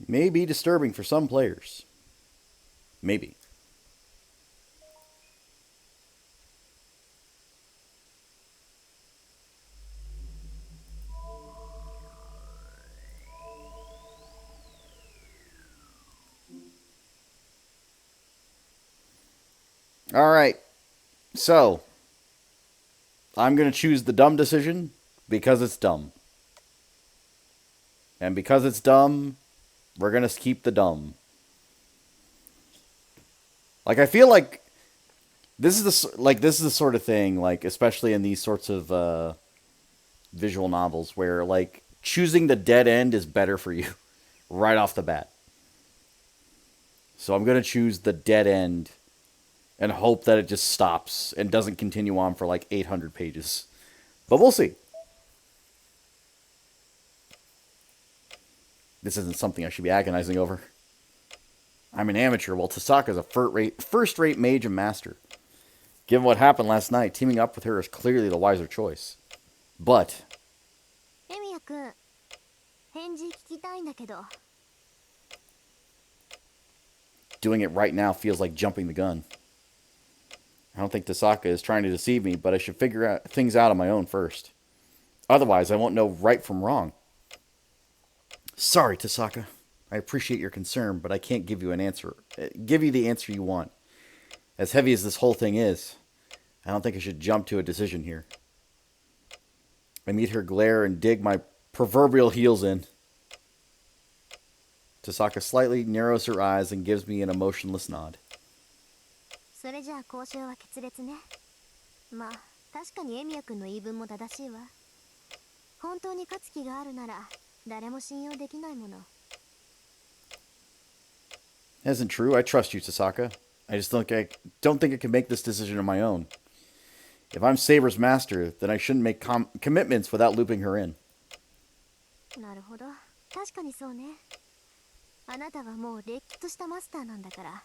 may be disturbing for some players. Maybe. All right. So, I'm going to choose the dumb decision because it's dumb. And because it's dumb, we're going to keep the dumb. Like, I feel like this is the sort of thing, like, especially in these sorts of visual novels where, like, choosing the dead end is better for you right off the bat. So I'm going to choose the dead end and hope that it just stops and doesn't continue on for like 800 pages. But we'll see. This isn't something I should be agonizing over. I'm an amateur, while Tasaka's a first-rate mage and master. Given what happened last night, teaming up with her is clearly the wiser choice. But... doing it right now feels like jumping the gun. I don't think Tasaka is trying to deceive me, but I should figure things out on my own first. Otherwise, I won't know right from wrong. Sorry, Tasaka. I appreciate your concern, but I can't give you the answer you want. As heavy as this whole thing is, I don't think I should jump to a decision here. I meet her glare and dig my proverbial heels in. Tasaka slightly narrows her eyes and gives me an emotionless nod. それじゃあ交渉は決裂ね。まあ、確かにエミヤ君の言い分も正しいわ。本当に勝つ気があるなら、誰も信用できないもの。Isn't true. I trust you, Tasaka. I just don't think I can make this decision on my own. If I'm Saber's master, then I shouldn't make commitments without looping her in. なるほど。確かにそうね。あなたはもうれっきとしたマスターなんだから。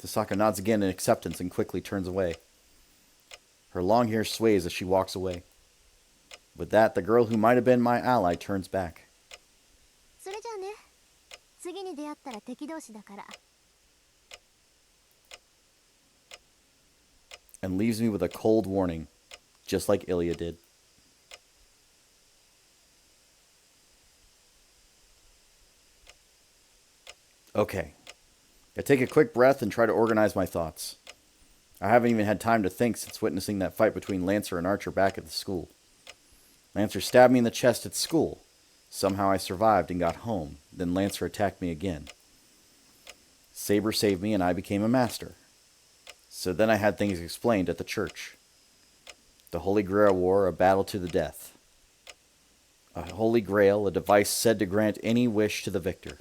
Tasaka nods again in acceptance and quickly turns away. Her long hair sways as she walks away. With that, the girl who might have been my ally turns back. それじゃあね。次に出会ったら敵同士だから。And leaves me with a cold warning, just like Ilya did. Okay. I take a quick breath and try to organize my thoughts. I haven't even had time to think since witnessing that fight between Lancer and Archer back at the school. Lancer stabbed me in the chest at school. Somehow I survived and got home. Then Lancer attacked me again. Saber saved me and I became a master. So then I had things explained at the church. The Holy Grail War, a battle to the death. A Holy Grail, a device said to grant any wish to the victor.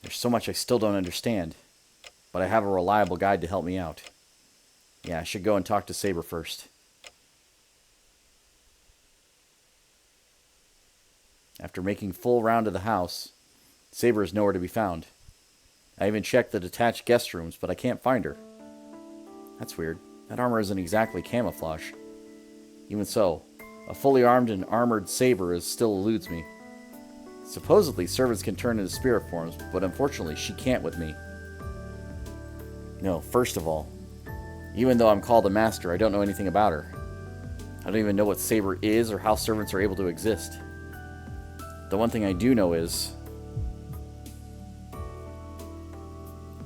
There's so much I still don't understand, but I have a reliable guide to help me out. Yeah, I should go and talk to Saber first. After making full round of the house, Saber is nowhere to be found. I even checked the detached guest rooms, but I can't find her. That's weird. That armor isn't exactly camouflage. Even so, a fully armed and armored Saber still eludes me. Supposedly, servants can turn into spirit forms, but unfortunately, she can't with me. No, first of all, even though I'm called a master, I don't know anything about her. I don't even know what Saber is or how servants are able to exist. The one thing I do know is,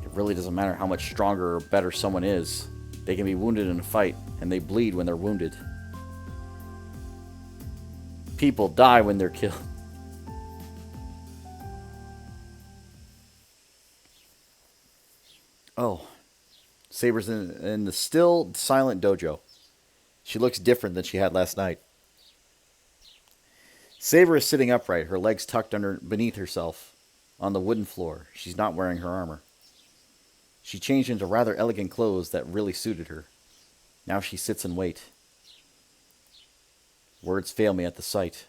it really doesn't matter how much stronger or better someone is. They can be wounded in a fight, and they bleed when they're wounded. People die when they're killed. Oh, Saber's in the still silent dojo. She looks different than she had last night. Saber is sitting upright, her legs tucked beneath herself on the wooden floor. She's not wearing her armor. She changed into rather elegant clothes that really suited her. Now she sits and waits. Words fail me at the sight.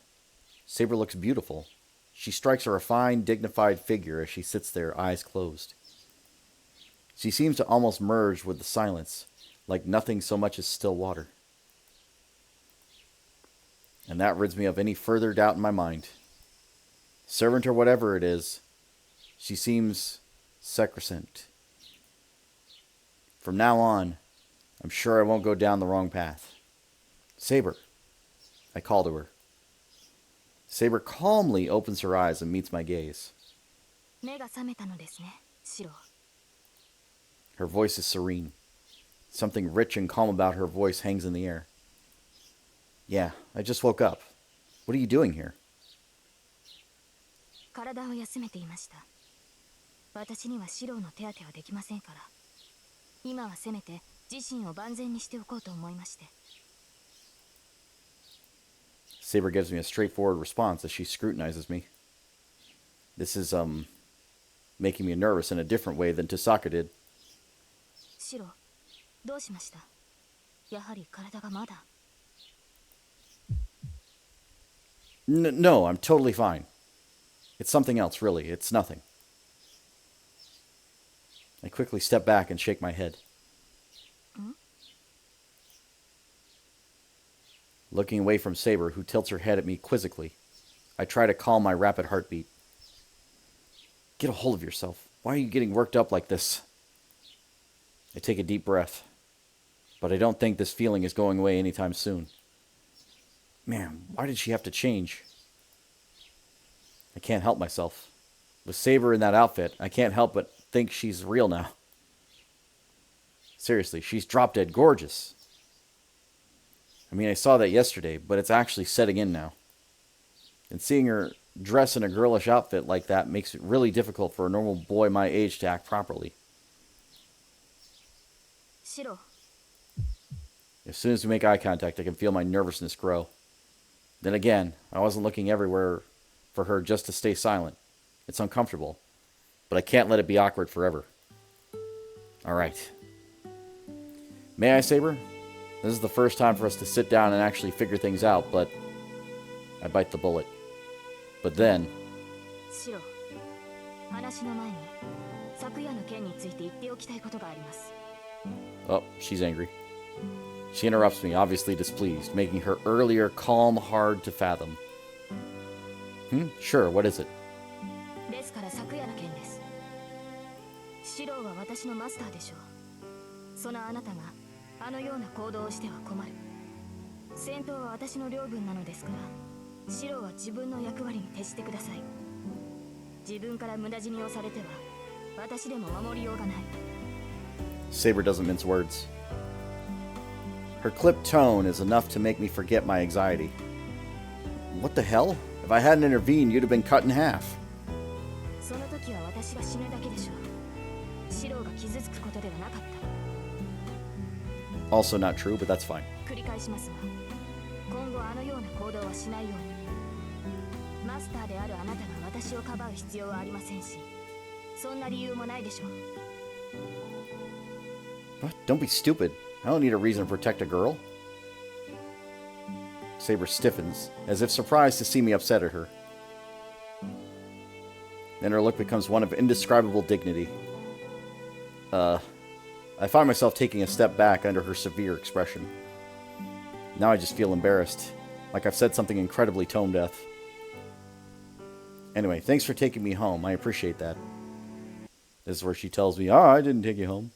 Saber looks beautiful. She strikes a refined, dignified figure as she sits there, eyes closed. She seems to almost merge with the silence, like nothing so much as still water. And that rids me of any further doubt in my mind. Servant or whatever it is, she seems sacrosanct. From now on, I'm sure I won't go down the wrong path. Saber, I call to her. Saber calmly opens her eyes and meets my gaze. Her voice is serene. Something rich and calm about her voice hangs in the air. Yeah, I just woke up. What are you doing here? Saber gives me a straightforward response as she scrutinizes me. This is, making me nervous in a different way than Tosaka did. No, I'm totally fine. It's something else, really. It's nothing. I quickly step back and shake my head. Looking away from Saber, who tilts her head at me quizzically, I try to calm my rapid heartbeat. Get a hold of yourself. Why are you getting worked up like this? I take a deep breath, but I don't think this feeling is going away anytime soon. Man, why did she have to change? I can't help myself. With Saber in that outfit, I can't help but think she's real now. Seriously, she's drop dead gorgeous. I mean, I saw that yesterday, but it's actually setting in now. And seeing her dress in a girlish outfit like that makes it really difficult for a normal boy my age to act properly. As soon as we make eye contact, I can feel my nervousness grow. Then again, I wasn't looking everywhere for her just to stay silent. It's uncomfortable, but I can't let it be awkward forever. All right. May I, Saber? This is the first time for us to sit down and actually figure things out, but I bite the bullet. But then... Oh, she's angry. She interrupts me, obviously displeased, making her earlier calm hard to fathom. Sure, what is it? Saber doesn't mince words. Her clipped tone is enough to make me forget my anxiety. What the hell? If I hadn't intervened, you'd have been cut in half. Also not true, but that's fine. What? Don't be stupid. I don't need a reason to protect a girl. Saber stiffens, as if surprised to see me upset at her. Then her look becomes one of indescribable dignity. I find myself taking a step back under her severe expression. Now I just feel embarrassed, like I've said something incredibly tone deaf. Anyway, thanks for taking me home. I appreciate that. This is where she tells me, I didn't take you home.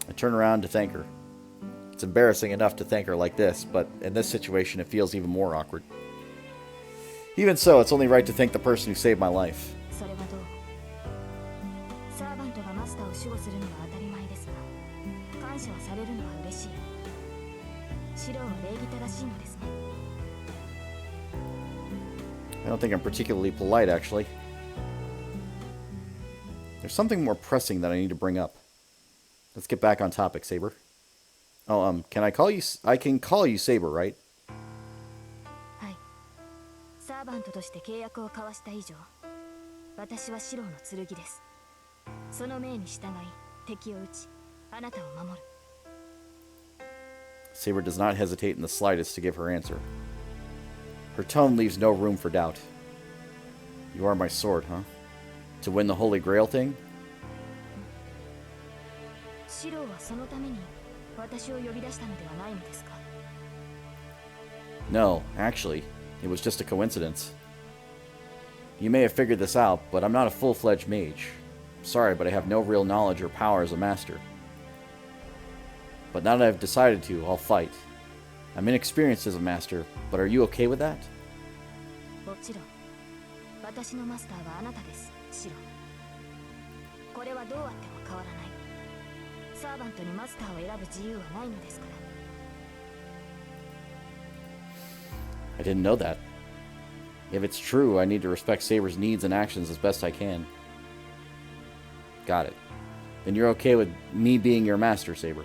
I turn around to thank her. It's embarrassing enough to thank her like this, but in this situation it feels even more awkward. Even so, it's only right to thank the person who saved my life. I don't think I'm particularly polite, actually. There's something more pressing that I need to bring up. Let's get back on topic, Saber. Oh, can I call you... I can call you Saber, right? Saber does not hesitate in the slightest to give her answer. Her tone leaves no room for doubt. You are my sword, huh? To win the Holy Grail thing? No, actually, it was just a coincidence. You may have figured this out, but I'm not a full-fledged mage. Sorry, but I have no real knowledge or power as a master. But now that I've decided to, I'll fight. I'm inexperienced as a master, but are you okay with that? もちろん。私のマスターはあなたです、シロ。これはどうあっても変わらない。サーバントにマスターを選ぶ自由はないのですから。I didn't know that. If it's true, I need to respect Saber's needs and actions as best I can. Got it. Then you're okay with me being your master, Saber.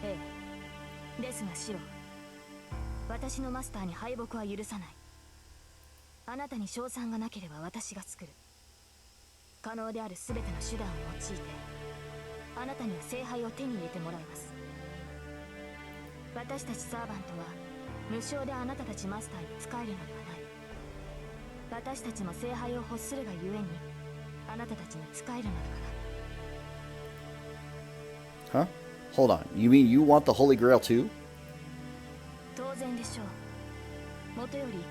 ええ。ですがシロ、私のマスターに敗北は許さない。あなたに賞賛がなければ私が作る。可能である全ての手段を用いて、あなたには聖杯を手に入れてもらいます。私たちサーバントは無償であなたたちマスターに仕えるのではない。私たちも聖杯を欲するがゆえに、あなたたちに仕えるのだから。Huh? Hold on. You mean you want the Holy Grail too? 当然でしょう。もとより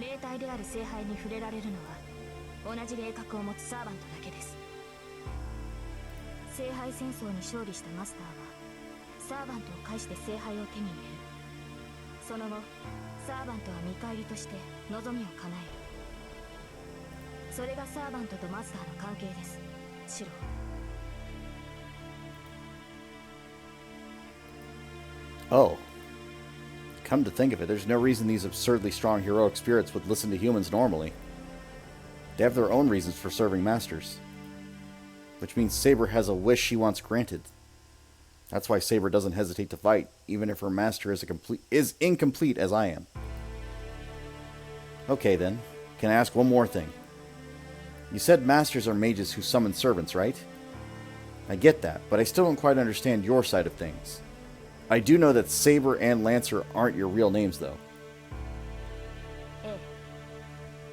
霊体である聖杯に触れられるのは同じ霊格を持つサーバントだけです。聖杯戦争に勝利したマスターはサーバントを介して聖杯を手に入れる。その後サーバントは見返りとして望みを叶える。それがサーバントとマスターの関係です、シロ。Oh. Come to think of it, there's no reason these absurdly strong heroic spirits would listen to humans normally. They have their own reasons for serving masters. Which means Saber has a wish she wants granted. That's why Saber doesn't hesitate to fight, even if her master is incomplete as I am. Okay then, can I ask one more thing? You said masters are mages who summon servants, right? I get that, but I still don't quite understand your side of things. I do know that Saber and Lancer aren't your real names, though. ええ。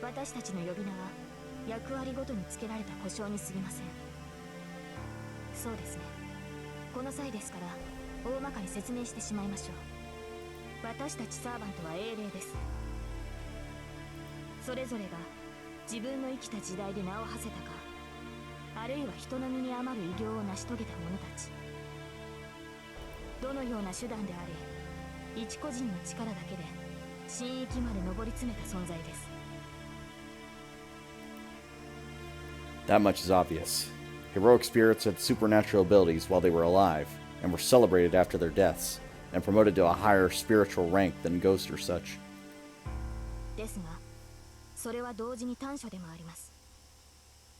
私たちの呼び名は役割ごとにつけられた呼称に過ぎません。そうですね。この際ですから大まかに説明してしまいましょう。私たちサーバントは英霊です。それぞれが自分の生きた時代で名を馳せたか、あるいは人の身に余る偉業を成し遂げた者たち。どのような手段であれ、一個人の力だけで神域まで上り詰めた存在です。That much is obvious. Heroic spirits had supernatural abilities while they were alive, and were celebrated after their deaths, and promoted to a higher spiritual rank than ghosts or such. ですが、それは同時に短所でもあります。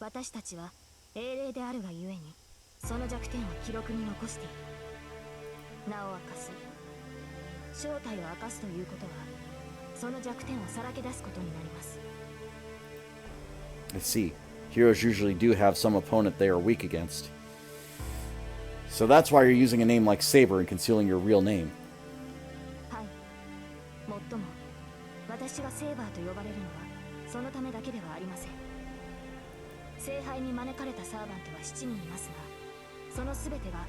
私たちは英霊であるがゆえに、その弱点を記録に残している。名を明かす、正体を明かすということは、その弱点をさらけ出すことになります。I see. Heroes usually do have some opponent they are weak against. So that's why you're using a name like Saber and concealing your real name. はい。もっとも、私がセーバーと呼ばれるのは、そのためだけではありません。聖杯に招かれたサーバントは7人いますが、そのすべてが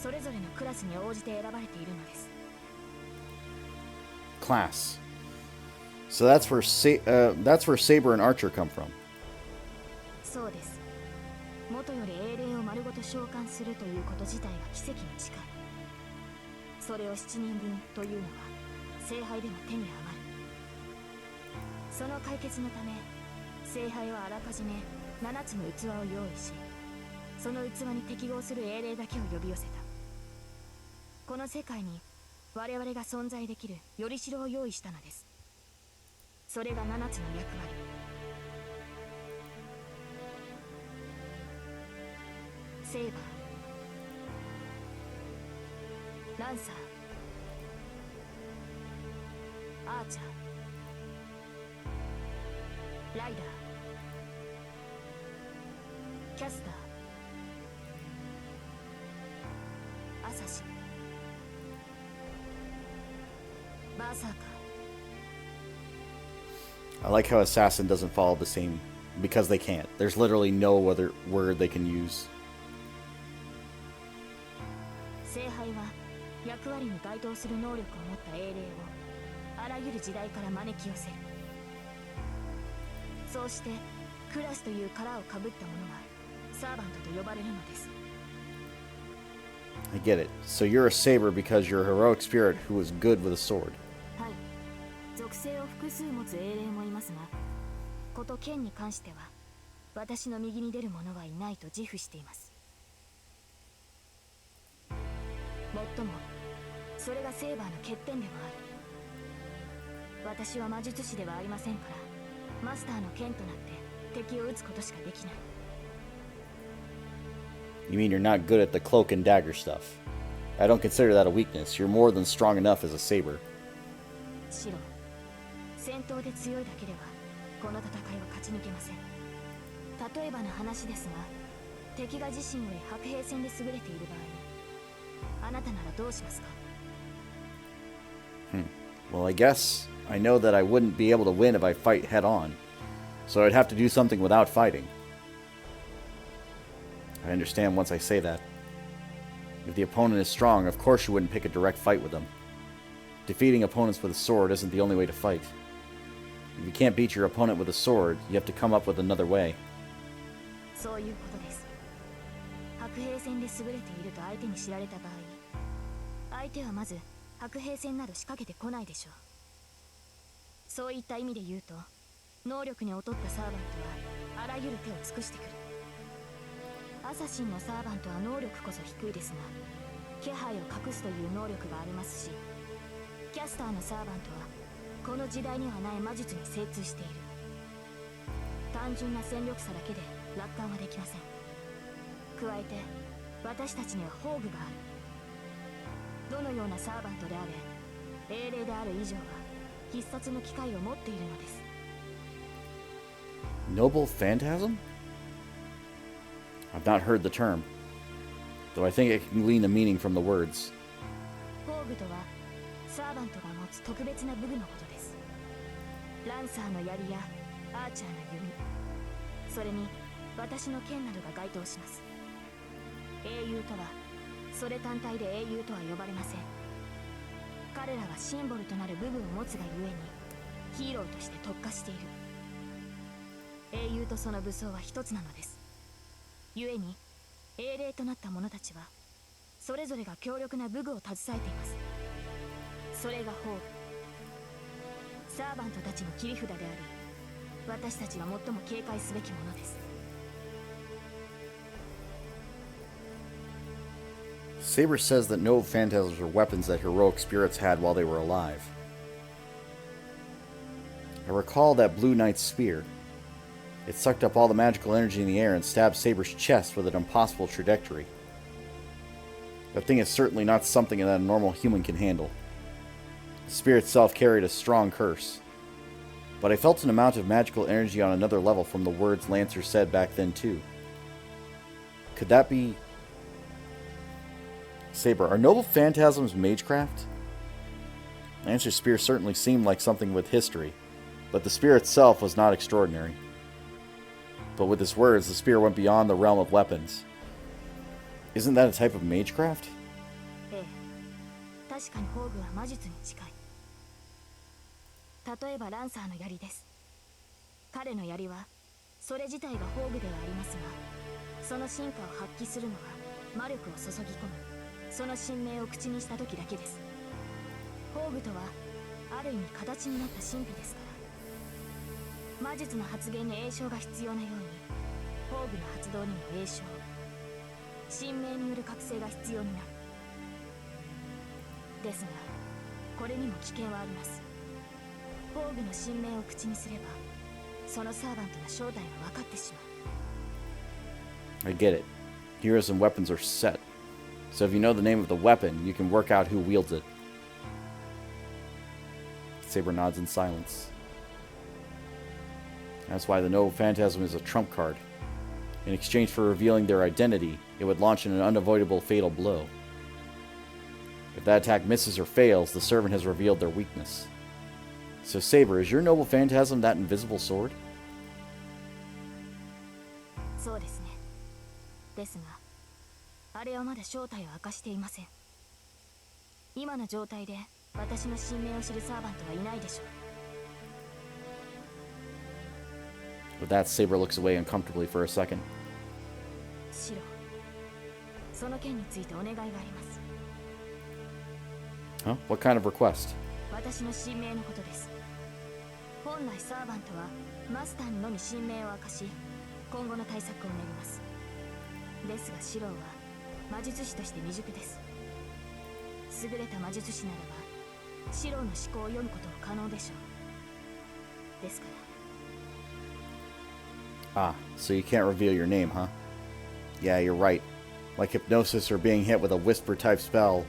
それぞれのクラスに応じて選ばれているのです。Class. So that's where Saber and Archer come from. そうです。元より英霊を丸ごと召喚するということ自体が奇跡に近い。それを7人分というのは聖杯でも手に余る。その解決のため、聖杯はあらかじめ7つの器を用意し、その器に適合する英霊だけを呼び寄せた。この世界に我々が存在できるよりしろを用意したのです。それが7つの役割。セーバー、ランサー、アーチャー、ライダー、キャスター、アサシン、バーサーカー。 I like how assassin doesn't follow the same because they can't. There's literally no other word they can use. 聖杯は役割に該当する能力を持った英霊をあらゆる時代から招き寄せる。そうしてクラスという殻をかぶった者がサーバントと呼ばれるのです。 I get it. So you're a saber because you're a heroic spirit who is good with a sword. はい、属性を複数持つ英霊もいますが、こと剣に関しては私の右に出る者はいないと自負しています。もっともそれがセーバーの欠点でもある。私は魔術師ではありませんから、マスターの剣となって敵を撃つことしかできない。 You mean you're not good at the cloak and dagger stuff? I don't consider that a weakness. You're more than strong enough as a saber. シロ、戦闘で強いだけではこの戦いは勝ち抜けません。例えばの話ですが、敵が自身より白兵戦で優れている場合、あなたならどうしますか？ Well, I guess I know that I wouldn't be able to win if I fight head on, so I'd have to do something without fighting. I understand once I say that. If the opponent is strong, of course you wouldn't pick a direct fight with them. Defeating opponents with a sword isn't the only way to fight. If you can't beat your opponent with a sword, you have to come up with another way. そういうことです。白兵戦で優れていると相手に知られた場合、相手はまず白兵戦など仕掛けてこないでしょう。そういった意味で言うと、能力に劣ったサーバントはあらゆる手を尽くしてくる。アサシンのサーバントは能力こそ低いですが、気配を隠すという能力がありますし、キャスターのサーバントはこの時代にはない魔術に精通している。単純な戦力差だけで楽観はできません。加えて私たちには宝具がある。どのようなサーバントであれ、英霊である以上は必殺の機会を持っているのです。 Noble Phantasm? I've not heard the term, though I think I can glean the meaning from the words. 宝具とはサーバントが持つ特別な武具のことです。ランサーの槍やアーチャーの弓、それに私の剣などが該当します。英雄とはそれ単体で英雄とは呼ばれません。彼らはシンボルとなる部分を持つがゆえにヒーローとして特化している。英雄とその武装は一つなのです。ゆえに英霊となった者たちはそれぞれが強力な武具を携えています。それが宝具、サーバントたちの切り札であり、私たちが最も警戒すべきものです。 Saber says that no phantasms were weapons that heroic spirits had while they were alive. I recall that Blue Knight's spear. It sucked up all the magical energy in the air and stabbed Saber's chest with an impossible trajectory. That thing is certainly not something that a normal human can handle. The spear itself carried a strong curse, but I felt an amount of magical energy on another level from the words Lancer said back then too. Could that be... Saber, are noble phantasms magecraft? Lancer's spear certainly seemed like something with history, but the spear itself was not extraordinary. But with his words, the spear went beyond the realm of weapons. Isn't that a type of magecraft? ええ、確かに宝具は魔術に近い。例えばランサーの槍です。彼の槍はそれ自体が宝具ではありますが、その進化を発揮するのは魔力を注ぎ込む、その神明を口にした時だけです。宝具とはある意味形になった神秘ですから、魔術の発現に詠唱が必要なように、宝具の発動にも詠唱、神明による覚醒が必要になる。ですがこれにも危険はあります。宝具の神明を口にすれば、そのサーバントの正体が分かってしまう。 I get it. Heroes and weapons are set. So if you know the name of the weapon, you can work out who wields it. Saber nods in silence. That's why the Noble Phantasm is a trump card. In exchange for revealing their identity, it would launch in an unavoidable fatal blow. If that attack misses or fails, the servant has revealed their weakness. So Saber, is your Noble Phantasm that invisible sword? そうですね。ですが、あれはまだ正体を明かしていません。今の状態で私の神明を知るサーバントはいないでしょう。 With that, Saber looks away uncomfortably for a second. シロ、その件についてお願いがあります。 Huh? What kind of request? 私の神明のことです。本来サーバントはマスターにのみ神明を明かし、今後の対策を練ります。ですがシローは魔術師として未熟です。優れた魔術師ならばシローの思考を読むことも可能でしょう。ですから。 Ah, so you can't reveal your name, huh? Yeah, you're right. Like hypnosis or being hit with a whisper type spell,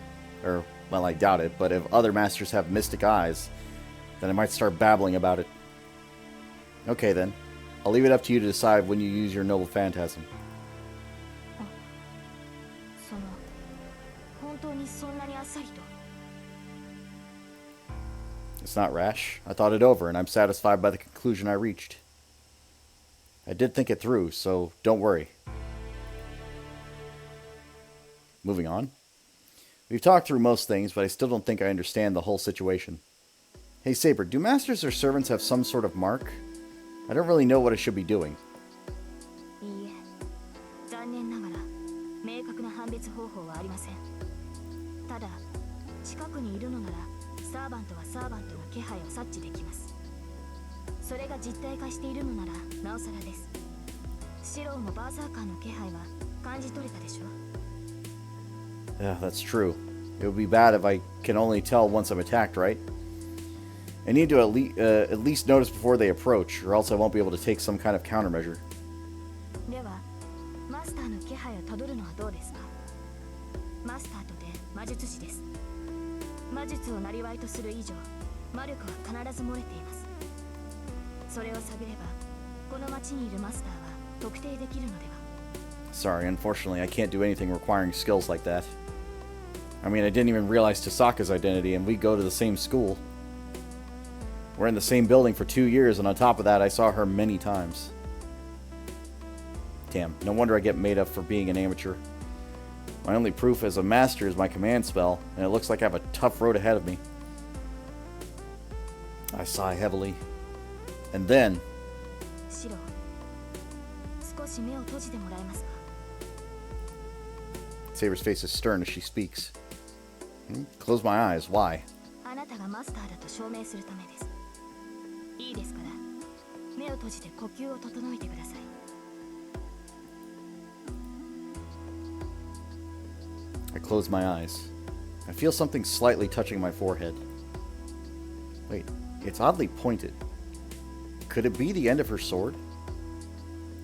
or, well, I doubt it, but if other masters have mystic eyes, then I might start babbling about it. Okay then. I'll leave it up to you to decide when you use your noble phantasm. その本当にそんなにあっさりと。 It's not rash. I thought it over, and I'm satisfied by the conclusion I reached. I did think it through, so don't worry. Moving on. We've talked through most things, but I still don't think I understand the whole situation. Hey Saber, do masters or servants have some sort of mark? I don't really know what I should be doing. いいえ、残念ながら明確な判別方法はありません。ただ近くにいるのならサーバントはサーバントの気配を察知できます。それが実体化しているのならなおさらです。シローもバーサーカーの気配は感じ取れたでしょう。 Yeah, that's true. It would be bad if I can only tell once I'm attacked, right? I need to at least notice before they approach, or else I won't be able to take some kind of countermeasure. ではマスターの気配をたどるのはどうですか。マスターとて魔術師です。魔術を生りとする以上魔力は必ず漏れています。それを探ればこの町にいるマスターは特定できるのでは。 Sorry, unfortunately, I can't do anything requiring skills like that. I mean, I didn't even realize Tasaka's identity, and we go to the same school. We're in the same building for 2 years, and on top of that, I saw her many times. Damn, no wonder I get made up for being an amateur. My only proof as a master is my command spell, and it looks like I have a tough road ahead of me. I sigh heavily. And then... シロ、少し目を閉じてもらえますか。 Saber's face is stern as she speaks. Close my eyes. Why? あなたがマスターだと証明するためです。いいですから目を閉じて呼吸を整えてください。 I close my eyes. I feel something slightly touching my forehead. Wait, it's oddly pointed. Could it be the end of her sword?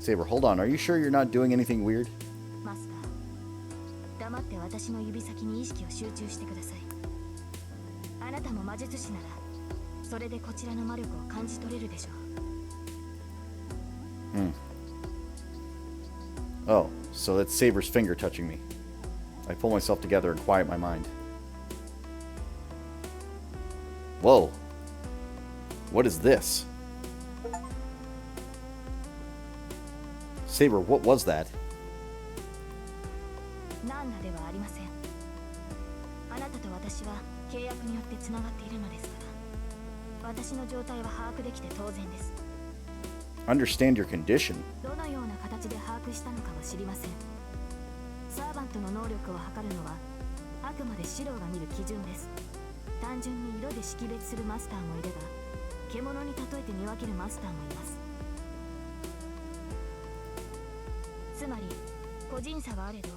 Saber, hold on. Are you sure you're not doing anything weird? マスター、黙って私の指先に意識を集中してください。あなたも魔術師ならそれでこちらの魔力を感じ取れるでしょう。 Oh, so that's Saber's finger touching me. I pull myself together and quiet my mind. Whoa. What is this? Saber, what was that? なんだではありません。あなたと私は契約によってつながっているのですから、私の状態は把握できて当然です。 Understand your condition. どのような形で把握したのかは知りません。サーバントの能力を測るのはあくまでシローが見る基準です。単純に色で識別するマスターもいれば、獣に例えて見分けるマスターもいます。つまり個人差はあれど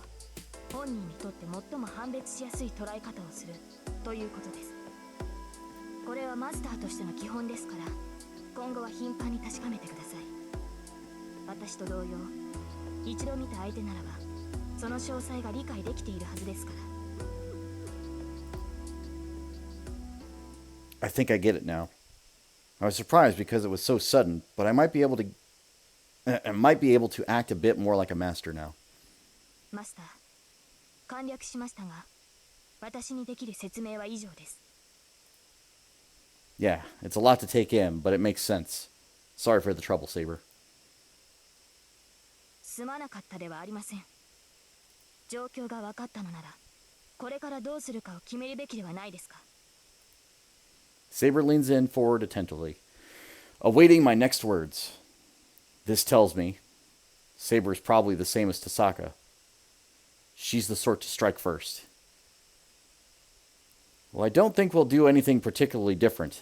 本人にとって最も判別しやすい捉え方をするということです。これはマスターとしての基本ですから、今後は頻繁に確かめてください。私と同様、一度見た相手ならばその詳細が理解できているはずですから。 I think I get it now. I was surprised because it was so sudden, but I might be able to act a bit more like a master now. マスター、簡略しましたが、私にできる説明は以上です。 Yeah, it's a lot to take in, but it makes sense. Sorry for the trouble, Saber. すまなかったではありません。状況が分かったのなら、これからどうするかを決めるべきではないですか。Saber leans in forward attentively, awaiting my next words. This tells me Saber is probably the same as Tasaka. She's the sort to strike first. Well, I don't think we'll do anything particularly different.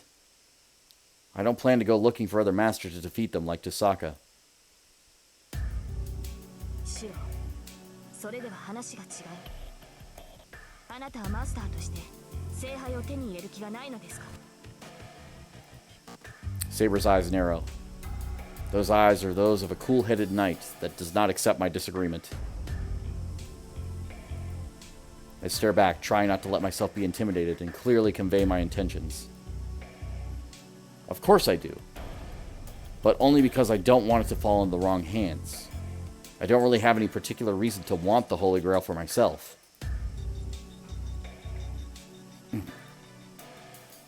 I don't plan to go looking for other masters to defeat them like Tasaka. シロ、それでは話が違う。あなたはマスターとして聖杯を手に入れる気がないのですか？ Saber's eyes narrow. Those eyes are those of a cool-headed knight that does not accept my disagreement. I stare back, trying not to let myself be intimidated and clearly convey my intentions. Of course I do. But only because I don't want it to fall in the wrong hands. I don't really have any particular reason to want the Holy Grail for myself.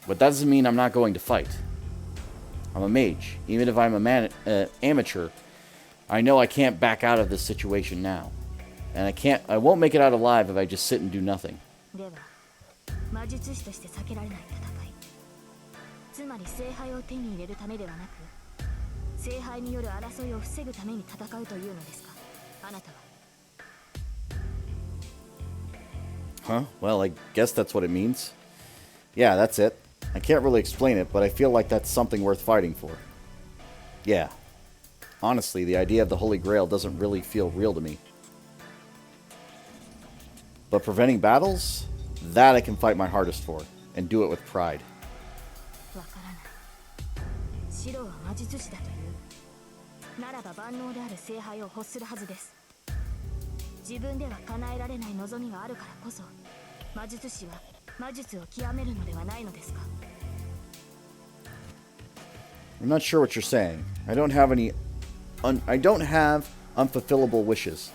But that doesn't mean I'm not going to fight. I'm a mage. Even if I'm a amateur, I know I can't back out of this situation now. And I won't make it out alive if I just sit and do nothing. では、魔術師として避けられない戦い。つまり聖杯を手に入れるためではなく、聖杯による争いを防ぐために戦うというのですか？あなたは。Huh? Well, I guess that's what it means. Yeah, that's it. I can't really explain it, but I feel like that's something worth fighting for. Yeah. Honestly, the idea of the Holy Grail doesn't really feel real to me. But preventing battles? That I can fight my hardest for, and do it with pride. わからない。シロは魔術師だという。ならば万能である聖杯を欲するはずです。自分では叶えられない望みがあるからこそ、魔術師は魔術を極めるのではないのですか？ I'm not sure what you're saying. I don't have unfulfillable wishes.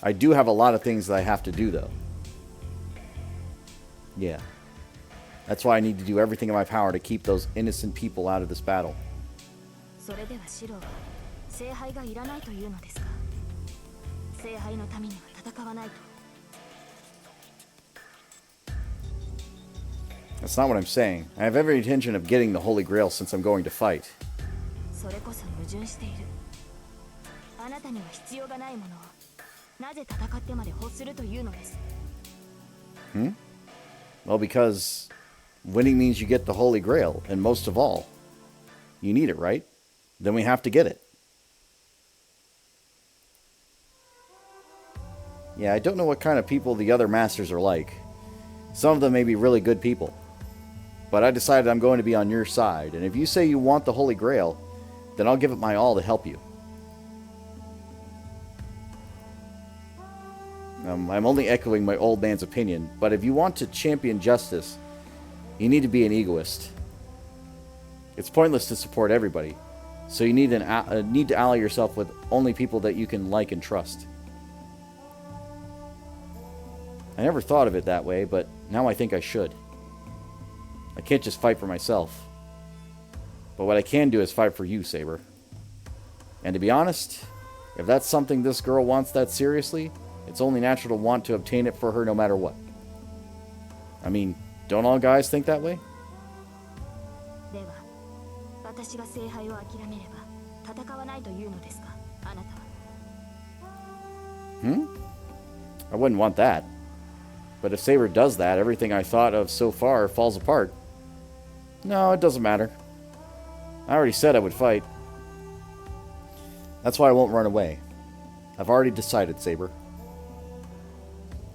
I do have a lot of things that I have to do, though. Yeah. That's why I need to do everything in my power to keep those innocent people out of this battle. それではシロは聖杯がいらないというのですか？聖杯のためには戦わないと。 That's not what I'm saying. I have every intention of getting the Holy Grail since I'm going to fight. それこそ矛盾している。あなたには必要がないものをなぜ戦ってまで欲するというのです。 Well, because winning means you get the Holy Grail, and most of all, you need it, right? Then we have to get it. Yeah, I don't know what kind of people the other masters are like. Some of them may be really good people. But I decided I'm going to be on your side, and if you say you want the Holy Grail, then I'll give it my all to help you. I'm only echoing my old man's opinion, but if you want to champion justice, you need to be an egoist. It's pointless to support everybody, so you need to ally yourself with only people that you can like and trust. I never thought of it that way, but now I think I should. I can't just fight for myself. But what I can do is fight for you, Saber. And to be honest, if that's something this girl wants that seriously, it's only natural to want to obtain it for her no matter what. I mean, don't all guys think that way? では、私が聖杯を諦めれば戦わないというのですか？あなたは。I wouldn't want that. But if Saber does that, everything I thought of so far falls apart. No, it doesn't matter. I already said I would fight. That's why I won't run away. I've already decided, Saber.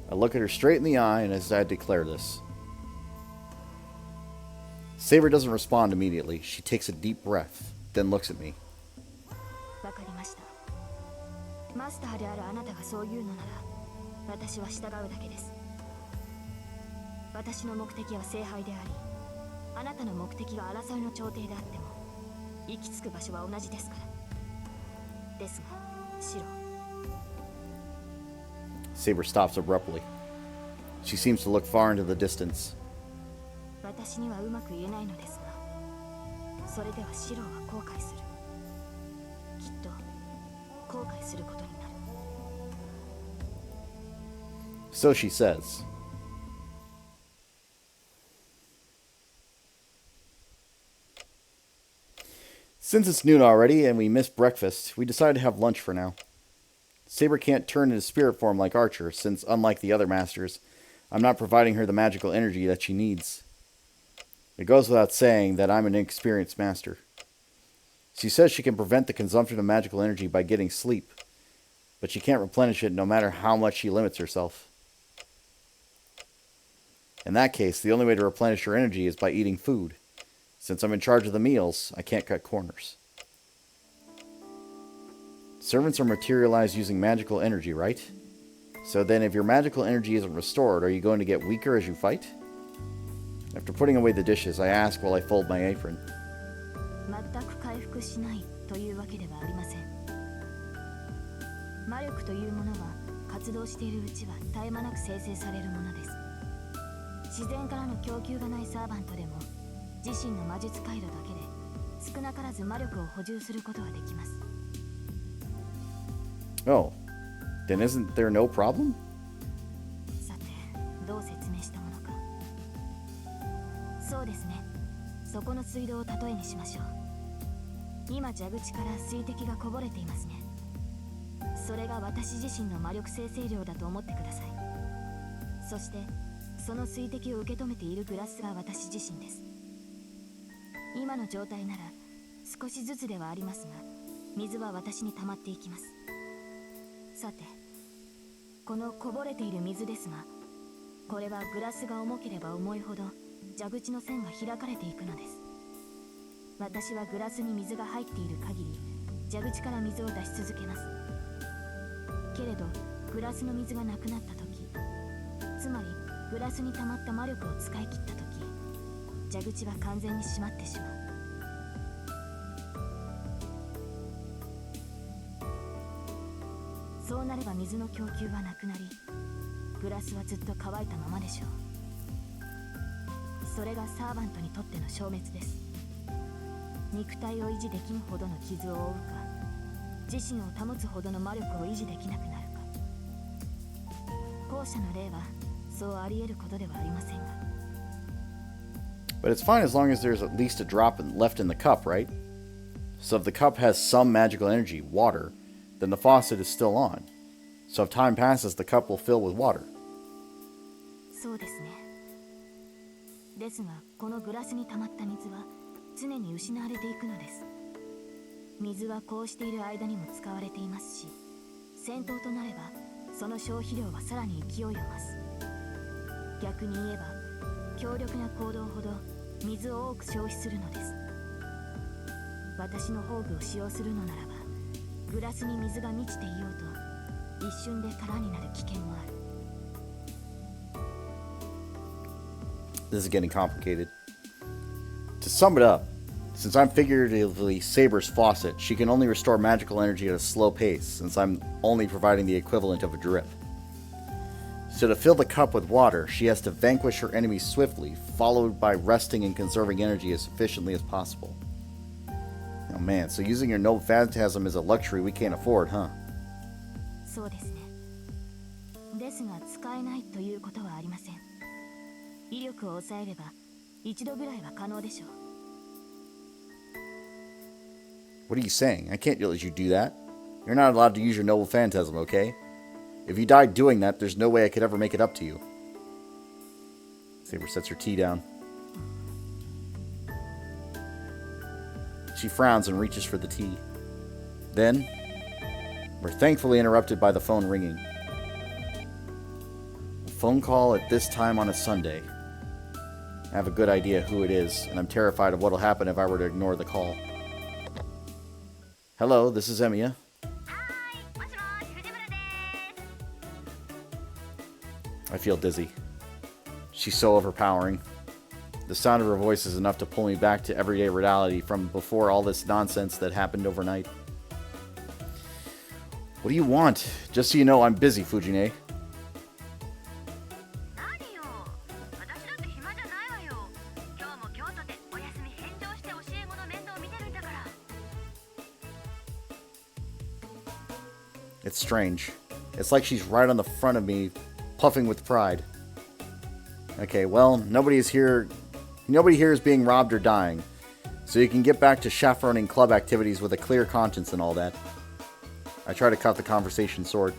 I look at her straight in the eye and as I declare this. Saber doesn't respond immediately. She takes a deep breath, then looks at me. わかりました。マスターであるあなたがそう言うのなら、私は従うだけです。私の目的は聖杯であり、あなたの目的が争いの頂点であっても、行き着く場所は同じですから。ですが、シロ。Saber stops abruptly. She seems to look far into the distance. 私にはうまく言えないのですが、それではシロは後悔する。きっと後悔することになる。So she says. Since it's noon already and we missed breakfast, we decided to have lunch for now. Saber can't turn into spirit form like Archer, since unlike the other masters, I'm not providing her the magical energy that she needs. It goes without saying that I'm an inexperienced master. She says she can prevent the consumption of magical energy by getting sleep, but she can't replenish it no matter how much she limits herself. In that case, the only way to replenish her energy is by eating food. Since I'm in charge of the meals, I can't cut corners. Servants are materialized using magical energy, right? So then if your magical energy isn't restored, are you going to get weaker as you fight? After putting away the dishes, I ask while I fold my apron. 全く回復しないというわけではありません。魔力というものは活動しているうちは絶え間なく生成されるものです。自然からの供給がないサーバントでも自身の魔術回路だけで少なからず魔力を補充することができます。Oh, then isn't there no problem? さて、どう説明したものか。そうですね。そこの水道を例えにしましょう。今蛇口から水滴がこぼれていますね。それが私自身の魔力生成量だと思ってください。そしてその水滴を受け止めているグラスが私自身です。今の状態なら少しずつではありますが、水は私に溜まっていきます。さて、このこぼれている水ですが、これはグラスが重ければ重いほど蛇口の線が開かれていくのです。私はグラスに水が入っている限り蛇口から水を出し続けます。けれどグラスの水がなくなった時、つまりグラスに溜まった魔力を使い切った時、蛇口は完全に閉まってしまう。そうなれば水の供給はなくなり、グラスはずっと乾いたままでしょう。それがサーバントにとっての消滅です。肉体を維持できぬほどの傷を負うか、自身を保つほどの魔力を維持できなくなるか。後者の例はそうあり得ることではありませんが。But it's fine as long as there's at least a drop left in the cup, right? So if the cup has some magical energy, water, then the faucet is still on. So if time passes, the cup will fill with water. そうですね。ですが、このグラスに溜まった水は常に失われていくのです。水はこうしている間にも使われていますし、戦闘となればその消費量はさらに勢いを増す。逆に言えば、強力な行動ほど水を多く消費するのです。私の宝具を使用するのならば、グラスに水が満ちていようと一瞬で空になる危険もある。This is getting complicated. To sum it up, since I'm figuratively Saber's faucet, she can only restore magical energy at a slow pace, since I'm only providing the equivalent of a drip. So to fill the cup with water, she has to vanquish her enemies swiftly, followed by resting and conserving energy as efficiently as possible. Oh man, so using your noble phantasm is a luxury we can't afford, huh? そうですね。ですが使えないということはありません。威力を抑えれば一度ぐらいは可能でしょう。What are you saying? I can't let you do that. You're not allowed to use your noble phantasm, okay? If you died doing that, there's no way I could ever make it up to you. Saber sets her tea down. She frowns and reaches for the tea. Then, we're thankfully interrupted by the phone ringing. A phone call at this time on a Sunday. I have a good idea who it is, and I'm terrified of what'll happen if I were to ignore the call. Hello, this is Emiya. I feel dizzy. She's so overpowering. The sound of her voice is enough to pull me back to everyday reality from before all this nonsense that happened overnight. What do you want? Just so you know, I'm busy, Fujine. It's strange. It's like she's right on the front of me, puffing with pride. Okay, well, nobody here is being robbed or dying. So you can get back to chaperoning club activities with a clear conscience and all that. I try to cut the conversation short.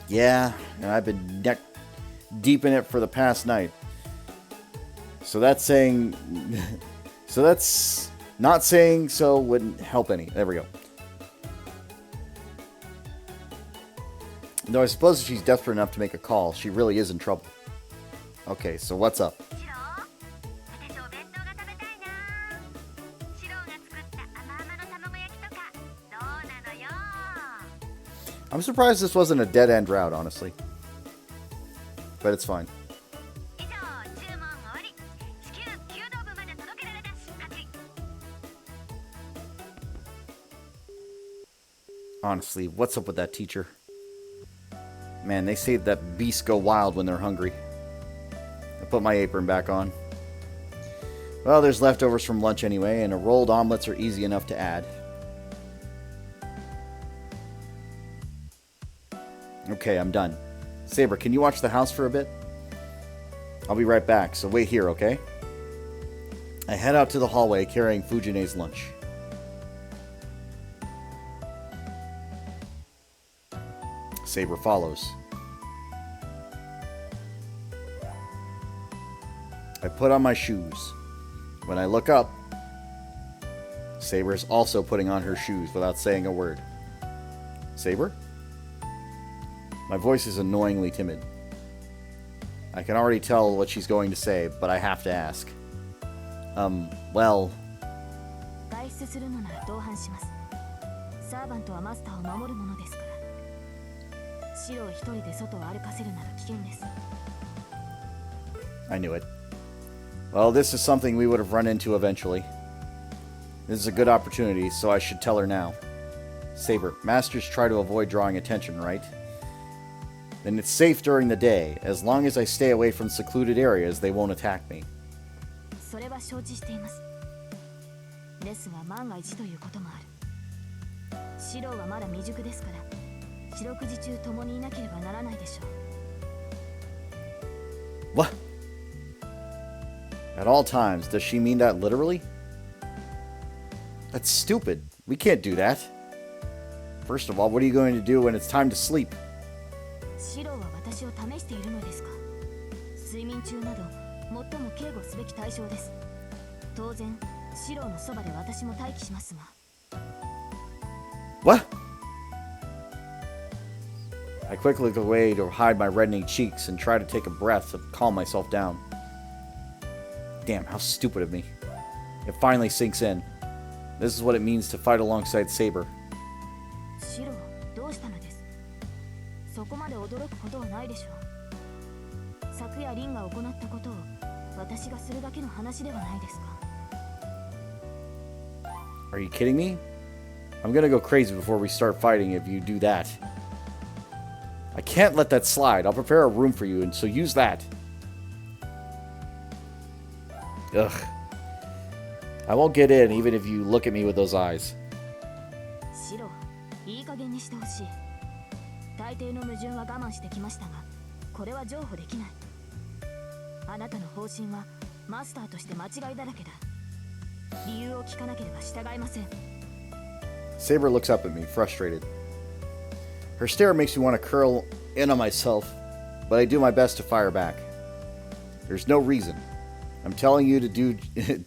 Yeah, and I've been neck deep in it for the past night. So that's saying... so that's not saying so wouldn't help any. There we go. Though I suppose if she's desperate enough to make a call, she really is in trouble. Okay, so what's up? I'm surprised this wasn't a dead-end route, honestly. But it's fine. Honestly, what's up with that teacher? Man, they say that beasts go wild when they're hungry. I put my apron back on. Well, there's leftovers from lunch anyway, and rolled omelets are easy enough to add. Okay, I'm done. Saber, can you watch the house for a bit? I'll be right back, so wait here, okay? I head out to the hallway carrying Fujine's lunch. Saber follows. I put on my shoes. When I look up, Saber is also putting on her shoes without saying a word. Saber? My voice is annoyingly timid. I can already tell what she's going to say, but I have to ask. Well... I knew it. Well, this is something we would have run into eventually. This is a good opportunity, so I should tell her now. Saber, masters try to avoid drawing attention, right? Then it's safe during the day. As long as I stay away from secluded areas, they won't attack me. What? At all times, does she mean that literally? That's stupid. We can't do that. First of all, what are you going to do when it's time to sleep? What? I quickly look away to hide my reddening cheeks and try to take a breath to calm myself down. Damn, how stupid of me. It finally sinks in. This is what it means to fight alongside Saber. Are you kidding me? I'm gonna go crazy before we start fighting if you do that. I can't let that slide. I'll prepare a room for you, and so use that. Ugh. I won't get in even if you look at me with those eyes. Saber looks up at me, frustrated. Her stare makes me want to curl in on myself, but I do my best to fire back. There's no reason. I'm telling you to do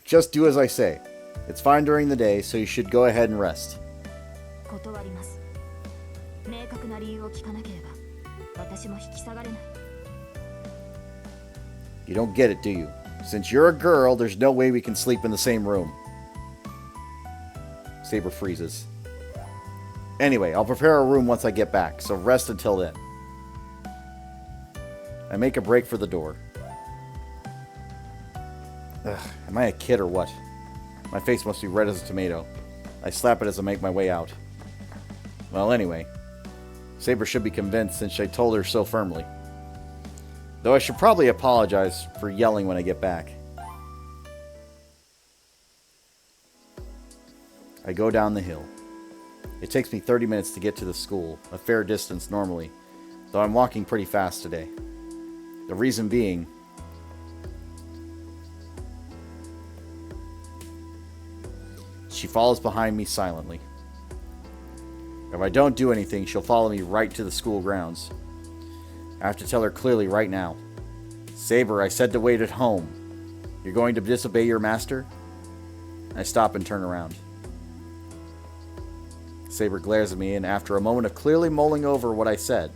just do as I say. It's fine during the day, so you should go ahead and rest. You don't get it, do you? Since you're a girl, there's no way we can sleep in the same room. Saber freezes. Anyway, I'll prepare a room once I get back, so rest until then. I make a break for the door. Ugh, am I a kid or what? My face must be red as a tomato. I slap it as I make my way out. Well, anyway, Saber should be convinced since I told her so firmly. Though I should probably apologize for yelling when I get back. I go down the hill. It takes me 30 minutes to get to the school, a fair distance normally, though I'm walking pretty fast today. The reason being, she follows behind me silently. If I don't do anything, she'll follow me right to the school grounds. I have to tell her clearly right now. Saber, I said to wait at home. You're going to disobey your master? I stop and turn around. Saber glares at me, and after a moment of clearly mulling over what I said,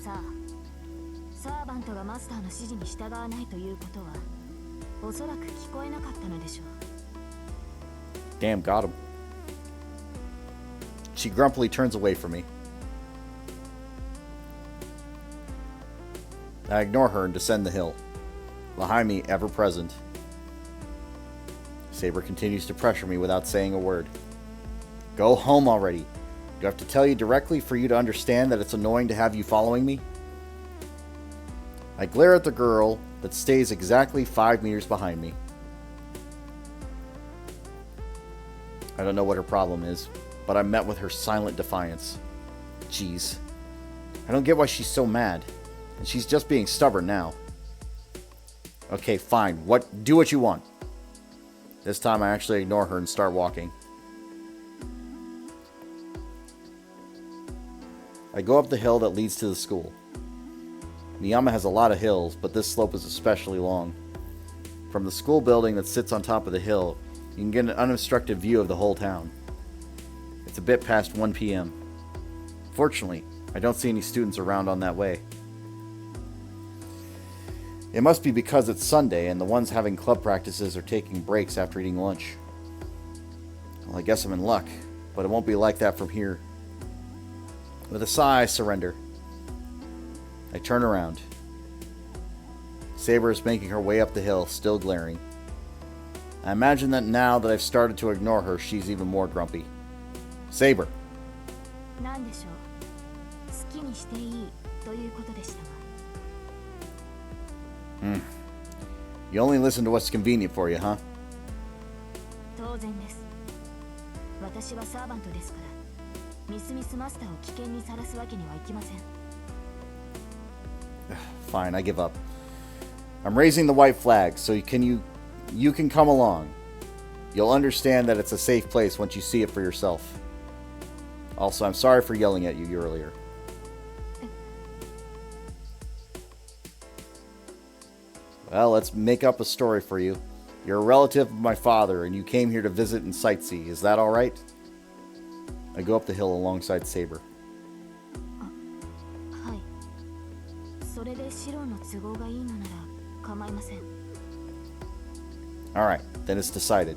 さあ、サーバントがマスターの指示に従わないということは、おそらく聞こえなかったのでしょう。 damn, got him. She grumpily turns away from me. I ignore her and descend the hill. Behind me, ever present, Saber continues to pressure me without saying a word. Go home already. Do I have to tell you directly for you to understand that it's annoying to have you following me? I glare at the girl that stays exactly 5 meters behind me. I don't know what her problem is, but I'm met with her silent defiance. Jeez. I don't get why she's so mad. And she's just being stubborn now. Okay, fine. Do what you want. This time I actually ignore her and start walking. I go up the hill that leads to the school. Miyama has a lot of hills, but this slope is especially long. From the school building that sits on top of the hill, you can get an unobstructed view of the whole town. It's a bit past 1 p.m. Fortunately, I don't see any students around on that way. It must be because it's Sunday and the ones having club practices are taking breaks after eating lunch. Well, I guess I'm in luck, but it won't be like that from here. With a sigh, I surrender. I turn around. Saber is making her way up the hill, still glaring. I imagine that now that I've started to ignore her, she's even more grumpy. Saber. なんでしょう。好きにしていいということでしたが。You only listen to what's convenient for you, huh? 当然です。私はサーバントですから、ミスミスマスターを危険にさらすわけにはいきません。Fine, I give up. I'm raising the white flag, so you can come along. You'll understand that it's a safe place once you see it for yourself. Also, I'm sorry for yelling at you earlier. Well, let's make up a story for you. You're a relative of my father, and you came here to visit and sightsee. Is that all right? I go up the hill alongside Saber. はい。それでシロの都合がいいのなら構いません。 All right, then it's decided.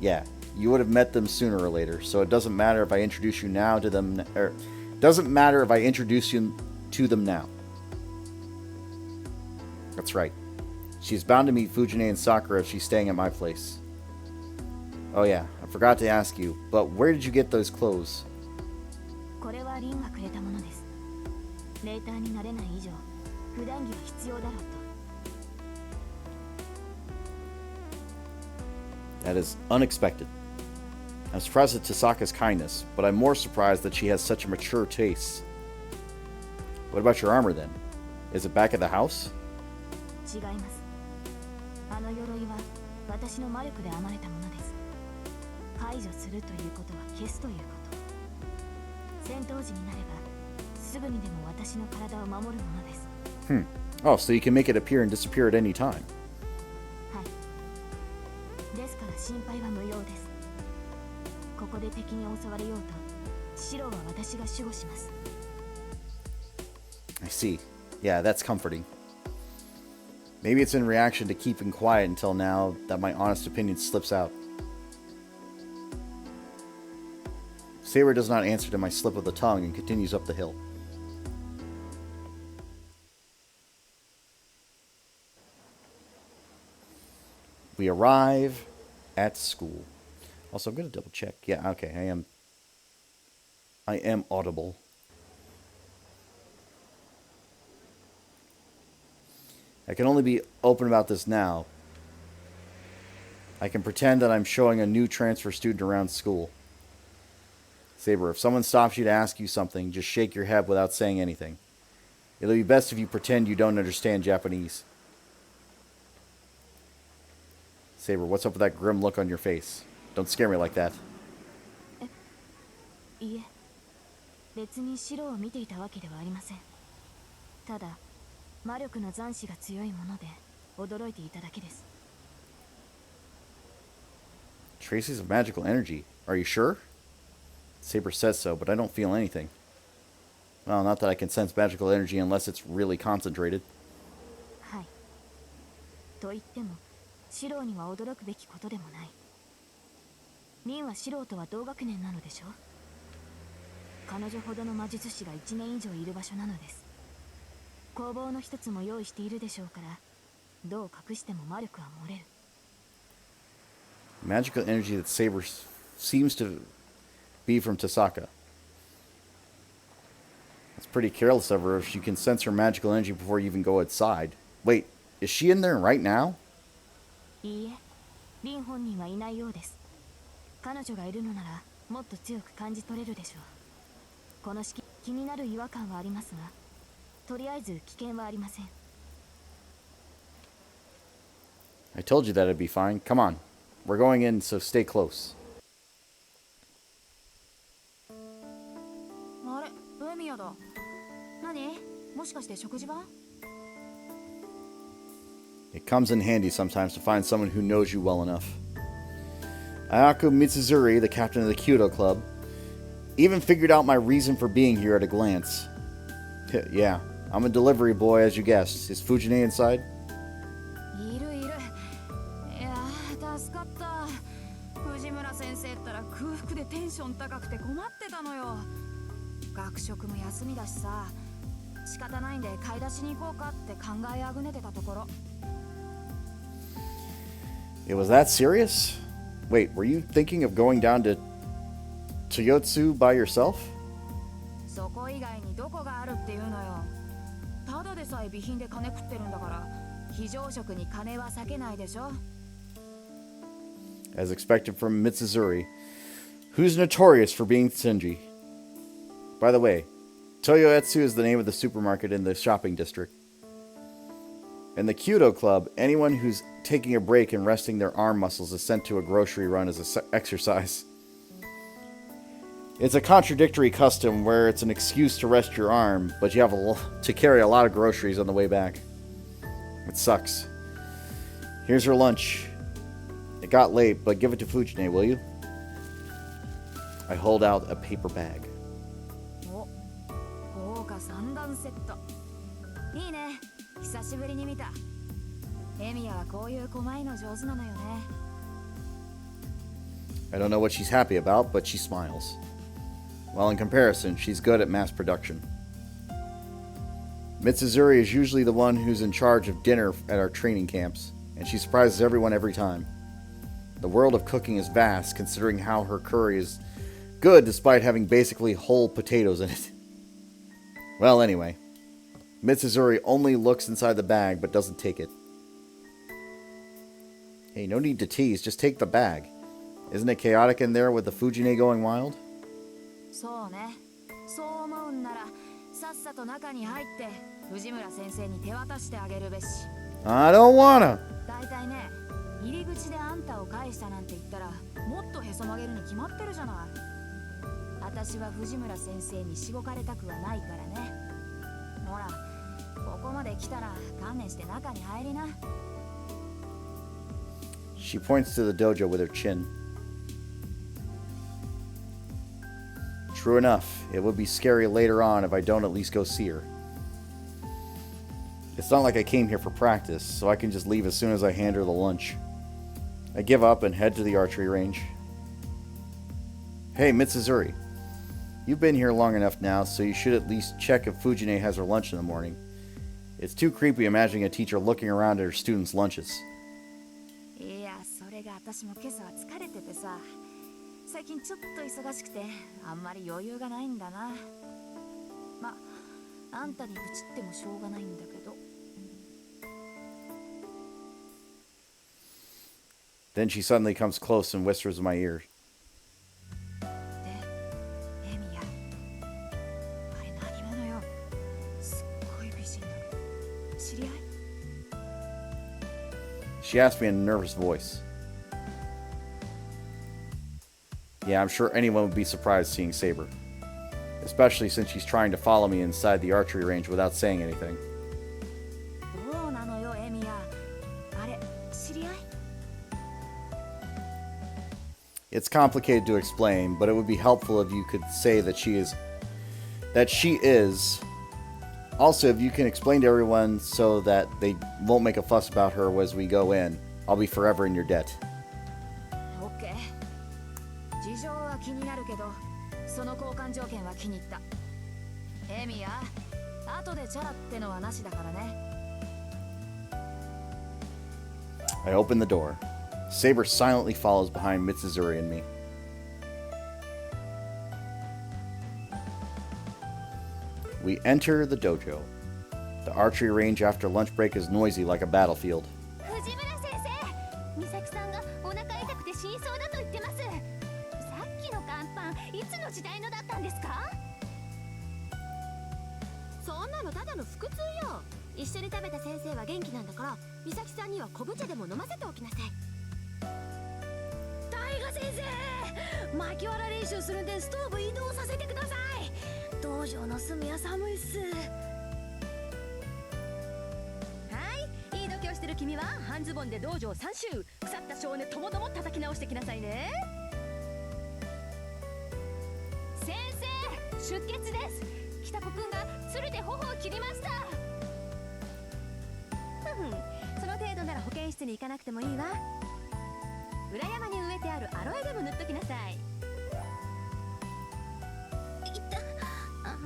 Yeah, you would have met them sooner or later, so it doesn't matter if I introduce you now to them, or doesn't matter if I introduce you to them now. That's right. She's bound to meet Fujine and Sakura if she's staying at my place. Oh yeah, I forgot to ask you, but where did you get those clothes? これはリンがくれたものです。レーターになれない以上、普段着は必要だろうと。 That is unexpected. I'm surprised at Tasaka's kindness, but I'm more surprised that she has such a mature taste. What about your armor then? Is it back at the house? 違います。あの鎧は私の魔力で編まれたものです。排除するということは消すということ。戦闘時になればすぐにでも私の体を守るものです。Oh, so you can make it appear and disappear at any time. はい。ですから心配は無用です。ここで敵に襲われようと、白は私が守護します。 I see. Yeah, that's comforting. Maybe it's in reaction to keeping quiet until now that my honest opinion slips out. Saber does not answer to my slip of the tongue and continues up the hill. We arrive at school. Also, I'm going to double check. Yeah, okay, I am audible. I can only be open about this now. I can pretend that I'm showing a new transfer student around school. Saber, if someone stops you to ask you something, just shake your head without saying anything. It'll be best if you pretend you don't understand Japanese. Saber, what's up with that grim look on your face? Don't scare me like that. いえ、別に白を見ていたわけではありません。ただ、魔力の残滓が強いもので驚いていただけです。Traces of magical energy. Are you sure? Saber says so, but I don't feel anything. Well, not that I can sense magical energy unless it's really concentrated. はい。と言っても、白には驚くべきことでもない。凛は素人は同学年なのでしょう。彼女ほどの魔術師が1年以上いる場所なのです。工房の一つも用意しているでしょうから、どう隠しても魔力は漏れる。Magical energy that Saber seems to be from Tasaka. That's pretty careless of her if she can sense her magical energy before you even go outside. Wait, is she in there right now? いいえ、凛本人はいないようです。彼女がいるのならもっと強く感じ取れるでしょう。この式、気になる違和感はありますが、とりあえず危険はありません。I told you that it'd be fine. Come on. We're going in, so stay close. あれ、エミヤだ。何？もしかして食事場？ It comes in handy sometimes to find someone who knows you well enough. Ayako Mitsuzuri, the captain of the Kyoto Club, even figured out my reason for being here at a glance. Yeah, I'm a delivery boy, as you guessed. Is Fujine inside? いるいる。いやー、助かった。藤村先生ったら空腹でテンション高くて困ってたのよ。学食も休みだしさ、仕方ないんで買い出しに行こうかって考えあぐねてたところ。It was that serious? Wait, were you thinking of going down to Toyotsu by yourself? そこ以外にどこがあるっていうのよ。ただでさえ備品で金食ってるんだから、非常食に金は避けないでしょ。As expected from Mitsuzuri, who's notorious for being stingy. By the way, Toyoetsu is the name of the supermarket in the shopping district. In the Kyoto Club, anyone who's taking a break and resting their arm muscles is sent to a grocery run as an exercise. It's a contradictory custom where it's an excuse to rest your arm, but you have to carry a lot of groceries on the way back. It sucks. Here's her lunch. It got late, but give it to Fujine, will you? I hold out a paper bag. お、豪華三段セット。いいね。久しぶりに見た。エミヤはこういう細いの上手なのよね。I don't know what she's happy about, but she smiles. Well, in comparison, she's good at mass production. Mitsuzuri is usually the one who's in charge of dinner at our training camps, and she surprises everyone every time. The world of cooking is vast, considering how her curry is good despite having basically whole potatoes in it. Well, anyway, Mitsuzuri only looks inside the bag but doesn't take it. Hey, no need to tease, just take the bag. Isn't it chaotic in there with the Fujine going wild? そうね。そう思うんなら、さっさと中に入って藤村先生に手渡してあげるべし。I don't wanna. だいたいね、入り口であんたを返したなんて言ったら、もっとへそ曲げるに決まってるじゃない。私は藤村先生にしごかれたくはないからね。ほら、ここまで来たら観念して中に入りな。She points to the dojo with her chin. True enough, it would be scary later on if I don't at least go see her. It's not like I came here for practice, so I can just leave as soon as I hand her the lunch. I give up and head to the archery range. Hey, Mitsuzuri. You've been here long enough now, so you should at least check if Fujine has her lunch in the morning. It's too creepy imagining a teacher looking around at her students' lunches. いや、それが私も今朝は疲れててさ。最近ちょっと忙しくてあんまり余裕がないんだな。ま、あんたに愚痴ってもしょうがないんだけど。Then she suddenly comes close and whispers in my ear. で、エミヤ、あれ何者よ。すっごい She asked me in a nervous voice. Yeah, I'm sure anyone would be surprised seeing Saber. Especially since she's trying to follow me inside the archery range without saying anything. It's complicated to explain, but it would be helpful if you could say that she is. Also, if you can explain to everyone so that they won't make a fuss about her as we go in, I'll be forever in your debt. Okay. 事情は気になるけど、その交換条件は気に入った。エミヤ、後でチャラってのはなしだからね。I open the door. Saber silently follows behind Mitsuzuri and me. We enter the dojo. The archery range after lunch break is noisy like a battlefield. 藤村先生、美咲さんがお腹痛くて死にそうだと言ってます。さっきの乾パン、いつの時代のだったんですか？そんなのただの腹痛よ。一緒に食べた先生は元気なんだから、美咲さんには昆布茶でも飲ませておきなさい。大賀先生、巻きわら練習するんでストーブ移動させてください。道場の隅は寒いっす。はい、いい度胸してる君は半ズボンで道場3周、腐った少年ともども叩き直してきなさいね。先生、出血です。北子くんが鶴で頬を切りました。その程度なら保健室に行かなくてもいいわ。裏山に植えてあるアロエでも塗っときなさい。いった。も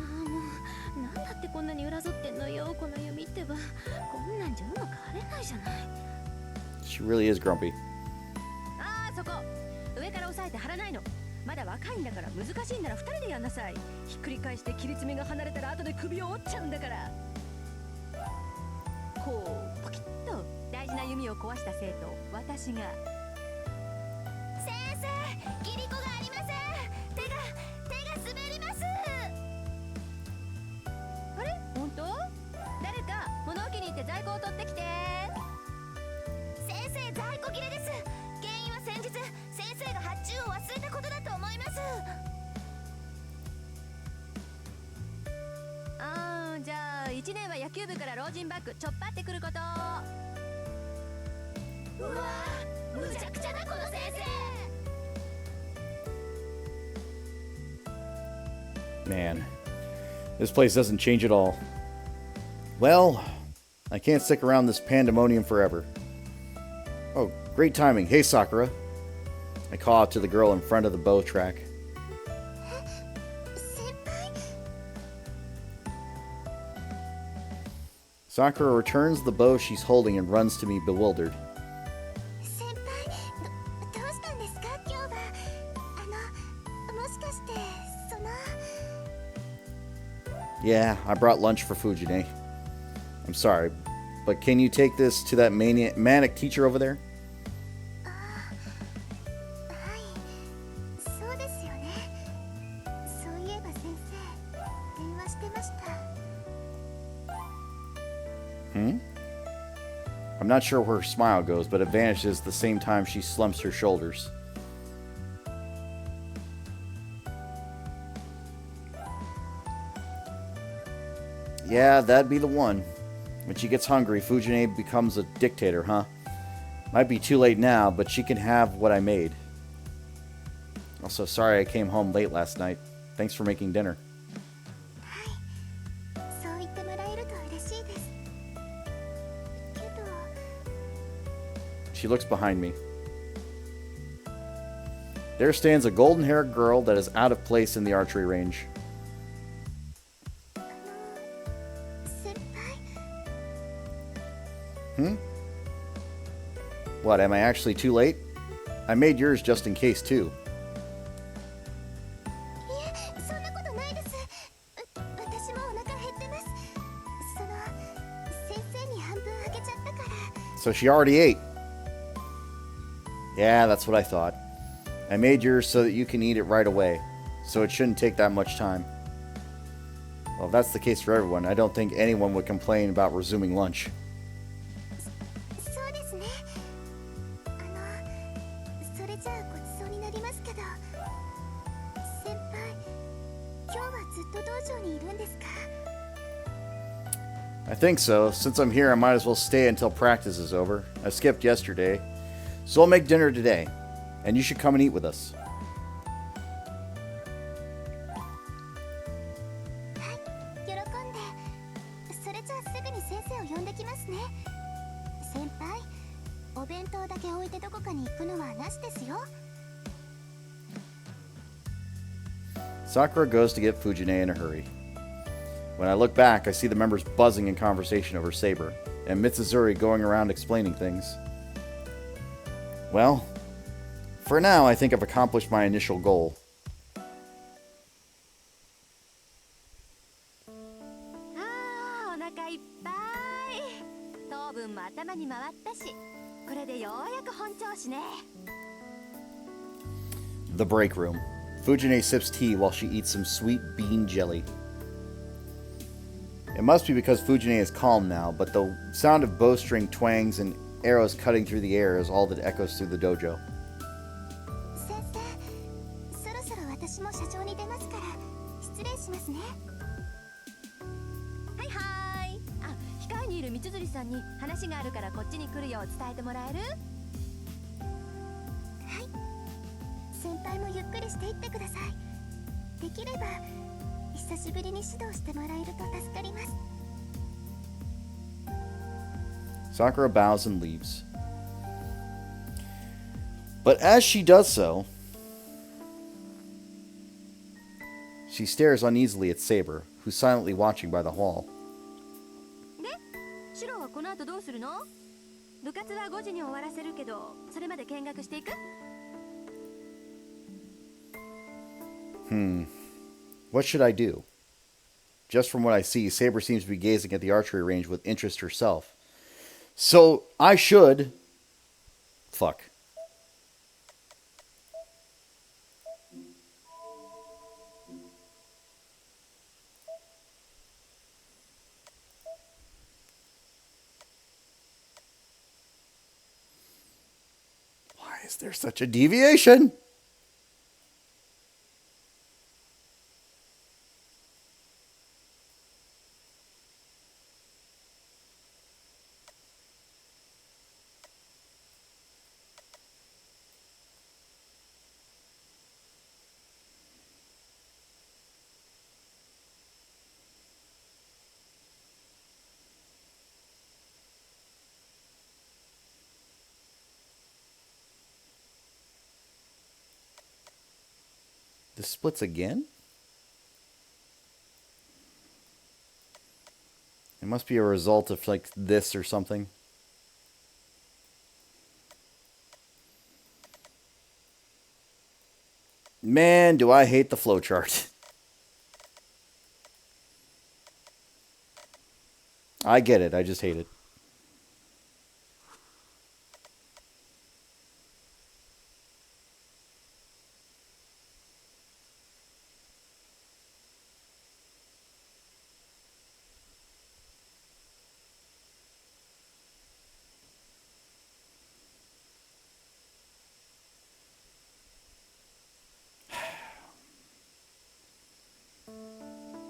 うなんだってこんなに裏ぞってんのよ、この弓ってば。こんなんじゃうまく張れないじゃない。 She really is grumpy. ああ、そこ上から押さえて張らないの。まだ若いんだから、難しいんなら2人でやんなさい。ひっくり返して切り爪が離れたら後で首を折っちゃうんだから。こうポキッと大事な弓を壊した生徒、私が。先生、キリコがありません。手が滑ります。あれ、本当？誰か物置に行って在庫を取ってきて。先生、在庫切れです。原因は先日先生が発注を忘れたことだと思います。じゃあ1年は野球部から老人バッグちょっぱってくること。うわー、むちゃくちゃだこの先生。 Man, this place doesn't change at all. Well, I can't stick around this pandemonium forever. Oh, great timing. Hey, Sakura. I call out to the girl in front of the bow track. Sakura returns the bow she's holding and runs to me bewildered. Yeah, I brought lunch for Fujine. I'm sorry, but can you take this to that manic teacher over there? I'm not sure where her smile goes, but it vanishes the same time she slumps her shoulders. Yeah, that'd be the one. When she gets hungry, Fujine becomes a dictator, huh? Might be too late now, but she can have what I made. Also, sorry I came home late last night. Thanks for making dinner. She looks behind me. There stands a golden-haired girl that is out of place in the archery range. What, am I actually too late? I made yours just in case, too. So she already ate. Yeah, that's what I thought. I made yours so that you can eat it right away, so it shouldn't take that much time. Well, if that's the case for everyone, I don't think anyone would complain about resuming lunch. じゃあごちそうになりますけど、先輩、今日はずっと道場にいるんですか？ I think so. Since I'm here, I might as well stay until practice is over. I skipped yesterday. So I'll make dinner today. And you should come and eat with us. はい、喜んで。それじゃあすぐに先生を呼んできますね。先輩、お弁当だけ置いてどこかに行くのはなしですよ。 Sakura goes to get Fujine in a hurry. When I look back, I see the members buzzing in conversation over Saber, and Mitsuzuri going around explaining things. Well, for now, I think I've accomplished my initial goal. あー、お腹いっぱい。糖分も頭に回ったし、これでようやく本調子ね。The break room. Fujine sips tea while she eats some sweet bean jelly. It must be because Fujine is calm now, but the sound of bowstring twangs and arrows cutting through the air is all that echoes through the dojo. 先生、そろそろ私も社長に出ますから失礼しますね。はいはい。あ、控えにいる道釣さんに話があるからこっちに来るよう伝えてもらえる？はい。先輩もゆっくりしていってください。できれば久しぶりに指導してもらえると助かります。 Sakura bows and leaves. But as she does so, she stares uneasily at Saber, who's silently watching by the wall. で、シロはこの後どうするの？部活は5時に終わらせるけど、それまで見学していく？ What should I do? Just from what I see, Saber seems to be gazing at the archery range with interest herself. So, I should... Fuck. Why is there such a deviation? This splits again? It must be a result of like this or something. Man, do I hate the flowchart. I get it, I just hate it.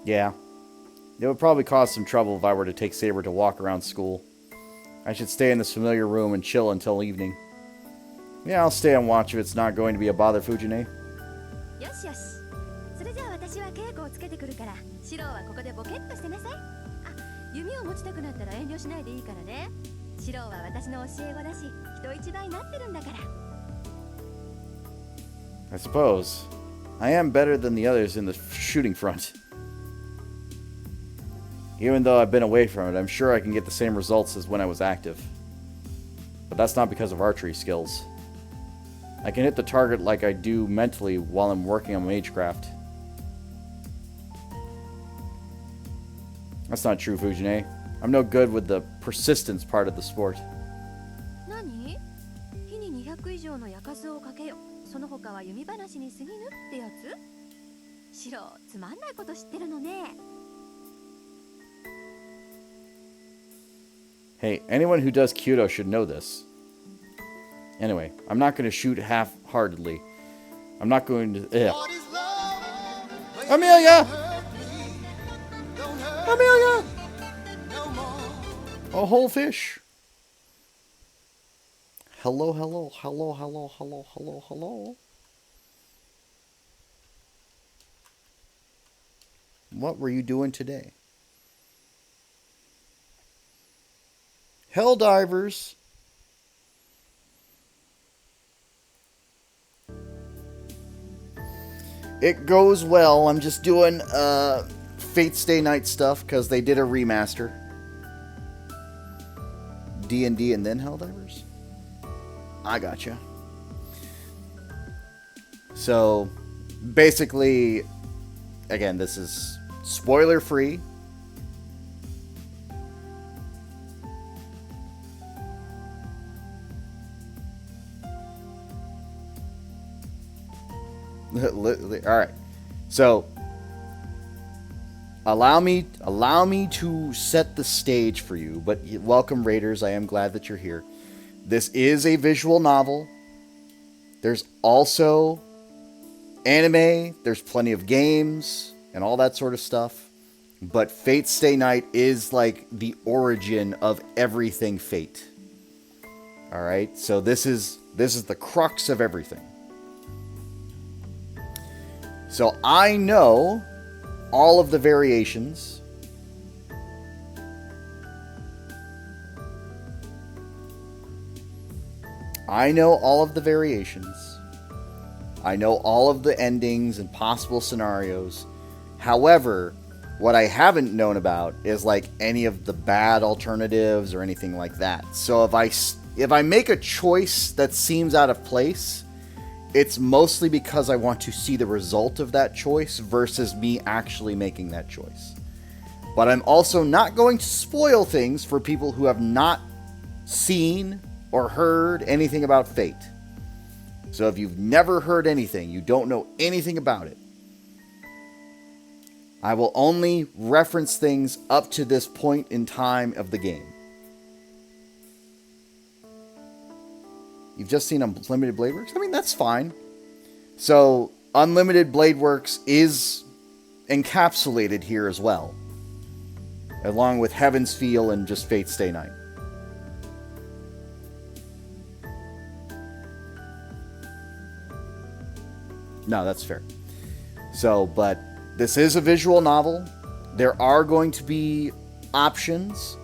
Yeah. It would probably cause some trouble if I were to take Saber to walk around school. I should stay in this familiar room and chill until evening. Yeah, I'll stay on watch if it's not going to be a bother, Fujine. よしよし。それじゃあ私は稽古をつけてくるから、シロはここでボケっとしてなさい。あ、弓を持ちたくなったら遠慮しないでいいからね。シロは私の教え子だし、人一倍なってるんだから。I suppose. I am better than the others in the shooting front. Even though I've been away from it, I'm sure I can get the same results as when I was active. But that's not because of archery skills. I can hit the target like I do mentally while I'm working on Magecraft. That's not true, Fujine. I'm no good with the persistence part of the sport. 何？日に200以上の夜数をかけよ。その他は弓話に過ぎぬってやつ？シロ、つまんないこと知ってるのね。Hey, anyone who does Kyudo should know this. Anyway, I'm not going to shoot heartedly. I'm not going to... Amelia! Amelia! A whole fish. Hello, hello, hello, hello, hello, hello, hello. What were you doing today? Helldivers. It goes well. I'm just doing Fate Stay Night stuff because they did a remaster. D&D and then Helldivers? I gotcha. So, basically, again, this is spoiler free. Alright. So, allow me to set the stage for you, but welcome, Raiders. I am glad that you're here. This is a visual novel. There's also anime, there's plenty of games, and all that sort of stuff. But Fate Stay Night is like the origin of everything Fate. Alright, so this is the crux of everything. So I know all of the variations. I know all of the variations. I know all of the endings and possible scenarios. However, what I haven't known about is like any of the bad alternatives or anything like that. So if I make a choice that seems out of place, it's mostly because I want to see the result of that choice versus me actually making that choice. But I'm also not going to spoil things for people who have not seen or heard anything about Fate. So if you've never heard anything, you don't know anything about it, I will only reference things up to this point in time of the game. You've just seen Unlimited Blade Works? I mean, that's fine. So, Unlimited Blade Works is encapsulated here as well, along with Heaven's Feel and just Fate Stay Night. No, that's fair. So, but this is a visual novel. There are going to be options.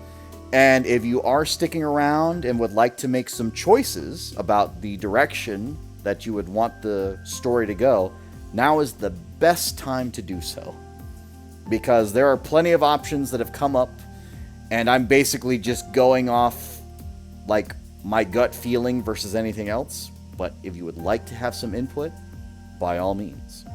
And if you are sticking around and would like to make some choices about the direction that you would want the story to go, now is the best time to do so. Because there are plenty of options that have come up, and I'm basically just going off like my gut feeling versus anything else. But if you would like to have some input, by all means.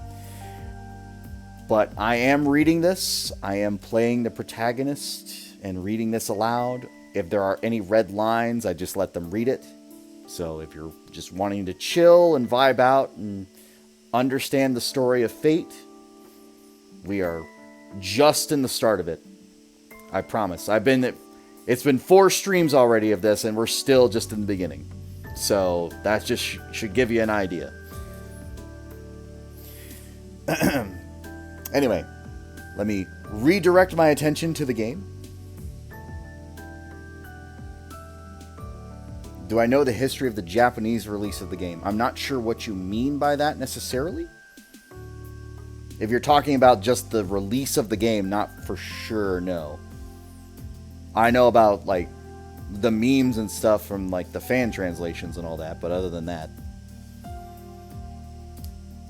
But I am reading this. I am playing the protagonist and reading this aloud. If there are any red lines, I just let them read it. So if you're just wanting to chill and vibe out and understand the story of Fate, we are just in the start of it. I promise. It's been 4 streams already of this, and we're still just in the beginning. So that just should give you an idea. Anyway, let me redirect my attention to the game. Do I know the history of the Japanese release of the game? I'm not sure what you mean by that necessarily. If you're talking about just the release of the game, not for sure, no. I know about, like, the memes and stuff from, like, the fan translations and all that, but other than that.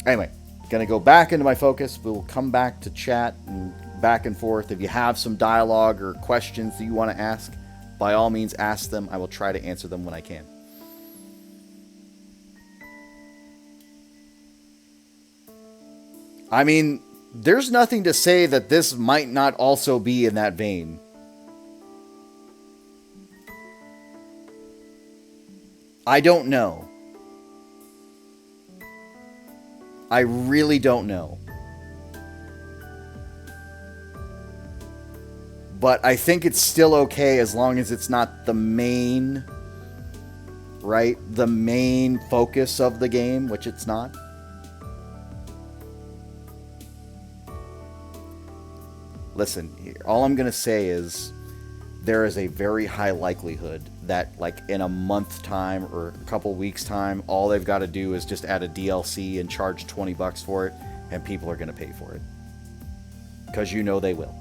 Anyway, gonna go back into my focus. We'll come back to chat and back and forth. If you have some dialogue or questions that you want to ask, by all means ask them. I will try to answer them when I can. I mean, there's nothing to say that this might not also be in that vein. I don't know. I really don't know. But I think it's still okay as long as it's not the main right, the main focus of the game, which it's not. Listen, all I'm going to say is there is a very high likelihood that, like, in a month time or a couple weeks time, all they've got to do is just add a DLC and charge $20 for it, and people are going to pay for it. Because you know they will.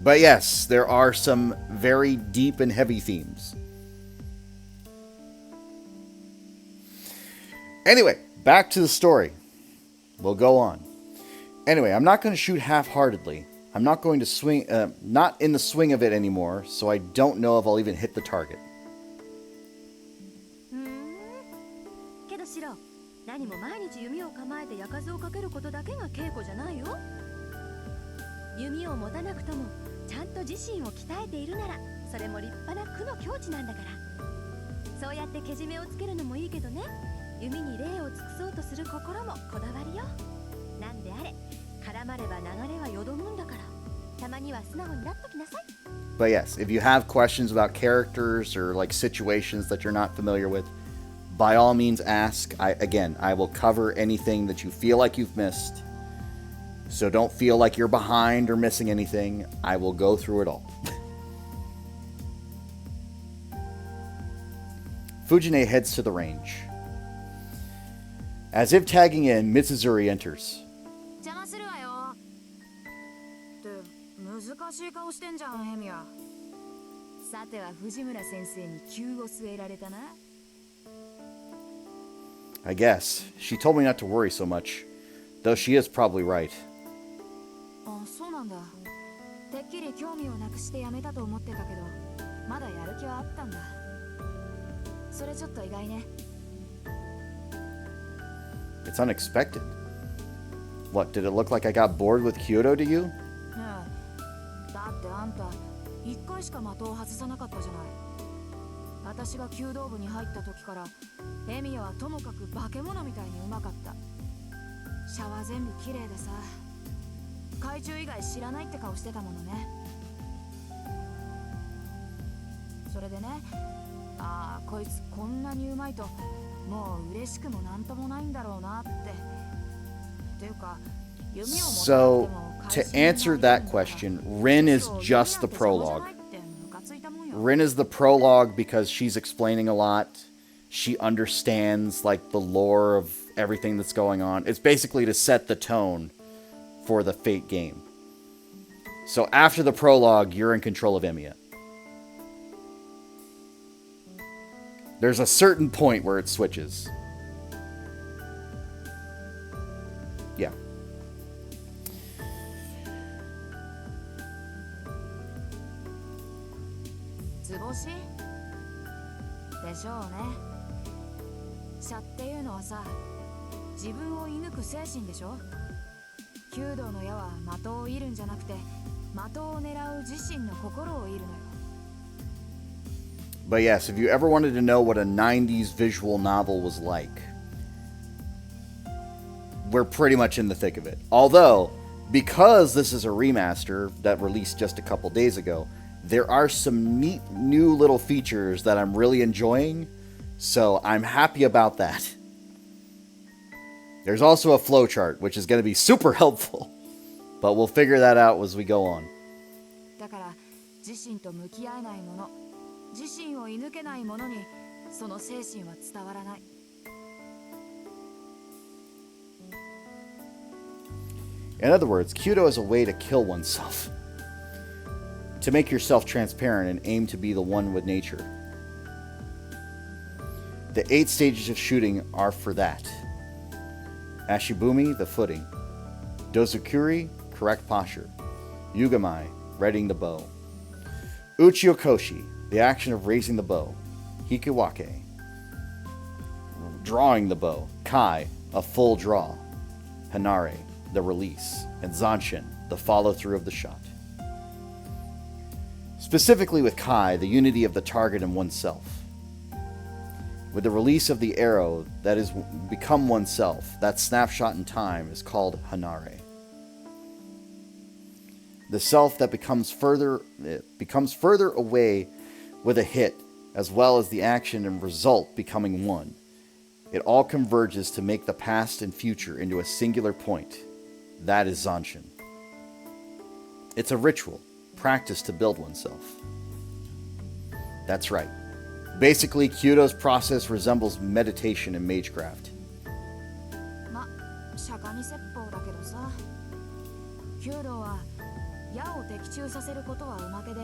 But yes, there are some very deep and heavy themes. Anyway, back to the story. We'll go on. Anyway, I'm not going to shoot half-heartedly. I'm not going to swing, not in the swing of it anymore, so I don't know if I'll even hit the target. けどシロ、何も毎日弓を構えて矢数をかけることだけが稽古じゃないよ。弓を持たなくともちゃんと自身を鍛えているなら、それも立派な苦の境地なんだから。そうやってけじめをつけるのもいいけどね、弓に礼を尽くそうとする心もこだわりよ。なんであれ、絡まれば流れはよどむんだから、たまには素直になっときなさい。 But yes, if you have questions about characters or like situations that you're not familiar with, by all means ask. I will cover anything that you feel like you've missed. So don't feel like you're behind or missing anything. I will go through it all. Fujine heads to the range. As if tagging in, Mitsuzuri enters. 邪魔するわよ。って難しい顔してんじゃん、エミヤ。さては藤村先生に急を据えられたな。I guess. She told me not to worry so much, though she is probably right. あ、そうなんだ。てっきり興味をなくしてやめたと思ってたけど、まだやる気はあったんだ。それちょっと意外ね。It's unexpected. What, did it look like I got bored with Kyoto to you? ねえ、だってあんた一回しか的を外さなかったじゃない。私が弓道部に入った時からエミヤはともかく化け物みたいにうまかった。シャワー全部綺麗でさ、海中以外知らないって顔してたものね。それでね、ああこいつこんなにうまいともう嬉しくもなんともないんだろうなって。っていうか、弓を持ってなく So, ても to answer that question, Rin is just the prologue. Rin is the prologue because she's explaining a lot. She understands, like, the lore of everything that's going on. It's basically to set the tone for the Fate game. So after the prologue, you're in control of Emiya. There's a certain point where it switches. Yeah. 図星でしょうね。射っていうのはさ、自分を射抜く精神でしょ。弓道の矢は的を射るんじゃなくて、的を狙う自身の心を射るのよ。 But yes, if you ever wanted to know what a 90s visual novel was like, we're pretty much in the thick of it. Although, because this is a remaster that released just a couple days ago, there are some neat new little features that I'm really enjoying, so I'm happy about that. There's also a flowchart, which is going to be super helpful, but we'll figure that out as we go on. だから自身と向き合えないもの、自身を射抜けないものにその精神は伝わらない。 In other words, Kyudo is a way to kill oneself. To make yourself transparent and aim to be the one with nature. The 8 stages of shooting are for that. Ashibumi, the footing. Dozukuri, correct posture. Yugamai, readying the bow. Uchiokoshi, the action of raising the bow. Hikiwake, drawing the bow. Kai, a full draw. Hanare, the release. And Zanshin, the follow-through of the shot. Specifically with Kai, the unity of the target and oneself. With the release of the arrow that is become oneself, that snapshot in time is called Hanare. The self that becomes further away with a hit, as well as the action and result becoming one. It all converges to make the past and future into a singular point. That is Zanshin. It's a ritual, practice to build oneself. That's right. Basically, Kyoto's process resembles meditation in Magecraft. ま、釈迦に説法だけどさ、弓道は矢を的中させることはおまけで、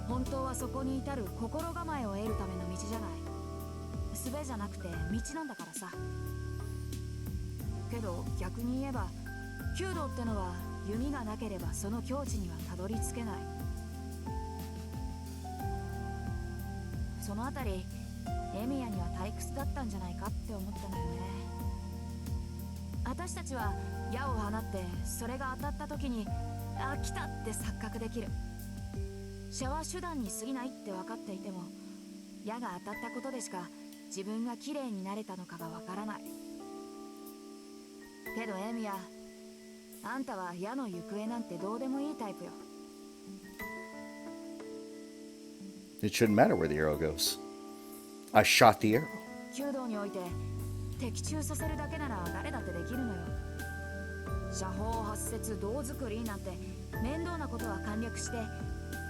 本当はそこに至る心構えを得るための道じゃない。術じゃなくて道なんだからさ。けど逆に言えば、弓道ってのは弓がなければその境地にはたどり着けない。そのあたり、エミヤには退屈だったんじゃないかって思ったんだよね。私たちは矢を放って、それが当たった時に、あ、来たって錯覚できる。射は手段に過ぎないって分かっていても、矢が当たったことでしか自分が綺麗になれたのかが分からない。けどエミヤ、あんたは矢の行方なんてどうでもいいタイプよ。It shouldn't matter where the arrow goes. I shot the arrow. 弓道において的中させるだけなら誰だってできるのよ。射法発節胴作りなんて面倒なことは簡略して、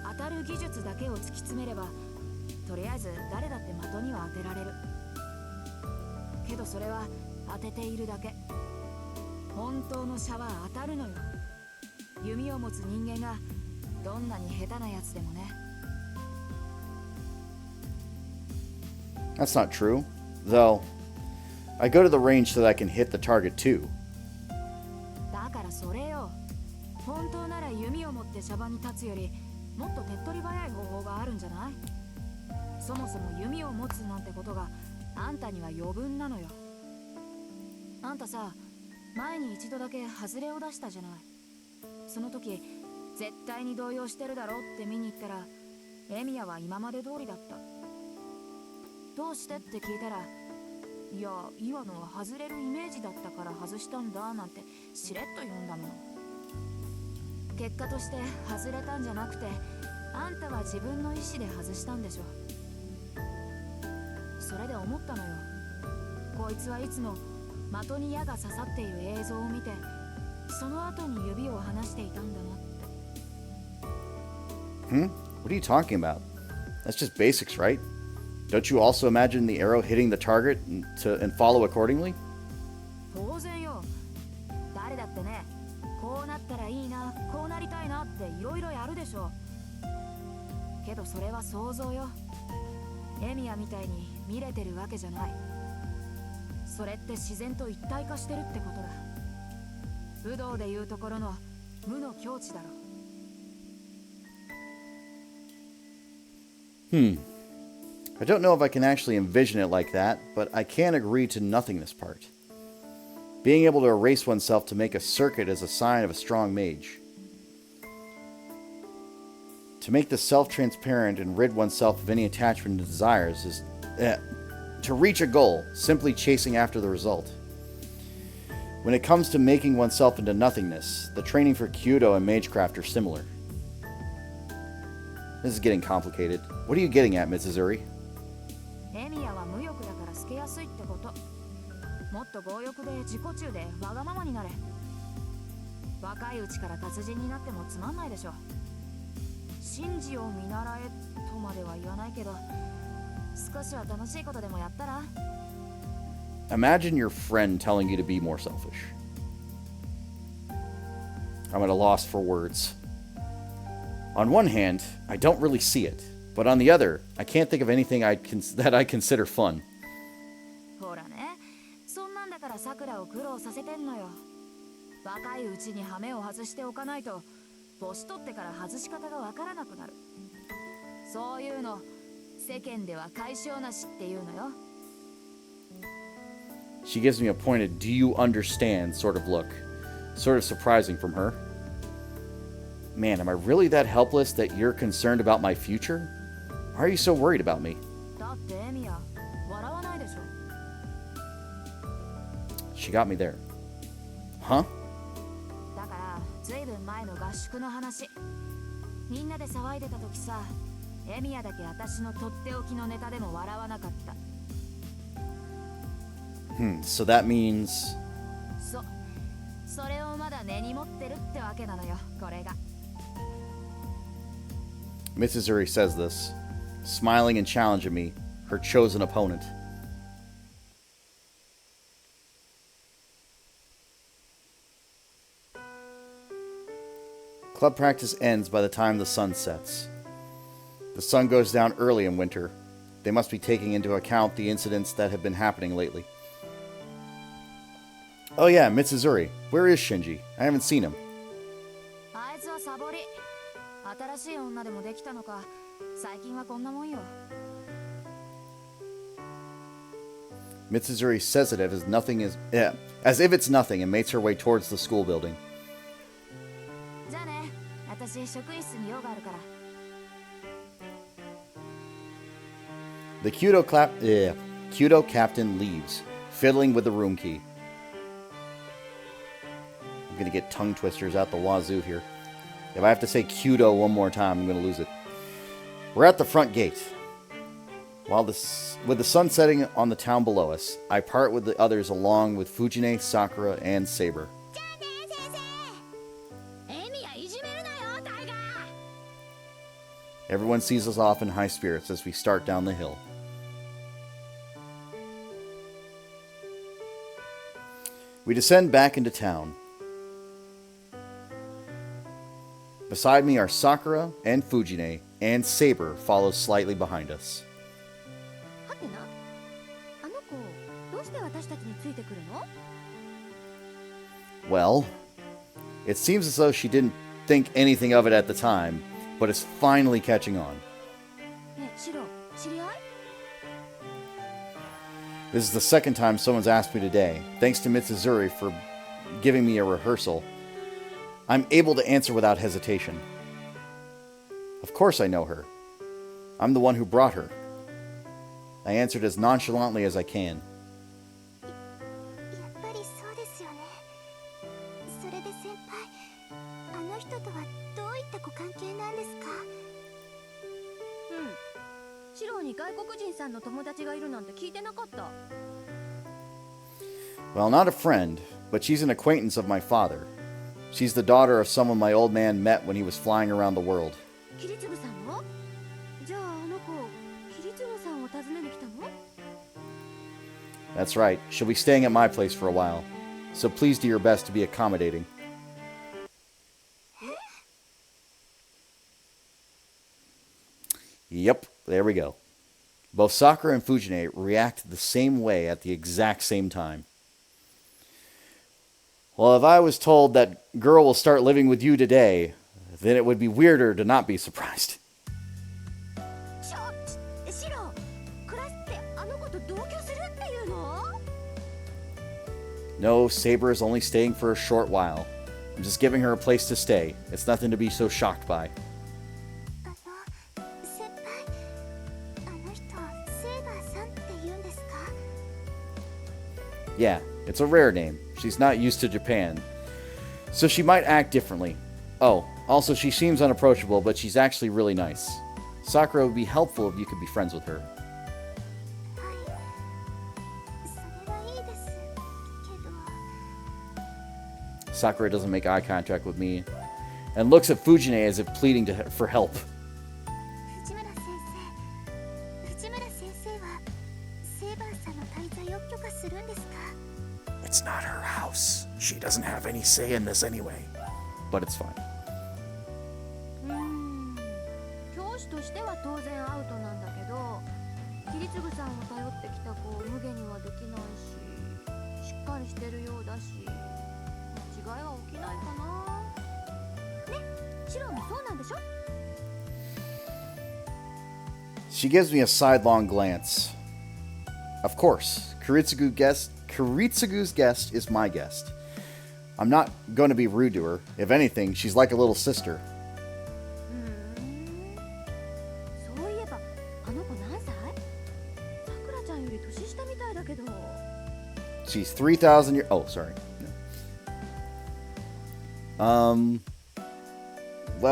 当たる技術だけを突き詰めれば、とりあえず誰だって的には当てられる。けどそれは当てているだけ。本当の射は当たるのよ。弓を持つ人間がどんなに下手なやつでもね。That's not true. Though, I go to the range so that I can hit the target too. だからそれよ。本当なら弓を持って射場に立つよりもっと手っ取り早い方法があるんじゃない？そもそも弓を持つなんてことがあんたには余分なのよ。あんたさ、前に一度だけ外れを出したじゃない。その時絶対に動揺してるだろうって見に行ったら、エミヤは今まで通りだった。どうしてって聞いたら、いや、今のは外れるイメージだったから外したんだなんてしれっと言うんだもの。結果として外れたんじゃなくて、あんたは自分の意思で外したんでしょ。それで思ったのよ。こいつはいつも的に矢が刺さっている映像を見て、その後に指を離していたんだなって。What are you talking about? That's just basics, right? Don't you also imagine the arrow hitting the target and follow accordingly? 当然よ。誰だってね、こうなったらいいな、こうなりたいなっていろいろやるでしょ。けどそれは想像よ。エミヤみたいに見れてるわけじゃない。それって自然と一体化してるってことだ。武道でいうところの無の境地だろ。I don't know if I can actually envision it like that, but I can agree to nothingness part. Being able to erase oneself to make a circuit is a sign of a strong mage. To make the self transparent and rid oneself of any attachment and desires is to reach a goal, simply chasing after the result. When it comes to making oneself into nothingness, the training for Kyudo and Magecraft are similar. This is getting complicated. What are you getting at, Mrs. Uri? エミヤは無欲だから透けやすいってこと。もっと強欲で自己中でわがままになれ。若いうちから達人になってもつまんないでしょ。神事を見習えとまでは言わないけど、少しは楽しいことでもやったら。 Imagine your friend telling you to be more selfish. I'm at a loss for words. On one hand, I don't really see it, but on the other, I can't think of anything that I consider fun. ほらね、そんなんだからさくらを苦労させてんのよ。若いうちにハメを外しておかないと、年取ってから外し方がわからなくなる。そういうの、世間では解消なしっていうのよ。She gives me a pointed, do you understand sort of look. Sort of surprising from her. Man, am I really that helpless that you're concerned about my future? Why are you so worried about me? だってエミヤ、笑わないでしょ。 She got me there. Huh? だからずいぶん前の合宿の話。みんなで騒いでた時さ、エミヤだけ私のとっておきのネタでも笑わなかった。So that means... それをまだ根に持ってるってわけなのよ、これが。Mitsuzuri says this, smiling and challenging me, her chosen opponent. Club practice ends by the time the sun sets. The sun goes down early in winter. They must be taking into account the incidents that have been happening lately. Oh yeah, Mitsuzuri. Where is Shinji? I haven't seen him. あいつはサボり。新しい女でもできたのか。最近はこんなもんよ。Mitsuzuri says it as if it's nothing and makes her way towards the school building. じゃあね、私職員室に用があるから。The Kyudo captain leaves, fiddling with the room key. I'm gonna get tongue twisters out the wazoo here. If I have to say Kyudo one more time, I'm gonna lose it. We're at the front gate. With the sun setting on the town below us, I part with the others along with Fujine, Sakura, and Saber. Everyone sees us off in high spirits as we start down the hill. We descend back into town. Beside me are Sakura and Fujine, and Saber follows slightly behind us. Well, it seems as though she didn't think anything of it at the time, but is finally catching on. This is the second time someone's asked me today, thanks to Mitsuzuri for giving me a rehearsal. I'm able to answer without hesitation. Of course I know her. I'm the one who brought her. I answered as nonchalantly as I can. Well, not a friend, but she's an acquaintance of my father. She's the daughter of someone my old man met when he was flying around the world. That's right. She'll be staying at my place for a while, so please do your best to be accommodating. Yep, there we go. Both Sakura and Fujine react the same way at the exact same time. Well, if I was told that girl will start living with you today, then it would be weirder to not be surprised. No, Saber is only staying for a short while. I'm just giving her a place to stay. It's nothing to be so shocked by. Yeah, it's a rare name. She's not used to Japan, so she might act differently. Oh, also she seems unapproachable, but she's actually really nice. Sakura would be helpful if you could be friends with her. Sakura doesn't make eye contact with me and looks at Fujine as if pleading for help. It's not her house. She doesn't have any say in this anyway. But it's fine. She gives me a sidelong glance. Of course, Kiritsugu's guest is my guest. I'm not going to be rude to her. If anything, she's like a little sister. She's 3,000 years... Oh, sorry. Well,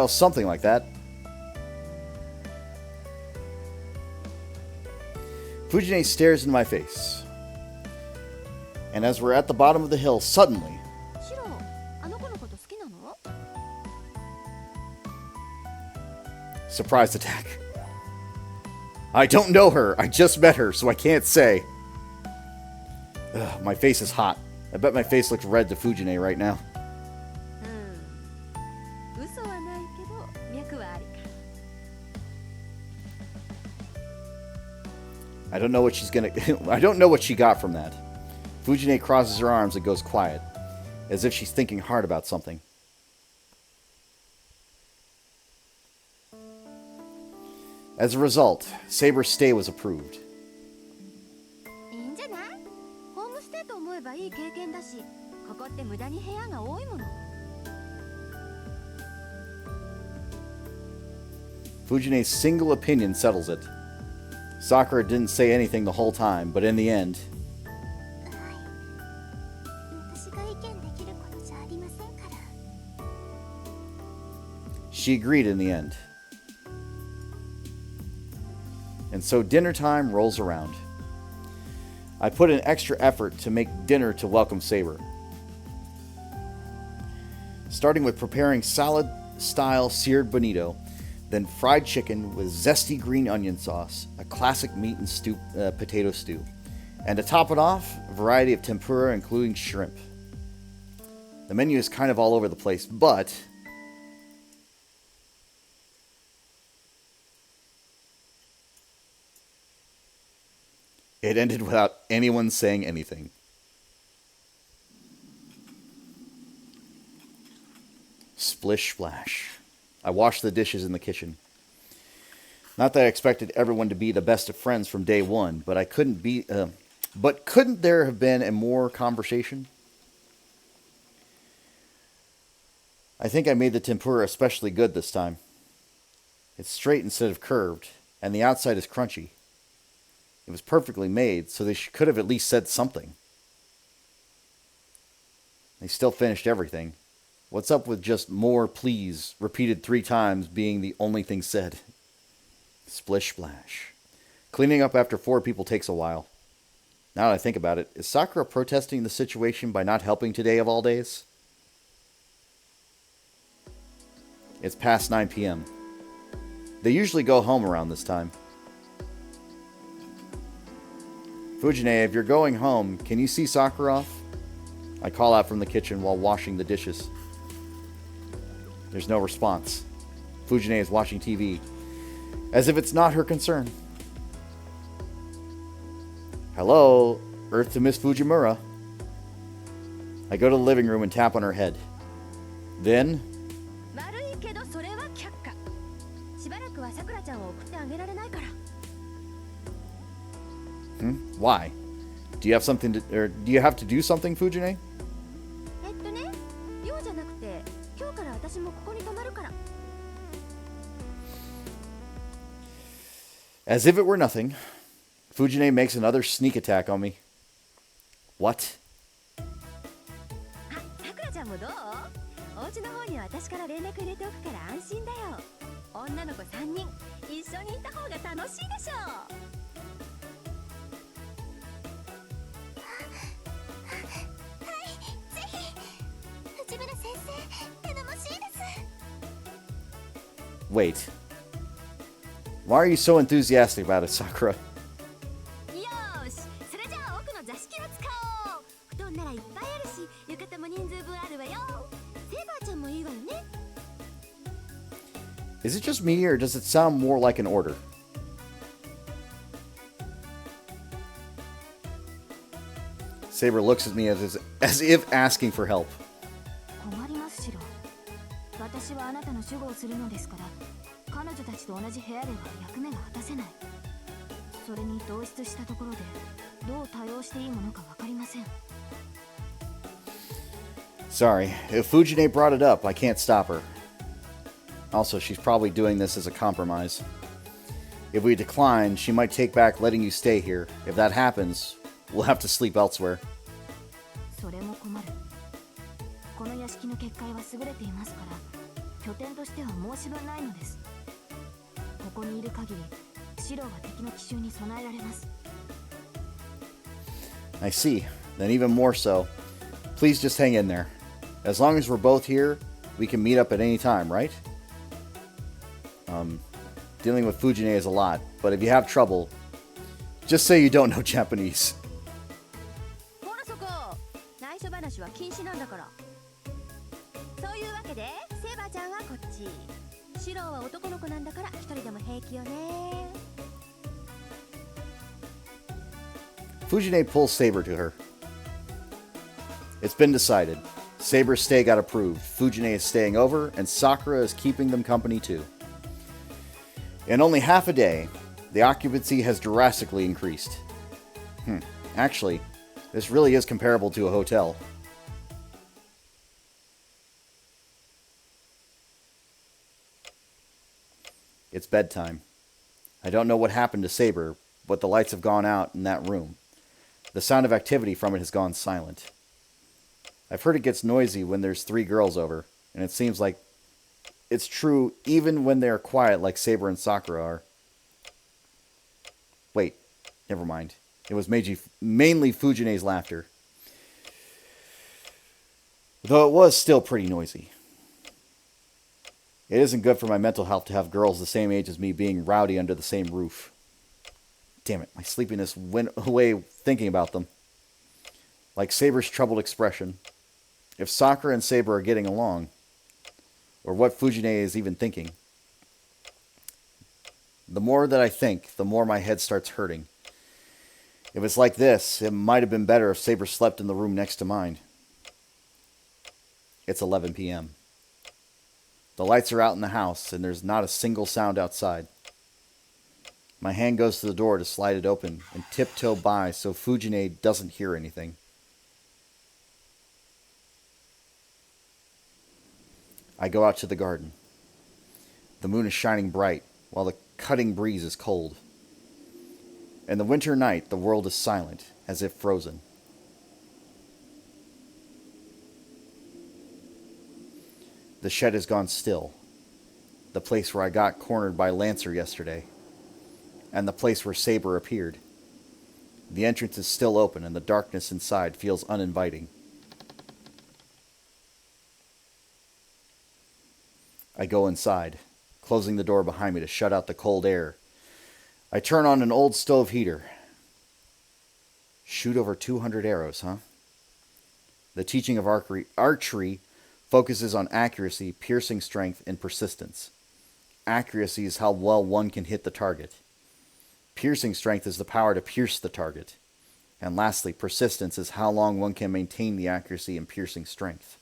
something like that. Fujine stares into my face. And as we're at the bottom of the hill, suddenly... シロ、あの子のこと好きなの？ Surprise attack. I don't know her. I just met her, so I can't say. Ugh, my face is hot. I bet my face looks red to Fujine right now. 嘘はないけど脈はありか。 I don't know what she's gonna... I don't know what she got from that. Fujine crosses her arms and goes quiet, as if she's thinking hard about something. As a result, Saber's stay was approved. いいんじゃない？ホームステイと思えばいい経験だし、ここって無駄に部屋が多いもの。 Fujine's single opinion settles it. Sakura didn't say anything the whole time, but in the end... 私が意見できることじゃありませんから。 She agreed in the end. And so dinner time rolls around. I put in extra effort to make dinner to welcome Saber. Starting with preparing salad-style seared bonito, then fried chicken with zesty green onion sauce, a classic meat and potato stew, and to top it off, a variety of tempura including shrimp. The menu is kind of all over the place, but... it ended without anyone saying anything. Splish splash. I washed the dishes in the kitchen. Not that I expected everyone to be the best of friends from day one, but couldn't there have been a more conversation? I think I made the tempura especially good this time. It's straight instead of curved, and the outside is crunchy. It was perfectly made, so they could have at least said something. They still finished everything. What's up with just more please repeated 3 times being the only thing said? Splish splash. Cleaning up after 4 people takes a while. Now that I think about it, is Sakura protesting the situation by not helping today of all days? It's past 9 p.m. They usually go home around this time. Fujine, if you're going home, can you see Sakura off? I call out from the kitchen while washing the dishes. There's no response. Fujine is watching TV, as if it's not her concern. Hello, Earth to Miss Fujimura. I go to the living room and tap on her head. Then... 悪いけどそれは却下。しばらくはさくらちゃんを送ってあげられないから。 Why? Do you have something to, or do you have to do something, Fujine? ね、用じゃなくて、今日から私もここに泊まるから。 As if it were nothing, Fujine makes another sneak attack on me. What? あ、さくらちゃんもどう？お家の方には私から連絡入れておくから安心だよ。女の子3人、一緒にいた方が楽しいでしょ。 Wait. Why are you so enthusiastic about it, Sakura? よーし、それじゃあ奥の座敷を使おう。布団ならいっぱいあるし、浴衣も人数分あるわよ。セーバーちゃんもいいわよね。 Is it just me, or does it sound more like an order? Saber looks at me as if asking for help. 困りますしろ。私はあなたの守護をするのですから、彼女たちと同じ部屋では役目が果たせない。それに同室したところでどう対応していいものか分かりません。 Sorry, if Fujine brought it up, I can't stop her. Also, she's probably doing this as a compromise. If we decline, she might take back letting you stay here. If that happens, we'll have to sleep elsewhere. それも困る。この屋敷の結界は優れていますから拠点としては申し分ないのです。ここにいる限りシロは敵の奇襲に備えられます。 I see. Then even more so. Please just hang in there. As long as we're both here, we can meet up at any time, right? Dealing with Fujine is a lot, but if you have trouble, just say you don't know Japanese. ほらそこ、内緒話は禁止なんだから。そういうわけでセイバーちゃんはこっち、シロは男の子なんだから一人でも平気よね。 Fujine pulls Saber to her. It's been decided. Saber's stay got approved. Fujine is staying over, and Sakura is keeping them company too. In only half a day, the occupancy has drastically increased. Actually, this really is comparable to a hotel. It's bedtime. I don't know what happened to Saber, but the lights have gone out in that room. The sound of activity from it has gone silent. I've heard it gets noisy when there's 3 girls over, and it seems like it's true even when they are quiet like Saber and Sakura are. Wait, never mind. It was mainly Fujine's laughter. Though it was still pretty noisy. It isn't good for my mental health to have girls the same age as me being rowdy under the same roof. Damn it, my sleepiness went away thinking about them. Like Saber's troubled expression. If Sakura and Saber are getting along, or what Fujine is even thinking. The more that I think, the more my head starts hurting. If it's like this, it might have been better if Saber slept in the room next to mine. It's 11 p.m. The lights are out in the house, and there's not a single sound outside. My hand goes to the door to slide it open and tiptoe by so Fujine doesn't hear anything. I go out to the garden. The moon is shining bright, while the cutting breeze is cold. In the winter night, the world is silent, as if frozen. The shed has gone still. The place where I got cornered by Lancer yesterday. And the place where Saber appeared. The entrance is still open, and the darkness inside feels uninviting. I go inside, closing the door behind me to shut out the cold air. I turn on an old stove heater. Shoot over 200 arrows, huh? The teaching of archery focuses on accuracy, piercing strength, and persistence. Accuracy is how well one can hit the target. Piercing strength is the power to pierce the target. And lastly, persistence is how long one can maintain the accuracy and piercing strength.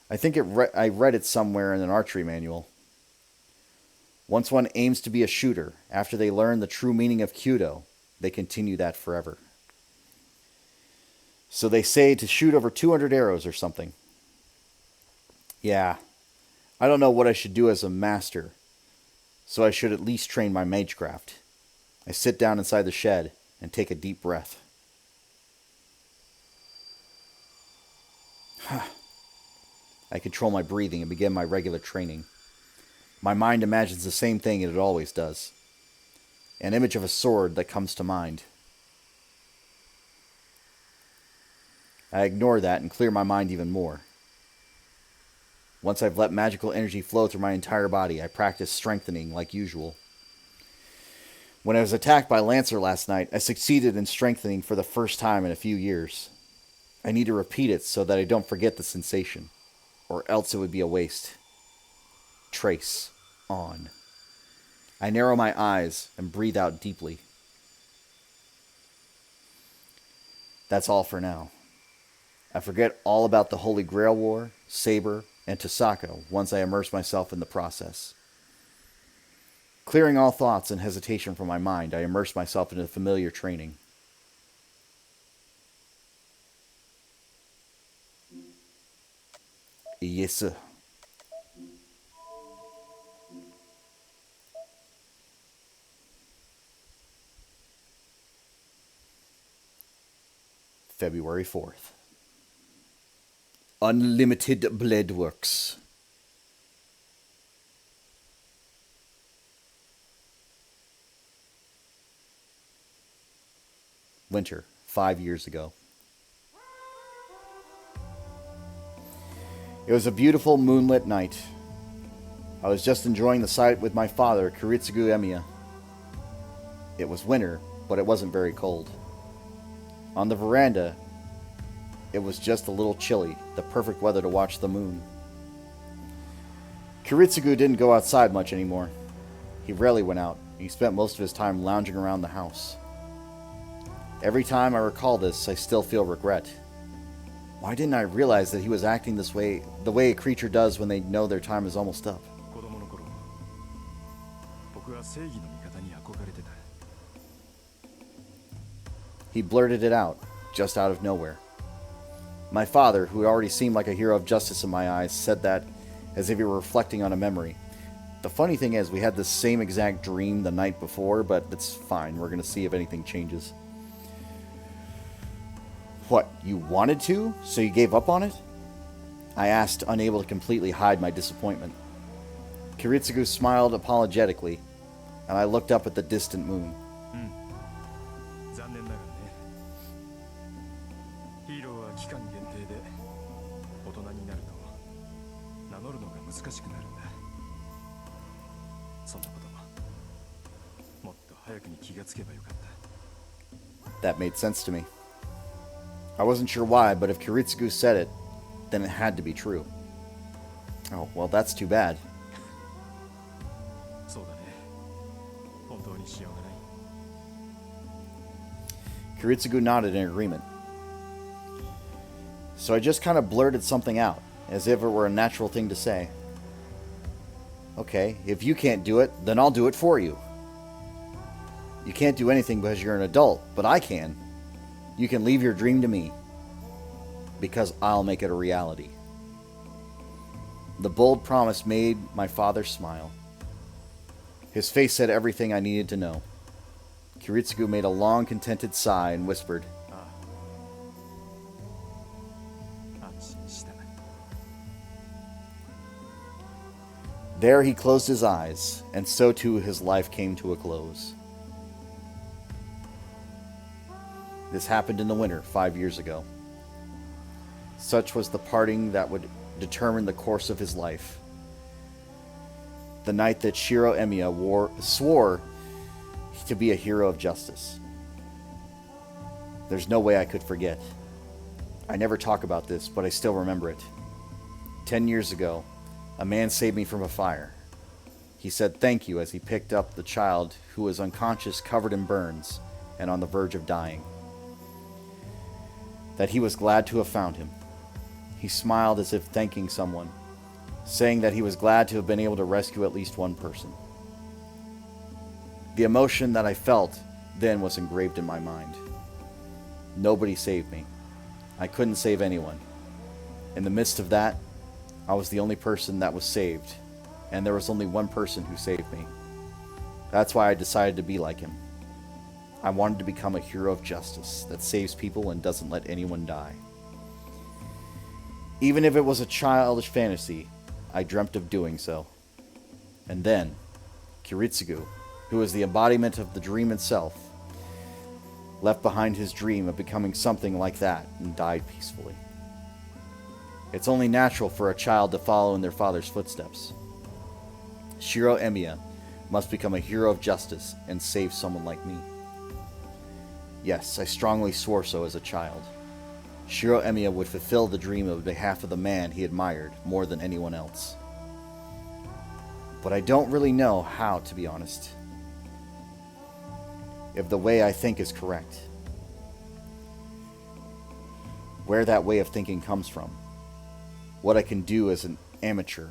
I think I read it somewhere in an archery manual. Once one aims to be a shooter, after they learn the true meaning of Kyudo, they continue that forever. So they say to shoot over 200 arrows or something. Yeah, I don't know what I should do as a master, so I should at least train my magecraft. I sit down inside the shed and take a deep breath. I control my breathing and begin my regular training. My mind imagines the same thing it always does. An image of a sword that comes to mind. I ignore that and clear my mind even more. Once I've let magical energy flow through my entire body, I practice strengthening like usual. When I was attacked by Lancer last night, I succeeded in strengthening for the first time in a few years. I need to repeat it so that I don't forget the sensation, or else it would be a waste. Trace on. I narrow my eyes and breathe out deeply. That's all for now. I forget all about the Holy Grail War, Saber, and Tosaka once I immerse myself in the process. Clearing all thoughts and hesitation from my mind, I immerse myself into familiar training. Yes, sir. February 4th. Unlimited Blade Works. Winter, 5 years ago. It was a beautiful moonlit night. I was just enjoying the sight with my father, Kiritsugu Emiya. It was winter, but it wasn't very cold. On the veranda, it was just a little chilly, the perfect weather to watch the moon. Kiritsugu didn't go outside much anymore. He rarely went out. He spent most of his time lounging around the house. Every time I recall this, I still feel regret. Why didn't I realize that he was acting this way, the way a creature does when they know their time is almost up? He blurted it out, just out of nowhere. My father, who already seemed like a hero of justice in my eyes, said that as if he were reflecting on a memory. The funny thing is, we had the same exact dream the night before, but it's fine. We're going to see if anything changes. What, you wanted to? So you gave up on it? I asked, unable to completely hide my disappointment. Kiritsugu smiled apologetically, and I looked up at the distant moon. That made sense to me. I wasn't sure why, but if Kiritsugu said it, then it had to be true. Oh, well, that's too bad. Kiritsugu nodded in agreement. So I just kind of blurted something out, as if it were a natural thing to say. Okay, if you can't do it, then I'll do it for you. You can't do anything because you're an adult, but I can. You can leave your dream to me, because I'll make it a reality. The bold promise made my father smile. His face said everything I needed to know. Kiritsugu made a long, contented sigh and whispered, There he closed his eyes, and so too his life came to a close. This happened in the winter 5 years ago. Such was the parting that would determine the course of his life. The night that Shiro Emiya swore to be a hero of justice. There's no way I could forget. I never talk about this, but I still remember it. 10 years ago, a man saved me from a fire. He said thank you as he picked up the child who was unconscious, covered in burns, and on the verge of dying. That he was glad to have found him. He smiled as if thanking someone, saying that he was glad to have been able to rescue at least one person. The emotion that I felt then was engraved in my mind. Nobody saved me. I couldn't save anyone. In the midst of that, I was the only person that was saved, and there was only one person who saved me. That's why I decided to be like him. I wanted to become a hero of justice that saves people and doesn't let anyone die. Even if it was a childish fantasy, I dreamt of doing so. And then, Kiritsugu, who was the embodiment of the dream itself, left behind his dream of becoming something like that and died peacefully. It's only natural for a child to follow in their father's footsteps. Shiro Emiya must become a hero of justice and save someone like me. Yes, I strongly swore so as a child. Shiro Emiya would fulfill the dream on behalf of the man he admired more than anyone else. But I don't really know how, to be honest. If the way I think is correct. Where that way of thinking comes from. What I can do as an amateur.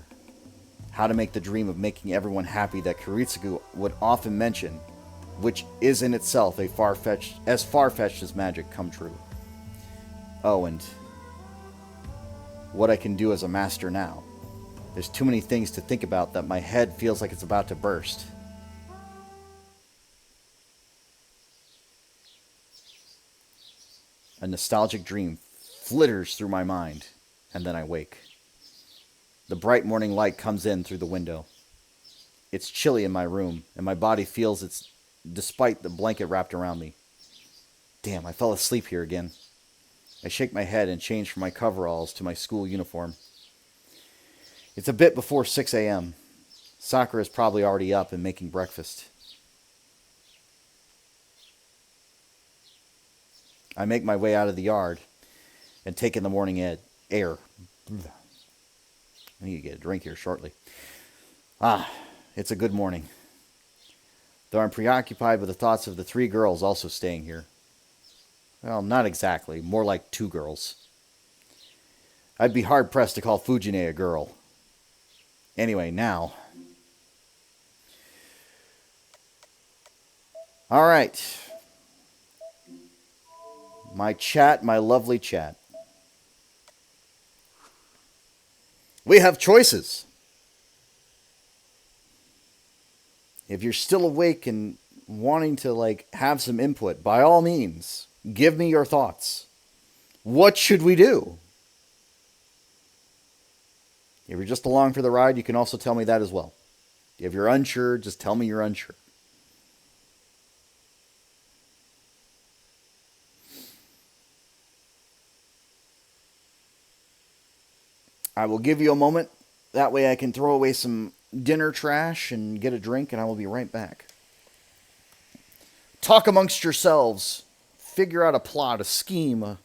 How to make the dream of making everyone happy that Kiritsugu would often mention, which is in itself as far-fetched as magic, come true. Oh, and what I can do as a master now. There's too many things to think about that my head feels like it's about to burst. A nostalgic dream flitters through my mind and then I wake. The bright morning light comes in through the window. It's chilly in my room, and my body feels it's despite the blanket wrapped around me. Damn, I fell asleep here again. I shake my head and change from my coveralls to my school uniform. It's a bit before 6 a.m. Sakura is probably already up and making breakfast. I make my way out of the yard and take in the morning air. I need to get a drink here shortly. It's a good morning. Though I'm preoccupied with the thoughts of the 3 girls also staying here. Well, not exactly. More like 2 girls. I'd be hard-pressed to call Fujine a girl. Anyway, now. Alright. My lovely chat. We have choices. If you're still awake and wanting to have some input, by all means, give me your thoughts. What should we do? If you're just along for the ride, you can also tell me that as well. If you're unsure, just tell me you're unsure. I will give you a moment. That way I can throw away some dinner trash and get a drink, and I will be right back. Talk amongst yourselves. Figure out a plot, a scheme, a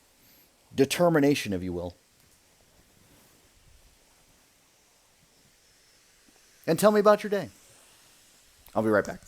determination, if you will. And tell me about your day. I'll be right back.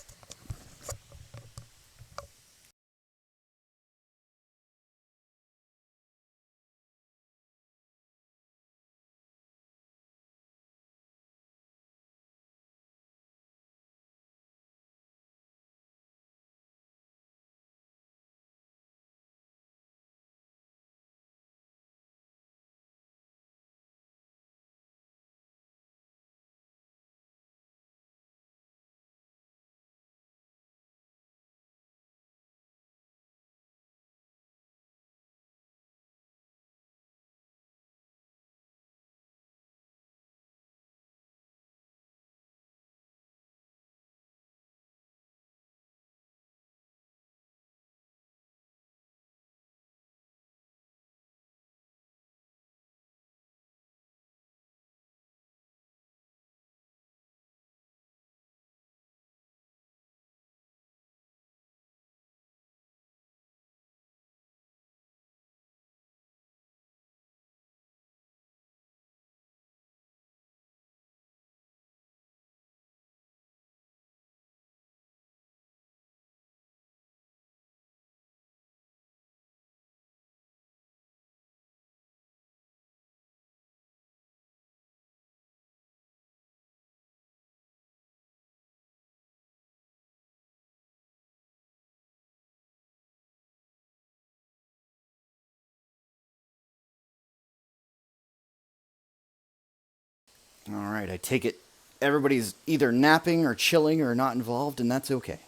All right, I take it everybody's either napping or chilling or not involved, and that's okay.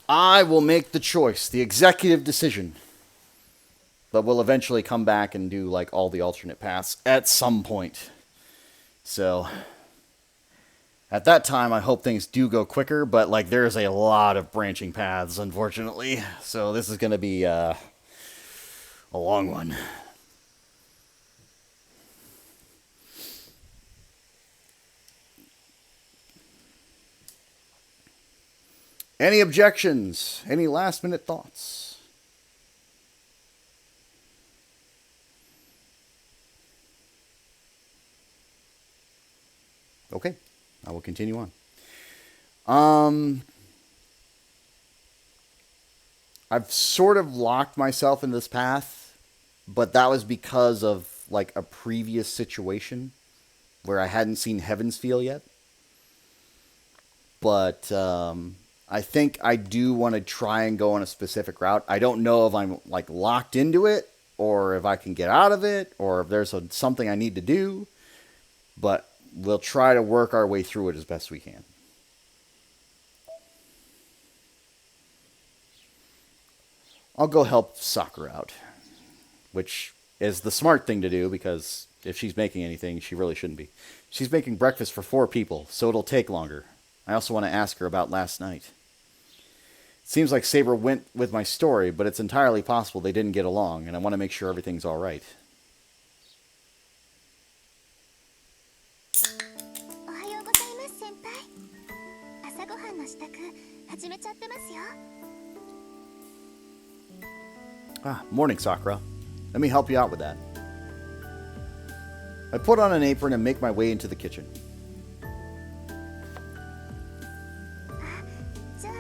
I will make the choice, the executive decision. But we'll eventually come back and do all the alternate paths at some point. So at that time, I hope things do go quicker, but there's a lot of branching paths, unfortunately. So this is going to be a long one. Any objections? Any last minute thoughts? Okay, I will continue on. I've sort of locked myself in this path, but that was because of a previous situation where I hadn't seen Heaven's Feel yet. But I think I do want to try and go on a specific route. I don't know if I'm locked into it, or if I can get out of it, or if there's something I need to do. But we'll try to work our way through it as best we can. I'll go help Sakura out, which is the smart thing to do because if she's making anything, she really shouldn't be. She's making breakfast for 4 people, so it'll take longer. I also want to ask her about last night. It seems like Saber went with my story, but it's entirely possible they didn't get along, and I want to make sure everything's all right. おはようございます先輩。朝ごはんの支度始めちゃってますよ。 Ah, morning, Sakura. Let me help you out with that. I put on an apron and make my way into the kitchen. じゃあ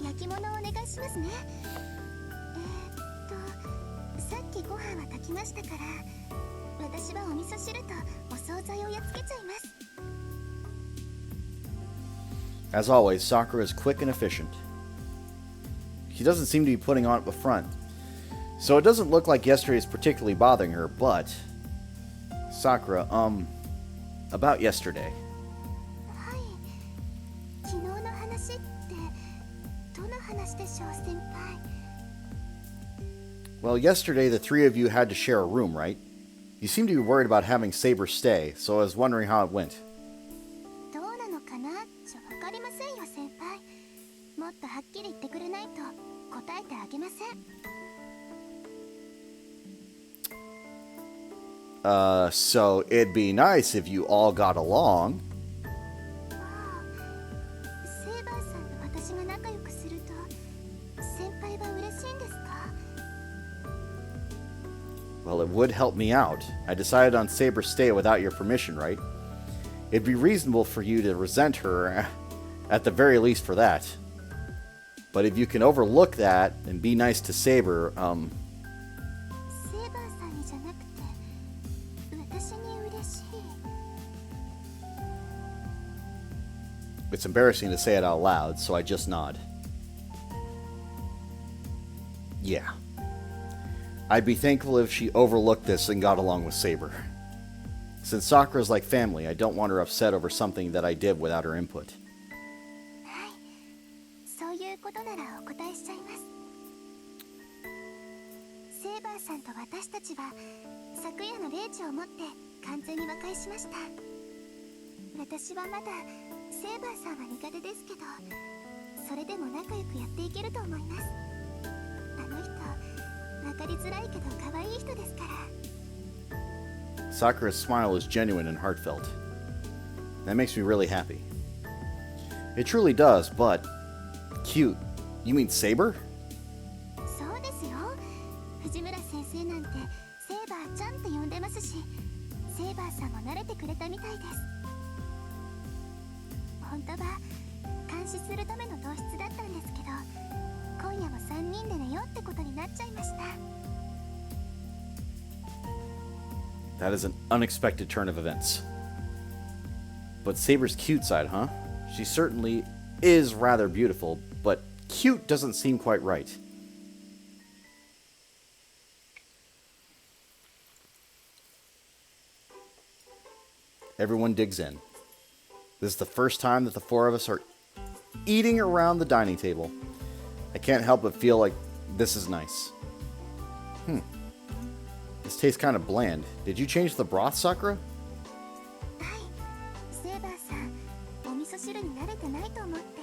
焼き物をお願いしますね。さっきご飯は炊きましたから、私はお味噌汁とお惣菜をやっつけちゃいます。 As always, Sakura is quick and efficient. She doesn't seem to be putting on up a front, so it doesn't look like yesterday is particularly bothering her, but... Sakura, about yesterday. はい。昨日の話ってどの話でしょう、先輩。 Well, yesterday the 3 of you had to share a room, right? You seem to be worried about having Saber stay, so I was wondering how it went. どうなのかなじゃわかりませんよ、先輩。もっとはっきり言ってくれないと答えてあげません。 So it'd be nice if you all got along. セイバーさんと私が仲良くすると先輩は嬉しいんですか？ Well, it would help me out. I decided on Saber's stay without your permission, right? It'd be reasonable for you to resent her, at the very least for that. But if you can overlook that and be nice to Saber, セイバーさんにじゃなくて私に嬉しい。 it's embarrassing to say it out loud, so I just nod. Yeah. I'd be thankful if she overlooked this and got along with Saber. Since Sakura's like family, I don't want her upset over something that I did without her input. はい。そういうことならお答えしちゃいます。セイバーさんと私たちは昨夜の霊地をもって完全に和解しました。私はまだセイバーさんは苦手ですけど、それでも仲良くやっていけると思います。あの人、わかりづらいけど可愛い人ですから。 Sakura's smile is genuine and heartfelt. That makes me really happy. It truly does, but... Cute. You mean Saber? そうですよ。藤村先生なんてセイバーちゃんって呼んでますし、セイバーさんも慣れてくれたみたいです。本当は監視するための糖質だったんですけど、今夜も3人で寝ようってことになっちゃいました。 That is an unexpected turn of events. But Saber's cute side, huh? She certainly is rather beautiful, but cute doesn't seem quite right. Everyone digs in. This is the first time that the 4 of us are eating around the dining table. I can't help but feel like this is nice. This tastes kind of bland. Did you change the broth, Sakura? はい。セイバーさん、お味噌汁に慣れてないと思って。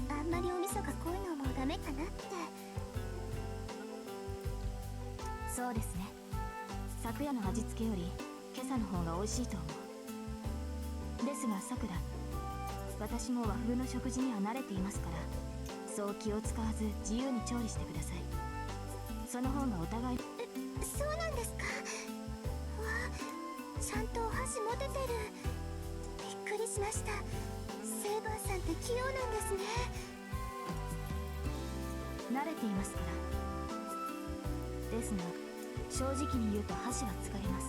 あんまりお味噌が濃いのもダメかなって。そうですね。昨夜の味付けより今朝の方が美味しいと思う。ですがさくら、私も和風の食事には慣れていますから、そう気を使わず自由に調理してください。その方がお互い。そうなんですか。わあ、ちゃんとお箸持ててる。びっくりしました。セイバーさんって器用なんですね。慣れていますから。ですが正直に言うと箸は使えます。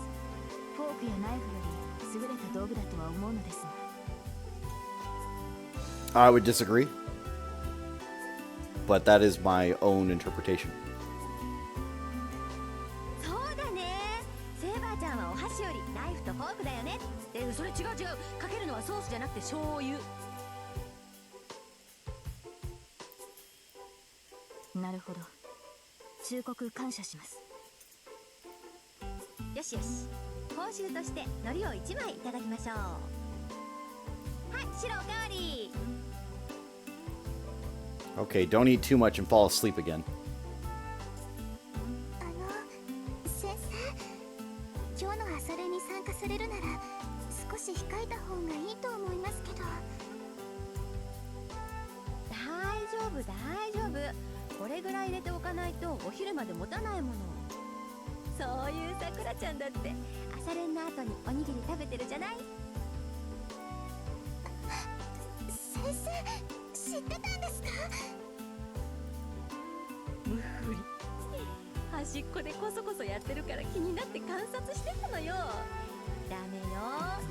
フォークやナイフより優れた道具だとは思うのですが。 I would disagree. But that is my own interpretation. そうだね。セイバーちゃんはお箸よりナイフとフォークだよね。それ違う違う。かけるのはソースじゃなくて醤油。なるほど。忠告感謝します。よしよし、報酬として海苔を1枚いただきましょう。はい、白おかわり。 Okay, don't eat too much and fall asleep again. 先生、今日の朝練に参加されるなら少し控えた方がいいと思いますけど。大丈夫大丈夫、これぐらい入れておかないとお昼まで持たないもの。そういうさくらちゃんだって朝練の後におにぎり食べてるじゃない。先生、知ってたんですか？むふり、端っこでこそこそやってるから気になって観察してたのよ。ダメよ、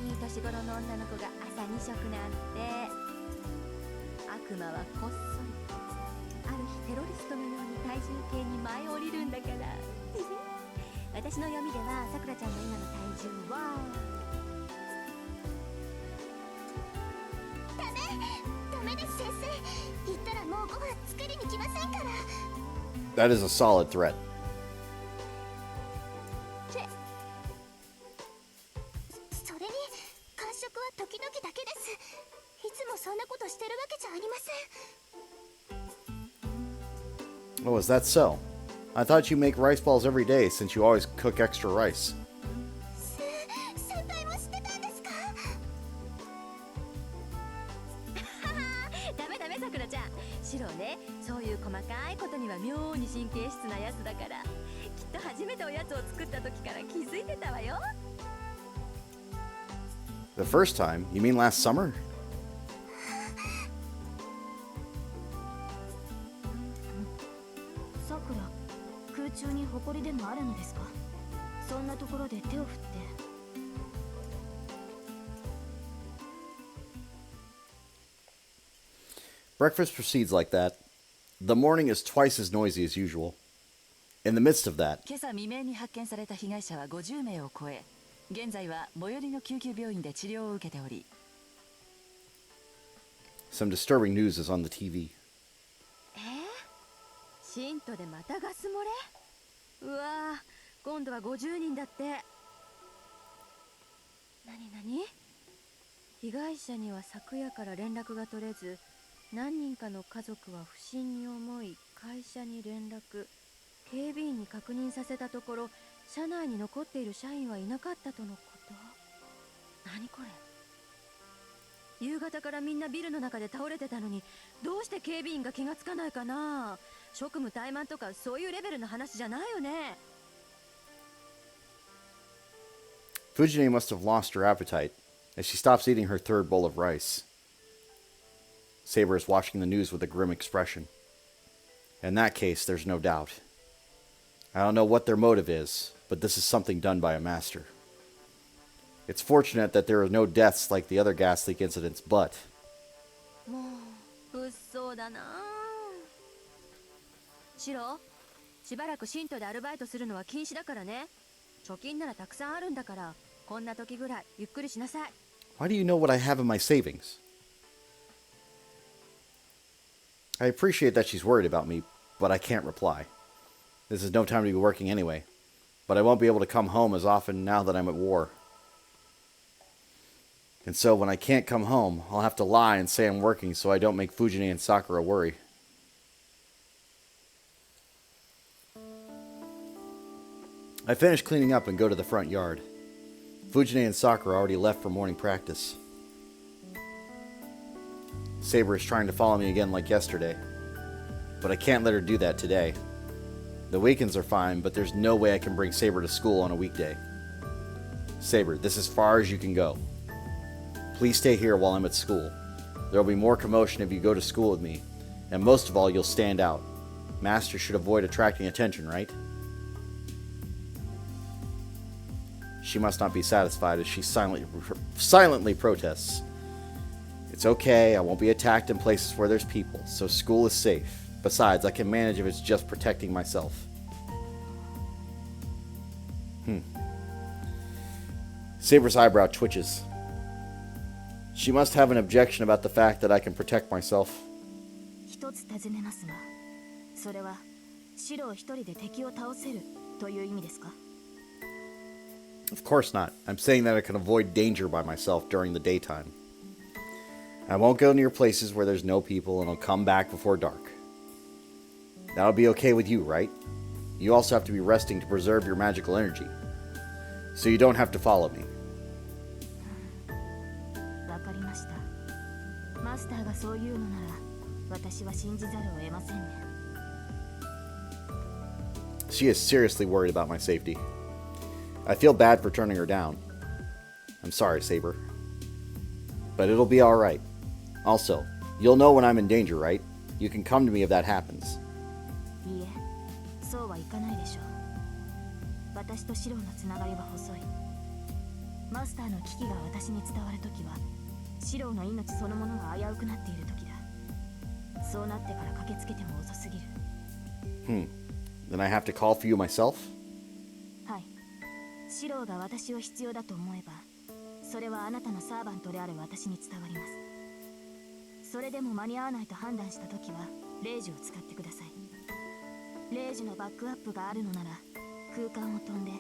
いい年頃の女の子が朝2食なんて。悪魔はこっそりある日テロリストのように体重計に舞い降りるんだから。私の読みではさくらちゃんの今の体重はダメです先生。言ったらもうご飯作りに来ませんから。 That is a solid threat. チェ。それに間食は時々だけです。いつもそんなことしてるわけじゃありません。 Oh, is that so? I thought you make rice balls every day since you always cook extra rice. 先輩も知ってたんですか？ダメダメさくらちゃん、シロね、そういう細かいことには妙に神経質なやつだから、きっと初めておやつを作った時から気づいてたわよ。 The first time? You mean last summer? さくら、空中に埃でもあるのですか？そんなところで手を振って。Breakfast proceeds like that. The morning is twice as noisy as usual. In the midst of that, 今朝未明に発見された被害者は50名を超え、現在は最寄りの救急病院で治療を受けており、 some disturbing news is on the TV. シントでまたガス漏れ。うわー、今度は50人だって。なになに？被害者には昨夜から連絡が取れず、何人かの家族は不審に思い会社に連絡、警備員に確認させたところ、社内に残っている社員はいなかったとのこと。何これ？夕方からみんなビルの中で倒れてたのに、どうして警備員が気がつかないかな。職務怠慢とかそういうレベルの話じゃないよね。 Fujine must have lost her appetite as she stops eating her third bowl of rice. Saber is watching the news with a grim expression. In that case, there's no doubt. I don't know what their motive is, but this is something done by a master. It's fortunate that there are no deaths like the other gas leak incidents, but... もう物騒だな。シロ、しばらくシントでアルバイトするのは禁止だからね。貯金ならたくさんあるんだから、こんな時ぐらいゆっくりしなさい。 Why do you know what I have in my savings? I appreciate that she's worried about me, but I can't reply. This is no time to be working anyway, but I won't be able to come home as often now that I'm at war. And so when I can't come home, I'll have to lie and say I'm working so I don't make Fujine and Sakura worry. I finish cleaning up and go to the front yard. Fujine and Sakura already left for morning practice. Saber is trying to follow me again like yesterday, but I can't let her do that today. The weekends are fine, but there's no way I can bring Saber to school on a weekday. Saber, this is as far as you can go. Please stay here while I'm at school. There will be more commotion if you go to school with me, and most of all, you'll stand out. Master should avoid attracting attention, right? She must not be satisfied as she silently protests. It's okay, I won't be attacked in places where there's people, so school is safe. Besides, I can manage if it's just protecting myself. Saber's eyebrow twitches. She must have an objection about the fact that I can protect myself. 一つ尋ねますが、それは白を一人で敵を倒せるという意味ですか？ Of course not. I'm saying that I can avoid danger by myself during the daytime. I won't go near places where there's no people, and I'll come back before dark. That'll be okay with you, right? You also have to be resting to preserve your magical energy. So you don't have to follow me. わかりました。マスターがそう言うのなら、私は信じざるを得ませんね。She is seriously worried about my safety. I feel bad for turning her down. I'm sorry, Saber. But it'll be alright. Also, you'll know when I'm in danger, right? You can come to me if that happens. いいえ、そうはいかないでしょう。私とシローのつながりは細い。マスターの危機が私に伝わるときは、シローの命そのものが危うくなっているときだ。そうなってから駆けつけても遅すぎる。Then I have to call for you myself? はい。シローが私を必要だと思えば、それはあなたのサーバントである私に伝わります。それでも間に合わないと判断したときは、レイジを使ってください。レイジのバックアップがあるのなら、空間を飛んで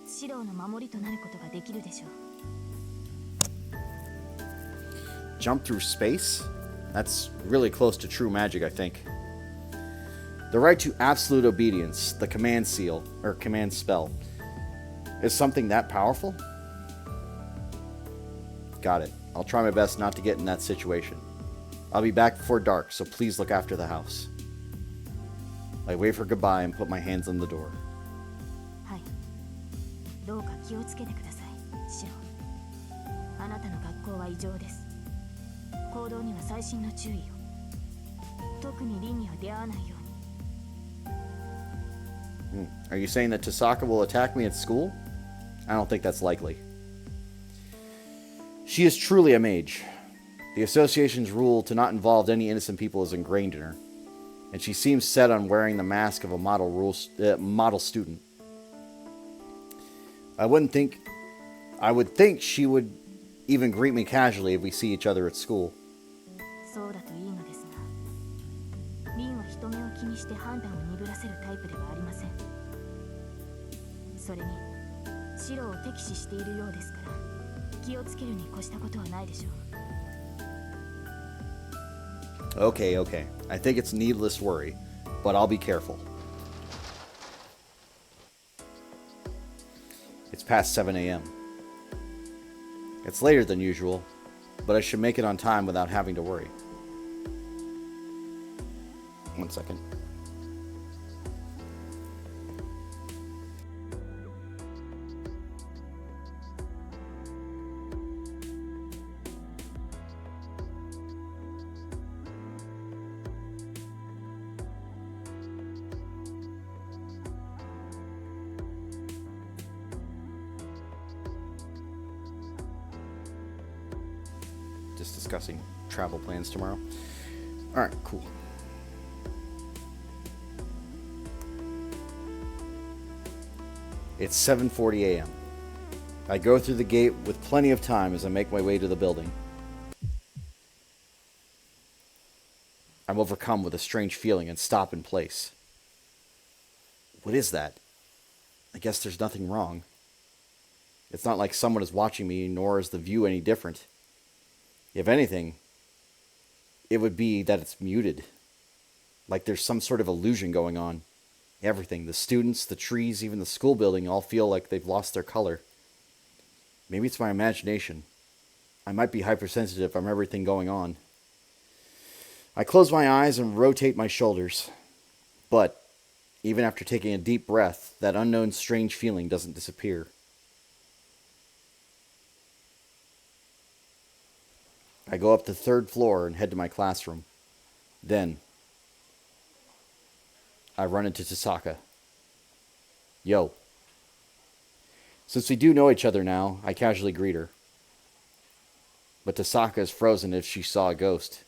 シローの守りとなることができるでしょう。Jump through space? That's really close to true magic, I think. The right to absolute obedience, the command seal, or command spell, is something that powerful? Got it. I'll try my best not to get in that situation. I'll be back before dark, so please look after the house. I wave her goodbye and put my hands on the door. はい。どうか気をつけてください、シロー。あなたの学校は異常です。行動には細心の注意を。特にリンには出会わないように。Are you saying that Tasaka will attack me at school? I don't think that's likely. She is truly a mage. The association's rule to not involve any innocent people is ingrained in her, and she seems set on wearing the mask of a model student. I would think she would even greet me casually if we see each other at school. そうだといいのですが、リンは人目を気にして判断を鈍らせるタイプではありません。それに、シローを敵視しているようですから、気をつけるに越したことはないでしょう。Okay. I think it's needless worry, but I'll be careful. It's past 7 a.m. It's later than usual, but I should make it on time without having to worry. 1 second. Just discussing travel plans tomorrow. Alright, cool. It's 7:40 a.m. I go through the gate with plenty of time as I make my way to the building. I'm overcome with a strange feeling and stop in place. What is that? I guess there's nothing wrong. It's not like someone is watching me, nor is the view any different. If anything, it would be that it's muted. Like there's some sort of illusion going on. Everything, the students, the trees, even the school building all feel like they've lost their color. Maybe it's my imagination. I might be hypersensitive from everything going on. I close my eyes and rotate my shoulders. But, even after taking a deep breath, that unknown strange feeling doesn't disappear. I go up the 3rd floor and head to my classroom. Then, I run into Tasaka. Yo. Since we do know each other now, I casually greet her. But Tasaka is frozen as if she saw a ghost.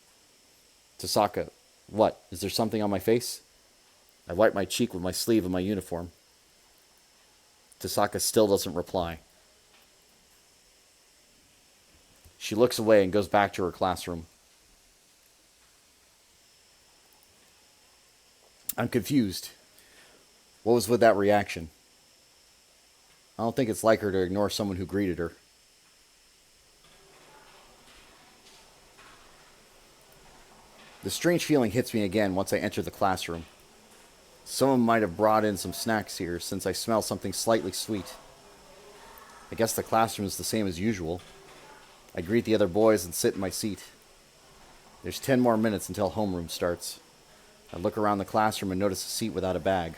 Tasaka, what? Is there something on my face? I wipe my cheek with my sleeve of my uniform. Tasaka still doesn't reply. She looks away and goes back to her classroom. I'm confused. What was with that reaction? I don't think it's like her to ignore someone who greeted her. The strange feeling hits me again once I enter the classroom. Someone might have brought in some snacks here since I smell something slightly sweet. I guess the classroom is the same as usual. I greet the other boys and sit in my seat. There's 10 more minutes until homeroom starts. I look around the classroom and notice a seat without a bag.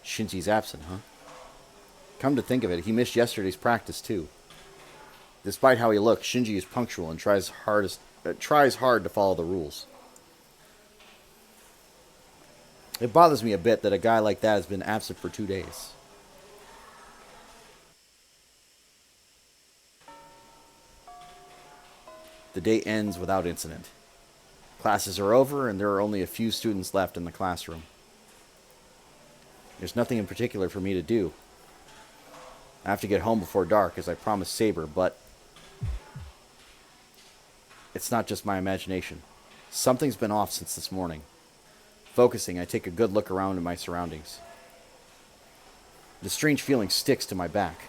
Shinji's absent, huh? Come to think of it, he missed yesterday's practice too. Despite how he looks, Shinji is punctual and tries hard to follow the rules. It bothers me a bit that a guy like that has been absent for 2 days. The day ends without incident. Classes are over and there are only a few students left in the classroom. There's nothing in particular for me to do. I have to get home before dark as I promised Saber, but it's not just my imagination. Something's been off since this morning. Focusing, I take a good look around at my surroundings. The strange feeling sticks to my back.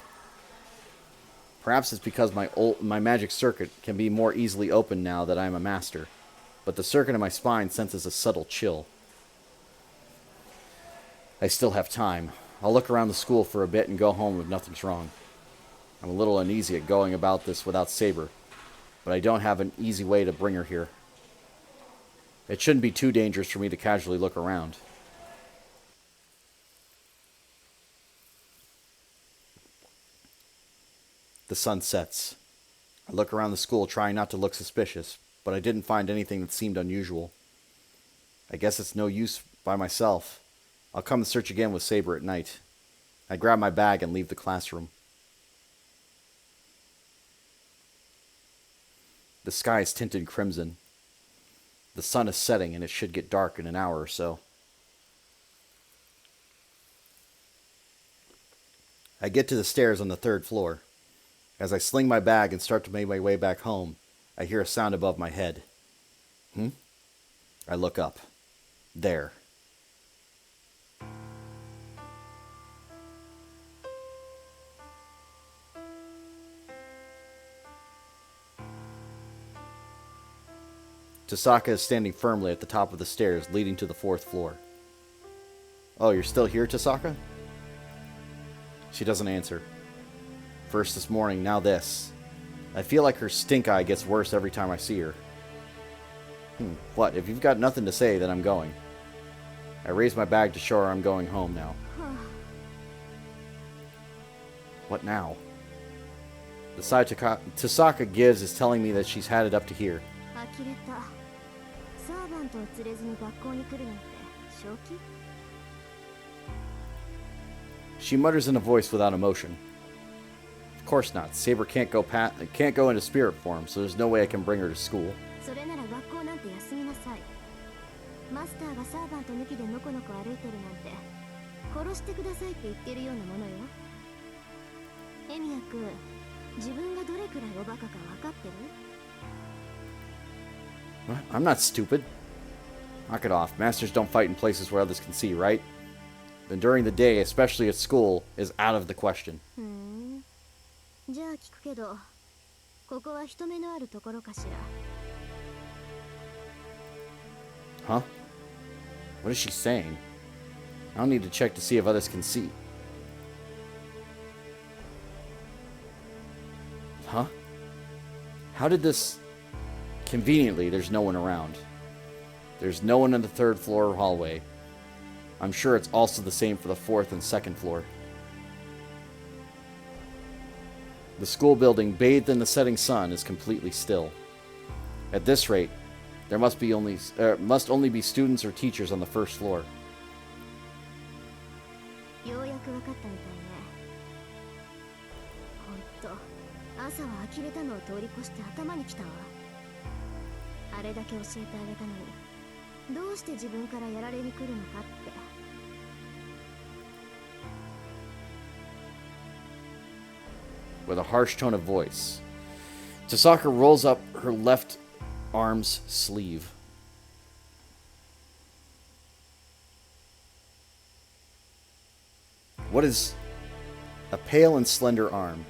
Perhaps it's because my magic circuit can be more easily opened now that I am a master, but the circuit in my spine senses a subtle chill. I still have time. I'll look around the school for a bit and go home if nothing's wrong. I'm a little uneasy at going about this without Saber, but I don't have an easy way to bring her here. It shouldn't be too dangerous for me to casually look around. The sun sets. I look around the school trying not to look suspicious, but I didn't find anything that seemed unusual. I guess it's no use by myself. I'll come and search again with Saber at night. I grab my bag and leave the classroom. The sky is tinted crimson. The sun is setting and it should get dark in an hour or so. I get to the stairs on the 3rd floor. As I sling my bag and start to make my way back home, I hear a sound above my head. I look up. There. Tasaka is standing firmly at the top of the stairs leading to the 4th floor. Oh, you're still here, Tasaka? She doesn't answer. First this morning, now this. I feel like her stink eye gets worse every time I see her. What? If you've got nothing to say, then I'm going. I raise my bag to show her I'm going home now. What now? The side Tasaka gives is telling me that she's had it up to here. She mutters in a voice without emotion. Of course not. Saber can't go into spirit form, so there's no way I can bring her to school. What? I'm not stupid. Knock it off. Masters don't fight in places where others can see, right? Then during the day, especially at school, is out of the question. Huh? What is she saying? I'll need to check to see if others can see. Huh? How did this... Conveniently, there's no one around. There's no one in the 3rd floor hallway. I'm sure it's also the same for the 4th and 2nd floor. The school building, bathed in the setting sun, is completely still. At this rate, there must only be students or teachers on the 1st floor. With a harsh tone of voice, Tasaka rolls up her left arm's sleeve. A pale and slender arm.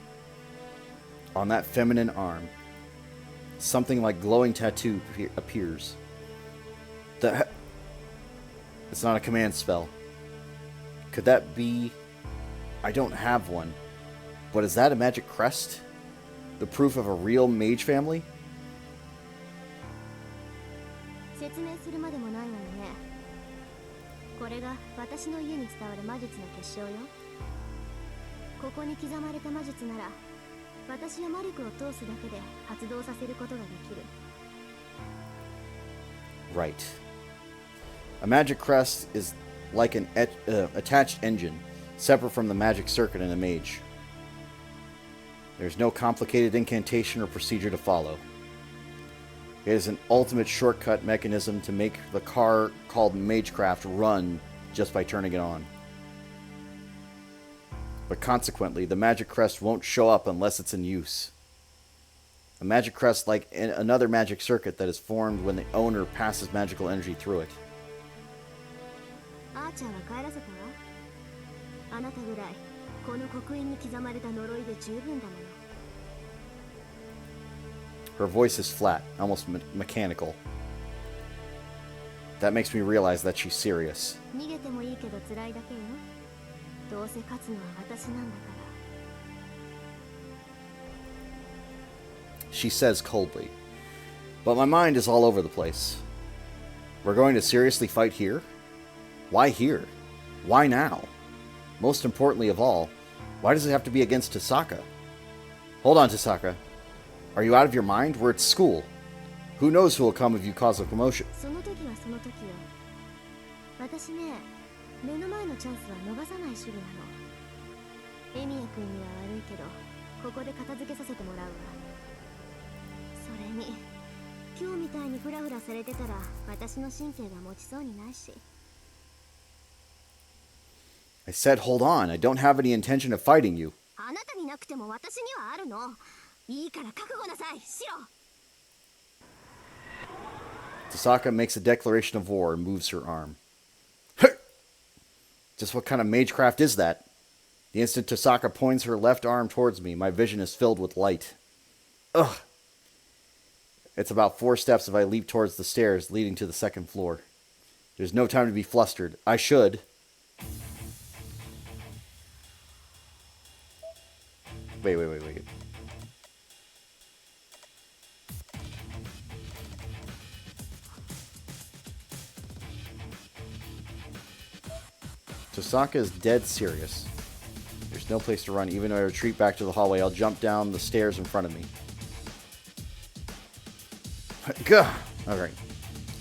On that feminine arm, something like glowing tattoo appears. It's not a command spell. Could that be... I don't have one. But is that a magic crest? The proof of a real mage family? 説明するまでもないわよね。これが私の家に伝わる魔術の結晶よ。ここに刻まれた魔術なら、私や魔力を通すだけで発動させることができる。Right. A magic crest is like an attached engine, separate from the magic circuit in a mage. There's no complicated incantation or procedure to follow. It is an ultimate shortcut mechanism to make the car called Magecraft run just by turning it on. But consequently, the magic crest won't show up unless it's in use. A magic crest like another magic circuit that is formed when the owner passes magical energy through it. アーチャーは帰らせたわ。あなたぐらいこの刻印に刻まれた呪いで十分だもの。Her voice is flat, almost mechanical. That makes me realize that she's serious. 逃げてもいいけど辛いだけよ。どうせ勝つのは私なんだから。She says coldly. But my mind is all over the place. We're going to seriously fight here? Why here? Why now? Most importantly of all, why does it have to be against Tasaka? Hold on, Tasaka. Are you out of your mind? We're at school. Who knows who will come if you cause a commotion? その時はその時よ。私ね、目の前のチャンスは逃さない主義なの。エミヤ君には悪いけど、ここで片付けさせてもらうわ。それに、今日みたいにフラフラされてたら、私の神経が持ちそうにないし。I said, hold on. I don't have any intention of fighting you. あなたになくても私にはあるの。いいから覚悟なさい、シロ。Tasaka makes a declaration of war and moves her arm. Just what kind of magecraft is that? The instant Tasaka points her left arm towards me, my vision is filled with light. Ugh. It's about 4 steps if I leap towards the stairs leading to the second floor. There's no time to be flustered. I should. Wait. Tasaka is dead serious. There's no place to run. Even if I retreat back to the hallway, I'll jump down the stairs in front of me. Gah! Alright.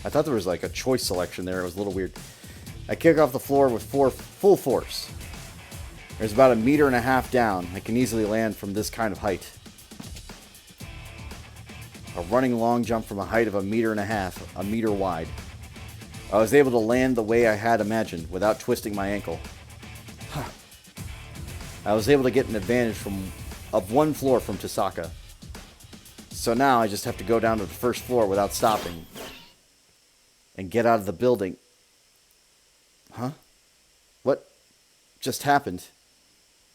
I thought there was like a choice selection there. It was a little weird. I kick off the floor with full force. There's about 1.5 meters down. I can easily land from this kind of height. A running long jump from a height of 1.5 meters, 1 meter wide. I was able to land the way I had imagined, without twisting my ankle. I was able to get an advantage of 1 floor from Tasaka. So now I just have to go down to the first floor without stopping. And get out of the building. Huh? What just happened?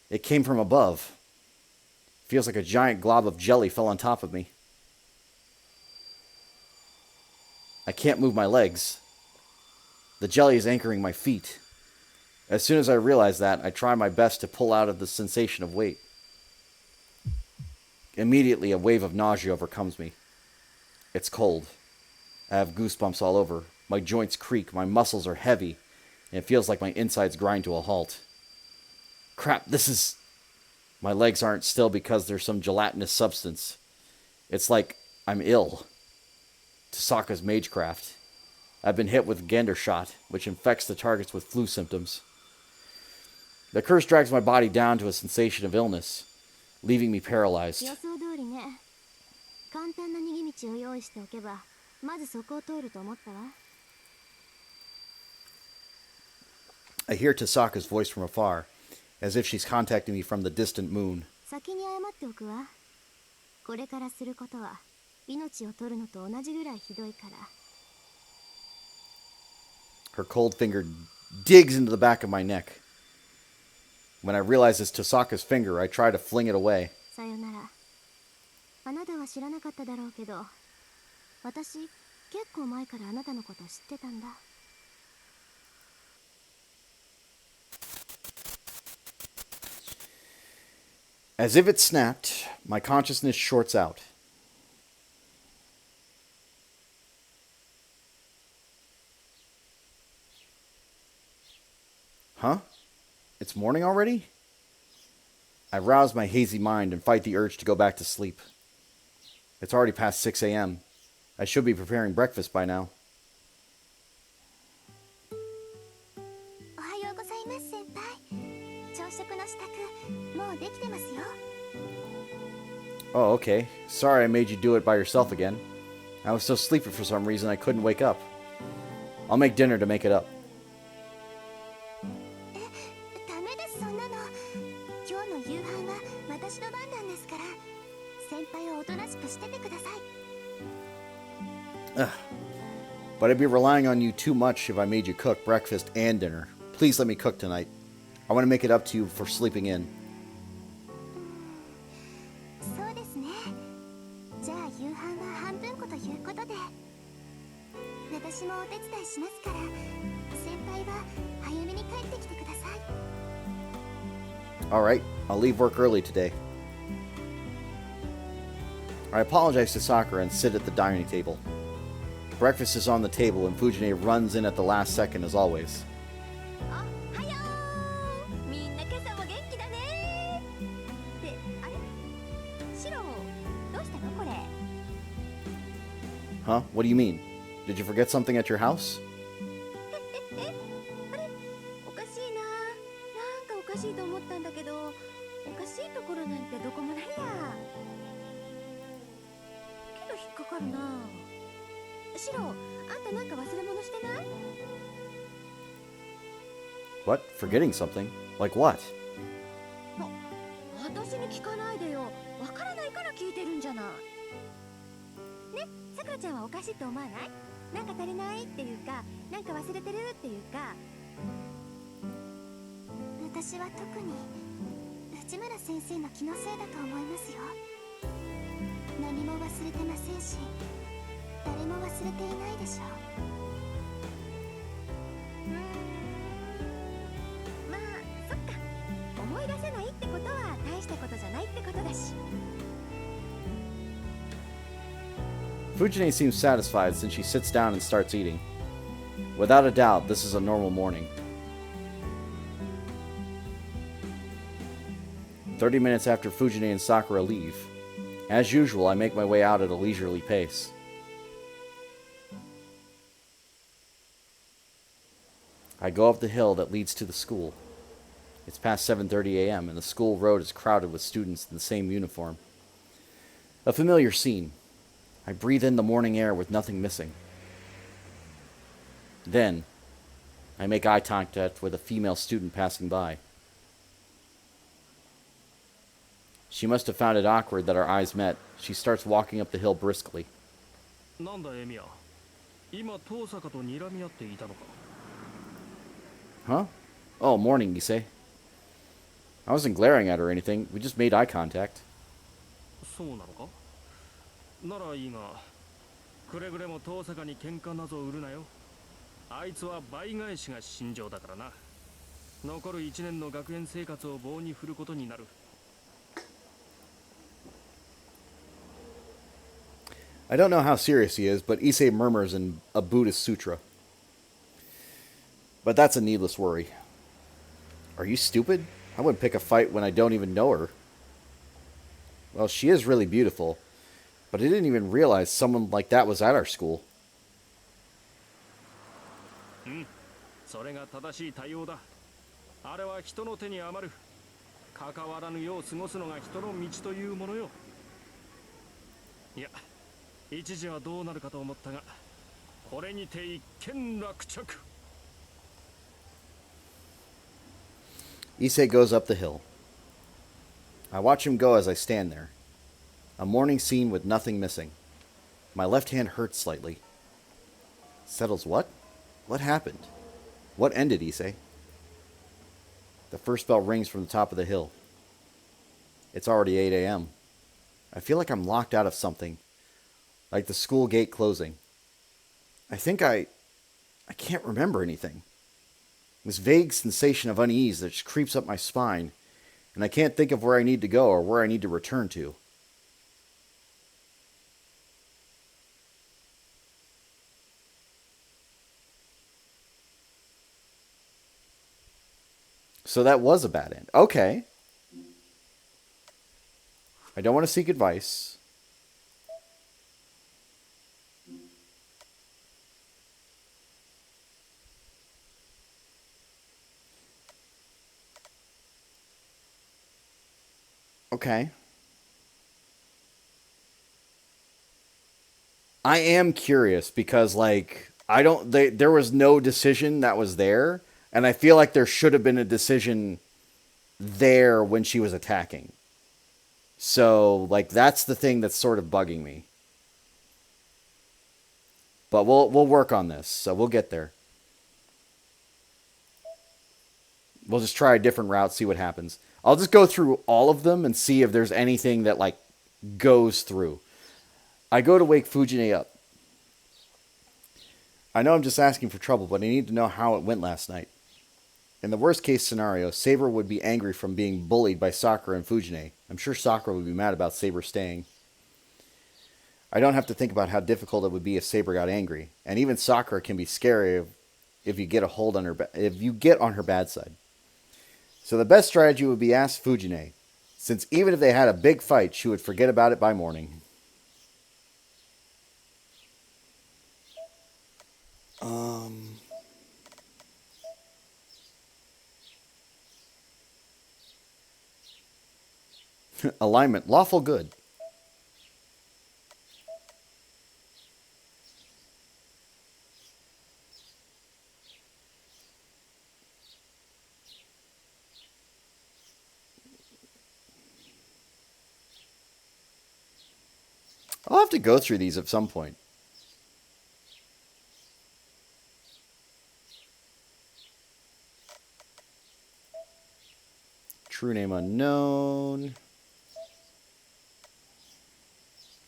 It came from above. Feels like a giant glob of jelly fell on top of me. I can't move my legs. The jelly is anchoring my feet. As soon as I realize that, I try my best to pull out of the sensation of weight. Immediately, a wave of nausea overcomes me. It's cold. I have goosebumps all over. My joints creak, my muscles are heavy, and it feels like my insides grind to a halt. Crap, this is... My legs aren't still because there's some gelatinous substance. It's like I'm ill. Tasaka's magecraft. I've been hit with Gander shot, which infects the targets with flu symptoms. The curse drags my body down to a sensation of illness, leaving me paralyzed. 予想通りね。簡単な逃げ道を用意しておけば、まずそこを通ると思ったわ。I hear Tasaka's voice from afar, as if she's contacting me from the distant moon. 先に謝っておくわ。これからすることは、命を取るのと同じぐらいひどいから。Her cold finger digs into the back of my neck. When I realize it's Tosaka's finger, I try to fling it away. さよなら。あなたは知らなかっただろうけど、私結構前からあなたのこと知ってたんだ。As if it snapped, my consciousness shorts out. Huh? It's morning already? I rouse my hazy mind and fight the urge to go back to sleep. It's already past 6 a.m. I should be preparing breakfast by now. おはようございます先輩。朝食の支度もうできてますよ。 Oh, okay. Sorry I made you do it by yourself again. I was so sleepy for some reason I couldn't wake up. I'll make dinner to make it up. ダメですそんなの。今日の夕飯は私の番なんですから。先輩はおとなしくしててください。 Ugh. But I'd be relying on you too much if I made you cook breakfast and dinner. Please let me cook tonight. I want to make it up to you for sleeping in. そうですね。じゃあ夕飯は半分こということで。私もお手伝いしますから、先輩は早めに帰ってきてください。 Alright, I'll leave work early today. I apologize to Sakura and sit at the dining table. Breakfast is on the table and Fujine runs in at the last second as always. おはよう。みんな今朝も元気だね。ってあれ？シロどうしたのこれ？ Huh? What do you mean? Did you forget something at your house? あれおかしいな。なんかおかしいと思ったんだけど、おかしいところなんてどこもないや。けど引っかかるな。シロ、あんたなんか忘れ物してない？ What? Forgetting something? Like what? 私に聞かないでよ。わからないから聞いてるんじゃない。ね、さくらちゃんはおかしいと思わない？なんか足りないっていうか、なんか忘れてるっていうか。私は特に内村先生の気のせいだと思いますよ。何も忘れてませんし、誰も忘れていないでしょまあそっか。思い出せないってことは大したことじゃないってことだし。 Fujine seems satisfied since she sits down and starts eating. Without a doubt, this is a normal morning. 30 minutes after Fujine and Sakura leave. As usual, I make my way out at a leisurely pace. I go up the hill that leads to the school. It's past 7:30 a.m. and the school road is crowded with students in the same uniform. A familiar scene. I breathe in the morning air with nothing missing. Then, I make eye contact with a female student passing by. She must have found it awkward that our eyes met. She starts walking up the hill briskly. なんだエミヤ、今遠坂と睨み合っていたのか。 Huh? Oh, morning, Issei. I wasn't glaring at her or anything. We just made eye contact. そうなのか。ならいいが、くれぐれも遠坂に喧嘩など売るなよ。あいつは倍返しが心情だからな。残る1年の学園生活を棒に振ることになる。 I don't know how serious he is, but Issei murmurs in a Buddhist sutra. But that's a needless worry. Are you stupid? I wouldn't pick a fight when I don't even know her. Well, she is really beautiful, but I didn't even realize someone like that was at our school. それが正しい対応だ。あれは人の手に余る。関わらぬよう過ごすのが人の道というものよ。いや、一時はどうなるかと思ったが、これにて一件落着。 Issei goes up the hill. I watch him go as I stand there. A morning scene with nothing missing. My left hand hurts slightly. Settles what? What happened? What ended, Issei? The first bell rings from the top of the hill. It's already 8 a.m. I feel like I'm locked out of something, like the school gate closing. I think I can't remember anything. This vague sensation of unease that just creeps up my spine, and I can't think of where I need to go or where I need to return to. So that was a bad end. Okay. I don't want to seek advice. Okay. I am curious because, like, there was no decision that was there, and I feel like there should have been a decision there when she was attacking. So, like, that's the thing that's sort of bugging me. But we'll work on this, so we'll get there. We'll just try a different route, see what happens. I'll just go through all of them and see if there's anything that, like, goes through. I go to wake Fujine up. I know I'm just asking for trouble, but I need to know how it went last night. In the worst case scenario, Saber would be angry from being bullied by Sakura and Fujine. I'm sure Sakura would be mad about Saber staying. I don't have to think about how difficult it would be if Saber got angry, and even Sakura can be scary if you get on her bad side. So the best strategy would be ask Fujine, since even if they had a big fight, she would forget about it by morning. Alignment, lawful good. I'll have to go through these at some point. True name unknown.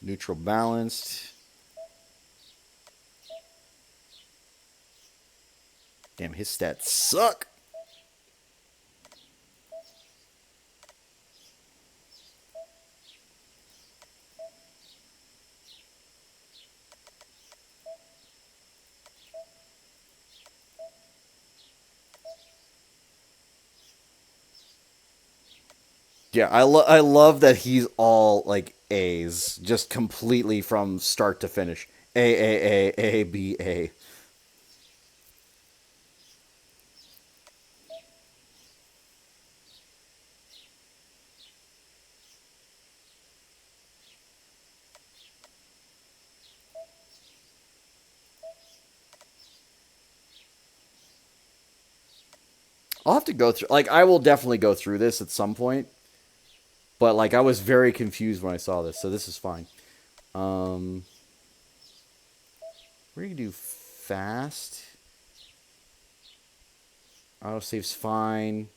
Neutral balanced. Damn, his stats suck. Yeah, I love that he's all like A's, just completely from start to finish. A, B, A. I'll have to go through, like, I will definitely go through this at some point. But, like, I was very confused when I saw this, so this is fine. We're going to do fast. Autosave's fine.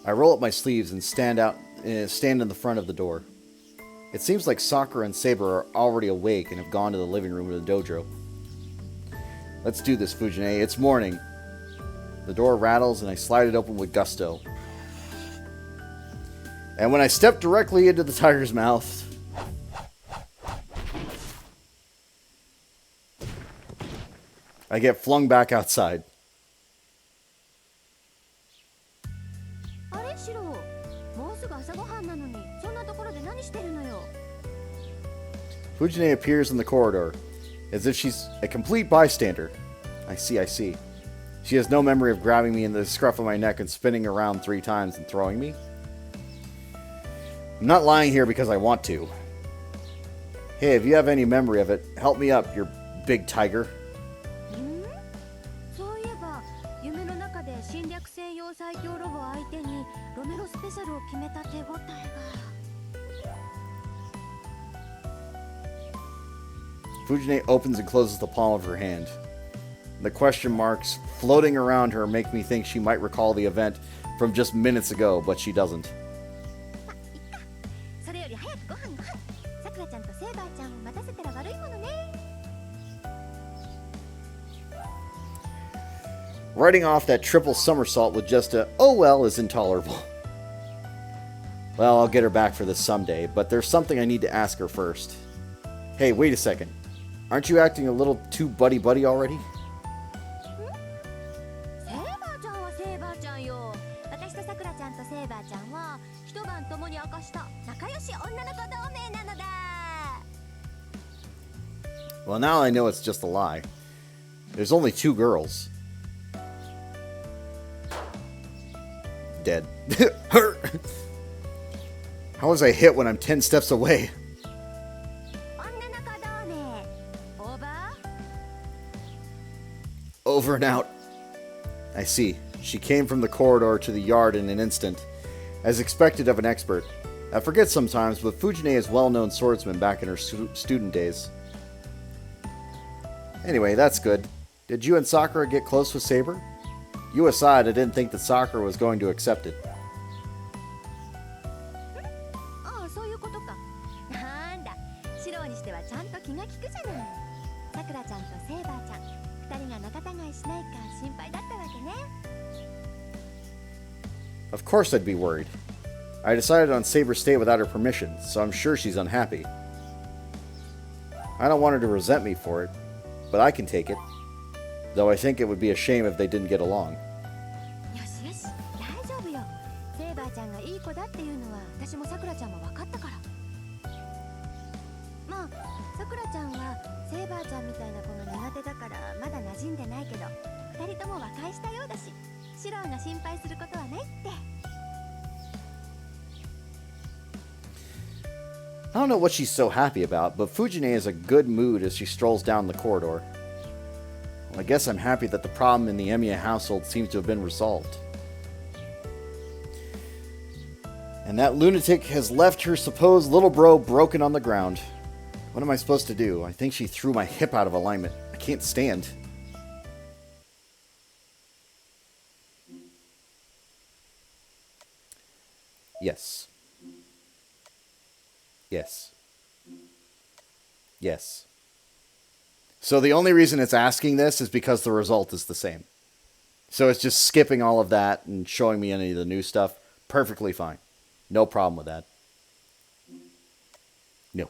I roll up my sleeves and stand in the front of the door. It seems like Sakura and Saber are already awake and have gone to the living room of the dojo. Let's do this, Fujine. It's morning. The door rattles and I slide it open with gusto. And when I step directly into the tiger's mouth, I get flung back outside. Fujine appears in the corridor, as if she's a complete bystander. I see. She has no memory of grabbing me in the scruff of my neck and spinning around 3 times and throwing me. I'm not lying here because I want to. Hey, if you have any memory of it, help me up, you big tiger. Fujine opens and closes the palm of her hand. The question marks floating around her make me think she might recall the event from just minutes ago, but she doesn't. それより早くご飯さくらちゃんとセイバーちゃんを待たせたら悪いものね。 Writing off that triple somersault with just a "oh well" is intolerable. Well, I'll get her back for this someday, but there's something I need to ask her first. Hey, wait a second. Aren't you acting a little too buddy-buddy already? セイバーちゃんはセイバーちゃんよ。私とさくらちゃんとセイバーちゃんは一晩共に明かした仲良し女の子同盟なのだ。 Well, now I know it's just a lie. There's only 2 girls. Dead. Hurt! How was I hit when I'm 10 steps away? 女の子同盟。オーバー。 Over and out. I see. She came from the corridor to the yard in an instant, as expected of an expert. I forget sometimes, but Fujine is a well-known swordsman back in her student days. Anyway, that's good. Did you and Sakura get close with Saber? You aside, I didn't think that Sakura was going to accept it. ああ、そういうことか。なんだ、シロウにしてはちゃんと気が利くじゃない。さくらちゃんとセイバーちゃん、二人が仲違いしないか心配だったわけね。 Of course I'd be worried. I decided on Saber's stay without her permission, so I'm sure she's unhappy. I don't want her to resent me for it, but I can take it. Though I think it would be a shame if they didn't get along. よしよし、大丈夫よ。セイバーちゃんがいい子だっていうのは私もさくらちゃんも分かったから。まあ、さくらちゃんはセイバーちゃんみたいな子が苦手だからまだ馴染んでないけど、二人とも和解したようだし、シロウが心配することはないって。 I don't know what she's so happy about, but Fujine is a good mood as she strolls down the corridor. Well, I guess I'm happy that the problem in the Emiya household seems to have been resolved. And that lunatic has left her supposed little bro broken on the ground. What am I supposed to do? I think she threw my hip out of alignment. I can't stand. Yes. Yes. Yes. So the only reason it's asking this is because the result is the same. So it's just skipping all of that and showing me any of the new stuff. Perfectly fine. No problem with that. No.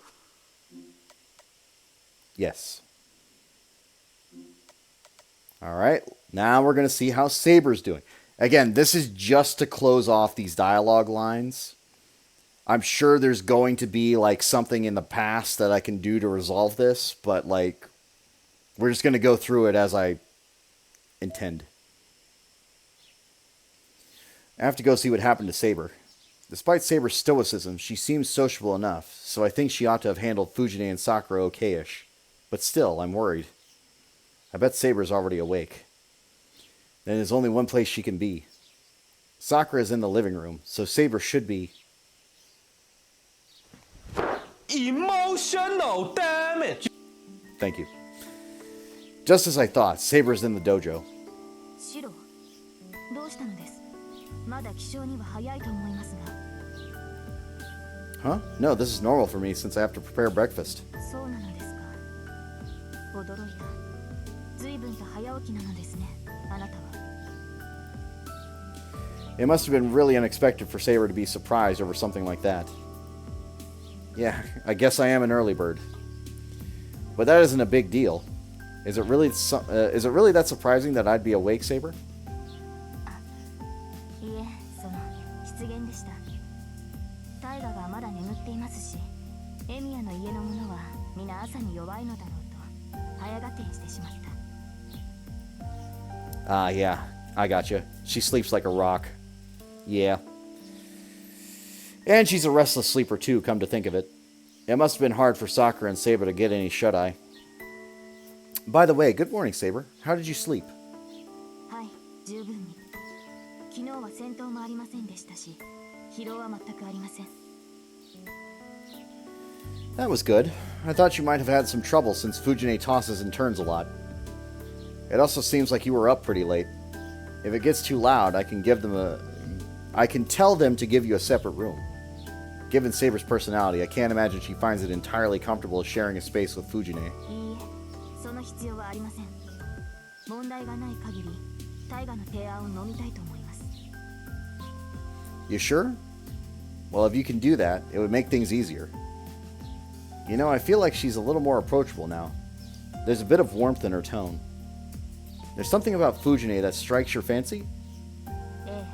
Yes. Alright, now we're going to see how Saber's doing. Again, this is just to close off these dialogue lines. I'm sure there's going to be like something in the past that I can do to resolve this, but like we're just going to go through it as I intend. I have to go see what happened to Saber. Despite Saber's stoicism, she seems sociable enough, so I think she ought to have handled Fujine and Sakura okay-ish. But still, I'm worried. I bet Saber's already awake. Then there's only one place she can be. Sakura is in the living room, so Saber should be... Emotional damage. Thank you. Just as I thought, Saber's in the dojo. シロ、どうしたのです。まだ起床には早いと思いますが。 Huh? No, this is normal for me since I have to prepare breakfast. そうなのですか。驚いた。随分と早起きなのですね、あなたは。 It must have been really unexpected for Saber to be surprised over something like that. Yeah, I guess I am an early bird. But that isn't a big deal. Is it really that surprising that I'd be awake, Saber? いえ、その失言でした。タイガがまだ眠っていますし、エミヤの家の者は皆朝に弱いのだろうと早合点してしまった。Ah, yeah, I gotcha. She sleeps like a rock. Yeah. And she's a restless sleeper too, come to think of it. It must have been hard for Sakura and Saber to get any shut-eye. By the way, good morning, Saber. How did you sleep? はい、十分に。昨日は戦闘もありませんでしたし、疲労は全くありません。That was good. I thought you might have had some trouble since Fujine tosses and turns a lot. It also seems like you were up pretty late. If it gets too loud, I can tell them to give you a separate room. Given Saber's personality, I can't imagine she finds it entirely comfortable sharing a space with Fujine. いいえ、その必要はありません。問題がない限り、大河の提案を飲みたいと思います。You sure? Well, if you can do that, it would make things easier. You know, I feel like she's a little more approachable now. There's a bit of warmth in her tone. There's something about Fujine that strikes your fancy? ええ、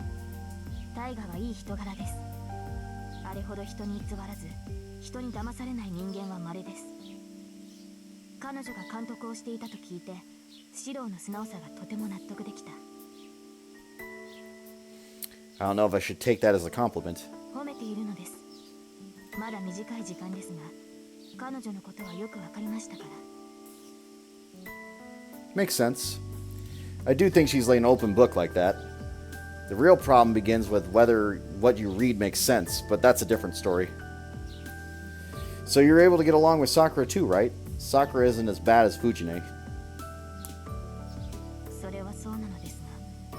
大河はいい人柄です。あれほど人に偽らず、人に騙されない人間は稀です。彼女が監督をしていたと聞いて、四郎の素直さがとても納得できた。I don't know if I should take that as a compliment. 褒めているのです。まだ短い時間ですが、彼女のことはよくわかりましたから。Makes sense. I do think she's like an open book like that. The real problem begins with whether what you read makes sense, but that's a different story. So you're able to get along with Sakura too, right? Sakura isn't as bad as Fujine. それはそうなのですが、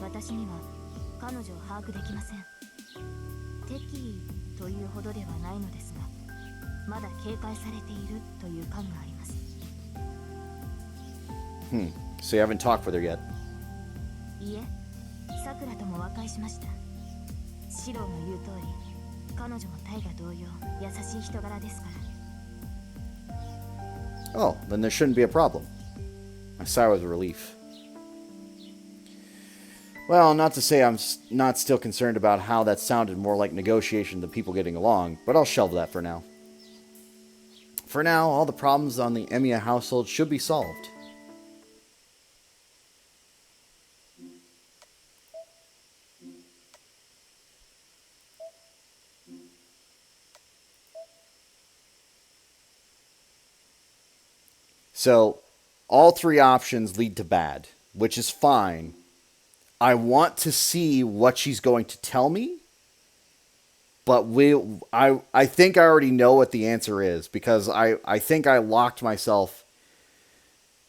私には彼女を把握できません。敵意というほどではないのですが、まだ警戒されているという感があります。So you haven't talked with her yet? いえ、さくらとも和解しました。四郎の言う通り、彼女も大河同様、優しい人柄ですから。Oh, then there shouldn't be a problem. I sigh with relief. Well, not to say I'm not still concerned about how that sounded more like negotiation than people getting along, but I'll shelve that for now. For now, all the problems on the Emiya household should be solved. So, all three options lead to bad, which is fine. I want to see what she's going to tell me, but I think I already know what the answer is, because I think I locked myself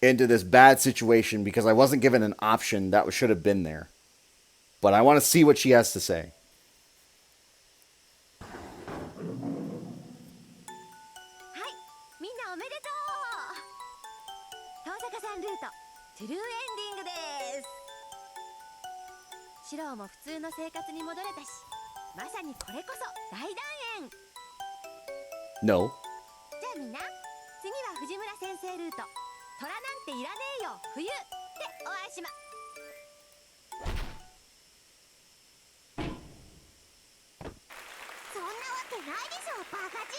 into this bad situation because I wasn't given an option that should have been there. But I want to see what she has to say. みんなおめでとう。遠坂さんルートトゥルーエンディングです。シローも普通の生活に戻れたし、まさにこれこそ大団円。 No. じゃあみんな、次は藤村先生ルート虎なんていらねえよ冬でお会いしま。そんなわけないでしょ、バカチ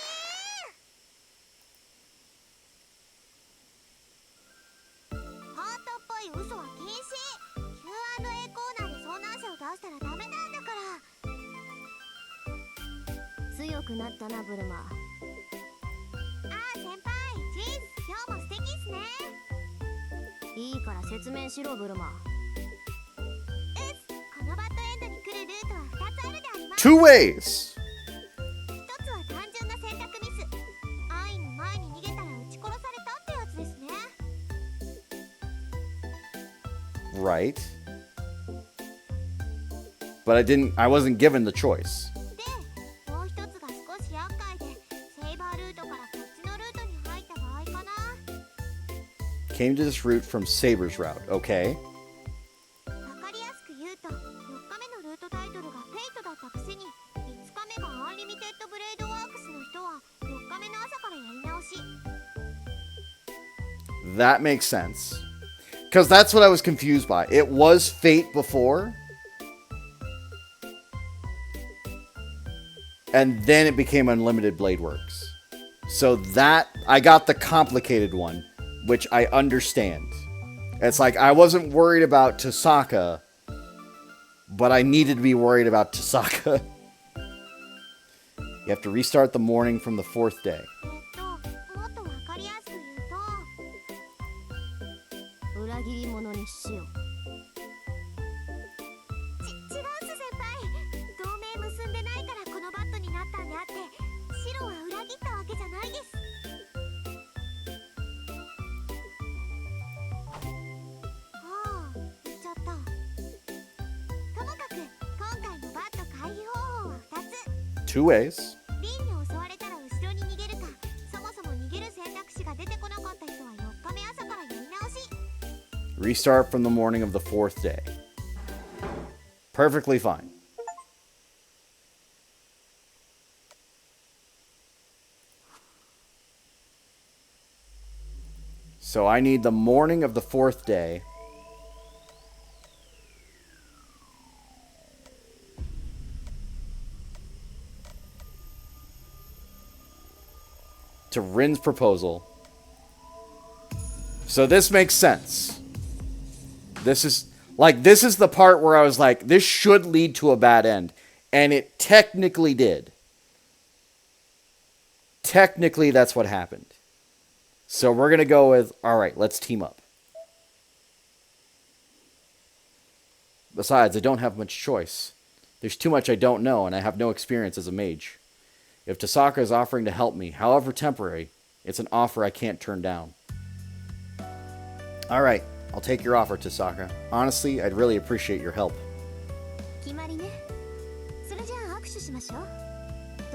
ー。ハートっぽい嘘は禁止。 Q&A コーナーで遭難者を出したらダメなんだから。強くなったな、ブルマ。ああ、先輩、チーズ、今日も素敵っすね。いいから説明しろ、ブルマ。このバッドエンドに来るルートは2つあるであります。 Two ways! 一つは単純な選択ミス。安易に前に逃げたら撃ち殺されたってやつですね。 Right. But I wasn't given the choice. で、もう一つが少し厄介で、セイバールートからこっちのルートに入った場合かな。 Came to this route from Saber's route, okay? わかりやすく言うと、4日目のルートタイトルがフェイトだったくせに、5日目がアンリミテッドブレードワークスの人は4日目の朝からやり直し。 That makes sense. Because that's what I was confused by. It was Fate before. And then it became Unlimited Blade Works. So that, I got the complicated one, which I understand. It's like, I wasn't worried about Tasaka, but I needed to be worried about Tasaka. You have to restart the morning from the fourth day. もっとわかりやすく言うと、裏切り者にしよう。違うっす先輩。同盟結んでないからこのバットになったんであって、白は裏切切ったわけじゃないです。はあ、言っちゃった。ともかく今回のバット回避方法は2つ。 Two ways. リンに襲われたら後ろに逃げるか、そもそも逃げる選択肢が出てこなかった人は4日目朝からやり直し。 Restart from the morning of the 4th day. Perfectly fine. So I need the morning of the 4th day. To Rin's proposal. So this makes sense. This is the part where I was like, this should lead to a bad end. And it technically did. Technically, that's what happened. So we're going to go with, all right, let's team up. Besides, I don't have much choice. There's too much I don't know, and I have no experience as a mage. If Tasaka is offering to help me, however temporary, it's an offer I can't turn down. All right, I'll take your offer, Tasaka. Honestly, I'd really appreciate your help. 決まりね。それじゃあ握手しましょう。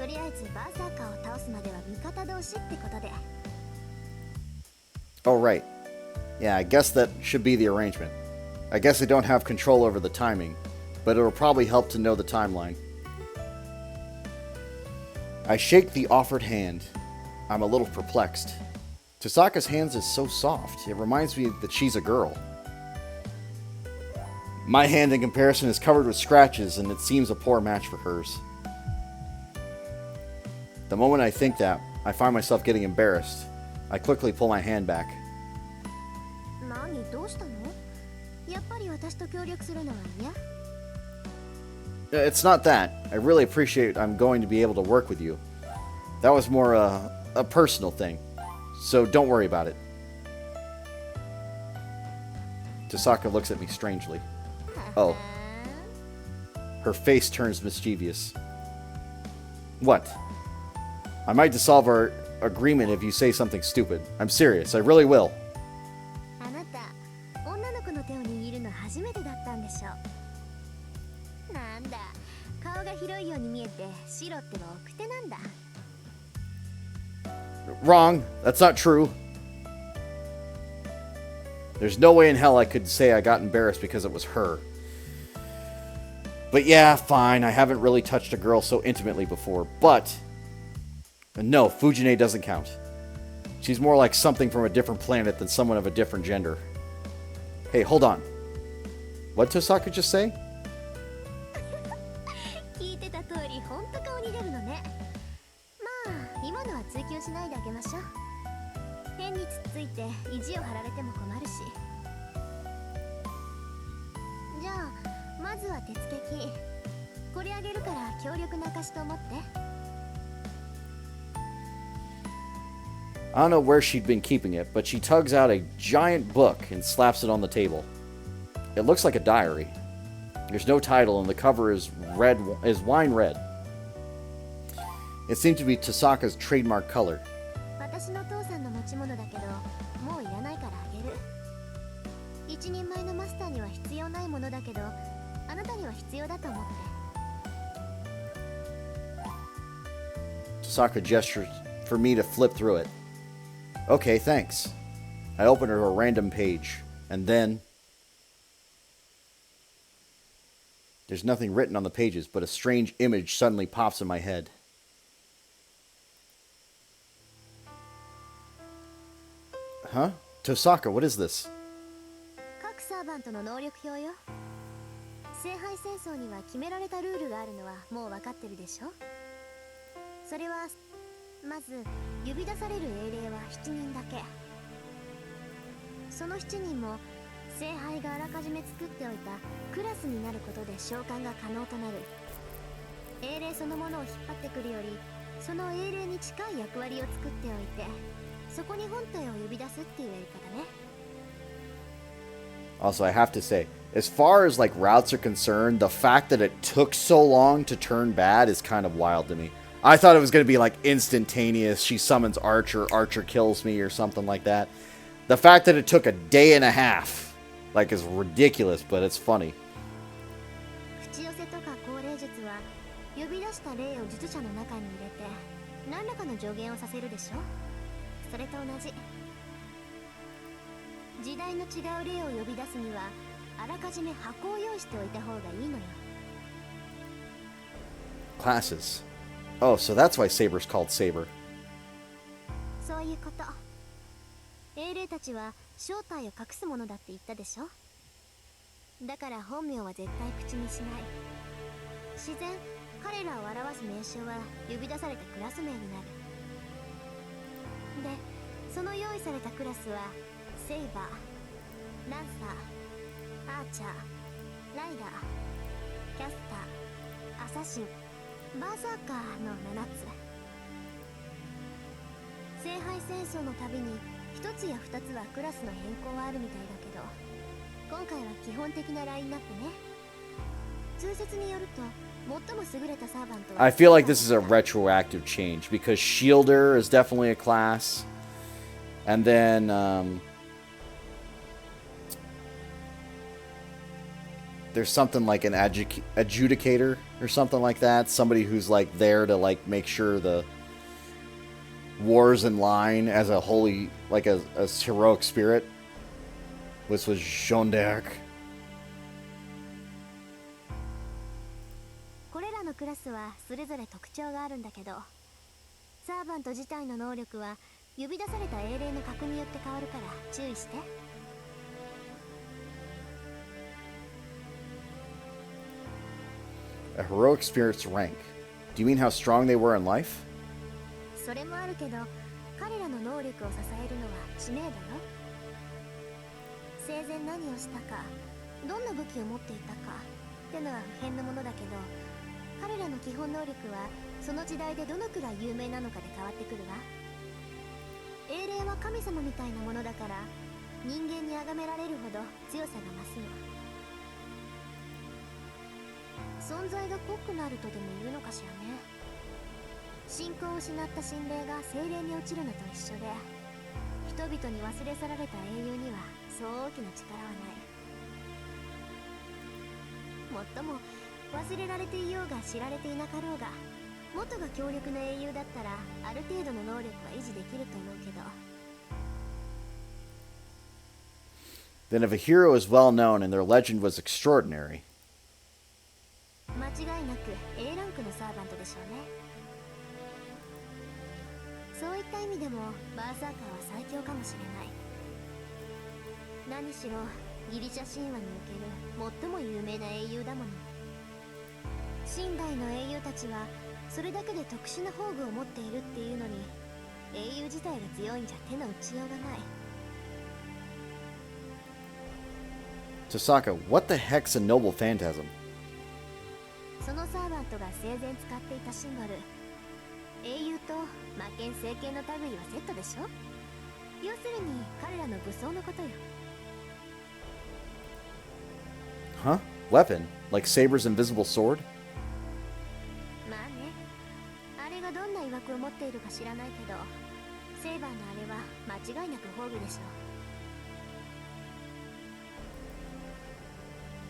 とりあえずバーサーカーを倒すまでは味方同士ってことで。 Oh, right. Yeah, I guess that should be the arrangement. I guess I don't have control over the timing, but it'll probably help to know the timeline. I shake the offered hand. I'm a little perplexed. Tasaka's hands is so soft. It reminds me that she's a girl. My hand in comparison is covered with scratches, and it seems a poor match for hers. The moment I think that, I find myself getting embarrassed. I quickly pull my hand back. 何どうしたの？やっぱり私と協力するのは嫌？ It's not that. I really appreciate I'm going to be able to work with you. That was more a personal thing. So don't worry about it. Tasaka looks at me strangely. Oh. Her face turns mischievous. What? I might dissolve our agreement if you say something stupid. I'm serious. I really will. あなた、女の子の手を握るの初めてだったんでしょ。なんだ、顔が広いように見えて白ってば奥手なんだ。 Wrong. That's not true. There's no way in hell I could say I got embarrassed because it was her. But yeah, fine. I haven't really touched a girl so intimately before. But no, Fujine doesn't count. She's more like something from a different planet than someone of a different gender. Hey, hold on. What did Tosaka just say? 聞いてた通り、本当顔に出るのね。まあ、今のは追求しないであげましょう。変につっついて意地を張られても困るし。じゃあ、まずは鉄撃。これあげるから強力な証と思って。 I don't know where she'd been keeping it, but she tugs out a giant book and slaps it on the table. It looks like a diary. There's no title, and the cover is wine red. It seemed to be Tasaka's trademark color. 私の父さんの持ち物だけど、もういらないからあげる。一人前のマスターには必要ないものだけど、あなたには必要だと思って。 Tasaka gestures for me to flip through it. Okay, thanks. I open her a random page, and then... There's nothing written on the pages, but a strange image suddenly pops in my head. Huh? Tosaka, what is this? 各サーバントの能力表よ。聖杯戦争には決められたルールがあるのはもう分かってるでしょ。それはまず呼び出される英霊は7人だけ。その7人も聖杯があらかじめ作っておいたクラスになることで召喚が可能となる。英霊そのものを引っ張ってくるより、その英霊に近い役割を作っておいて、そこに本体を呼び出すっていうやり方ね。 Also, I have to say, as far as like routes are concerned, the fact that it took so long to turn bad is kind of wild to me. I thought it was going to be like instantaneous. She summons Archer, Archer kills me or something like that. The fact that it took a day and a half, like, is ridiculous, but it's funny. 口寄せとか降霊術は呼び出した霊を術者の中に入れて何らかの助言をさせるでしょ。それと同じ。時代の違う霊を呼び出すにはあらかじめ箱を用意しておいた方がいいのよ。 Classes. Oh, so that's why Saber's called Saber. そういうこと。英霊たちは正体を隠すものだって言ったでしょ。だから本名は絶対口にしない。自然彼らを表す名称は呼び出されたクラス名になる。で、その用意されたクラスはセイバー、ランサー、アーチャー、ライダー、キャスター、アサシン、バーサーカーの7つ。聖杯戦争のたびに1つや2つはクラスの変更はあるみたいだけど、今回は基本的なラインナップね。通説によると最も優れたサーバントは I feel like this is a retroactive change because Shielder is definitely a class. And then, there's something like an adjudicator or something like that. Somebody who's like there to like make sure the war's in line as a holy, like a heroic spirit. This was Jean d'Arc. これらのクラスはそれぞれ特徴があるんだけど、サーバント自体の能力は呼び出された英霊の格によって変わるから注意して。A heroic spirit's rank. Do you mean how strong they were in life? それもあるけど、彼らの能力を支えるのは知名度よ。生前何をしたか、どんな武器を持っていたかってのは不変のものだけど、彼らの基本能力はその時代でどのくらい有名なのかで変わってくるわ。英霊は神様みたいなものだから、人間に崇められるほど強さが増すの。存在が濃くなるとでも言うのかしらね。信仰を失った心霊が精霊に落ちるのと一緒で、人々に忘れ去られた英雄にはそう大きな力はない。もっとも忘れられていようが知られていなかろうが、元が強力な英雄だったらある程度の能力は維持できると思うけど。 Then if a hero is well known and their legend was extraordinary. 間違いなく A ランクのサーバントでしょうね。そういった意味でもバーサーカーは最強かもしれない。何しろギリシャ神話における最も有名な英雄だもの。近代の英雄たちはそれだけで特殊な宝具を持っているっていうのに、英雄自体が強いんじゃ手の打ちようがない。 Tosaka, what the heck's a noble phantasm? そのサーバントが生前使っていたシンボル、英雄と魔剣聖剣の類はセットでしょ。要するに彼らの武装のことよ。 Huh? Weapon? Like Saber's invisible sword? まあね、あれがどんな曰くを持っているか知らないけど、セイバーのあれは間違いなく宝具でしょ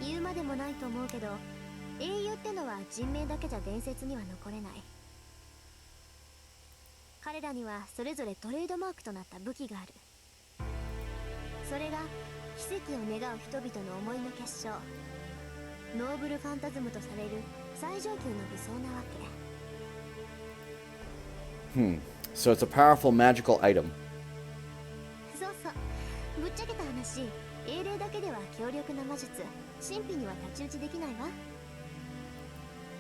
う。言うまでもないと思うけど、英雄ってのは人名だけじゃ伝説には残れない。彼らにはそれぞれトレードマークとなった武器がある。それが奇跡を願う人々の思いの結晶、ノーブルファンタズムとされる最上級の武装なわけ。So it's a powerful magical item. そうそう、ぶっちゃけた話、英霊だけでは強力な魔術、神秘には太刀打ちできないわ。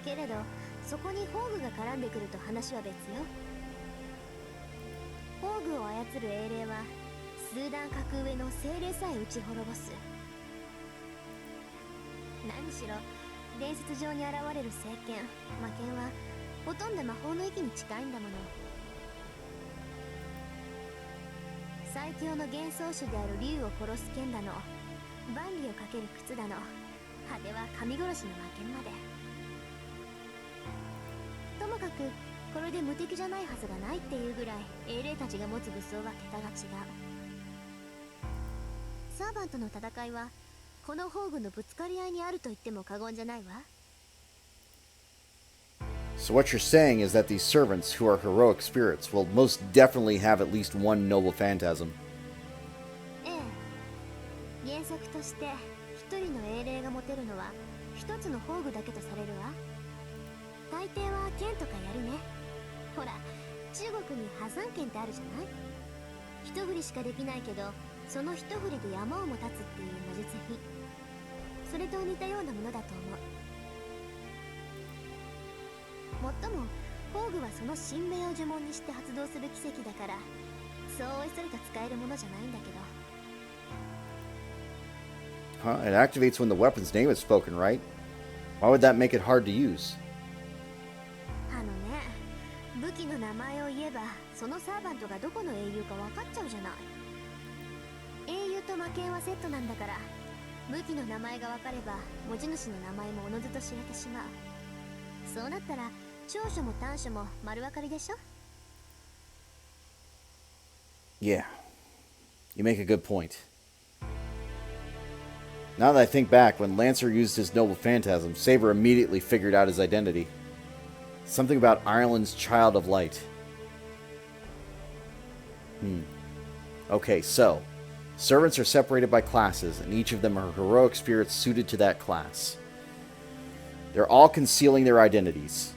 けれどそこに宝具が絡んでくると話は別よ。宝具を操る英霊は数段格上の精霊さえ打ち滅ぼす。何しろ伝説上に現れる聖剣、魔剣はほとんど魔法の域に近いんだもの。最強の幻想種である竜を殺す剣だの、万里をかける靴だの、果ては神殺しの魔剣まで。ともかくこれで無敵じゃないはずがないっていうぐらい英霊たちが持つ武装は桁が違う。サーバントの戦いはこの宝具のぶつかり合いにあると言っても過言じゃないわ。 So what you're saying is that these servants, who are heroic spirits, will most definitely have at least one noble phantasm. ええ、原則として一人の英霊が持てるのは一つの宝具だけとされるわ。大抵は剣とか槍ね。ほら中国に破山剣ってあるじゃない。一振りしかできないけどその一振りで山をも立つっていう魔術品。それと似たようなものだと思う。もっとも宝具はその神明を呪文にして発動する奇跡だからそうおいそれと使えるものじゃないんだけど。 Huh? It activates when the weapon's name is spoken, right? Why would that make it hard to use? あのね、武器の名前を言えばそのサーバントがどこの英雄か分かっちゃうじゃない。英雄と魔剣はセットなんだから武器の名前が分かれば持ち主の名前もおのずと知れてしまう。そうなったら長所も短所も丸分かりでしょ。 Yeah. You make a good point. Now that I think back, when Lancer used his noble phantasm, Saber immediately figured out his identity. Something about Ireland's Child of Light. Okay, so servants are separated by classes, and each of them are heroic spirits suited to that class. They're all concealing their identities,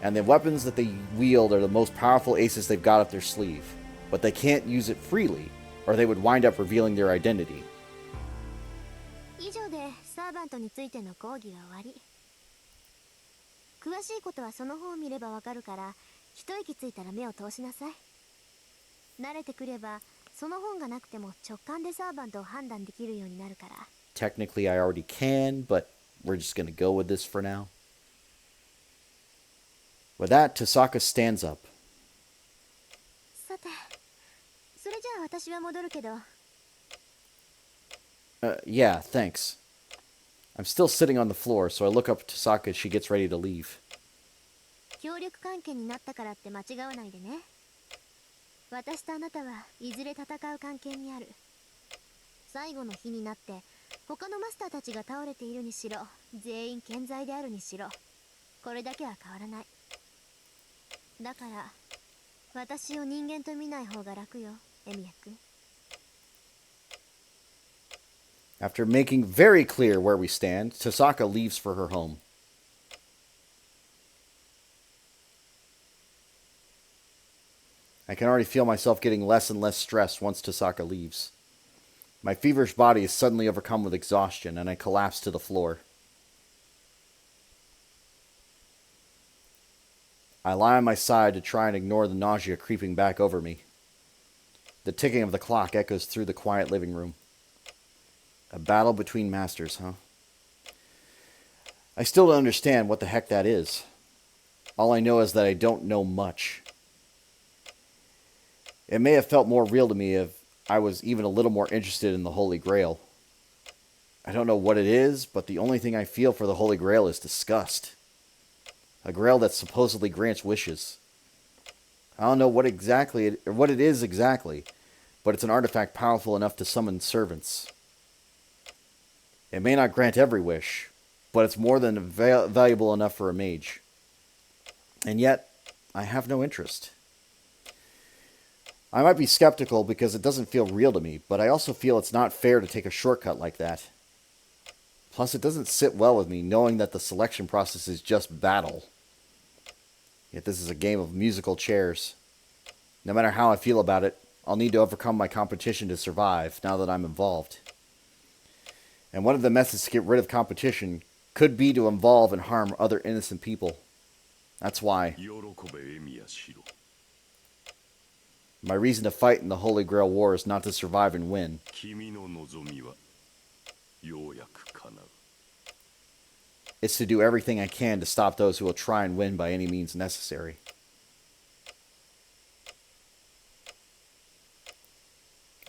and the weapons that they wield are the most powerful aces they've got up their sleeve, but they can't use it freely, or they would wind up revealing their identity. 以上でサーバントについての講義は終わり。詳しいことはその本を見ればわかるから一息ついたら目を通しなさい。慣れてくればその本がなくても直感でサーバントを判断できるようになるから。 Technically, I already can, but we're just going to go with this for now. With that, Tasaka stands up. さて、それじゃあ私は戻るけど。 Yeah, thanks. I'm still sitting on the floor, so I look up at Tasaka as she gets ready to leave. 協力関係になったからって間違わないでね。私とあなたはいずれ戦う関係にある。最後の日になって他のマスターたちが倒れているにしろ全員健在であるにしろこれだけは変わらない。だから私を人間と見ない方が楽よ、エミヤ君。 After making very clear where we stand, Tasaka leaves for her home. I can already feel myself getting less and less stressed once Tasaka leaves. My feverish body is suddenly overcome with exhaustion, and I collapse to the floor. I lie on my side to try and ignore the nausea creeping back over me. The ticking of the clock echoes through the quiet living room. A battle between masters, huh? I still don't understand what the heck that is. All I know is that I don't know much. It may have felt more real to me if I was even a little more interested in the Holy Grail. I don't know what it is, but the only thing I feel for the Holy Grail is disgust. A grail that supposedly grants wishes. I don't know what it is exactly, but it's an artifact powerful enough to summon servants. It may not grant every wish, but it's more than valuable enough for a mage. And yet, I have no interest. I might be skeptical because it doesn't feel real to me, but I also feel it's not fair to take a shortcut like that. Plus, it doesn't sit well with me knowing that the selection process is just battle. Yet this is a game of musical chairs. No matter how I feel about it, I'll need to overcome my competition to survive now that I'm involved. And one of the methods to get rid of competition could be to involve and harm other innocent people. That's why my reason to fight in the Holy Grail War is not to survive and win. It's to do everything I can to stop those who will try and win by any means necessary.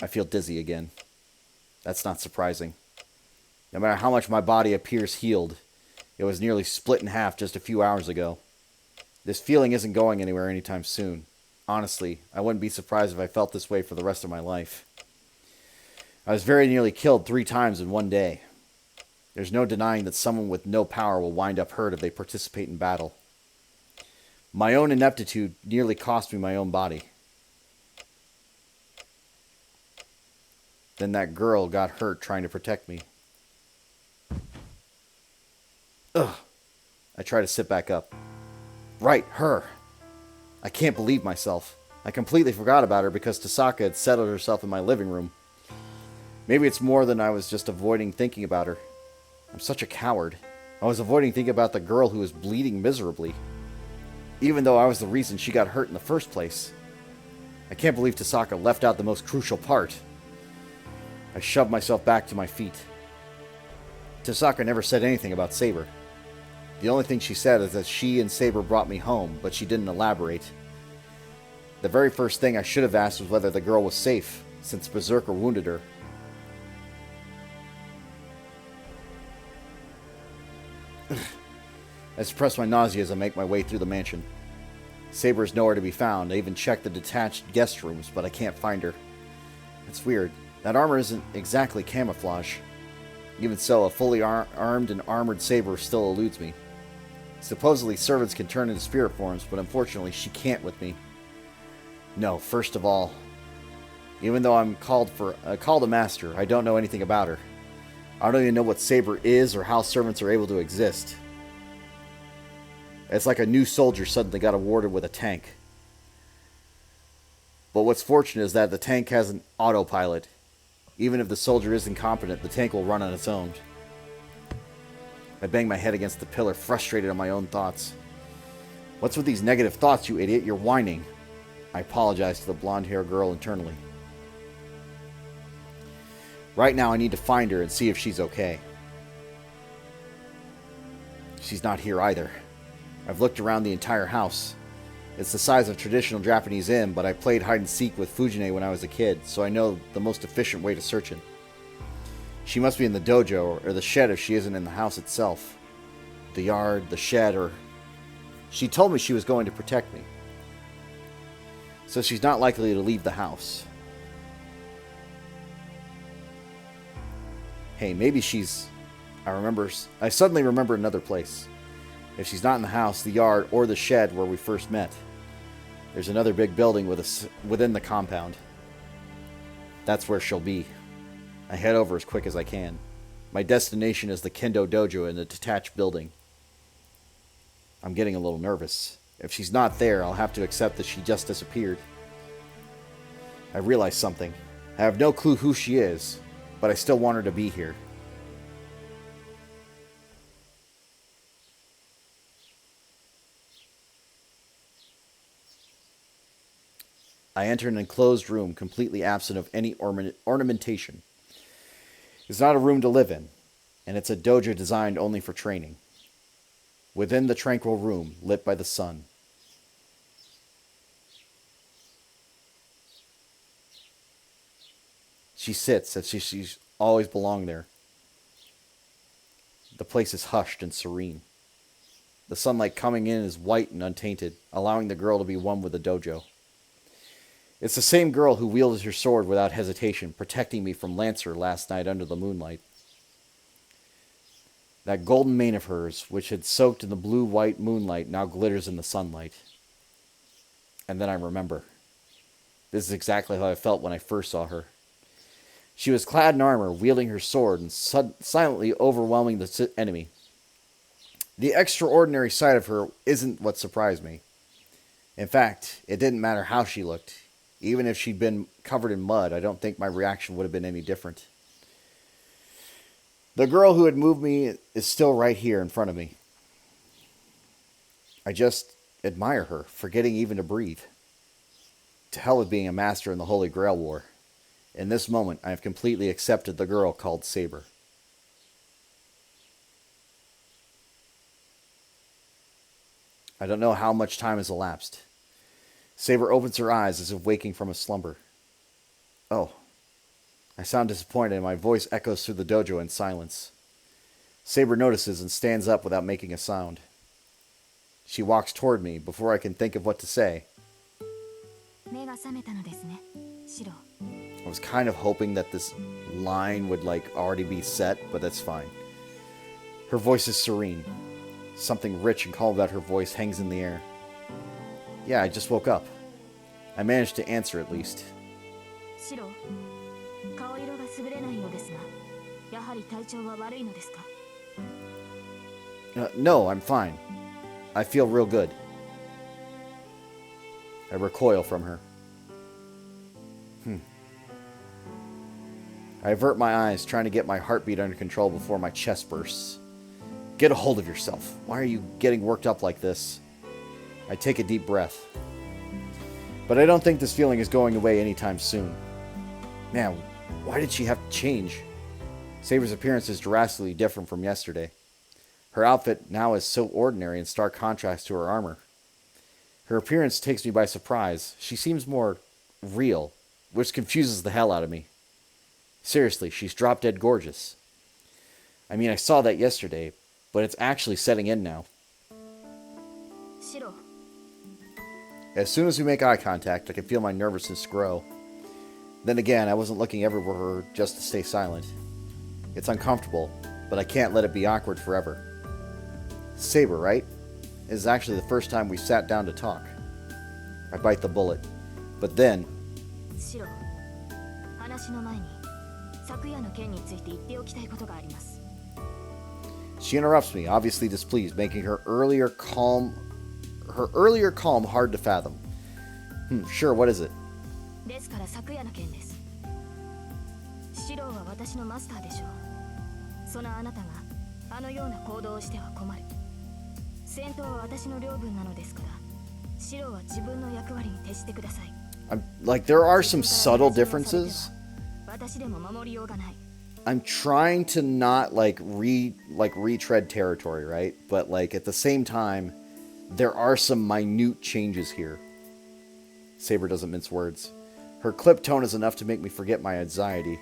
I feel dizzy again. That's not surprising. No matter how much my body appears healed, it was nearly split in half just a few hours ago. This feeling isn't going anywhere anytime soon. Honestly, I wouldn't be surprised if I felt this way for the rest of my life. I was very nearly killed 3 times in one day. There's no denying that someone with no power will wind up hurt if they participate in battle. My own ineptitude nearly cost me my own body. Then that girl got hurt trying to protect me. Ugh. I try to sit back up. Right, her. I can't believe myself. I completely forgot about her because Tasaka had settled herself in my living room. Maybe it's more than I was just avoiding thinking about her. I'm such a coward. I was avoiding thinking about the girl who was bleeding miserably, even though I was the reason she got hurt in the first place. I can't believe Tasaka left out the most crucial part. I shoved myself back to my feet. Tasaka never said anything about Saber. The only thing she said is that she and Saber brought me home, but she didn't elaborate. The very first thing I should have asked was whether the girl was safe, since Berserker wounded her. I suppress my nausea as I make my way through the mansion. Saber is nowhere to be found. I even checked the detached guest rooms, but I can't find her. It's weird. That armor isn't exactly camouflage. Even so, a fully armed and armored Saber still eludes me. Supposedly, servants can turn into spirit forms, but unfortunately, she can't with me. No, first of all, even though I'm called a master, I don't know anything about her. I don't even know what Saber is or how servants are able to exist. It's like a new soldier suddenly got awarded with a tank. But what's fortunate is that the tank has an autopilot. Even if the soldier is incompetent, the tank will run on its own. I bang my head against the pillar, frustrated at my own thoughts. What's with these negative thoughts, you idiot? You're whining. I apologize to the blonde-haired girl internally. Right now, I need to find her and see if she's okay. She's not here either. I've looked around the entire house. It's the size of a traditional Japanese inn, but I played hide-and-seek with Fujine when I was a kid, so I know the most efficient way to search it. She must be in the dojo, or the shed if she isn't in the house itself. The yard, the shed, or... She told me she was going to protect me. So she's not likely to leave the house. Hey, maybe she's... I suddenly remember another place. If she's not in the house, the yard, or the shed where we first met, there's another big building within the compound. That's where she'll be. I head over as quick as I can. My destination is the Kendo Dojo in the detached building. I'm getting a little nervous. If she's not there, I'll have to accept that she just disappeared. I realize something. I have no clue who she is, but I still want her to be here. I enter an enclosed room completely absent of any ornamentation. It's not a room to live in, and it's a dojo designed only for training. Within the tranquil room, lit by the sun. She sits as she's always belonged there. The place is hushed and serene. The sunlight coming in is white and untainted, allowing the girl to be one with the dojo. It's the same girl who wielded her sword without hesitation, protecting me from Lancer last night under the moonlight. That golden mane of hers, which had soaked in the blue-white moonlight, now glitters in the sunlight. And then I remember. This is exactly how I felt when I first saw her. She was clad in armor, wielding her sword, and silently overwhelming the enemy. The extraordinary sight of her isn't what surprised me. In fact, it didn't matter how she looked. Even if she'd been covered in mud, I don't think my reaction would have been any different. The girl who had moved me is still right here in front of me. I just admire her, forgetting even to breathe. To hell with being a master in the Holy Grail War. In this moment, I have completely accepted the girl called Saber. I don't know how much time has elapsed. Saber opens her eyes as if waking from a slumber. Oh. I sound disappointed and my voice echoes through the dojo in silence. Saber notices and stands up without making a sound. She walks toward me before I can think of what to say. 目が覚めたのですね、シロ。 I was kind of hoping that this line would like already be set, but that's fine. Her voice is serene. Something rich and calm about her voice hangs in the air. Yeah, I just woke up. I managed to answer at least. シロ、顔色が優れないようですが、やはり体調は悪いのですか？ No, I'm fine. I feel real good. I recoil from her. I avert my eyes, trying to get my heartbeat under control before my chest bursts. Get a hold of yourself. Why are you getting worked up like this? I take a deep breath. But I don't think this feeling is going away anytime soon. Man, why did she have to change? Saber's appearance is drastically different from yesterday. Her outfit now is so ordinary in stark contrast to her armor. Her appearance takes me by surprise. She seems more real, which confuses the hell out of me. Seriously, she's drop-dead gorgeous. I mean, I saw that yesterday, but it's actually setting in now. シロ、 As soon as we make eye contact, I can feel my nervousness grow. Then again, I wasn't looking everywhere just to stay silent. It's uncomfortable, but I can't let it be awkward forever. Saber, right? It is actually the first time we sat down to talk. I bite the bullet. But then, シロ、話の前に昨夜の件について言っておきたいことがあります。 she interrupts me, obviously displeased, making her earlier calm hard to fathom. Sure, what is it? ですから昨夜の件です。シロは私のマスターでしょう。そのあなたがあのような行動をしては困る。戦闘は私の領分なのですから、シロは自分の役割に徹してください。Like, there are some subtle differences. 私でも守りようがない。 I'm trying to not retread territory, right? But like at the same time, there are some minute changes here. Saber doesn't mince words. Her clipped tone is enough to make me forget my anxiety.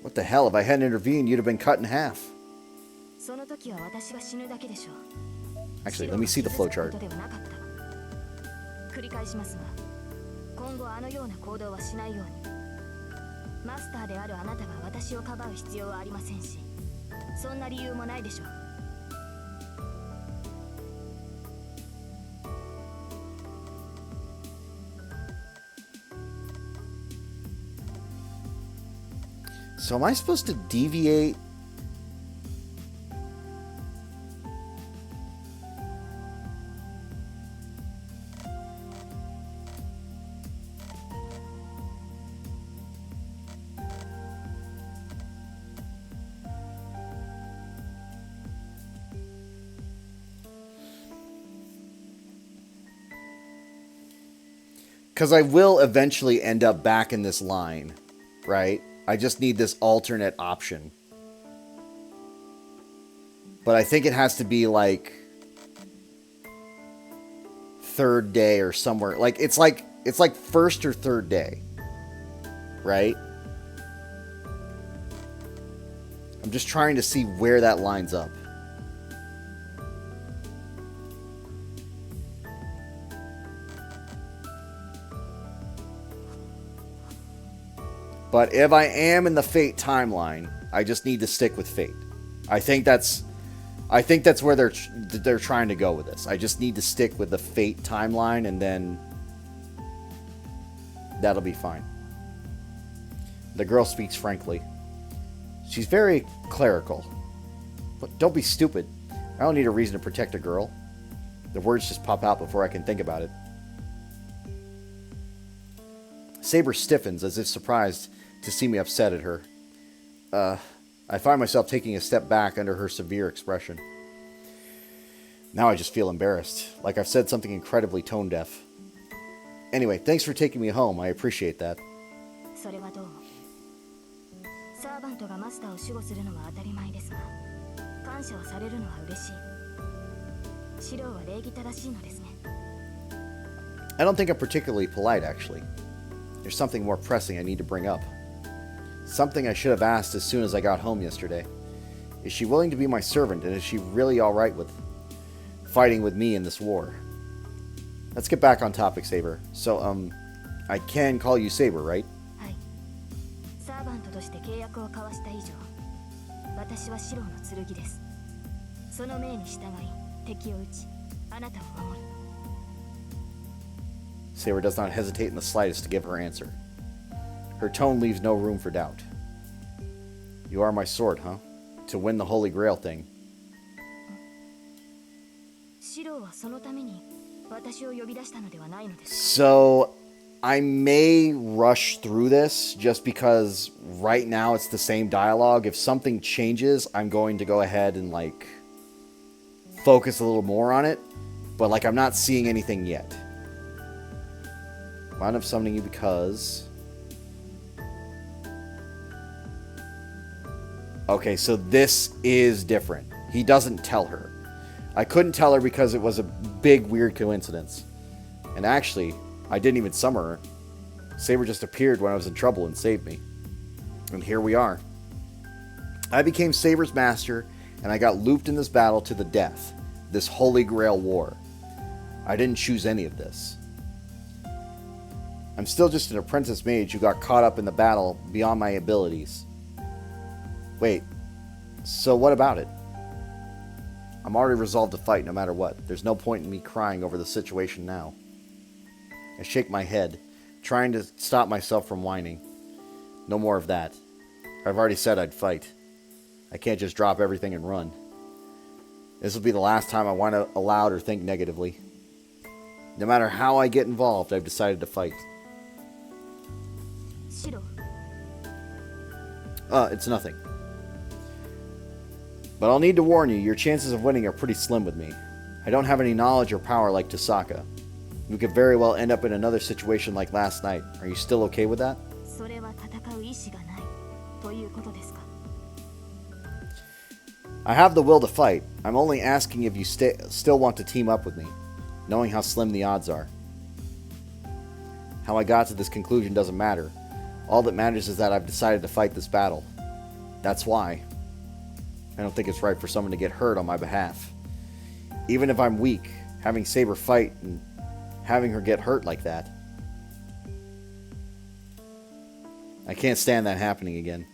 What the hell? If I hadn't intervened, you'd have been cut in half. その時は私が死ぬだけでしょう。 Actually, let me see the flowchart. シロは傷つくことではなかった。繰り返しますが、今後あのような行動はしないように。マスターであるあなたが私をかばう必要はありませんし、そんな理由もないでしょう。 So am I supposed to deviate? Because I will eventually end up back in this line, right? I just need this alternate option. But I think it has to be like third day or somewhere. Like it's like first or third day. Right? I'm just trying to see where that lines up. But if I am in the Fate timeline, I just need to stick with Fate. I think that's where they're trying to go with this. I just need to stick with the Fate timeline, and then that'll be fine. The girl speaks frankly. She's very clerical. But don't be stupid. I don't need a reason to protect a girl. The words just pop out before I can think about it. Saber stiffens as if surprised to see me upset at her. I find myself taking a step back under her severe expression. Now I just feel embarrassed, like I've said something incredibly tone deaf. Anyway, thanks for taking me home. I appreciate that. それはどうも。サーバントがマスターを守護するのは当たり前ですが、感謝をされるのは嬉しい。シロは礼儀正しいのですね。 I don't think I'm particularly polite, actually. There's something more pressing I need to bring up. Something I should have asked as soon as I got home yesterday. Is she willing to be my servant, and is she really alright with fighting with me in this war. Let's get back on topic, Saber. So, I can call you Saber, right? はい。サーバントとして契約を交わした以上、私は白の剣です。その命に従い、敵を撃ち、あなたを守る。Saber does not hesitate in the slightest to give her answer. Her tone leaves no room for doubt. You are my sword, huh? To win the Holy Grail thing. 白はそのために私を呼び出したのではないのです。 So, I may rush through this just because right now it's the same dialogue. If something changes, I'm going to go ahead and, like, focus a little more on it. But, like, I'm not seeing anything yet. Wound up summoning you because... Okay, so this is different. He doesn't tell her. I couldn't tell her because it was a big, weird coincidence. And actually, I didn't even summon her. Saber just appeared when I was in trouble and saved me. And here we are. I became Saber's master, and I got looped in this battle to the death. This Holy Grail war. I didn't choose any of this. I'm still just an apprentice mage who got caught up in the battle beyond my abilities. Wait, so what about it? I'm already resolved to fight no matter what. There's no point in me crying over the situation now. I shake my head, trying to stop myself from whining. No more of that. I've already said I'd fight. I can't just drop everything and run. This will be the last time I whine aloud or think negatively. No matter how I get involved, I've decided to fight. 白、 It's nothing. But I'll need to warn you, your chances of winning are pretty slim with me. I don't have any knowledge or power like Tasaka. We could very well end up in another situation like last night. Are you still okay with that? それは戦う意志がないということですか。 I have the will to fight. I'm only asking if you still want to team up with me, knowing how slim the odds are. How I got to this conclusion doesn't matter. All that matters is that I've decided to fight this battle. That's why. I don't think it's right for someone to get hurt on my behalf. Even if I'm weak, having Saber fight and having her get hurt like that. I can't stand that happening again.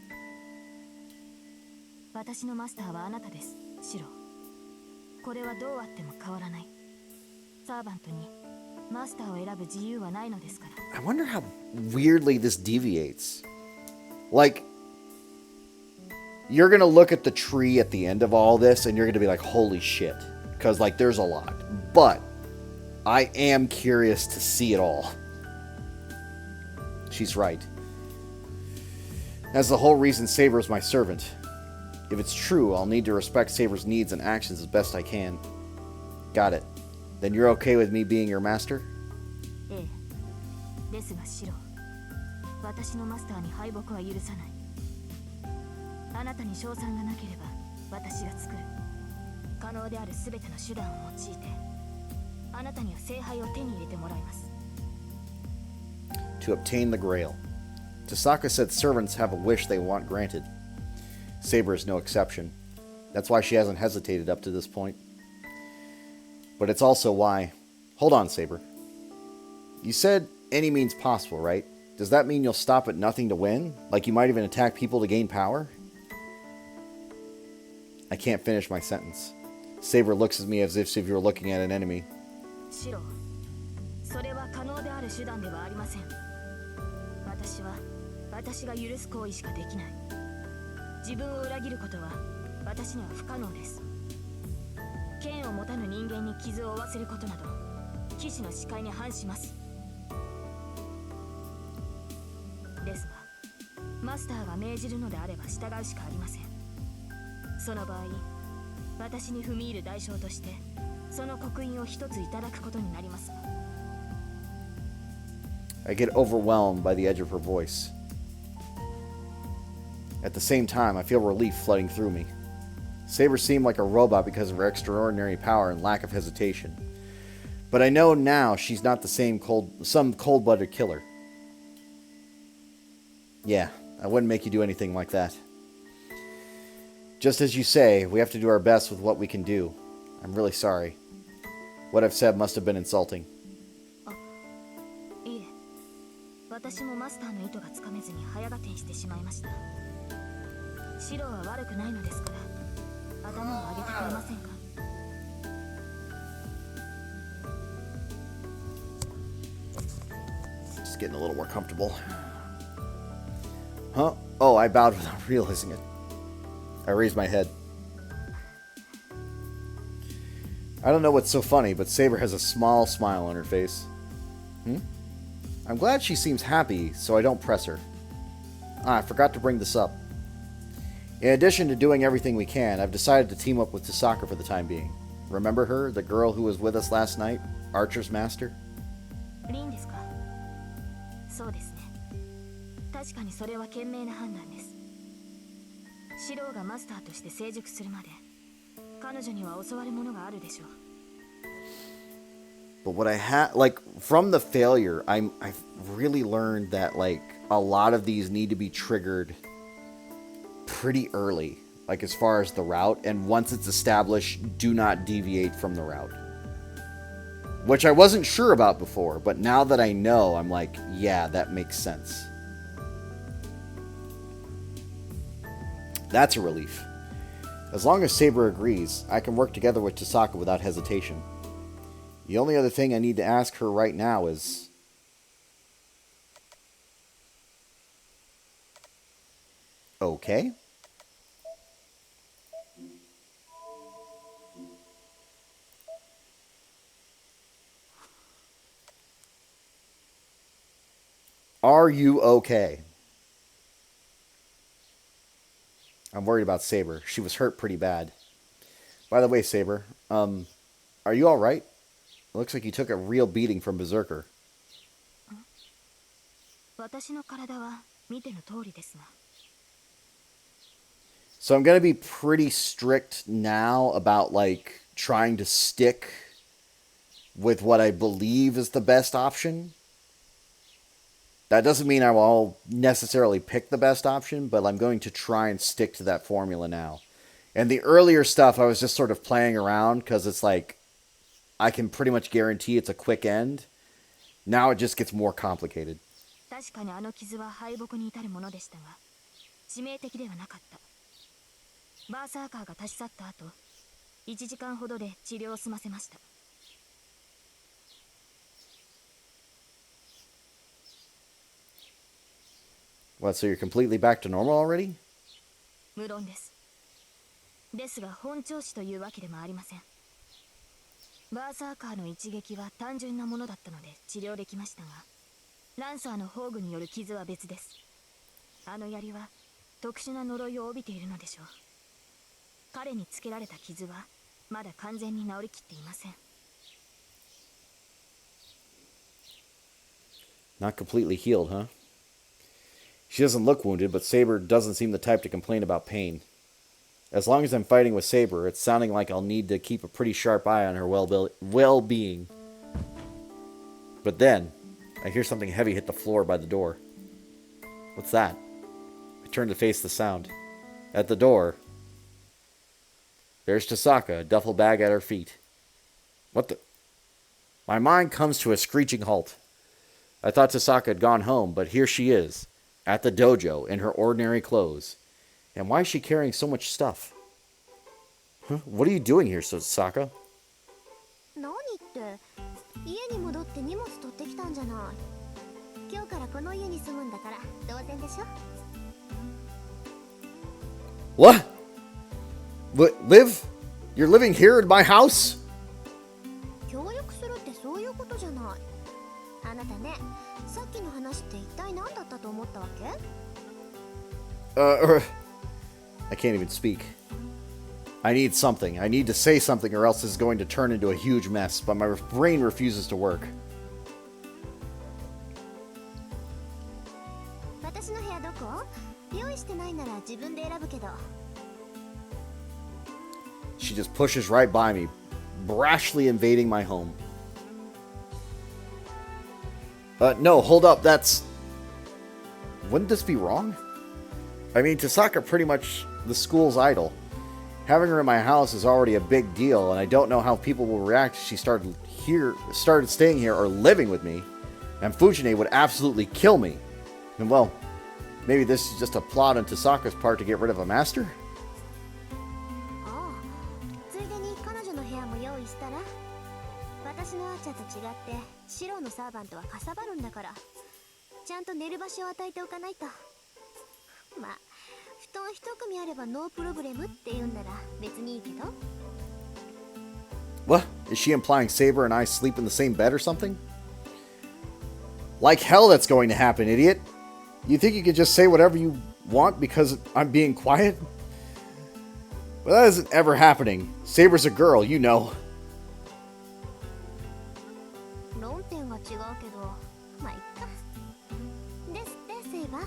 私のマスターはあなたです、白。これはどうあっても変わらない。サーバントにマスターを選ぶ自由はないのですから。 I wonder how weirdly this deviates. Like, you're gonna look at the tree at the end of all this and you're gonna be like, holy shit. Because, like, there's a lot. But I am curious to see it all. She's right. That's the whole reason Saber is my servant. If it's true, I'll need to respect Saber's needs and actions as best I can. Got it. Then you're okay with me being your master? ええ。ですが白、私のマスターに敗北は許さない。あなたに賞賛がなければ私が作る。可能であるすべての手段を用いて、あなたには聖杯を手に入れてもらいます。 To obtain the Grail. Tasaka said servants have a wish they want granted. Saber is no exception. That's why she hasn't hesitated up to this point. But it's also why... Hold on, Saber. You said any means possible, right? Does that mean you'll stop at nothing to win? Like you might even attack people to gain power? I can't finish my sentence. Saber looks at me as if you were looking at an enemy. 白、それは可能である手段ではありません。私が許す行為しかできない。自分を裏切ることは私には不可能です。剣を持たぬ人間に傷を負わせることなど騎士の視界に反します。ですがマスターが命じるのであれば従うしかありません。その場合、私に踏み入る代償としてその刻印を一ついただくことになります。 I get overwhelmed by the edge of her voice. At the same time, I feel relief flooding through me. Saber seemed like a robot because of her extraordinary power and lack of hesitation. But I know now she's not the same some cold-blooded killer. Yeah, I wouldn't make you do anything like that. Just as you say, we have to do our best with what we can do. I'm really sorry. What I've said must have been insulting. いえ、私もマスターの意図がつかめずに早合点してしまいました。シロは悪くないのですから、頭を上げてくれませんか。Just getting a little more comfortable. Huh? Oh, I bowed without realizing it. I raised my head. I don't know what's so funny, but Saber has a small smile on her face. I'm glad she seems happy, so I don't press her. I forgot to bring this up. In addition to doing everything we can, I've decided to team up with Tasaka for the time being. Remember her, the girl who was with us last night? Archer's master? リンですか。そうですね。確かにそれは賢明な判断です。シロがマスターとして成熟するまで、彼女には教わるものがあるでしょう。But what I had, like, from the failure, I've really learned that, like, a lot of these need to be triggered pretty early, like, as far as the route, and once it's established, do not deviate from the route. Which I wasn't sure about before, but now that I know, I'm like, yeah, that makes sense. That's a relief. As long as Saber agrees, I can work together with Tasaka without hesitation. The only other thing I need to ask her right now is... Okay. Are you okay? I'm worried about Saber. She was hurt pretty bad. By the way, Saber, are you alright? It looks like you took a real beating from Berserker. 私の体は見ての通りですが。So I'm going to be pretty strict now about, like, trying to stick with what I believe is the best option. That doesn't mean I will necessarily pick the best option, but I'm going to try and stick to that formula now. And the earlier stuff, I was just sort of playing around because it's like, I can pretty much guarantee it's a quick end. Now it just gets more complicated. 確かにあの傷は敗北に至るものでしたが、致命的ではなかった。バーサーカーが立ち去った後、1時間ほどで治療を済ませました。What, so you're completely back to normal already? 無論です。ですが本調子というわけでもありません。バーサーカーの一撃は単純なものだったので治療できましたが、ランサーの宝具による傷は別です。あの槍は特殊な呪いを帯びているのでしょう。彼につけられた傷はまだ完全に治りきっていません。Not completely healed, huh? She doesn't look wounded, but Saber doesn't seem the type to complain about pain. As long as I'm fighting with Saber, it's sounding like I'll need to keep a pretty sharp eye on her well-being. But then, I hear something heavy hit the floor by the door. What's that? I turn to face the sound. At the door, there's Tasaka, a duffel bag at her feet. What the... My mind comes to a screeching halt. I thought Tasaka had gone home, but here she is, at the dojo, in her ordinary clothes. And why is she carrying so much stuff? Huh? What are you doing here, Tasaka? 何って家に戻って荷物取ってきたんじゃない。今日からこの家に住むんだから当然でしょ。 What? Live? You're living here in my house? 協力するってそういうことじゃない。あなたね、さっきの話って一体何だったと思ったわけ？ I can't even speak. I need something. I need to say something or else this is going to turn into a huge mess, but my brain refuses to work. 私の部屋どこ？用意してないなら自分で選ぶけど。 She just pushes right by me, brashly invading my home. No, hold up, that's... Wouldn't this be wrong? I mean, Tasaka pretty much the school's idol. Having her in my house is already a big deal, and I don't know how people will react if she started started staying here or living with me, and Fujine would absolutely kill me. And well, maybe this is just a plot on Tasaka's part to get rid of a master? ああ、ついでに彼女の部屋も用意したら。私のアーチャーと違ってシローのサーバントはかさばるんだから、ちゃんと寝る場所を与えておかないと。まあ布団一組あればノープロブレムって言うんなら別にいいけど。 What? Is she implying Saber and I sleep in the same bed or something? Like hell that's going to happen, idiot. You think you could just say whatever you want because I'm being quiet? Well, that isn't ever happening. Saber's a girl, you know. 論点が違うけど、まあいっか。ですってセイバー。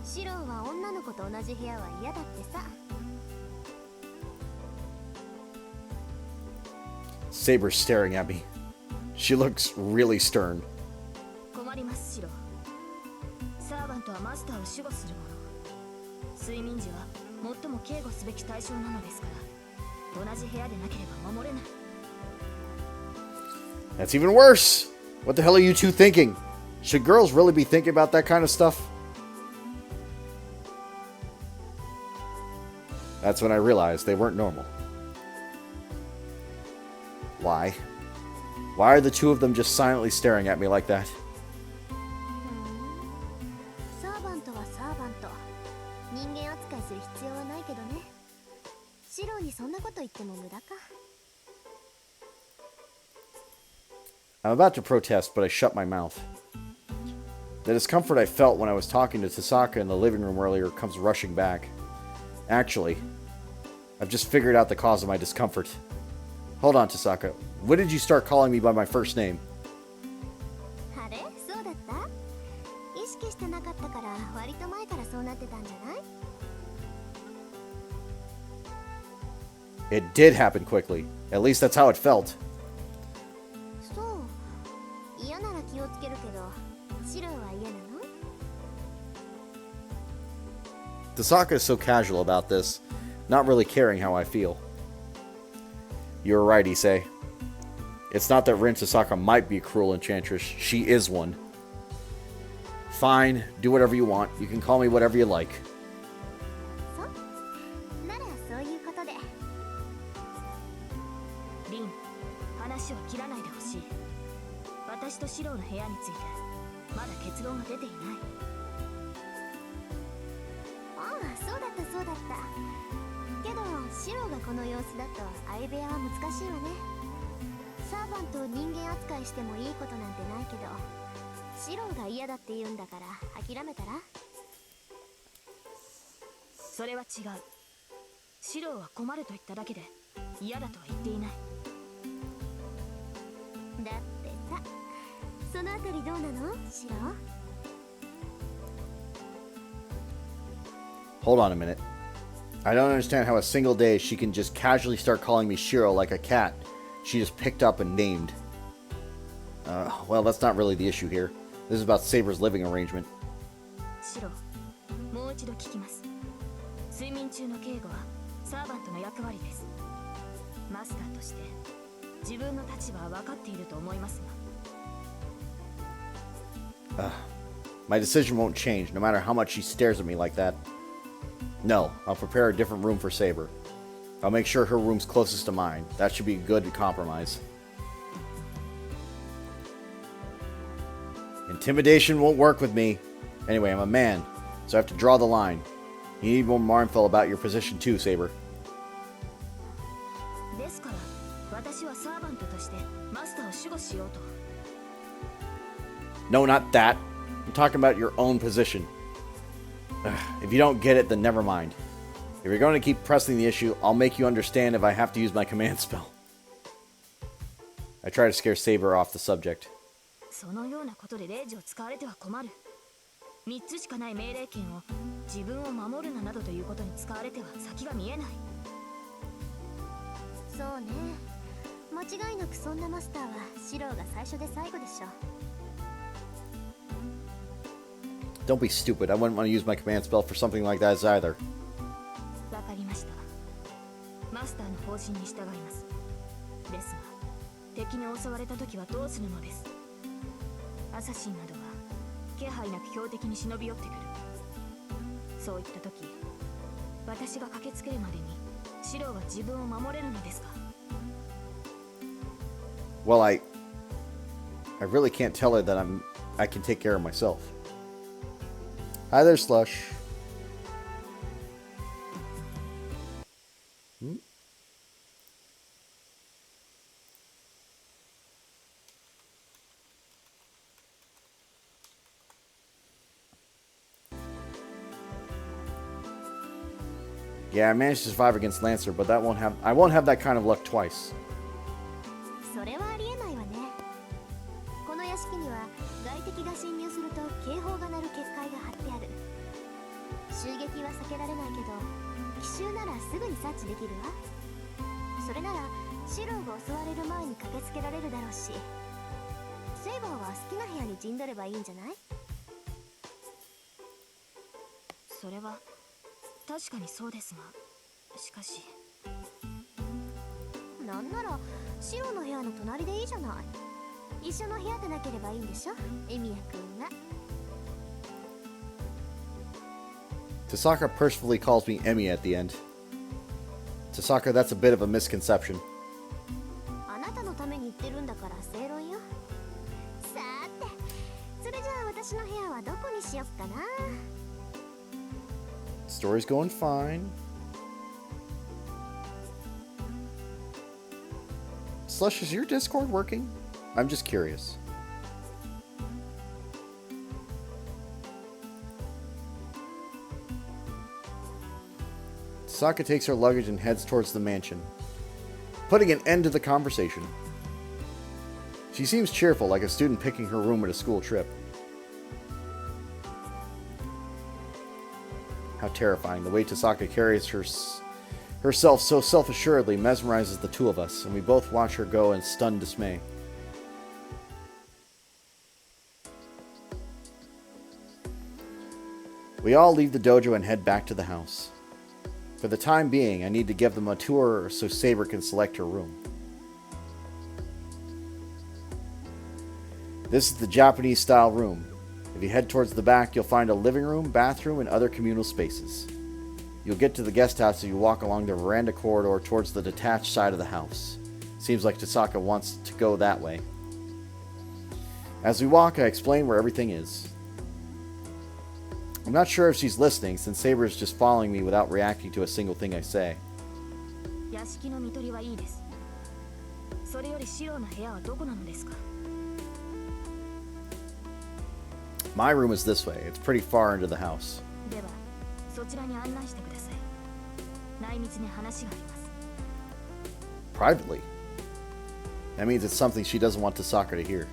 シローは女の子と同じ部屋は嫌だってさ。 Saber's staring at me. She looks really stern. 困りますシロ。サーバントはマスターを守護するもの。睡眠時は最も警護すべき対象なのですから、同じ部屋でなければ守れない。 That's even worse. What the hell are you two thinking? Should girls really be thinking about that kind of stuff? That's when I realized they weren't normal. Why? Why are the two of them just silently staring at me like that? サーバントはサーバント。人間扱いする必要はないけどね。シローにそんなこと言っても無駄か。 I'm about to protest, but I shut my mouth. The discomfort I felt when I was talking to Tasaka in the living room earlier comes rushing back. Actually, I've just figured out the cause of my discomfort. Hold on, Tasaka. When did you start calling me by my first name? あれ、そうだった？意識してなかったから割と前からそうなってたんじゃない？ It did happen quickly. At least that's how it felt. そう。嫌なら気をつけるけど、シローは嫌なの？ Tasaka is so casual about this, not really caring how I feel. You're right, Issei. It's not that Rin Tasaka might be a cruel enchantress. She is one. Fine, do whatever you want. You can call me whatever you like. そう？ならそういうことで。リン、話を切らないでほしい。私とシローの部屋についてまだ結論が出ていない。ああ、そうだったそうだった。けどシローがこの様子だと相部屋は難しいわね。サーバントを人間扱いしてもいいことなんてないけど、シローが嫌だって言うんだから諦めたら？それは違う。シローは困ると言っただけで嫌だとは言っていない。だってさ、そのあたりどうなの、シロー？ Hold on a minute. I don't understand how a single day she can just casually start calling me Shiro like a cat she just picked up and named. Well, that's not really the issue here. This is about Saber's living arrangement. シロー、もう一度聞きます。睡眠中の警護はサーバントの役割です。マスターとして自分の立場は分かっていると思いますが。My decision won't change, no matter how much she stares at me like that. No, I'll prepare a different room for Saber. I'll make sure her room's closest to mine. That should be a good compromise. Intimidation won't work with me. Anyway, I'm a man, so I have to draw the line. You need more info about your position too, Saber. ですから私はサーバントとしてマスターを守護しようと。 No, not that. I'm talking about your own position. If you don't get it, then never mind. If you're going to keep pressing the issue, I'll make you understand if I have to use my command spell. I try to scare Saber off the subject. そのようなことでレイジを使われては困る。3つしかない命令権を自分を守るななどということに使われては先が見えない。そうね。間違いなくそんなマスターはシローが最初で最後でしょ。 Don't be stupid. I wouldn't want to use my command spell for something like that either. わかりました。マスターの方針に従います。ですが、敵に襲われた時はどうするのです。アサシンなどは気配なく標的に忍び寄ってくる。そういった時、私が駆けつけるまでにシローは自分を守れるのですか？ Well, I really can't tell her that I can take care of myself. Hi there, Slush. Yeah, I managed to survive against Lancer, but I won't have that kind of luck twice. それはありえないわね。この屋敷には外敵が侵入すると警報が鳴る結界が貼ってある。襲撃は避けられないけど、奇襲ならすぐに察知できるわ。それならシローが襲われる前に駆けつけられるだろうし、セイバーは好きな部屋に陣取ればいいんじゃない？それは確かにそうですが、しかしなんならシローの部屋の隣でいいじゃない。一緒の部屋でなければいいんでしょ、エミヤくんが。Tasaka personally calls me Emmy at the end. Tasaka, that's a bit of a misconception. あなたのために言ってるんだから正論よ。さーて、それじゃあ私の部屋はどこにしよっかな。Story's going fine. Slush, is your Discord working? I'm just curious. Tasaka takes her luggage and heads towards the mansion, putting an end to the conversation. She seems cheerful, like a student picking her room at a school trip. How terrifying. The way Tasaka carries herself so self-assuredly mesmerizes the two of us, and we both watch her go in stunned dismay. We all leave the dojo and head back to the house. For the time being, I need to give them a tour so Saber can select her room. This is the Japanese-style room. If you head towards the back, you'll find a living room, bathroom, and other communal spaces. You'll get to the guest house as you walk along the veranda corridor towards the detached side of the house. Seems like Tasaka wants to go that way. As we walk, I explain where everything is. I'm not sure if she's listening, since Saber is just following me without reacting to a single thing I say. 屋敷の見取りはいいです。それよりシローの部屋はどこなのですか？ My room is this way. It's pretty far into the house. では、そちらに案内してください。内密に話があります。 Privately? That means it's something she doesn't want Tasaka to hear.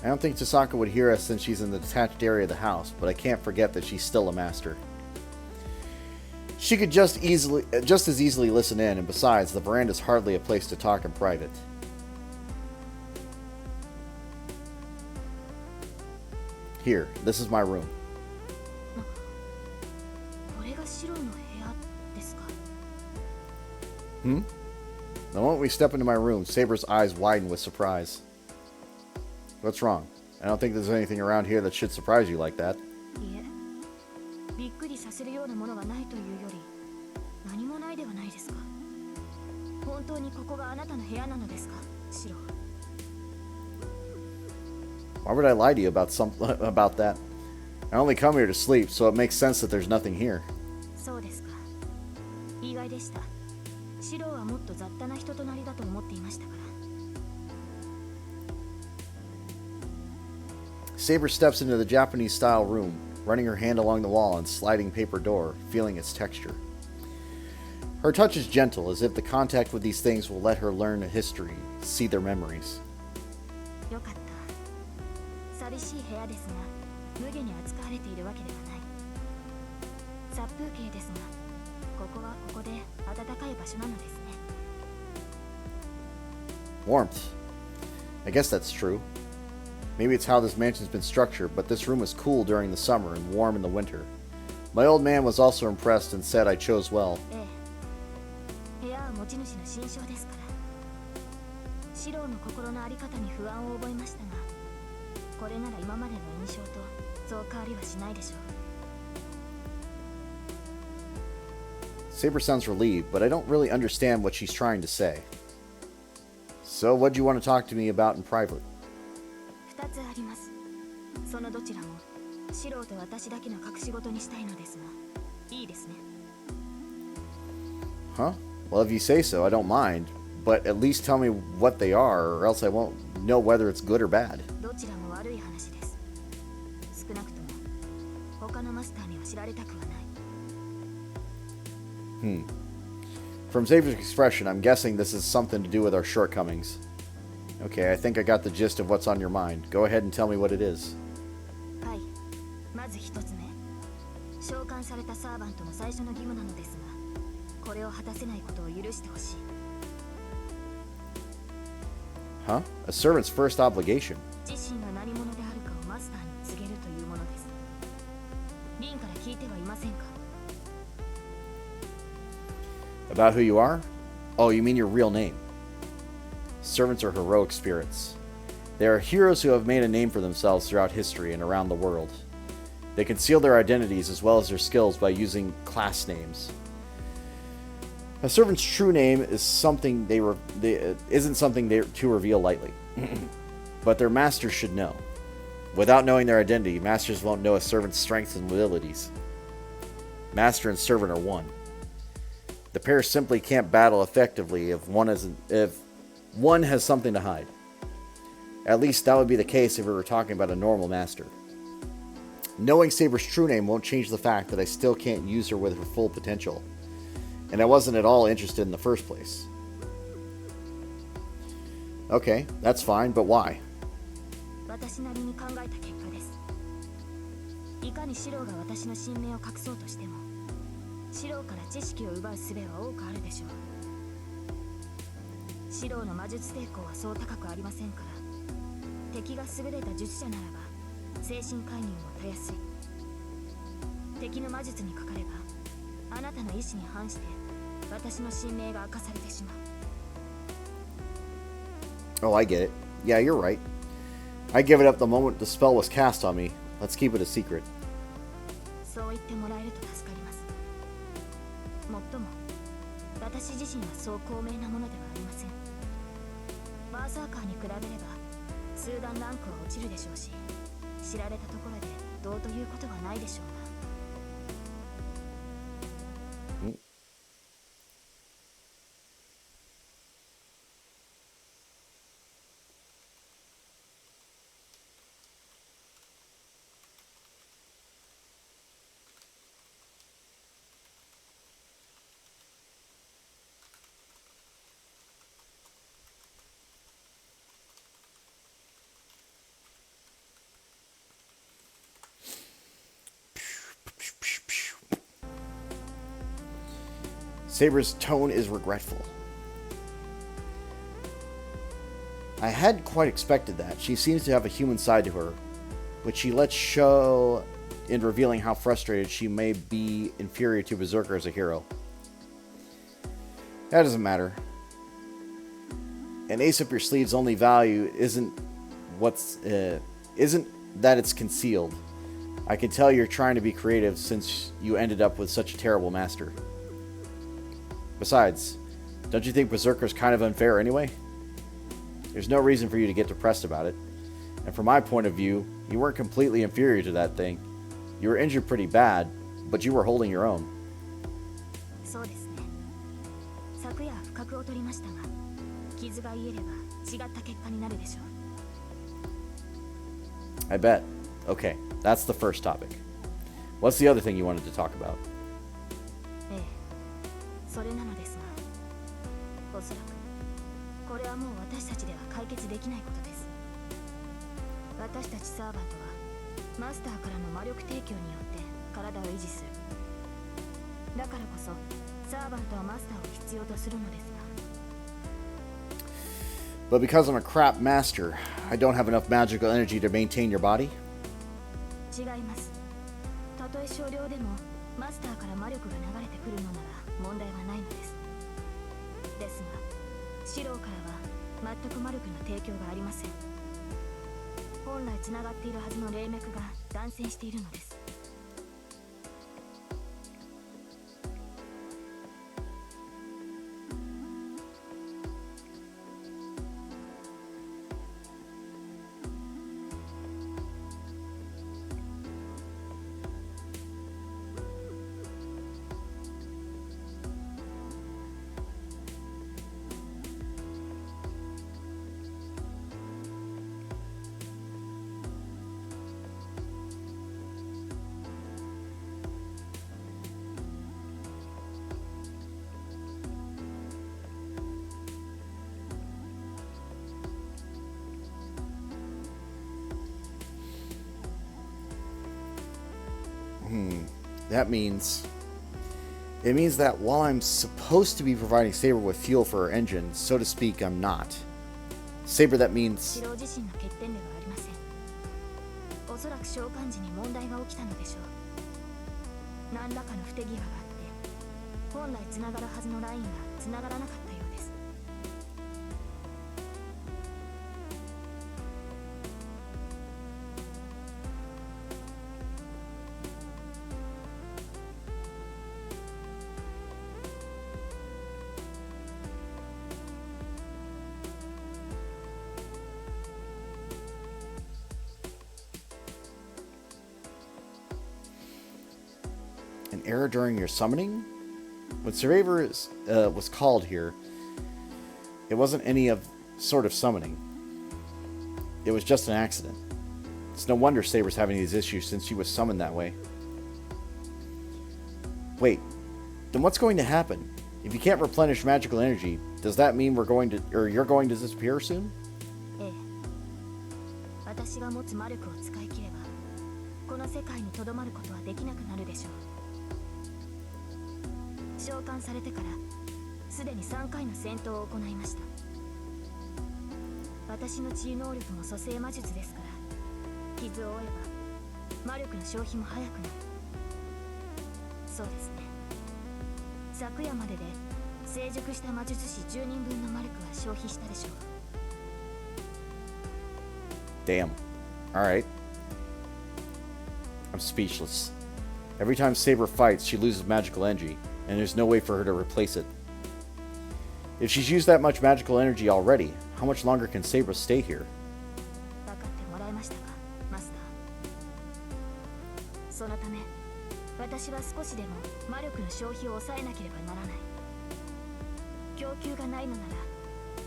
I don't think Tasaka would hear us since she's in the detached area of the house, but I can't forget that she's still a master. She could just as easily listen in, and besides, the veranda is hardly a place to talk in private. Here, this is my room. これがシローの部屋ですか？ Hmm? The moment we step into my room, Saber's eyes widen with surprise. What's wrong? I don't think there's anything around here that should surprise you like that. いえ、びっくりさせるようなものがないというより、何もないではないですか。本当にここがあなたの部屋なのですか、シロー。 Why would I lie to you about that? I only come here to sleep, so it makes sense that there's nothing here. そうですか。意外でした。シローはもっと雑多な人となりだと思っていましたから。 Saber steps into the Japanese-style room, running her hand along the wall and sliding paper door, feeling its texture. Her touch is gentle, as if the contact with these things will let her learn a history, see their memories. よかった。寂しい部屋ですが、無下に扱われているわけではない。殺風景ですが、ここはここで暖かい場所なのですね。 Warmth. I guess that's true. Maybe it's how this mansion's been structured, but this room is cool during the summer and warm in the winter. My old man was also impressed and said I chose well. ええ、部屋は持ち主の心象ですから。シローの心の在り方に不安を覚えましたが、これなら今までの印象とそう変わりはしないでしょう。 Saber sounds relieved, but I don't really understand what she's trying to say. So, what do you want to talk to me about in private? 2つあります。そのどちらもシローと私だけの隠し事にしたいのですが、いいですね。 Huh? Well, if you say so, I don't mind. But at least tell me what they are, or else I won't know whether it's good or bad. どちらも悪い話です。少なくとも他のマスターには知られたくはない。 From Saber's expression, I'm guessing this is something to do with our shortcomings. Okay, I think I got the gist of what's on your mind. Go ahead and tell me what it is. はい、まず一つ目、召喚されたサーバントの最初の義務なのですが、これを果たせないことを許してほしい。 Huh? A servant's first obligation. 自身が何者であるかをマスターに告げるというものです。リンから聞いてはいませんか？ About who you are? Oh, you mean your real name. Servants are heroic spirits. They are heroes who have made a name for themselves throughout history and around the world. They conceal their identities as well as their skills by using class names. A servant's true name is something isn't something to reveal lightly. But their masters should know. Without knowing their identity, masters won't know a servant's strengths and abilities. Master and servant are one. The pair simply can't battle effectively if one has something to hide. At least that would be the case if we were talking about a normal master. Knowing Saber's true name won't change the fact that I still can't use her with her full potential. And I wasn't at all interested in the first place. Okay, that's fine, but why? 私なりに考えた結果です。いかにシローが私の神明を隠そうとしても、シローから知識を奪う術は多くあるでしょう。シローの魔術抵抗はそう高くありませんから、敵が優れた術者ならば精神介入もたやすい。敵の魔術にかかれば、あなたの意志に反して私の神明が明かされてしまう。 Oh, I get it. Yeah, you're right. I give it up the moment the spell was cast on me. Let's keep it a secret. そう言ってもらえると助かります。もっとも、私自身はそう高名なものではありません。バーサーカーに比べれば、数段ランクは落ちるでしょうし、知られたところでどうということはないでしょうが。Saber's tone is regretful. I hadn't quite expected that. She seems to have a human side to her, which she lets show in revealing how frustrated she may be inferior to Berserker as a hero. That doesn't matter. An ace up your sleeve's only value isn't that it's concealed. I can tell you're trying to be creative since you ended up with such a terrible master. Besides, don't you think Berserker's kind of unfair anyway? There's no reason for you to get depressed about it. And from my point of view, you weren't completely inferior to that thing. You were injured pretty bad, but you were holding your own. そうですね。昨夜不覚を取りましたが、傷が癒えれば違った結果になるでしょう。 I bet. Okay, that's the first topic. What's the other thing you wanted to talk about? ええ、それなのですが、おそらくこれはもう私たちでは解決できないことです。私たちサーバントはマスターからの魔力提供によって体を維持する。だからこそサーバントはマスターを必要とするのですが。 But because I'm a crap master, I don't have enough magical energy to maintain your body? 違います。たとえ少量でもマスターから魔力が流れてくるのなら問題はないのです。ですが、シローからは全く魔力の提供がありません。本来つながっているはずの霊脈が断線しているのです。That means... It means that while I'm supposed to be providing Saber with fuel for her engine, so to speak, I'm not. Saber, that means... シロー自身の欠点ではありません。おそらく召喚時に問題が起きたのでしょう。何らかの不手際があって本来つながるはずのラインがつながらなかったようです。An error during your summoning? When Survivor was called here, it wasn't any of sort of summoning. It was just an accident. It's no wonder Saber's having these issues since she was summoned that way. Wait, then what's going to happen? If you can't replenish magical energy, does that mean you're going to disappear soon? ええ。私が持つ魔力を使い切れば、この世界に留まることはできなくなるでしょう。召喚されてからすでに3回の戦闘を行いました。私の治癒能力も蘇生魔術ですから、傷を負えば魔力の消費も早くなる。そうですね。昨夜までで成熟した魔術師10人分の魔力は消費したでしょう。Damn. Alright. I'm speechless. Every time Saber fights, she loses magical energy, and there's no way for her to replace it. If she's used that much magical energy already, how much longer can Saber stay here? 分かってもらえましたか、マスター。そのため、私は少しでも魔力の消費を抑えなければならない。供給がないのな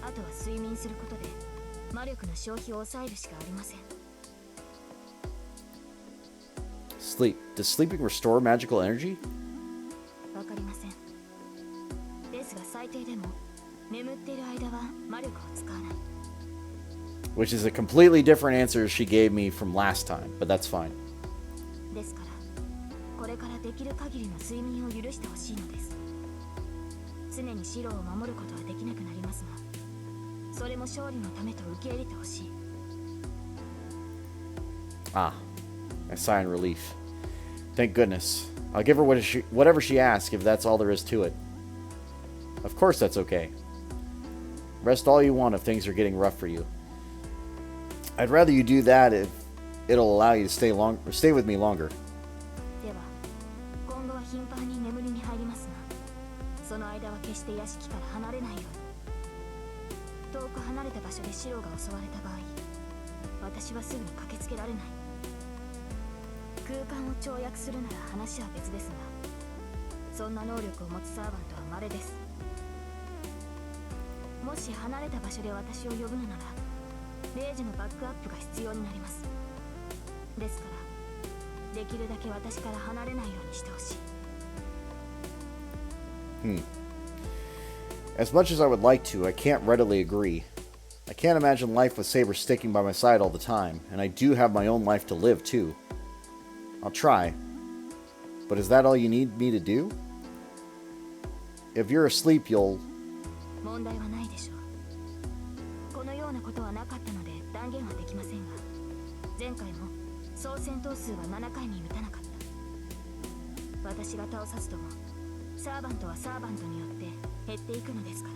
ら、あとは睡眠することで魔力の消費を抑えるしかありません。Sleep. Does sleeping restore magical energy? わかりません。ですが最低でも眠っている間は魔力を使わない。Which is a completely different answer she gave me from last time, but that's fine. ですからこれからできる限りの睡眠を許してほしいのです。常にシロを守ることはできなくなりますが、それも勝利のためと受け入れてほしい。Ah, I sigh in relief. Thank goodness. I'll give her whatever she asks if that's all there is to it. Of course that's okay. Rest all you want if things are getting rough for you. I'd rather you do that if it'll allow you to stay with me longer. では今後は頻繁に眠りに入りますが、その間は決して屋敷から離れないように。遠く離れた場所でシロが襲われた場合、私はすぐに駆けつけられない。空間を跳躍するなら話は別ですが、そんな能力を持つサーバントは稀です。もし離れた場所で私を呼ぶのなら、レイジのバックアップが必要になります。ですからできるだけ私から離れないようにしてほしい。As much as I would like to, I can't readily agree. I can't imagine life with Saber sticking by my side all the time, and I do have my own life to live too. I'll try. But is that all you need me to do? If you're asleep, you'll... 問題はないでしょう。このようなことはなかったので断言はできませんが、前回も総戦闘数は7回に満たなかった。私が倒さずともサーバントはサーバントによって減っていくのですから。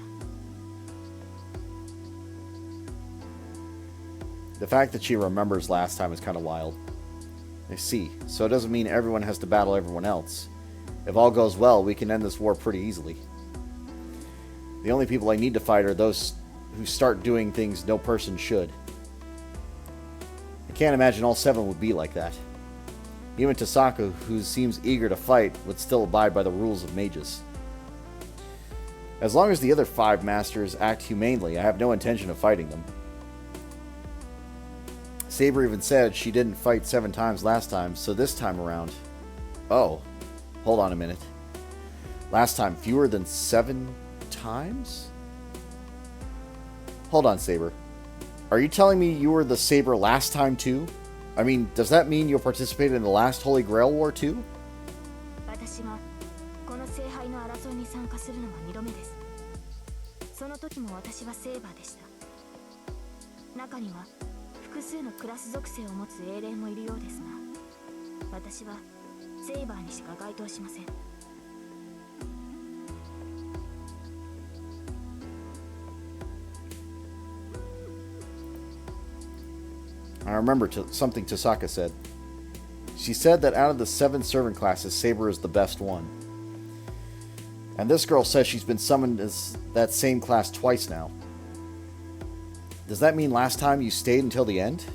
The fact that she remembers last time is kind of wild. I see. So it doesn't mean everyone has to battle everyone else. If all goes well, we can end this war pretty easily. The only people I need to fight are those who start doing things no person should. I can't imagine all 7 would be like that. Even Tasaka, who seems eager to fight, would still abide by the rules of mages. As long as the other 5 masters act humanely, I have no intention of fighting them. Saber even said she didn't fight 7 times last time, so this time around... Oh, hold on a minute. Last time, fewer than 7 times? Hold on, Saber. Are you telling me you were the Saber last time too? I mean, does that mean you'll participate in the last Holy Grail War too? 私がこの聖杯の争いに参加するのは2度目です。その時も私はセーバーでした。中には複数のクラス属性を持つ英霊もいるようですが、私はセーバーにしか該当しません。I remember something Tasaka said. She said that out of the 7 servant classes, Saber is the best one. And this girl says she's been summoned as that same class twice now. Does that mean last time you stayed until the end?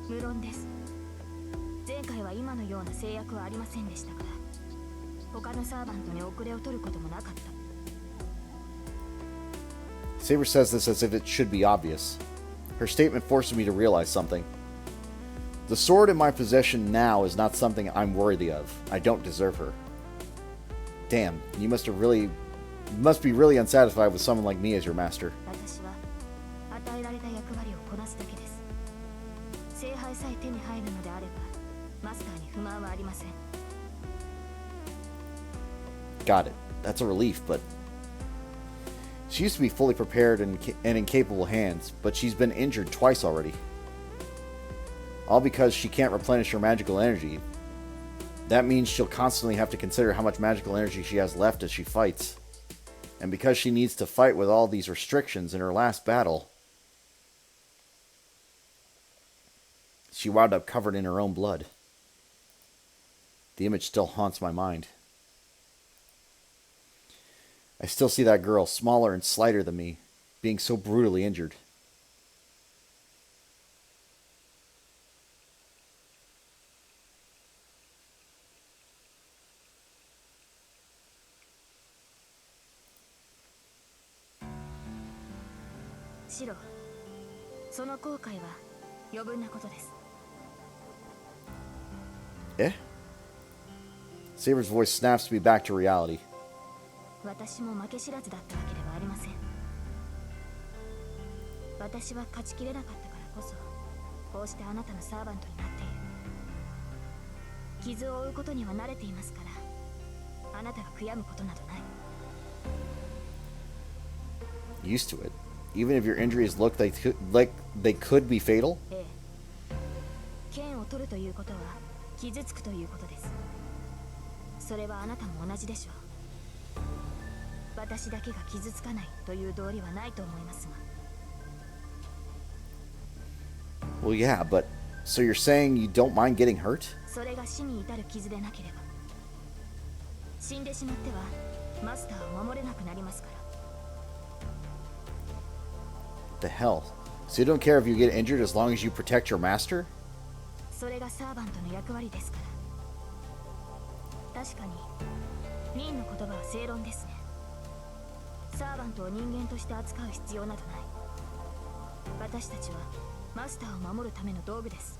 無論です。前回は今のような制約はありませんでしたから、他のサーバントに遅れを取ることもなかった。Saber says this as if it should be obvious. Her statement forces me to realize something. The sword in my possession now is not something I'm worthy of. I don't deserve her. Damn, you must be really unsatisfied with someone like me as your master. 私は与えられた役割をこなすだけです。聖杯さえ手に入るのであれば、マスターに不満はありません。Got it. That's a relief, but... She used to be fully prepared and in capable hands, but she's been injured twice already. All because she can't replenish her magical energy. That means she'll constantly have to consider how much magical energy she has left as she fights. And because she needs to fight with all these restrictions in her last battle, she wound up covered in her own blood. The image still haunts my mind. I still see that girl, smaller and slighter than me, being so brutally injured. Shiro, その後悔は余分なことです。Eh? Saber's voice snaps me back to reality. 私も負け知らずだったわけではありません。私は勝ちきれなかったからこそ、こうしてあなたのサーバントになっている。傷を負うことには慣れていますから、あなたが悔やむことなどない。Used to it. Even if your injuries look like they could be fatal? ええ。剣を取るということは傷つくということです。それはあなたも同じでしょう。私だけが傷つかないという道理はないと思いますが。Well, yeah, but so you're saying you don't mind getting hurt? それが死に至る傷でなければ、死んでしまってはマスターを守れなくなりますから。What the hell? So you don't care if you get injured as long as you protect your master? それがサーバントの役割ですから。確かに、ミンの言葉は正論ですね。サーバントを人間として扱う必要などない。私たちはマスターを守るための道具です。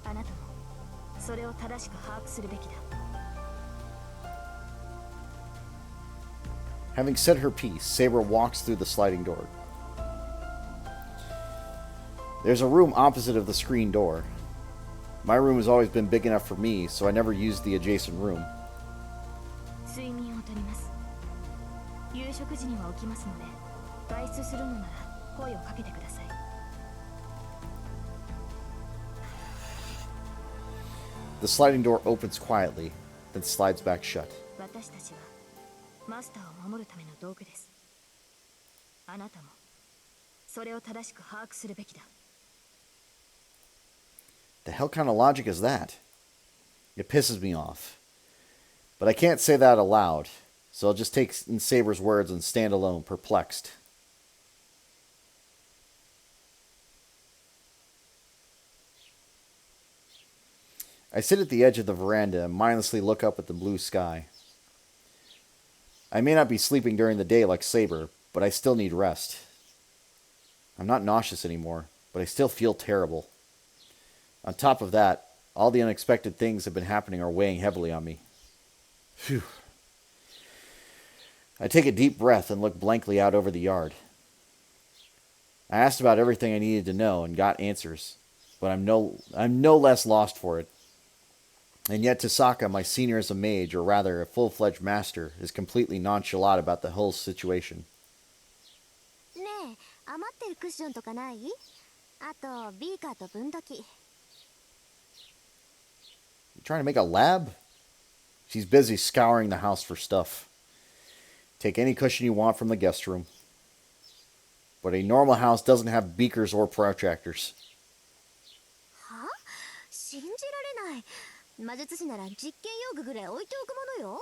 あなたもそれを正しく把握するべきだ。Having said her piece, Saber walks through the sliding door. There's a room opposite of the screen door. My room has always been big enough for me, so I never used the adjacent room. 睡眠をとります。夕食時には起きますので、外出するのなら声をかけてください。The sliding door opens quietly, then slides back shut. 私たちはマスターを守るための道具です。あなたもそれを正しく把握するべきだ。The hell kind of logic is that? It pisses me off. But I can't say that aloud, so I'll just take in Saber's words and stand alone, perplexed. I sit at the edge of the veranda and mindlessly look up at the blue sky. I may not be sleeping during the day like Saber, but I still need rest. I'm not nauseous anymore, but I still feel terrible. On top of that, all the unexpected things that have been happening are weighing heavily on me. Phew. I take a deep breath and look blankly out over the yard. I asked about everything I needed to know and got answers, but I'm no less lost for it. And yet Tasaka, my senior as a mage, or rather a full-fledged master, is completely nonchalant about the whole situation. ねえ、余ってるクッションとかない？あとビーカーと分度器。You trying to make a lab? She's busy scouring the house for stuff. Take any cushion you want from the guest room. But a normal house doesn't have beakers or protractors. は？信じられない。魔術師なら実験用具ぐらい置いておくものよ。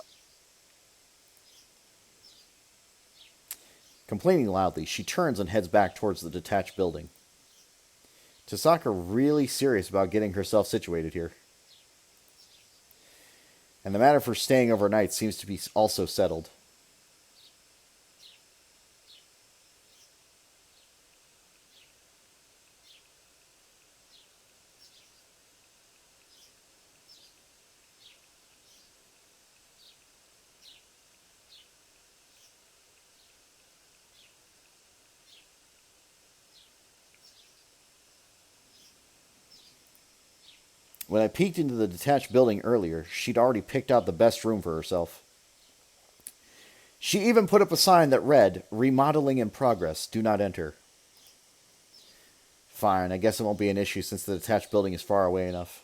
Complaining loudly, she turns and heads back towards the detached building. Tasaka really serious about getting herself situated here. And the matter for staying overnight seems to be also settled. When I peeked into the detached building earlier, she'd already picked out the best room for herself. She even put up a sign that read, "Remodeling in progress, do not enter." Fine, I guess it won't be an issue since the detached building is far away enough.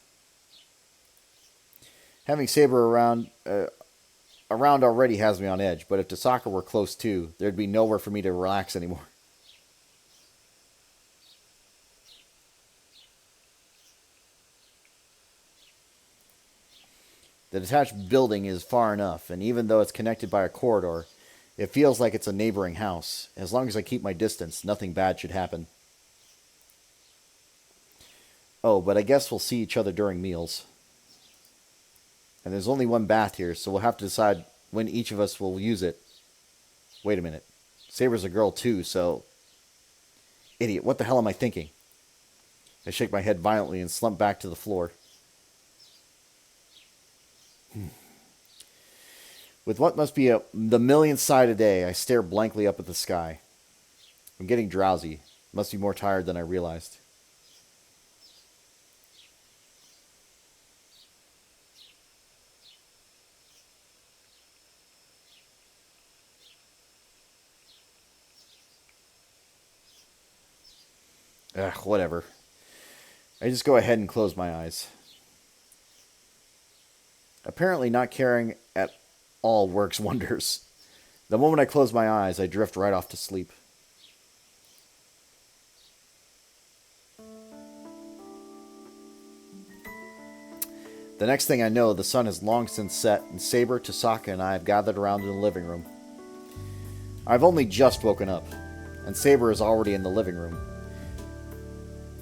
Having Saber around already has me on edge, but if Tasaka were close too, there'd be nowhere for me to relax anymore. The detached building is far enough, and even though it's connected by a corridor, it feels like it's a neighboring house. As long as I keep my distance, nothing bad should happen. Oh, but I guess we'll see each other during meals. And there's only one bath here, so we'll have to decide when each of us will use it. Wait a minute. Saber's a girl too, so... Idiot, what the hell am I thinking? I shake my head violently and slump back to the floor. With what must be the millionth sigh today, I stare blankly up at the sky. I'm getting drowsy. Must be more tired than I realized. Ugh, whatever. I just go ahead and close my eyes. Apparently not caring at all works wonders. The moment I close my eyes, I drift right off to sleep. The next thing I know, the sun has long since set, and Saber, Tasaka, and I have gathered around in the living room. I've only just woken up, and Saber is already in the living room.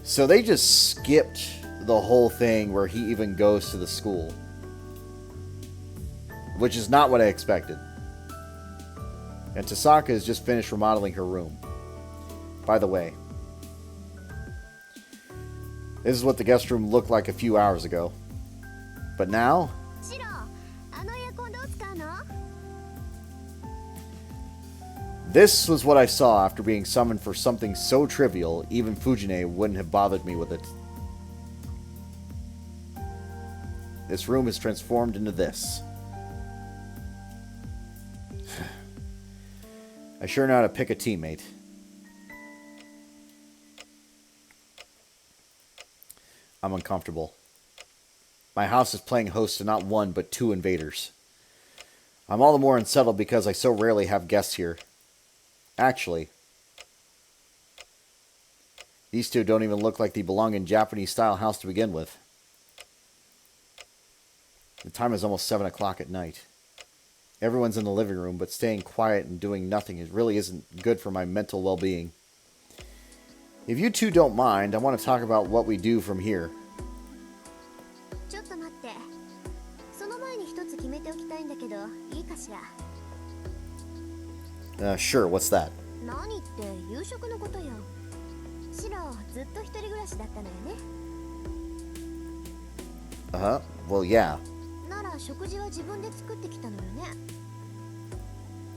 So they just skipped the whole thing where he even goes to the school. Which is not what I expected. And Tasaka has just finished remodeling her room. By the way, this is what the guest room looked like a few hours ago. But now... シロ、あのエアコンどう使うの？ This was what I saw after being summoned for something so trivial, even Fujine wouldn't have bothered me with it. This room is transformed into this. I sure know how to pick a teammate. I'm uncomfortable. My house is playing host to not one, but two invaders. I'm all the more unsettled because I so rarely have guests here. Actually, these two don't even look like they belong in Japanese-style house to begin with. The time is almost 7 o'clock at night. Everyone's in the living room, but staying quiet and doing nothing really isn't good for my mental well-being. If you two don't mind, I want to talk about what we do from here. ちょっと待って。その前に一つ決めておきたいんだけど、いいかしら。Sure, what's that? 何って夕食のことよ。シロ、ずっと一人暮らしだったのよね。Uh-huh. Well, yeah. なら食事は自分で作ってきたのよね。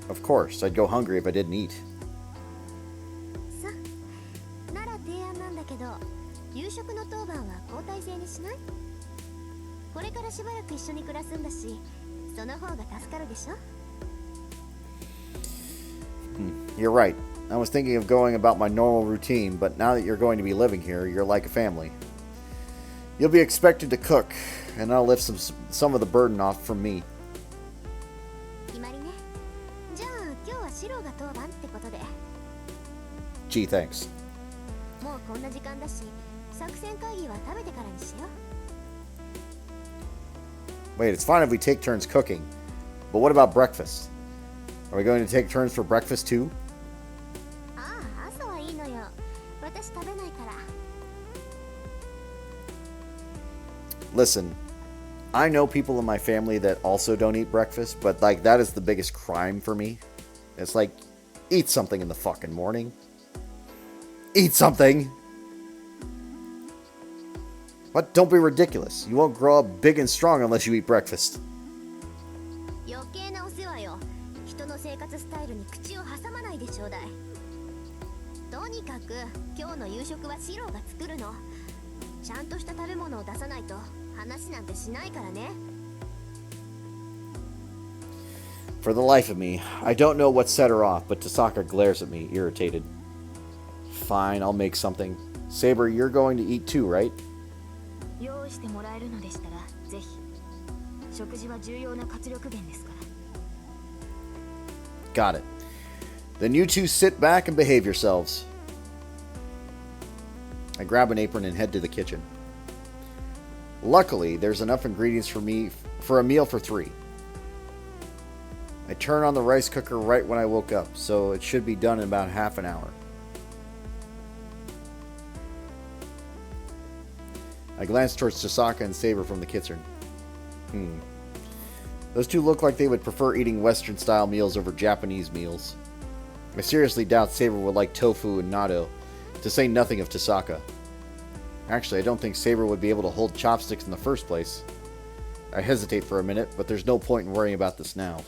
Of course, I'd go hungry if I didn't eat. さ、なら提案なんだけど、夕食の当番は交代制にしない？これからしばらく一緒に暮らすんだし、その方が助かるでしょ？ You're right. I was thinking of going about my normal routine, but now that you're going to be living here, you're like a family. You'll be expected to cook, and I'll lift some of the burden off from me. 決まりね。じゃあ今日はシロが当番ってことで。 Gee, thanks. もうこんな時間だし、作戦会議は食べてからにしよう。 Wait, it's fine if we take turns cooking, but what about breakfast? Are we going to take turns for breakfast too? ああ、朝はいいのよ。私食べないから。 Listen, I know people in my family that also don't eat breakfast, but like that is the biggest crime for me. It's like, eat something in the fucking morning. Eat something! What? Don't be ridiculous. You won't grow up big and strong unless you eat breakfast. 余計なお世話よ。人の生活スタイルに口を挟まないでちょうだい。とにかく今日の夕食はシロが作るの。ちゃんとした食べ物を出さないと話なんてしないからね。 For the life of me, I don't know what set her off, but Tasaka glares at me, irritated. Fine, I'll make something. Saber, you're going to eat too, right? 用意してもらえるのでしたらぜひ。食事は重要な活力源ですから。 Got it. Then you two sit back and behave yourselves. I grab an apron and head to the kitchen. Luckily, there's enough ingredients for me for a meal for 3. I turn on the rice cooker right when I woke up, so it should be done in about half an hour. I glance towards Tasaka and Saber from the kitchen. Those two look like they would prefer eating Western-style meals over Japanese meals. I seriously doubt Saber would like tofu and natto, to say nothing of Tasaka. Actually, I don't think Saber would be able to hold chopsticks in the first place. I hesitate for a minute, but there's no point in worrying about this now.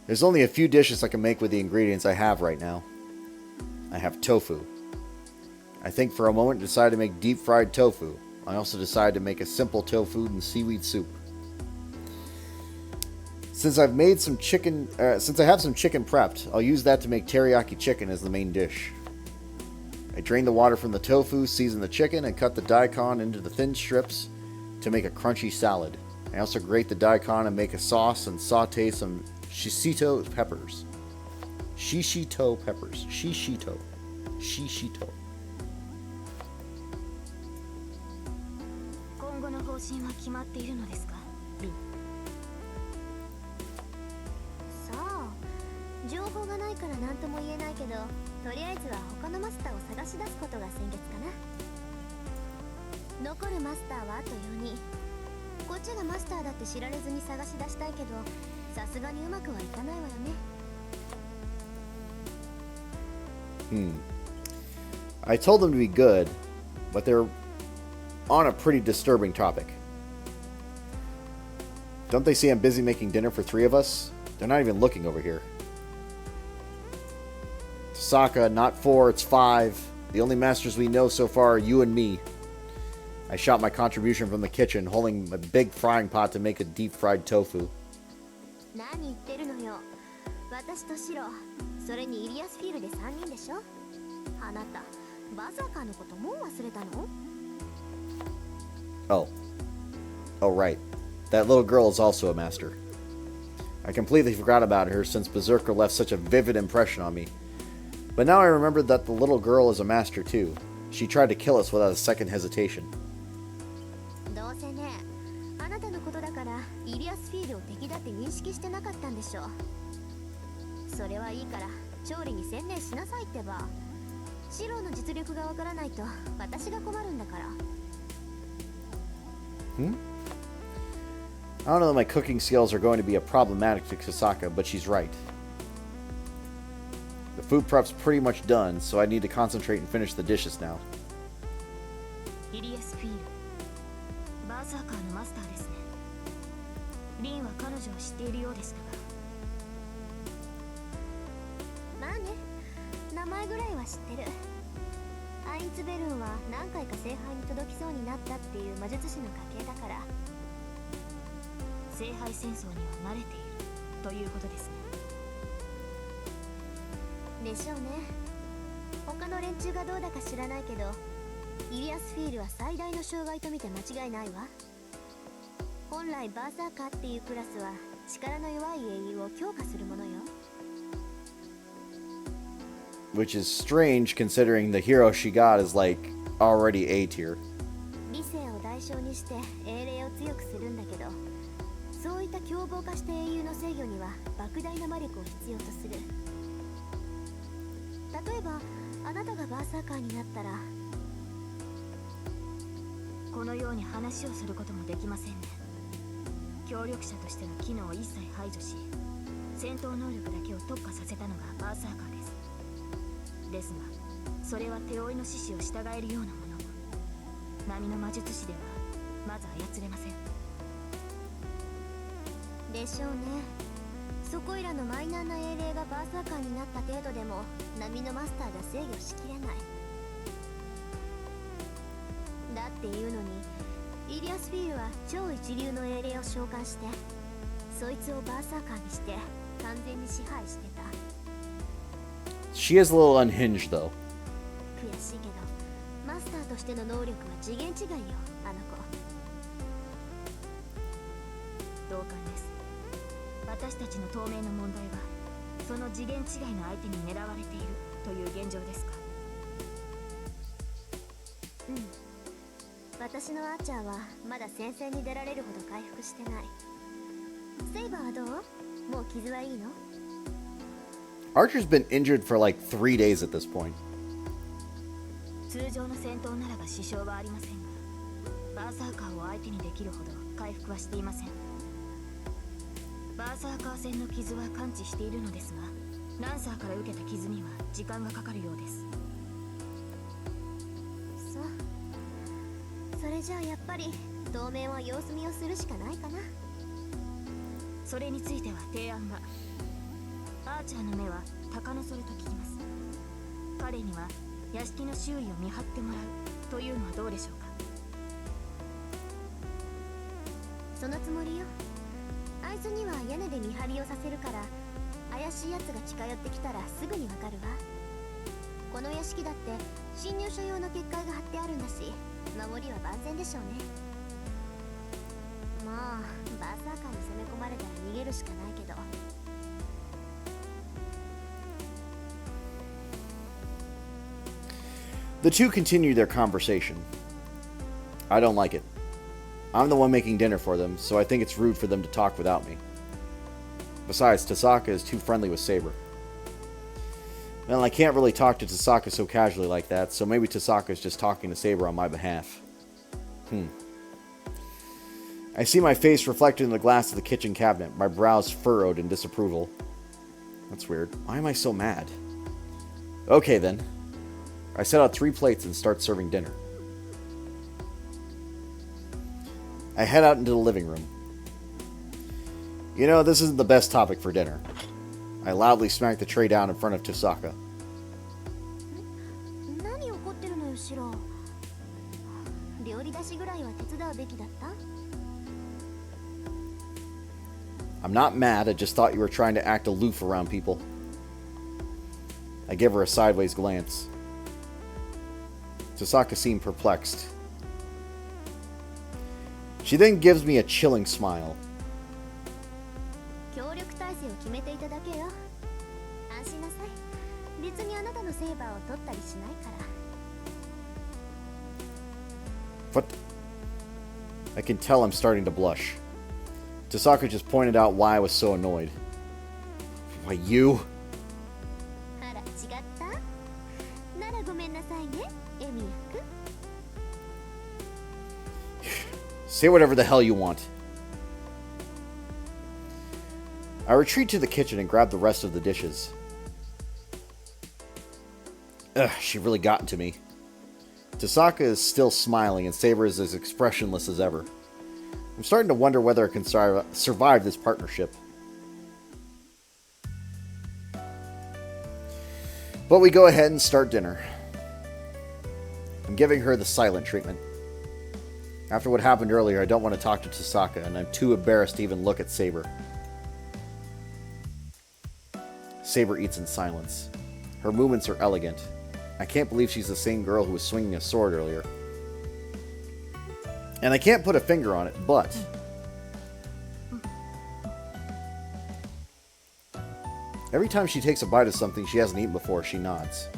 There's only a few dishes I can make with the ingredients I have right now. I have tofu. I think for a moment and decide to make deep-fried tofu. I also decide to make a simple tofu and seaweed soup. Since I have some chicken prepped, I'll use that to make teriyaki chicken as the main dish. I drain the water from the tofu, season the chicken, and cut the daikon into the thin strips to make a crunchy salad. I also grate the daikon and make a sauce and saute some shishito peppers. Shishito. 今後の方針は決まっているのですか、リン。さあ、情報がないから何とも言えないけど、とりあえずは他のマスターを探し出すことが先決かな。残るマスターはあと4人。こっちがマスターだって知られずに探し出したいけど、さすがにうまくはいかないわよね。I told them to be good, but they're on a pretty disturbing topic. Don't they see I'm busy making dinner for 3 of us? They're not even looking over here. Tasaka, not 4, it's 5. The only masters we know so far are you and me. I shot my contribution from the kitchen, holding a big frying pot to make a deep-fried tofu. 何言ってるのよ。私とシロ、それにイリアスフィールで3人でしょ。あなた、バザーカーのこともう忘れたの？ Oh, right. That little girl is also a master. I completely forgot about her since Berserker left such a vivid impression on me. But now I remembered that the little girl is a master too. She tried to kill us without a second hesitation. どうせね、あなたのことだからイリアスフィールを敵だって認識してなかったんでしょ。それはいいから調理に専念しなさいってば。シローの実力がわからないと私が困るんだから。I don't know that my cooking skills are going to be a problematic to Tasaka, but she's right. The food prep's pretty much done, so I need to concentrate and finish the dishes now. イリアスフィール、バーサーカーのマスターですね。リンは彼女を知っているようでしたが。まあね、名前ぐらいは知ってる。アインツベルンは何回か聖杯に届きそうになったっていう魔術師の家系だから。聖杯戦争には慣れているということですね。でしょうね。他の連中がどうだか知らないけど、イリアスフィールは最大の障害と見て間違いないわ。本来バーサーカーっていうクラスは力の弱い英雄を強化するものよ。Which is strange considering the hero she got is like already A tier. 理性を代償にして英霊を強くするんだけど、そういった凶暴化した英雄の制御には莫大な魔力を必要とする。例えばあなたがバーサーカーになったら。このように話をすることもできませんね。協力者としての機能を一切排除し、戦闘能力だけを特化させたのがバーサーカーです。ですがそれは手負いの獅子を従えるようなもの。並の魔術師ではまず操れません。でしょうね。そこいらのマイナーな英霊がバーサーカーになった程度でも波のマスターじゃ制御しきれない。だっていうのにイリアスフィールは超一流の英霊を召喚して、そいつをバーサーカーにして完全に支配してた。 She is a little unhinged though. 悔しいけどマスターとしての能力は次元違いよ、あの子。同感です。私たちの当面の問題はその次元違いの相手に狙われているという現状ですか。うん。私のアーチャーはまだ戦線に出られるほど回復してない。セイバーはどう？もう傷はいいの？ Archer's been injured for like 3 days at this point. 通常の戦闘ならば支障はありませんが、バーサーカーを相手にできるほど回復はしていません。バーサーカー戦の傷は完治しているのですが、ランサーから受けた傷には時間がかかるようです。そう。それじゃあやっぱり当面は様子見をするしかないかな。それについては提案が。アーチャーの目は鷹のそれと聞きます。彼には屋敷の周囲を見張ってもらうというのはどうでしょうか。そのつもりよ。あいつには屋根で見張りをさせるから、怪しい奴が近寄ってきたらすぐにわかるわ。この屋敷だって侵入者用の結界が貼ってあるんだし、守りは万全でしょうね。まあバーサーカーに攻め込まれたら逃げるしかないけど。The two continue their conversation. I don't like it. I'm the one making dinner for them, so I think it's rude for them to talk without me. Besides, Tasaka is too friendly with Saber. Well, I can't really talk to Tasaka so casually like that, so maybe Tasaka is just talking to Saber on my behalf. I see my face reflected in the glass of the kitchen cabinet, my brows furrowed in disapproval. That's weird. Why am I so mad? Okay then. I set out 3 plates and start serving dinner. I head out into the living room. You know, this isn't the best topic for dinner. I loudly smack the tray down in front of Tasaka. 何怒ってるのよ、シロ。料理出しぐらいは手伝うべきだった？ I'm not mad, I just thought you were trying to act aloof around people. I give her a sideways glance. Tasaka seemed perplexed. She then gives me a chilling smile. 協力体制を決めていただけよ。安心なさい。別にあなたのセーバーを取ったりしないから。What? I can tell I'm starting to blush. Tasaka just pointed out why I was so annoyed. Why, you? あら違った？ならごめんなさいね、エミヤくん。 Say whatever the hell you want. I retreat to the kitchen and grab the rest of the dishes. Ugh, she really got into me. Tasaka is still smiling and Saber is as expressionless as ever. I'm starting to wonder whether I can survive this partnership. But we go ahead and start dinner. I'm giving her the silent treatment. After what happened earlier, I don't want to talk to Tasaka, and I'm too embarrassed to even look at Saber. Saber eats in silence. Her movements are elegant. I can't believe she's the same girl who was swinging a sword earlier. And I can't put a finger on it, but... every time she takes a bite of something she hasn't eaten before, she nods.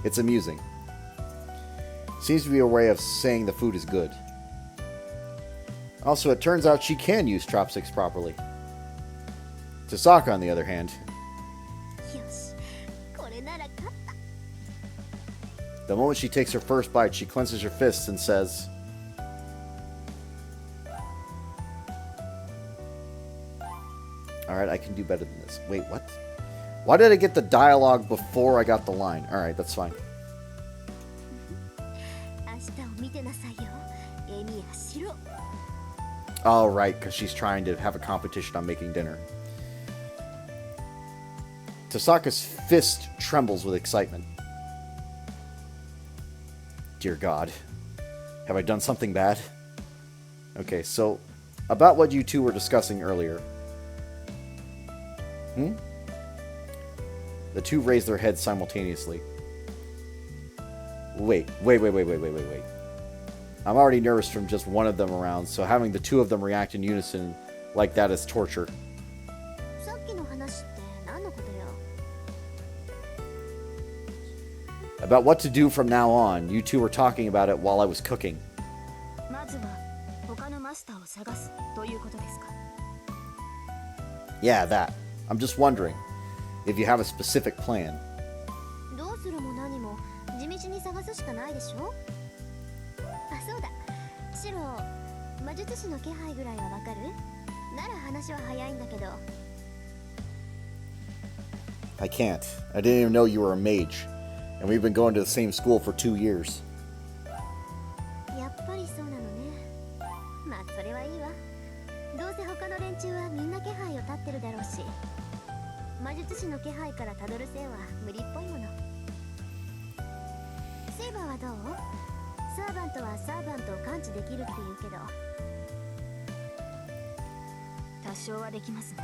It's amusing. Seems to be a way of saying the food is good. Also, it turns out she can use chopsticks properly. Tasaka, on the other hand, よし、これなら勝った。 the moment she takes her first bite, she clenches her fists and says, "Alright, I can do better than this." Wait, what? Why did I get the dialogue before I got the line? Alright, that's fine. 明日を見てなさいよ、エミヤしろ。 Alright, because she's trying to have a competition on making dinner. Tasaka's fist trembles with excitement. Dear God. Have I done something bad? Okay, so, about what you two were discussing earlier. The two raise their heads simultaneously. Wait. I'm already nervous from just one of them around, so having the two of them react in unison like that is torture. さっきの話って何のことよ。 About what to do from now on, you two were talking about it while I was cooking. まずは他のマスターを探すということですか。 Yeah, that. I'm just wondering if you have a specific plan. どうするも何も地道に探すしかないでしょ。あ、そうだ。シロ、魔術師の気配ぐらいはわかる？なら話は早いんだけど。 I can't. I didn't even know you were a mage. And we've been going to the same school for 2 years. やっぱりそうなのね。まあそれはいいわ。どうせ他の連中はみんな気配を立ってるだろうし、魔術師の気配からたどる線は無理っぽいもの。セイバーはどう？サーバントはサーバントを感知できるって言うけど。多少はできますが、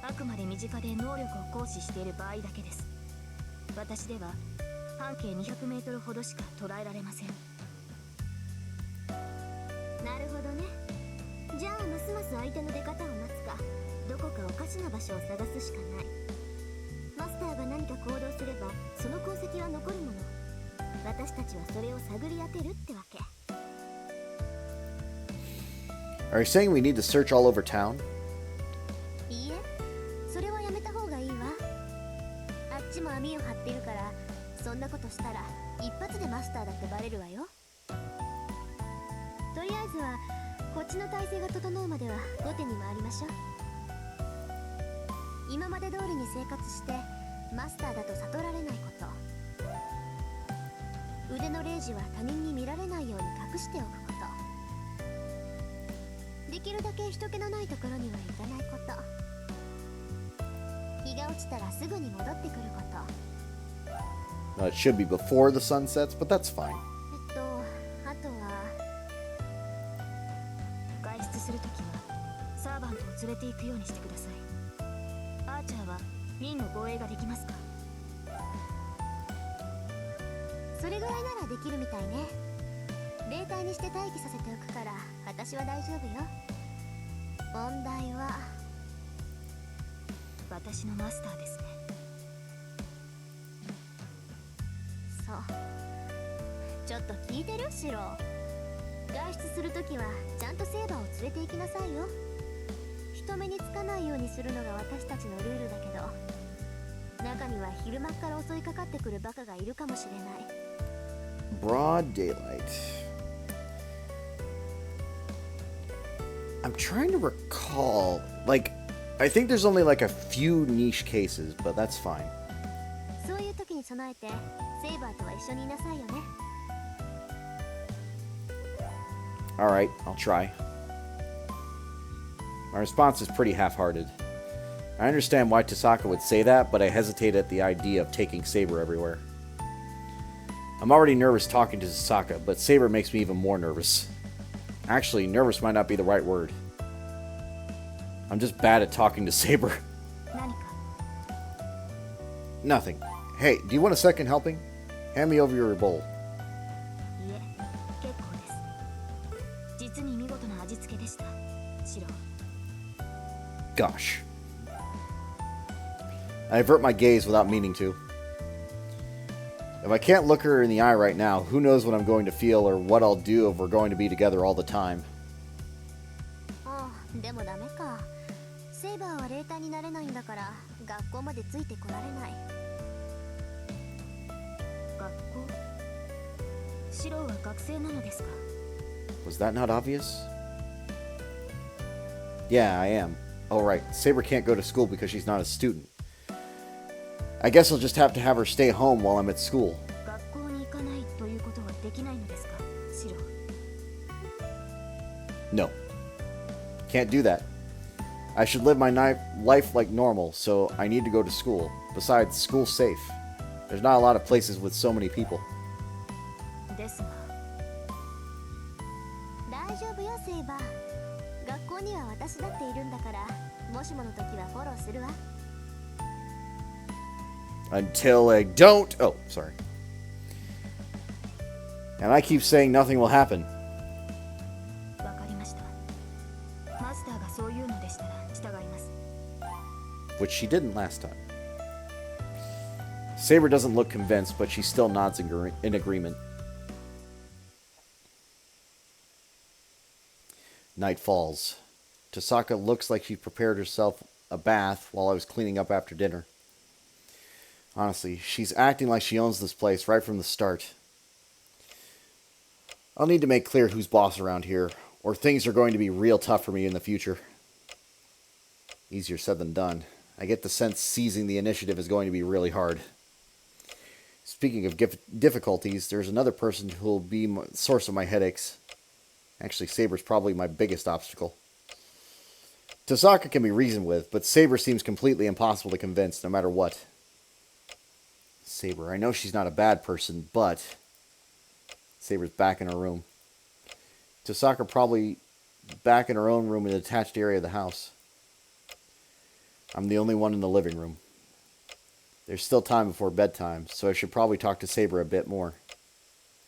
あくまで身近で能力を行使している場合だけです。私では半径200メートルほどしか捉えられません。なるほどね。じゃあますます相手の出方を待つか、どこかおかしな場所を探すしかない。マスターが何か行動すればその痕跡は残るもの。私たちはそれを探り当てるってわけ。 Are you saying we need to search all over town? いいえ、それはやめた方がいいわ。あっちも網を張ってるから、そんなことしたら一発でマスターだってバレるわよ。とりあえずはこっちの体制が整うまでは後手に回りましょう。今まで通りに生活してマスターだと悟られないこと、腕のレイジは他人に見られないように隠しておくこと、できるだけ人気のないところには行かないこと、日が落ちたらすぐに戻ってくること。 It should be before the sun sets, but that's fine. あとは外出するときはサーバントを連れて行くようにしてください。アーチャーはミンの護衛ができますか？それぐらいならできるみたいね。霊体にして待機させておくから私は大丈夫よ。問題は私のマスターですね。そう、ちょっと聞いてるシロ。外出するときはちゃんとセーバーを連れて行きなさいよ。人目につかないようにするのが私たちのルールだけど、中には昼間っから襲いかかってくるバカがいるかもしれない。 Broad daylight. I'm trying to recall. Like, I think there's only like a few niche cases, but that's fine. そういう時に備えてセーバーとは一緒にいなさいよね。 Alright, I'll try. My response is pretty half-hearted. I understand why Tasaka would say that, but I hesitate at the idea of taking Saber everywhere. I'm already nervous talking to Tasaka, but Saber makes me even more nervous. Actually, nervous might not be the right word. I'm just bad at talking to Saber. 何か Nothing. Hey, do you want a second helping? Hand me over your bowl. いえ、結構です。実に見事な味付けでした。シロ。 Gosh. I avert my gaze without meaning to. If I can't look her in the eye right now, who knows what I'm going to feel or what I'll do if we're going to be together all the time. ああ、でもダメか。セーバーは霊体になれないんだから学校までついてこられない。学校。シロは学生なのですか？ Was that not obvious? Yeah, I am. Oh, right. Saber can't go to school because she's not a student. I guess I'll just have to have her stay home while I'm at school. 学校に行かないということはできないのですか？シロ。 No. Can't do that. I should live my life like normal, so I need to go to school. Besides, school's safe. There's not a lot of places with so many people. ですが。大丈夫よセーバー。学校には私だっているんだから、もしもの時はフォローするわ。 Until I don't... Oh, sorry. And I keep saying nothing will happen. わかりました。マスターがそう言うのでしたら従います。 Which she didn't last time. Saber doesn't look convinced, but she still nods in agreement. Night falls. Tasaka looks like she prepared herself a bath while I was cleaning up after dinner. Honestly, she's acting like she owns this place right from the start. I'll need to make clear who's boss around here, or things are going to be real tough for me in the future. Easier said than done. I get the sense seizing the initiative is going to be really hard. Speaking of difficulties, there's another person who will be the source of my headaches. Actually, Saber's probably my biggest obstacle. Tasaka can be reasoned with, but Saber seems completely impossible to convince, no matter what. Saber, I know she's not a bad person, but... Saber's back in her room. Tasaka probably back in her own room in the attached area of the house. I'm the only one in the living room. There's still time before bedtime, so I should probably talk to Saber a bit more.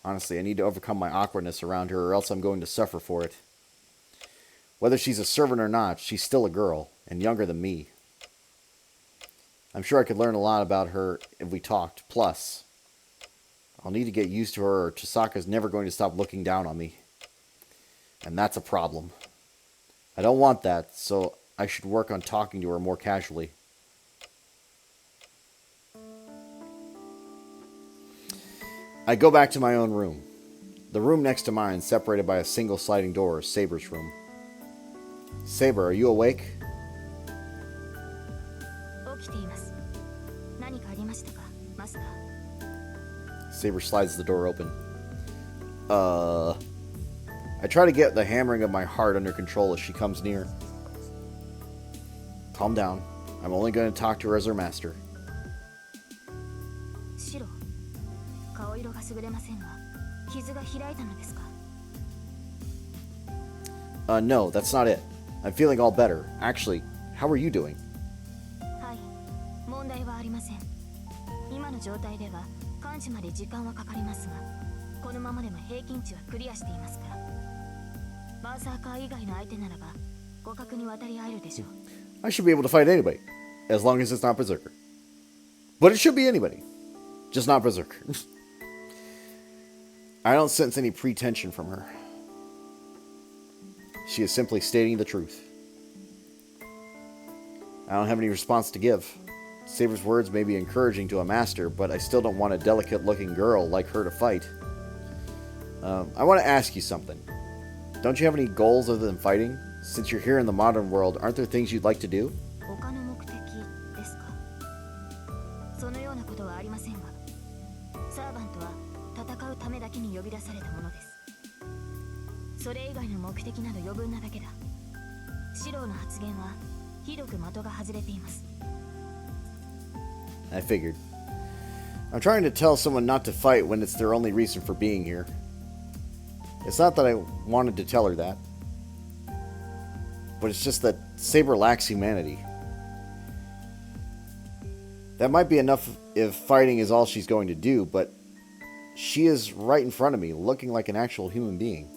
Honestly, I need to overcome my awkwardness around her, or else I'm going to suffer for it. Whether she's a servant or not, she's still a girl, and younger than me. I'm sure I could learn a lot about her if we talked. Plus, I'll need to get used to her, or Chisaka's never going to stop looking down on me. And that's a problem. I don't want that, so I should work on talking to her more casually. I go back to my own room. The room next to mine, separated by a single sliding door, is Saber's room. Saber, are you awake? 起きています。何かありましたか、マスター。 Saber slides the door open. I try to get the hammering of my heart under control as she comes near. Calm down. I'm only going to talk to her as her master. シロ、顔色が優れませんが、傷が開いたのですか？ No, that's not it. I'm feeling all better. Actually, how are you doing? はい、問題はありません。今の状態では完治まで時間はかかりますが、このままでも平均値はクリアしていますから。バーサーカー以外の相手ならば互角に渡り合えるでしょう。 I should be able to fight anybody, as long as it's not Berserker. But it should be anybody, just not Berserker. I don't sense any pretension from her. She is simply stating the truth. I don't have any response to give. Saber's words may be encouraging to a master, but I still don't want a delicate-looking girl like her to fight. I want to ask you something. Don't you have any goals other than fighting? Since you're here in the modern world, aren't there things you'd like to do? 他の目的ですか。そのようなことはありませんが、サーバントは戦うためだけに呼び出されたものです。それ以外の目的など余分なだけだ。シローの発言はひどく的が外れています。I figured. I'm trying to tell someone not to fight when it's their only reason for being here. It's not that I wanted to tell her that, but it's just that Saber lacks humanity. That might be enough if fighting is all she's going to do, but she is right in front of me, looking like an actual human being.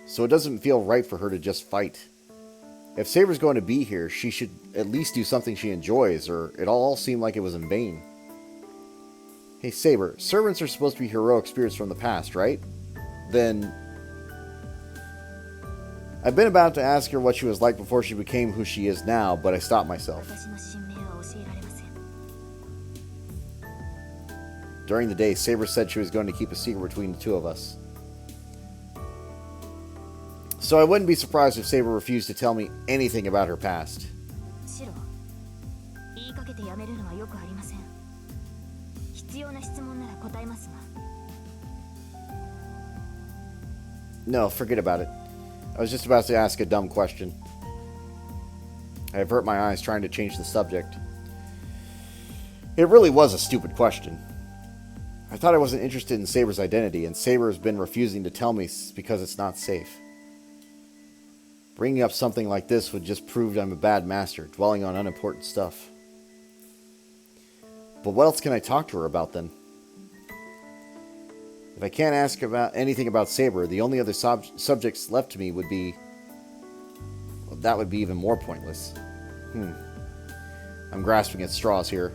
So it doesn't feel right for her to just fight. If Saber's going to be here, she should at least do something she enjoys, or it'll all seem like it was in vain. Hey Saber, servants are supposed to be heroic spirits from the past, right? Then... I've been about to ask her what she was like before she became who she is now, but I stopped myself. 私の神明は教えられません。 During the day, Saber said she was going to keep a secret between the two of us. So I wouldn't be surprised if Saber refused to tell me anything about her past. シロー、言いかけてやめるのはよくありません。必要な質問なら答えますが。No, forget about it. I was just about to ask a dumb question. I avert my eyes, trying to change the subject. It really was a stupid question. I thought I wasn't interested in Saber's identity, and Saber has been refusing to tell me because it's not safe. Bringing up something like this would just prove I'm a bad master, dwelling on unimportant stuff. But what else can I talk to her about then? If I can't ask about anything about Saber, the only other subjects left to me would be... Well, that would be even more pointless. I'm grasping at straws here.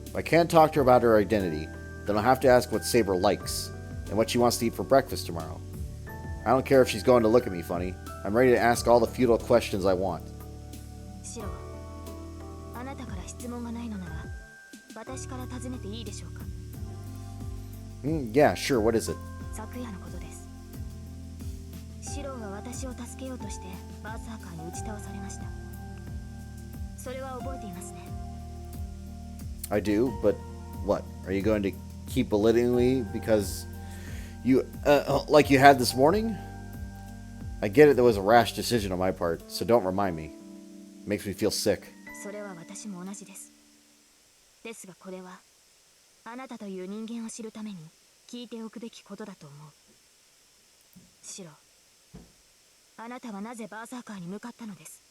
If I can't talk to her about her identity, then I'll have to ask what Saber likes, and what she wants to eat for breakfast tomorrow. I don't care if she's going to look at me funny. I'm ready to ask all the futile questions I want. シロー、あなたから質問がないのなら、私から尋ねていいでしょうか。Yeah, sure, what is it? 昨夜のことです。シローは私を助けようとしてバーサーカーに打ち倒されました。それは覚えていますね。I do, but what? Are you going to keep belittling me because you, like you had this morning? I get it, that was a rash decision on my part, so don't remind me. It makes me feel sick. それは私も同じです。ですがこれはあなたという人間を知るために聞いておくべきことだと思う。シロー、あなたはなぜバーサーカーに向かったのです。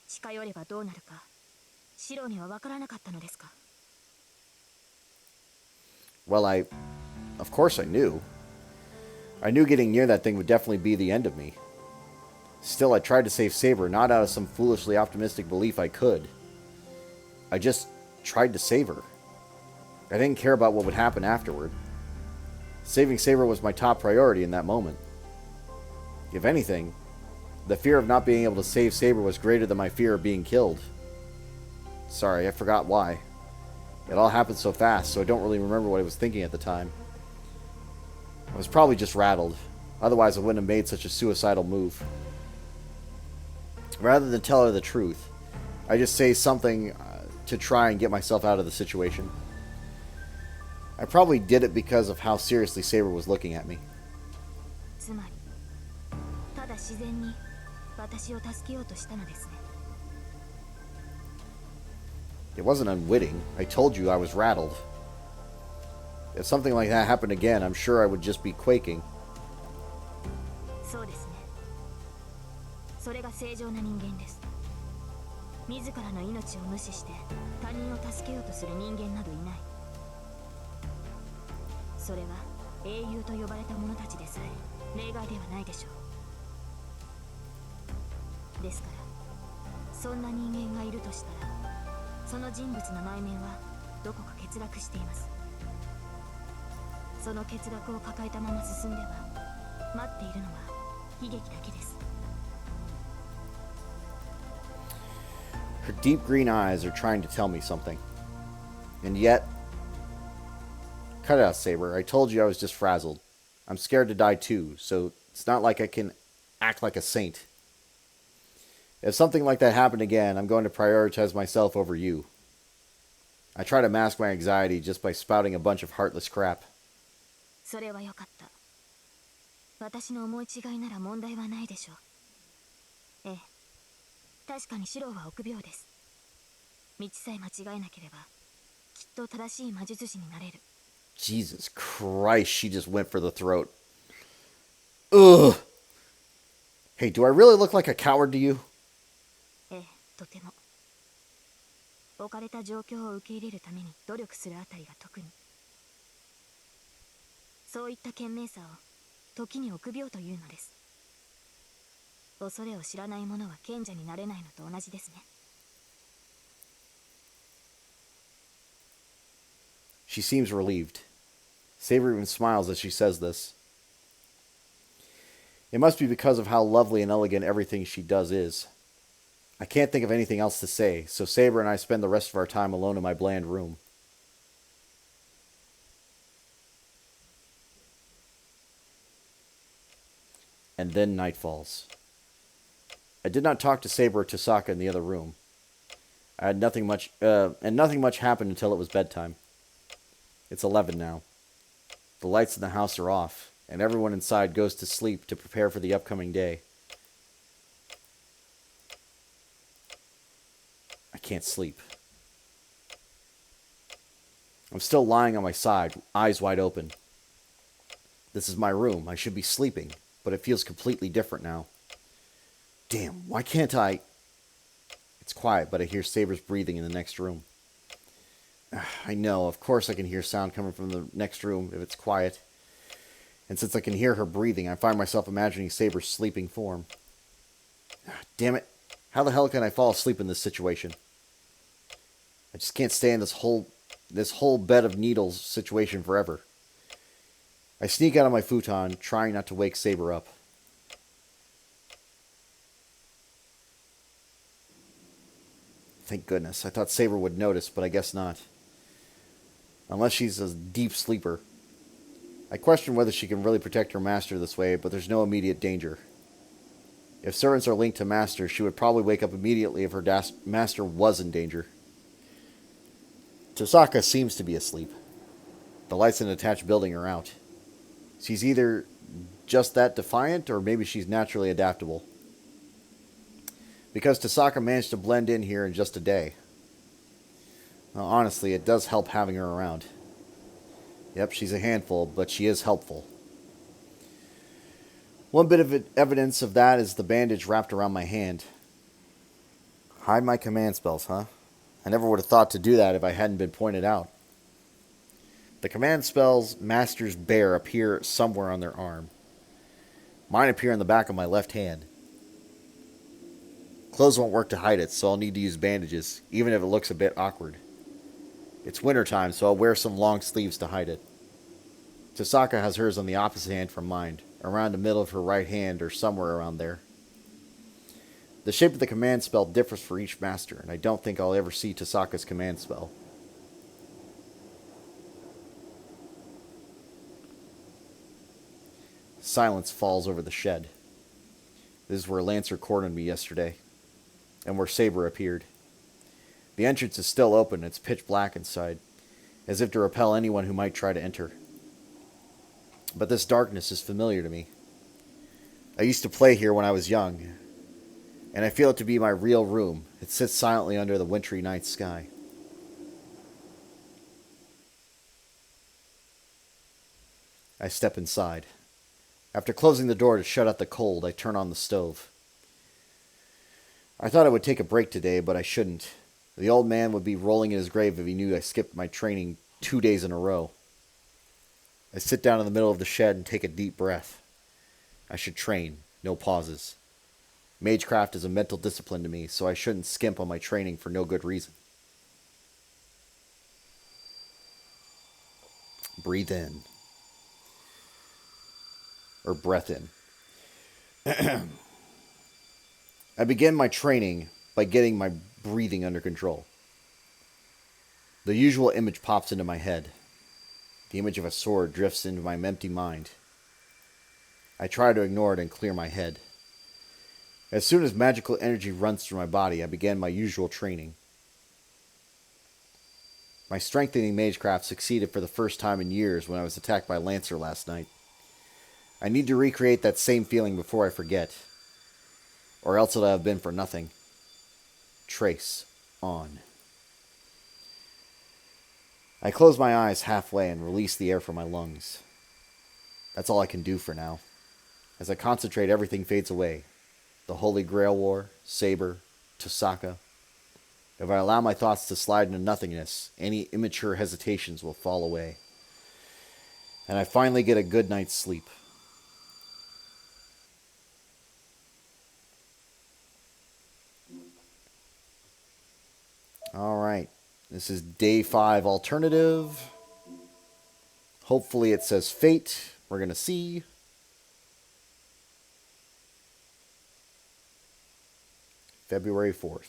近寄ればどうなるか、シローには分からなかったのですか。Well, of course I knew. I knew getting near that thing would definitely be the end of me. Still, I tried to save Saber, not out of some foolishly optimistic belief I could. I just tried to save her. I didn't care about what would happen afterward. Saving Saber was my top priority in that moment. If anything, the fear of not being able to save Saber was greater than my fear of being killed. Sorry, I forgot why. It all happened so fast, so I don't really remember what I was thinking at the time. I was probably just rattled. Otherwise, I wouldn't have made such a suicidal move. Rather than tell her the truth, I just say something to try and get myself out of the situation. I probably did it because of how seriously Saber was looking at me. つまり、ただ自然に私を助けようとしたのですね。It wasn't unwitting. I told you I was rattled. If something like that happened again, I'm sure I would just be quaking. そうですね。それが正常な人間です。自らの命を無視して他人を助けようとする人間などいない。それは英雄と呼ばれた者たちでさえ例外ではないでしょう。ですからそんな人間がいるとしたら、その人物の内面はどこか欠落しています。その欠落を抱えたまま進んでは、悲劇だけです。 Her deep green eyes are trying to tell me something. And yet... Cut it out, Saber. I told you I was just frazzled. I'm scared to die too, so it's not like I can act like a saint. If something like that happened again, I'm going to prioritize myself over you. I try to mask my anxiety just by spouting a bunch of heartless crap. それはよかった。私の思い違いなら問題はないでしょう。ええ、確かにシローは臆病です。道さえ間違えなければ、きっと正しい魔術師になれる。 Jesus Christ, she just went for the throat. Ugh! Hey, do I really look like a coward to you? ええ、とても。置かれた状況を受け入れるために努力するあたりが特に。そういった賢明さを時に臆病というのです。恐れを知らない者は賢者になれないのと同じですね。 She seems relieved. Saber even smiles as she says this. It must be because of how lovely and elegant everything she does is. I can't think of anything else to say, so Saber and I spend the rest of our time alone in my bland room. And then night falls. I did not talk to Saber or Tosaka in the other room. I had nothing much happened until it was bedtime. It's 11 now. The lights in the house are off, and everyone inside goes to sleep to prepare for the upcoming day. I can't sleep. I'm still lying on my side, eyes wide open. This is my room. I should be sleeping, but it feels completely different now. Damn, why can't I... It's quiet, but I hear Saber's breathing in the next room. I know, of course I can hear sound coming from the next room if it's quiet. And since I can hear her breathing, I find myself imagining Saber's sleeping form. Damn it. How the hell can I fall asleep in this situation? I just can't stay in this whole bed of needles situation forever. I sneak out of my futon, trying not to wake Saber up. Thank goodness. I thought Saber would notice, but I guess not. Unless she's a deep sleeper. I question whether she can really protect her master this way, but there's no immediate danger. If servants are linked to master, she would probably wake up immediately if her master was in danger. Tosaka seems to be asleep. The lights in the attached building are out. She's either just that defiant, or maybe she's naturally adaptable. Because Tosaka managed to blend in here in just a day. Well, honestly, it does help having her around. Yep, she's a handful, but she is helpful. One bit of evidence of that is the bandage wrapped around my hand. Hide my command spells, huh? I never would have thought to do that if I hadn't been pointed out. The command spells masters bear appear somewhere on their arm. Mine appear on the back of my left hand. Clothes won't work to hide it, so I'll need to use bandages, even if it looks a bit awkward. It's wintertime, so I'll wear some long sleeves to hide it. Tosaka has hers on the opposite hand from mine, around the middle of her right hand or somewhere around there. The shape of the command spell differs for each master, and I don't think I'll ever see Tosaka's command spell. Silence falls over the shed. This is where Lancer cornered me yesterday, and where Saber appeared. The entrance is still open, and it's pitch black inside, as if to repel anyone who might try to enter. But this darkness is familiar to me. I used to play here when I was young, and I feel it to be my real room. It sits silently under the wintry night sky. I step inside. After closing the door to shut out the cold, I turn on the stove. I thought I would take a break today, but I shouldn't. The old man would be rolling in his grave if he knew I skipped my training 2 days in a row. I sit down in the middle of the shed and take a deep breath. I should train, no pauses. Magecraft is a mental discipline to me, so I shouldn't skimp on my training for no good reason. Breathe in. Or breath in. I began my training by getting my breathing under control. The usual image pops into my head. The image of a sword drifts into my empty mind. I try to ignore it and clear my head. As soon as magical energy runs through my body, I began my usual training. My strengthening magecraft succeeded for the first time in years when I was attacked by Lancer last night. I need to recreate that same feeling before I forget, or else it'll have been for nothing. Trace on. I close my eyes halfway and release the air from my lungs. That's all I can do for now. As I concentrate, everything fades away. The Holy Grail War, Saber, Tosaka. If I allow my thoughts to slide into nothingness, any immature hesitations will fall away. And I finally get a good night's sleep. Alright, this is day 5 alternative. Hopefully it says fate. We're going to see. February 4th.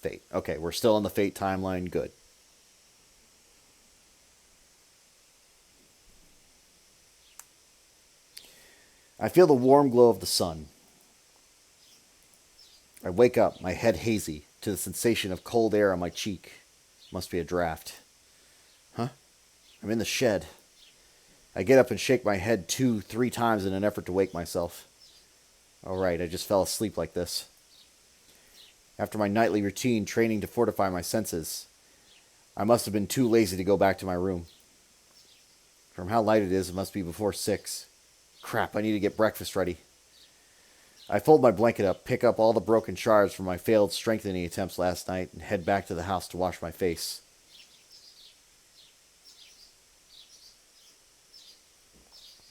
Fate. Okay, we're still in the fate timeline. Good. I feel the warm glow of the sun. I wake up, my head hazy, to the sensation of cold air on my cheek. Must be a draft. Huh? I'm in the shed. I get up and shake my head 2-3 times in an effort to wake myself. Alright, I just fell asleep like this. After my nightly routine training to fortify my senses, I must have been too lazy to go back to my room. From how light it is, it must be before 6. Crap, I need to get breakfast ready. I fold my blanket up, pick up all the broken shards from my failed strengthening attempts last night, and head back to the house to wash my face.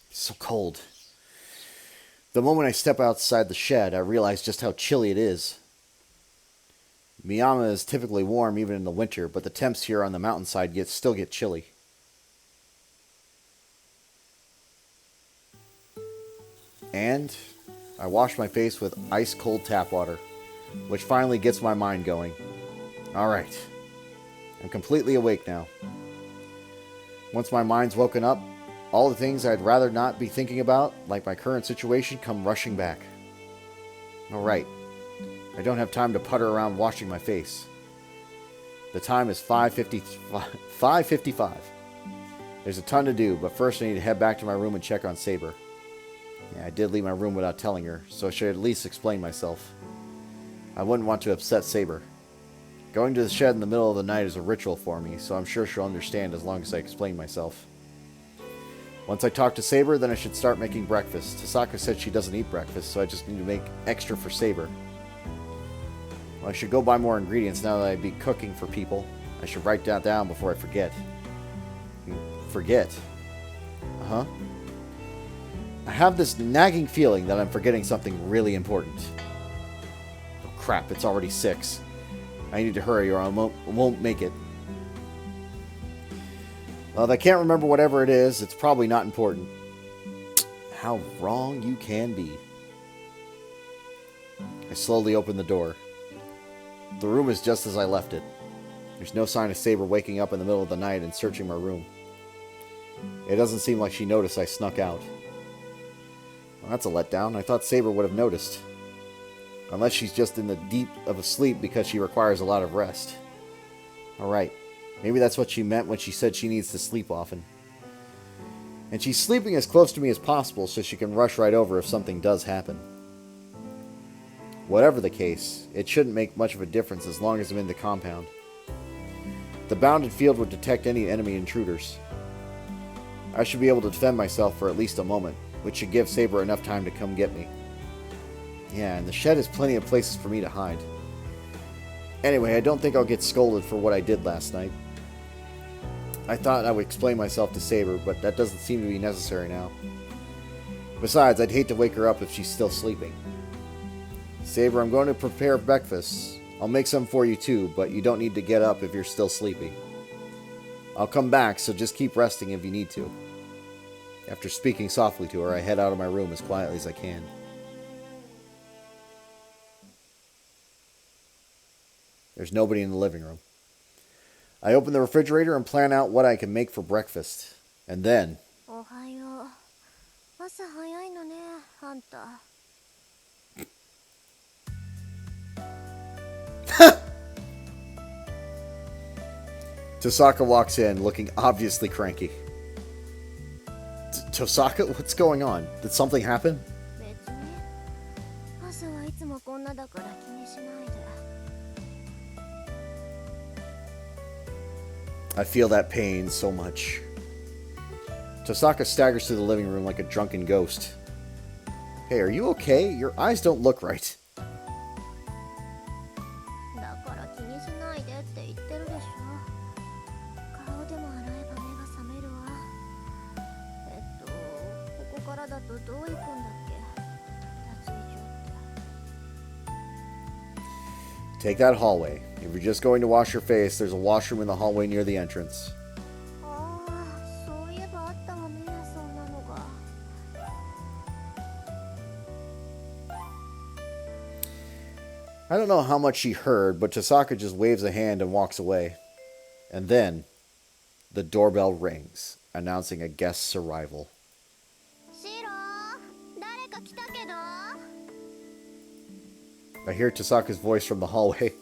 It's so cold. The moment I step outside the shed, I realize just how chilly it is. Miyama is typically warm even in the winter, but the temps here on the mountainside still get chilly. And I wash my face with ice-cold tap water, which finally gets my mind going. Alright, I'm completely awake now. Once my mind's woken up, all the things I'd rather not be thinking about, like my current situation, come rushing back. Alright, I don't have time to putter around washing my face. The time is 5:55. There's a ton to do, but first I need to head back to my room and check on Saber. Yeah, I did leave my room without telling her, so I should at least explain myself. I wouldn't want to upset Saber. Going to the shed in the middle of the night is a ritual for me, so I'm sure she'll understand as long as I explain myself. Once I talk to Saber, then I should start making breakfast. Tosaka said she doesn't eat breakfast, so I just need to make extra for Saber. Well, I should go buy more ingredients now that I'd be cooking for people. I should write that down before I forget. Forget? Uh-huh. I have this nagging feeling that I'm forgetting something really important. Oh crap, it's already 6. I need to hurry or I won't make it. Well, if I can't remember whatever it is, it's probably not important. How wrong you can be. I slowly open the door. The room is just as I left it. There's no sign of Saber waking up in the middle of the night and searching my room. It doesn't seem like she noticed I snuck out. Well, that's a letdown. I thought Saber would have noticed. Unless she's just in the deep of a sleep because she requires a lot of rest. Alright, maybe that's what she meant when she said she needs to sleep often. And she's sleeping as close to me as possible so she can rush right over if something does happen. Whatever the case, it shouldn't make much of a difference as long as I'm in the compound. The bounded field would detect any enemy intruders. I should be able to defend myself for at least a moment, which should give Saber enough time to come get me. Yeah, and the shed has plenty of places for me to hide. Anyway, I don't think I'll get scolded for what I did last night. I thought I would explain myself to Saber, but that doesn't seem to be necessary now. Besides, I'd hate to wake her up if she's still sleeping. Saber, I'm going to prepare breakfast. I'll make some for you too, but you don't need to get up if you're still sleepy. I'll come back, so just keep resting if you need to. After speaking softly to her, I head out of my room as quietly as I can. There's nobody in the living room. I open the refrigerator and plan out what I can make for breakfast. And then, おはよう。朝早いのね、あんた。Tosaka walks in, looking obviously cranky. Tosaka, what's going on? Did something happen? 別に。朝はいつもこんなだから気にしないで。 I feel that pain so much. Tosaka staggers through the living room like a drunken ghost. Hey, are you okay? Your eyes don't look right. だから気にしないでって言ってるでしょ。顔でも洗えば目が覚めるわ。ここからだとどう行くんだっけ？脱衣所って。 Take that hallway. If you're just going to wash your face, there's a washroom in the hallway near the entrance. ああ、そういえばあったわね、そんなのが。 I don't know how much she heard, but Tosaka just waves a hand and walks away. And then, the doorbell rings, announcing a guest's arrival. シロー、誰か来たけど。 I hear Tosaka's voice from the hallway.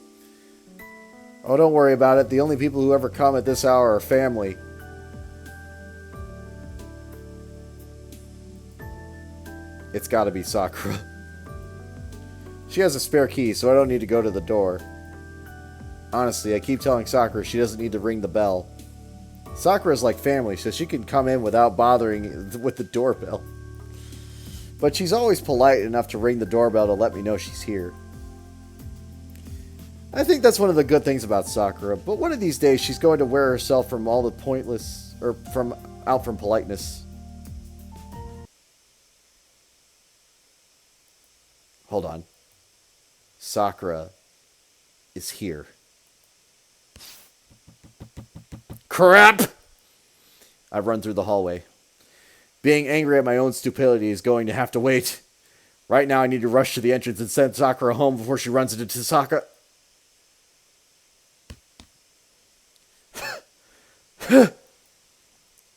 Oh, don't worry about it. The only people who ever come at this hour are family. It's gotta be Sakura. She has a spare key, so I don't need to go to the door. Honestly, I keep telling Sakura she doesn't need to ring the bell. Sakura's like family, so she can come in without bothering with the doorbell. But she's always polite enough to ring the doorbell to let me know she's here. I think that's one of the good things about Sakura, but one of these days she's going to wear herself from all the pointless, or out from politeness. Hold on. Sakura is here. Crap! I run through the hallway. Being angry at my own stupidity is going to have to wait. Right now I need to rush to the entrance and send Sakura home before she runs into Tosaka.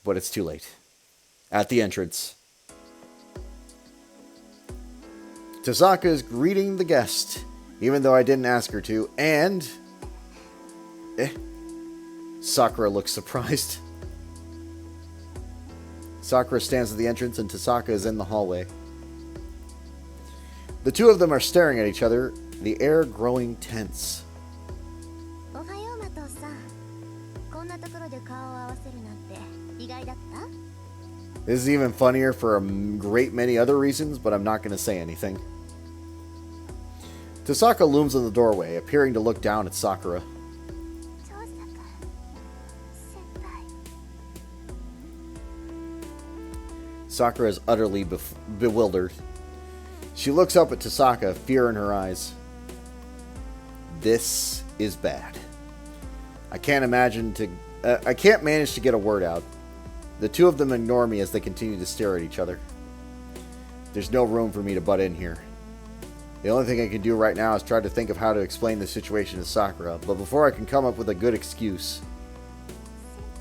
But it's too late. At the entrance, Tosaka is greeting the guest, even though I didn't ask her to, and... Sakura looks surprised. Sakura stands at the entrance and Tosaka is in the hallway. The two of them are staring at each other, the air growing tense. おはよう、マトさん。こんなところで顔を合わせるなんて意外だった？ This is even funnier for a great many other reasons, but I'm not going to say anything. Tosaka looms in the doorway, appearing to look down at Sakura. 長坂先輩。 Sakura is utterly bewildered. She looks up at Tosaka, fear in her eyes. This is bad. I can't manage to get a word out. The two of them ignore me as they continue to stare at each other. There's no room for me to butt in here. The only thing I can do right now is try to think of how to explain the situation to Sakura, but before I can come up with a good excuse...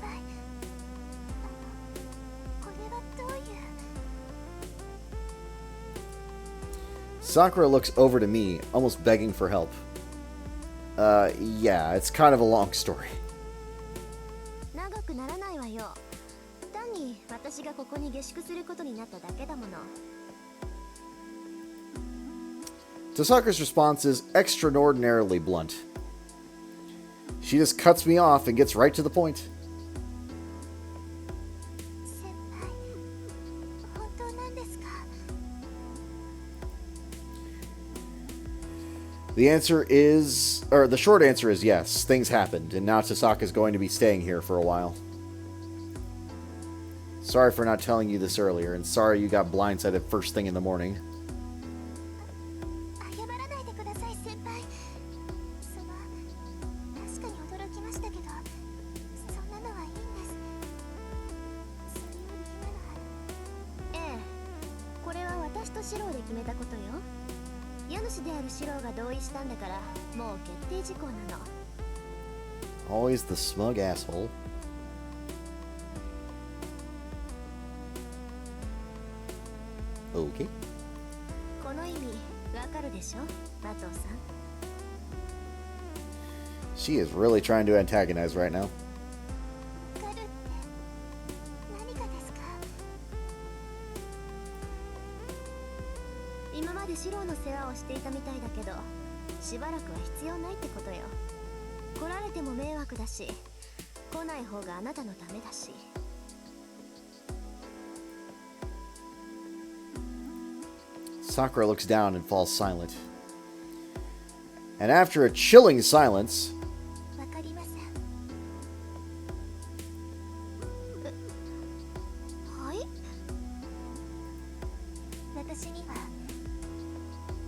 先輩。これはどういう。 Sakura looks over to me, almost begging for help. Yeah, it's kind of a long story. 長くならないわよ。単に私がここに下宿することになっただけだもの。 Tosaka's response is extraordinarily blunt. She just cuts me off and gets right to the point. 先輩、本当なんですか？ The short answer is yes, things happened, and now Tosaka's going to be staying here for a while. Sorry for not telling you this earlier, and sorry you got blindsided first thing in the morning. 謝らないでください、先輩。確かに驚きましたけど、そんなのはいいんです。そういう理由なら。ええ、これは私とシローで決めたことよ。家主であるシローが同意したんだから、もう決定事項なの。 Always the smug asshole. Okay. この意味わかるでしょ、麻藤さん。 She is really trying to antagonize right now. わかるって何がですか？今までシローの世話をしていたみたいだけど、しばらくは必要ないってことよ。来られても迷惑だし、来ない方があなたのためだし。 Sakura looks down and falls silent. And after a chilling silence, わかりません。はい？私には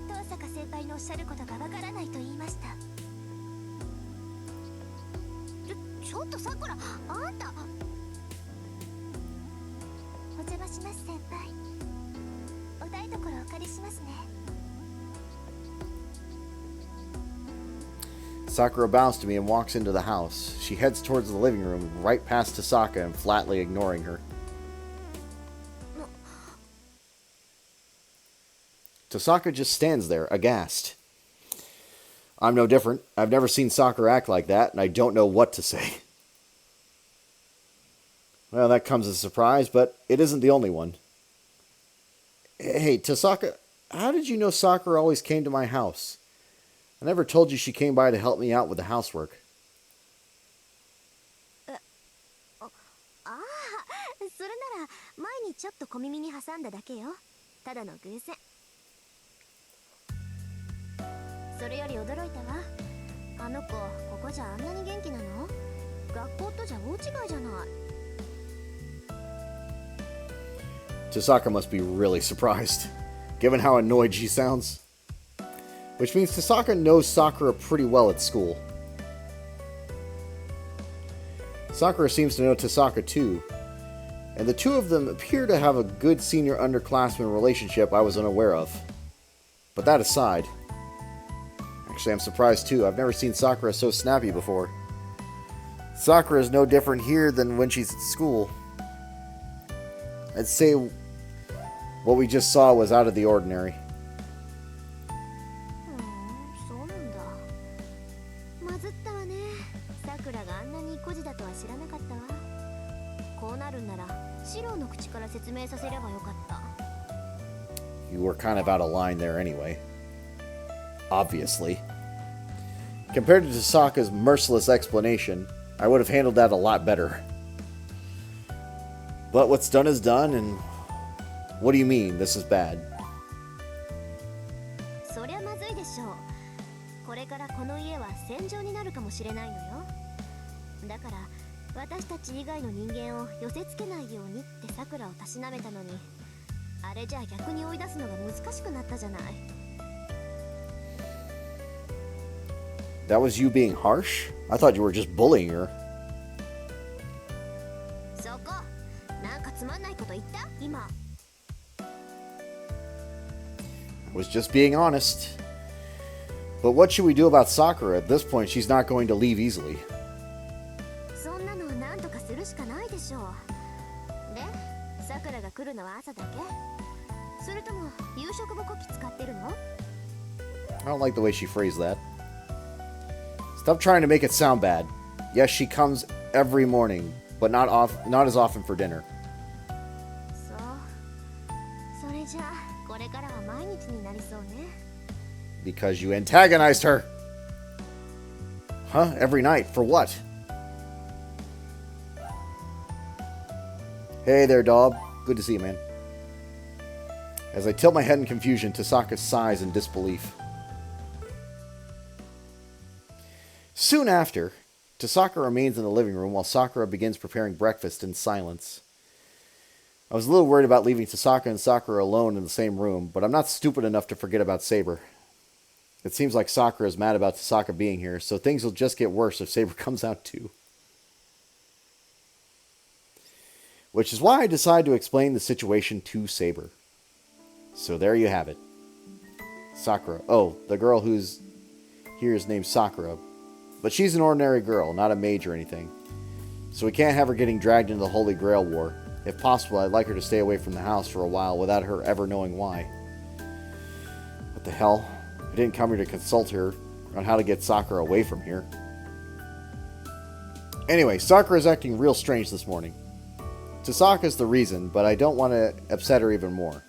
遠坂先輩のおっしゃることがわからないと言いました。ちょっとさくら、あんた。お邪魔します先輩。お台所お借りしますね。 Sakura bows to me and walks into the house. She heads towards the living room, right past Tasaka and flatly ignoring her. Tasaka just stands there, aghast. I'm no different. I've never seen Sakura act like that, and I don't know what to say. Well, that comes as a surprise, but it isn't the only one. Hey, Tasaka, how did you know Sakura always came to my house? I never told you she came by to help me out with the housework. ああ、それなら前にちょっと小耳に挟んだだけよ。ただの偶然。それより驚いたわ。あの子、ここじゃあんなに元気なの？学校とじゃ大違いじゃない。 Tasaka must be really surprised, given how annoyed she sounds. Which means Tasaka knows Sakura pretty well at school. Sakura seems to know Tasaka too, and the two of them appear to have a good senior underclassman relationship I was unaware of. But that aside, actually I'm surprised too. I've never seen Sakura so snappy before. Sakura is no different here than when she's at school. I'd say what we just saw was out of the ordinary. そうなんだ。まずったわね。さくらがあんなに意固地だとは知らなかったわ。こうなるんならシローの口から説明させればよかった。 You were kind of out of line there anyway. Obviously. Compared to Tasaka's merciless explanation, I would have handled that a lot better. But what's done is done, and what do you mean this is bad? そりゃまずいでしょう。これからこの家は戦場になるかもしれないのよ。だから私たち以外の人間を寄せつけないようにってさくらをたしなめたのに、あれじゃあ逆に追い出すのが難しくなったじゃない。 That was you being harsh? I thought you were just bullying her. そこ、なんかつまんないこと言った今。 I was just being honest. But what should we do about Sakura? At this point, she's not going to leave easily. そんなのなんとかするしかないでしょう。で、さくらが来るのは朝だけ？それとも夕食後こき使ってるの？ I don't like the way she phrased that. Stop trying to make it sound bad. Yes, she comes every morning, but not as often for dinner. そう。それじゃあこれからは毎日になりそうね。 Because you antagonized her. Huh? Every night? For what? Hey there, Dob. Good to see you, man. As I tilt my head in confusion, Tasaka sighs in disbelief. Soon after, Tasaka remains in the living room while Sakura begins preparing breakfast in silence. I was a little worried about leaving Tasaka and Sakura alone in the same room, but I'm not stupid enough to forget about Saber. It seems like Sakura is mad about Tasaka being here, so things will just get worse if Saber comes out too. Which is why I decided to explain the situation to Saber. So there you have it. Sakura. Oh, the girl who's here is named Sakura. But she's an ordinary girl, not a mage or anything. So we can't have her getting dragged into the Holy Grail War. If possible, I'd like her to stay away from the house for a while without her ever knowing why. What the hell? I didn't come here to consult her on how to get Sakura away from here. Anyway, Sakura's acting real strange this morning. Tasaka's the reason, but I don't want to upset her even more.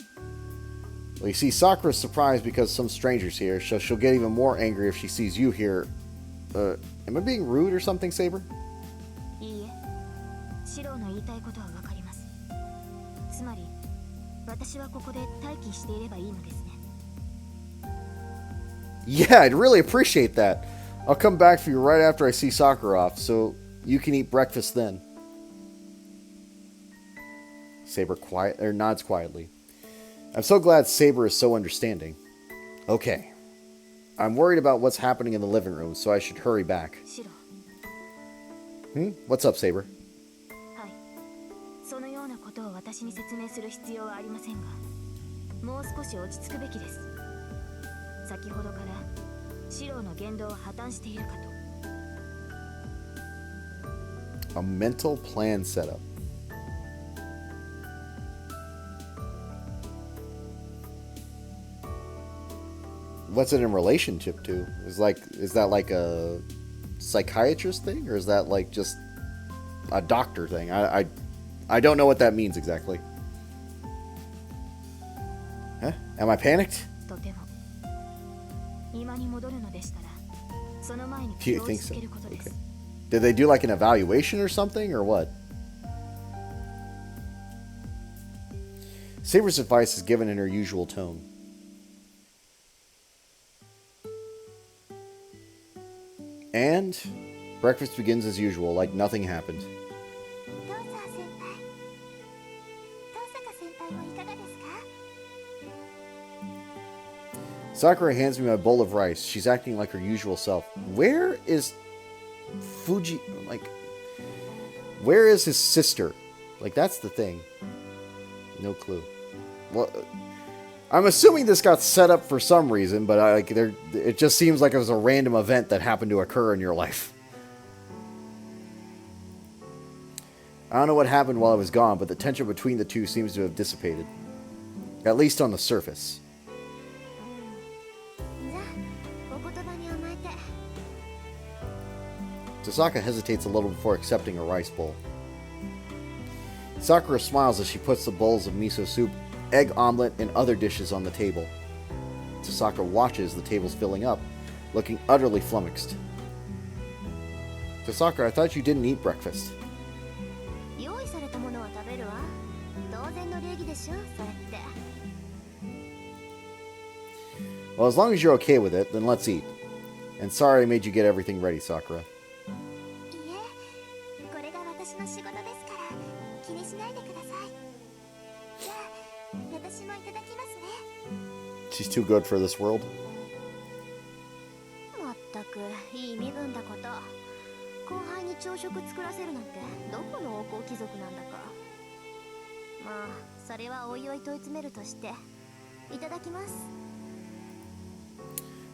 Well, you see, Sakura's surprised because some stranger's here, so she'll get even more angry if she sees you here. Am I being rude or something, Saber? いいえ、シロの言いたいことはわかります。つまり、私はここで待機していればいいのですね。Yeah, I'd really appreciate that. I'll come back for you right after I see Sakura off, so you can eat breakfast then. Saber nods quietly. I'm so glad Saber is so understanding. Okay. I'm worried about what's happening in the living room, so I should hurry back. シロ、 What's up, Saber? はい。そのようなことを私に説明する必要はありませんが、もう少し落ち着くべきです。先ほどからシロの言動は破綻しているかと。A mental plan setup. What's it in relationship to? Is that like a psychiatrist thing, or is that like just a doctor thing? I don't know what that means exactly. Huh? Am I panicked? とても。今に戻るのでしたら、その前に Do 気 you を落 think ち so? 着けることで Okay. す。Did they do like an evaluation or something, or what? Saber's advice is given in her usual tone. And breakfast begins as usual, like nothing happened. どうぞ先輩。遠坂先輩もいかがですか？ Sakura hands me my bowl of rice. She's acting like her usual self. Where is Fuji? Where is his sister? Like, that's the thing. No clue. Well, I'm assuming this got set up for some reason, but it just seems like it was a random event that happened to occur in your life. I don't know what happened while I was gone, but the tension between the two seems to have dissipated. At least on the surface. じゃあ、お言葉に甘えて。 Tasaka hesitates a little before accepting a rice bowl. Sakura smiles as she puts the bowls of miso soup, egg omelet, and other dishes on the table. Tasaka watches the tables filling up, looking utterly flummoxed. Tasaka, I thought you didn't eat breakfast. 用意されたものは食べるわ。当然の礼儀でしょ、それって。 Well, as long as you're okay with it, then let's eat. And sorry I made you get everything ready, Sakura. いいえ、これが私の仕事ですから気にしないでください。じゃあ、私もいただきますね。 She's too good for this world. まったくいい身分だこと。後輩に朝食作らせるなんてどこの王侯貴族なんだか。まあ、それはおいおい問い詰めるとして。いただきます。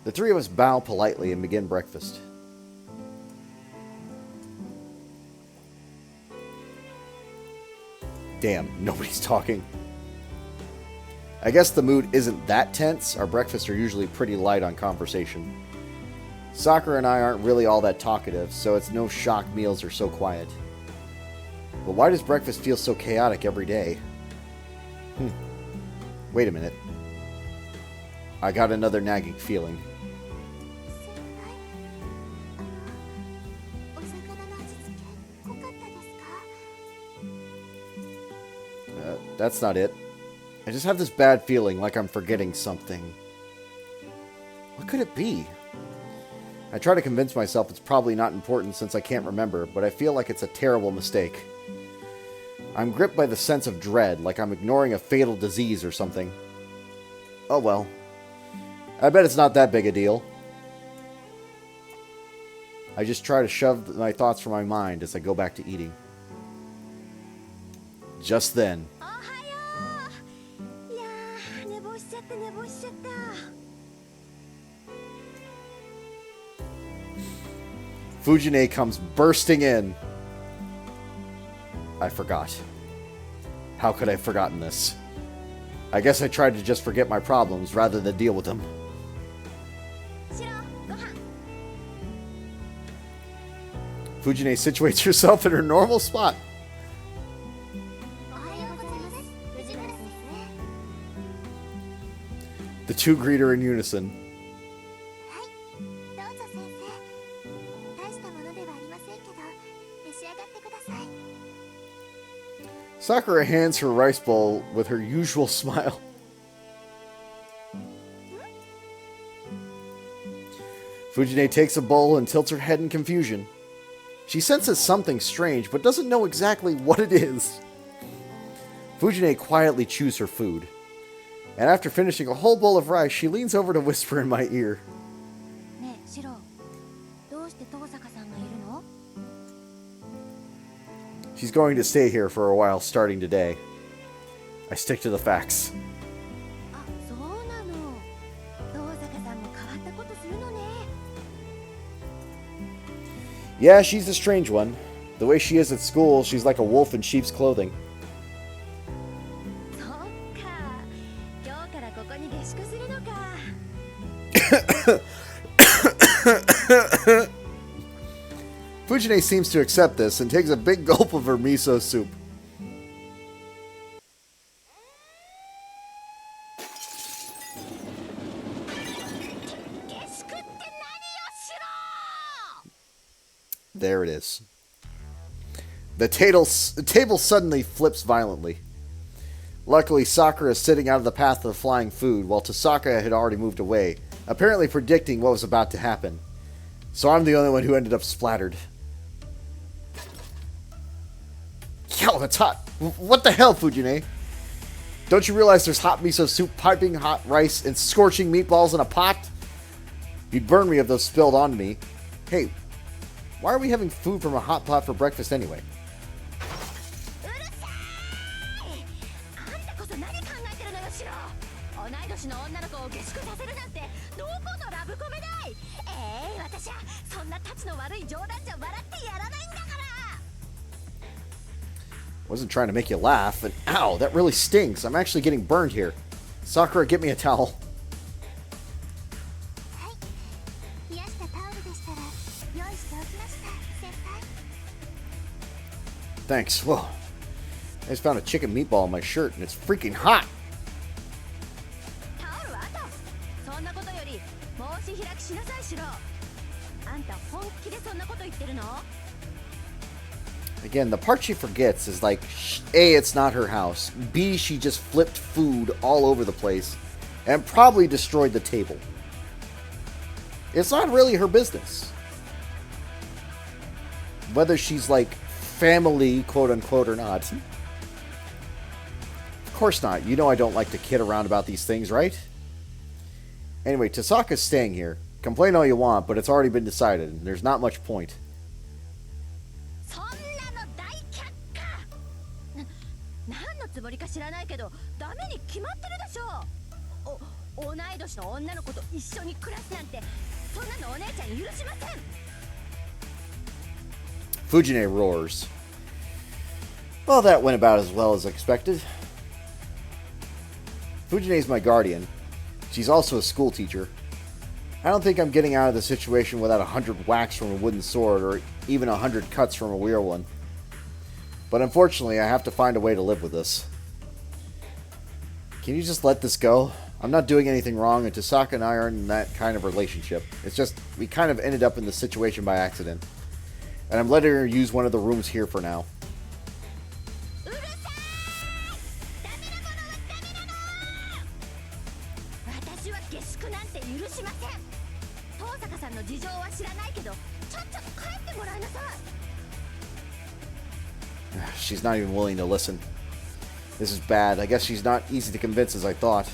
The three of us bow politely and begin breakfast. Damn, nobody's talking. I guess the mood isn't that tense. Our breakfasts are usually pretty light on conversation. Sakura and I aren't really all that talkative, so it's no shock meals are so quiet. But why does breakfast feel so chaotic every day? Wait a minute. I got another nagging feeling. 先輩、お魚の味付け濃かったですか？ That's not it. I just have this bad feeling like I'm forgetting something. What could it be? I try to convince myself it's probably not important since I can't remember, but I feel like it's a terrible mistake. I'm gripped by the sense of dread, like I'm ignoring a fatal disease or something. Oh well. I bet it's not that big a deal. I just try to shove my thoughts from my mind as I go back to eating. Just then. おはよう。いやー、寝坊しちゃった。Fujine comes bursting in. I forgot. How could I have forgotten this? I guess I tried to just forget my problems rather than deal with them. Fujine situates herself in her normal spot. The two greet her in unison. Sakura hands her rice bowl with her usual smile. Fujine takes a bowl and tilts her head in confusion. She senses something strange, but doesn't know exactly what it is. Fujine quietly chews her food. And after finishing a whole bowl of rice, she leans over to whisper in my ear. She's going to stay here for a while starting today. I stick to the facts. Yeah, she's a strange one. The way she is at school, she's like a wolf in sheep's clothing. Fujine seems to accept this and takes a big gulp of her miso soup. There it is. The table suddenly flips violently. Luckily, Sakura is sitting out of the path of the flying food, while Tasaka had already moved away, apparently predicting what was about to happen. So I'm the only one who ended up splattered. Yo, that's hot. What the hell, Fujine? Don't you realize there's hot miso soup, piping hot rice, and scorching meatballs in a pot? You'd burn me if those spilled onto me. Hey, why are we having food from a hot pot for breakfast anyway? Wasn't trying to make you laugh, and ow, that really stings. I'm actually getting burned here. Sakura, get me a towel. Thanks. Whoa. I just found a chicken meatball in my shirt, and it's freaking hot. Again, the part she forgets is like, A, it's not her house. B, she just flipped food all over the place and probably destroyed the table. It's not really her business. Whether she's like family, quote unquote, or not. Of course not. You know I don't like to kid around about these things, right? Anyway, Tasaka's staying here. Complain all you want, but it's already been decided, and there's not much point. Fujine roars. Well, that went about as well as expected. Fujine's my guardian. She's also a school teacher. I don't think I'm getting out of the situation without 100 whacks from a wooden sword or even 100 cuts from a real one. But unfortunately, I have to find a way to live with this. Can you just let this go? I'm not doing anything wrong, and Tasaka and I aren't in that kind of relationship. It's just, we kind of ended up in this situation by accident. And I'm letting her use one of the rooms here for now. She's not even willing to listen. This is bad. I guess she's not easy to convince as I thought.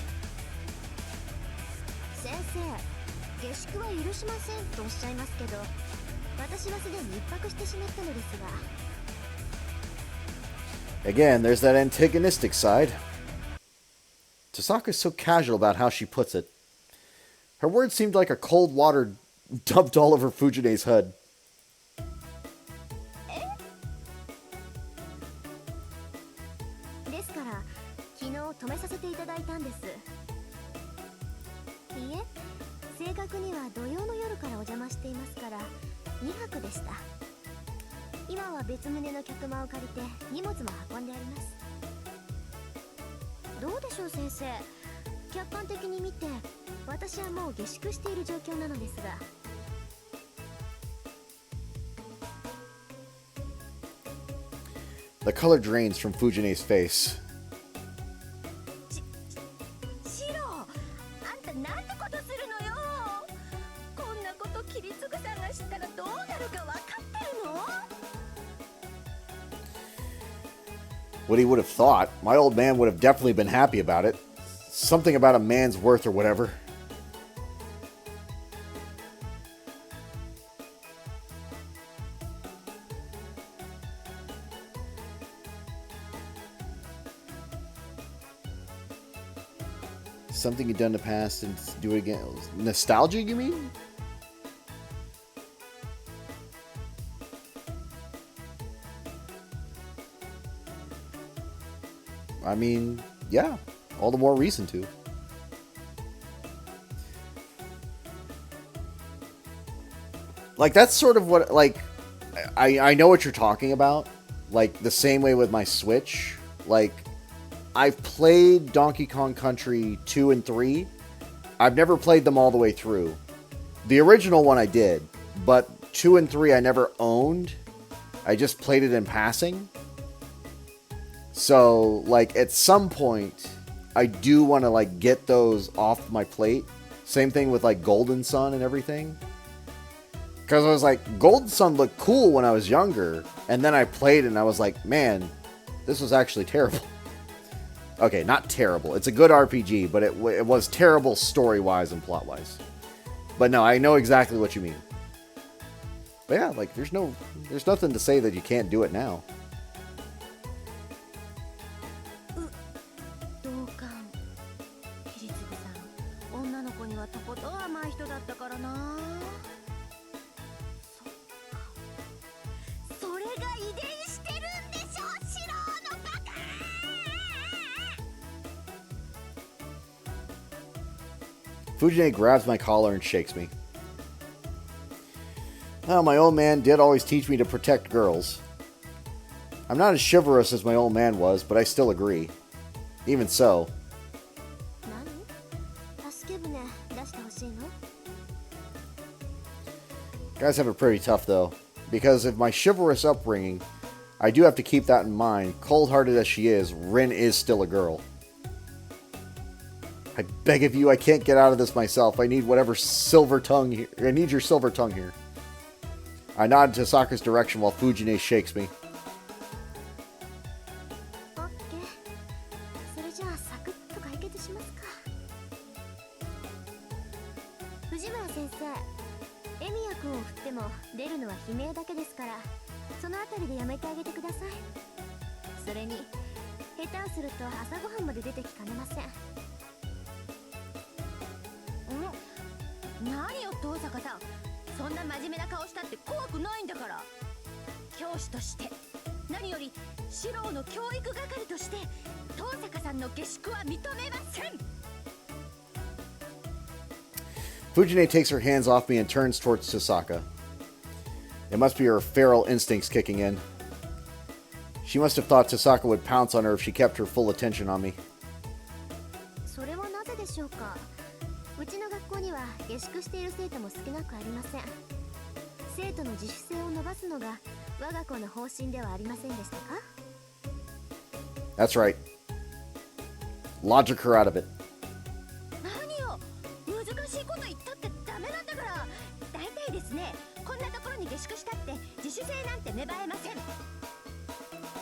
Again, there's that antagonistic side. Tasaka's so casual about how she puts it. Her words seemed like a cold water dumped all over Fujine's head. ですから昨日止めさせていただいたんです。いいえ、正確には土曜の夜からお邪魔していますから2泊でした。今は別棟の客間を借りて荷物も運んであります。どうでしょう先生、客観的に見て私はもう下宿している状況なのですが。 The color drains from Fujine's face. シロ、あんたなんてことするのよ。こんなことキリツグさんが知ったらどうなるか分かってるの？ What he would have thought. My old man would have definitely been happy about it. Something about a man's worth or whatever. Something you've done in the past and do it again. Nostalgia, you mean? I mean, yeah. All the more reason to. Like, that's sort of what, like, I know what you're talking about. Like, the same way with my Switch. Like, I've played Donkey Kong Country 2 and 3. I've never played them all the way through. The original one I did, but 2 and 3 I never owned. I just played it in passing. So, like, at some point, I do want to, like, get those off my plate. Same thing with, like, Golden Sun and everything. Because I was like, Golden Sun looked cool when I was younger. And then I played it and I was like, man, this was actually terrible. Okay, not terrible. It's a good RPG, but it was terrible story-wise and plot-wise. But no, I know exactly what you mean. But yeah, like, there's nothing to say that you can't do it now. 同感。キリツグさん、女の子にはとことん甘い人だったからな。そっか。それが遺伝してるんでしょ、シロのバカ。 Fujine grabs my collar and shakes me. Well, my old man did always teach me to protect girls. I'm not as chivalrous as my old man was, but I still agree. Even so. 何？助け舟出してほしいの？ Guys have it pretty tough, though. Because of my chivalrous upbringing, I do have to keep that in mind. Cold-hearted as she is, Rin is still a girl. I beg of you, I can't get out of this myself. I need whatever silver tongue here. I need your silver tongue here. I nod to Sokka's direction while Fujine shakes me. オッケー。それじゃあサクッと解決しますか。藤村先生、エミヤ君を振っても出るのは悲鳴だけですから、そのあたりでやめてあげてください。それに下手をすると朝ごはんまで出てきかねません。 何よ遠坂さん、そんな真面目な顔したって怖くないんだから。教師として何より四郎の教育係として遠坂さんの下宿は認めません。 Fujine takes her hands off me and turns towards Tosaka. It must be her feral instincts kicking in. She must have thought Tosaka would pounce on her if she kept her full attention on me. それはなぜでしょうか。うちの学校には下宿している生徒も少なくありません。生徒の自主性を伸ばすのが我が校の方針ではありませんでしたか？ That's right. Logic her out of it. 何よ、難しいこと言ったってダメなんだから。大体ですね、こんなところに下宿したって自主性なんて芽生えません。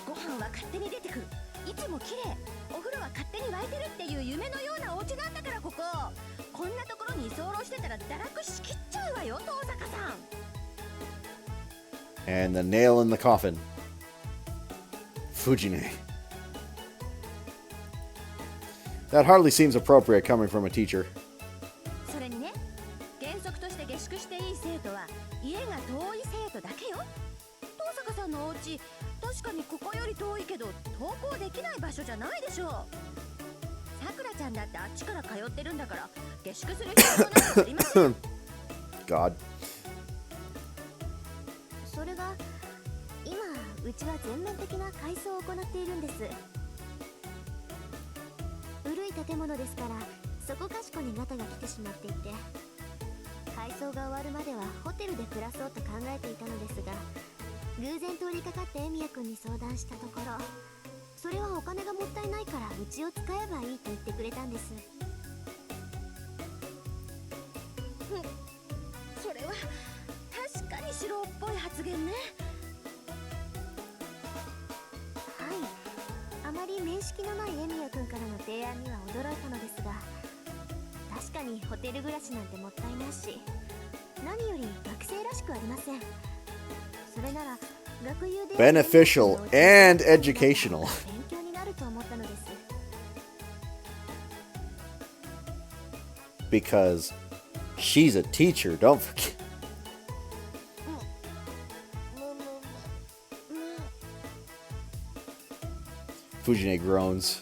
ご飯は勝手に出てくる、いつも綺麗、お風呂は勝手に沸いてるっていう夢のようなお家なんだからここ。こんなところに居候してたら堕落しきっちゃうわよ、遠坂さん。 And the nail in the coffin. Fujine. That hardly seems appropriate coming from a teacher. それにね、則として下宿していい生徒は家が遠い生徒だけよ。遠坂さんのお家、確かにここより遠いけど登校できない場所じゃないでしょう。さくらちゃんだってあっちから通ってるんだから下宿する必要なんてありません。God. それが今うちは全面的な改装を行っているんです。古い建物ですからそこかしこにガタが来てしまっていて、改装が終わるまではホテルで暮らそうと考えていたのですが、偶然通りかかってエミヤくんに相談したところ、それはお金がもったいないからうちを使えばいいと言ってくれたんです。それは確かに素人っぽい発言ね。はい、あまり面識のないエミヤくんからの提案には驚いたのですが、確かにホテル暮らしなんてもったいないし、何より学生らしくありません。それなら学友で Beneficial and educational. 勉強になると思ったのです。 Because she's a teacher, don't forget. Fujine groans.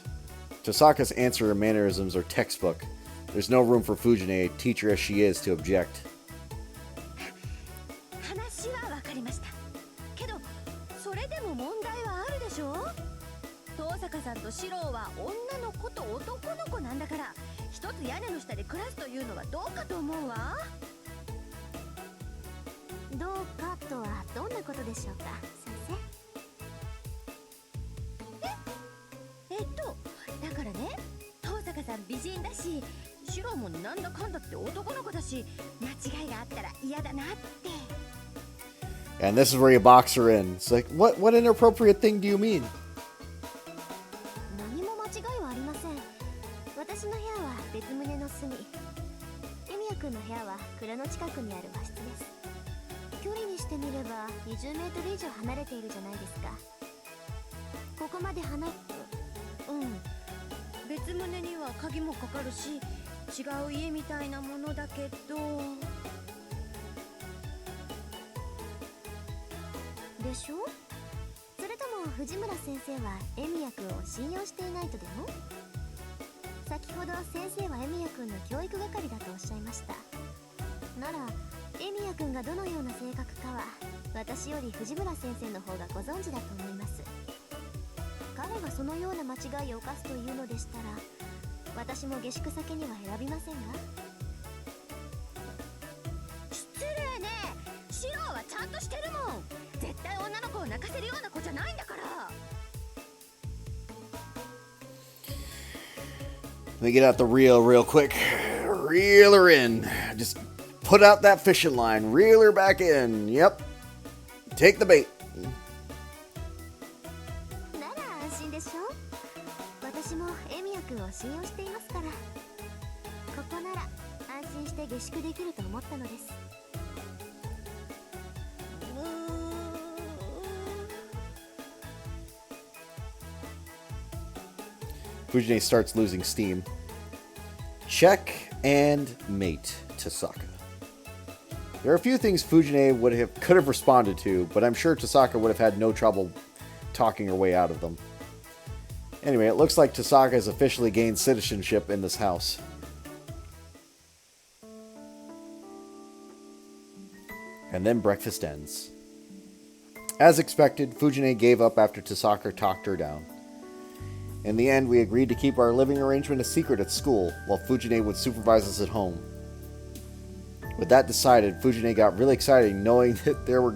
Tosaka's answer and mannerisms are textbook. There's no room for Fujine, teacher as she is, to object. 話はわかりました。けどそれでも問題はあるでしょ。遠坂さんと四郎は女の子と男の子なんだから、一つ屋根の下で暮らすというのはどうかと思うわ。どうかとはどんなことでしょうか、先生。だからね、遠坂さん美人だし、四郎もなんだかんだって男の子だし、間違いがあったら嫌だなって。 And this is where you box her in. It's like, what inappropriate thing do you mean? 何も間違いはありません。私の部屋は別棟の隅、エミヤくんの部屋は蔵の近くにある和室です。距離にしてみれば20メートル以上離れているじゃないですか。ここまで離れ別棟には鍵もかかるし、違う家みたいなものだけど。でしょ。それとも藤村先生はエミヤくんを信用していないとでも。先ほど先生はエミヤくんの教育係だとおっしゃいました。ならエミヤくんがどのような性格かは私より藤村先生の方がご存知だと思います。彼がそのような間違いを犯すというのでしたら、私も下宿先には選びませんが。失礼ね。四郎はちゃんとしてるもん。絶対女の子を泣かせるような子じゃないんだから。 Let me get out the reel real quick. Reel her in. Just put out that fishing line. Reel her back in. Yep. Take the bait. なら安心でしょ。私もエミヤくんを信用していますから。ここなら安心して下宿できると思ったのです。Fujine starts losing steam. Check and mate Tosaka. There are a few things Fujine could have responded to, but I'm sure Tosaka would have had no trouble talking her way out of them. Anyway, it looks like Tosaka has officially gained citizenship in this house. And then breakfast ends. As expected, Fujine gave up after Tosaka talked her down. In the end, we agreed to keep our living arrangement a secret at school, while Fujine would supervise us at home. With that decided, Fujine got really excited knowing that there were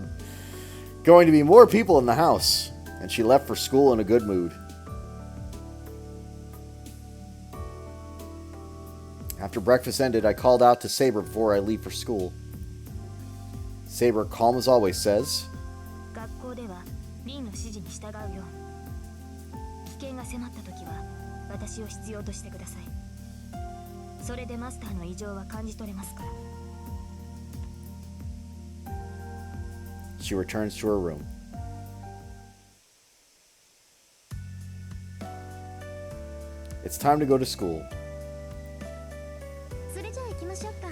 going to be more people in the house, and she left for school in a good mood. After breakfast ended, I called out to Saber before I leave for school. Saber, calm as always, says, 学校ではリンの指示に従うよう。危険が迫った時は私を必要としてください。それでマスターの異常は感じ取れますから。 She returns to her room. It's time to go to school. それじゃあ行きましょうか。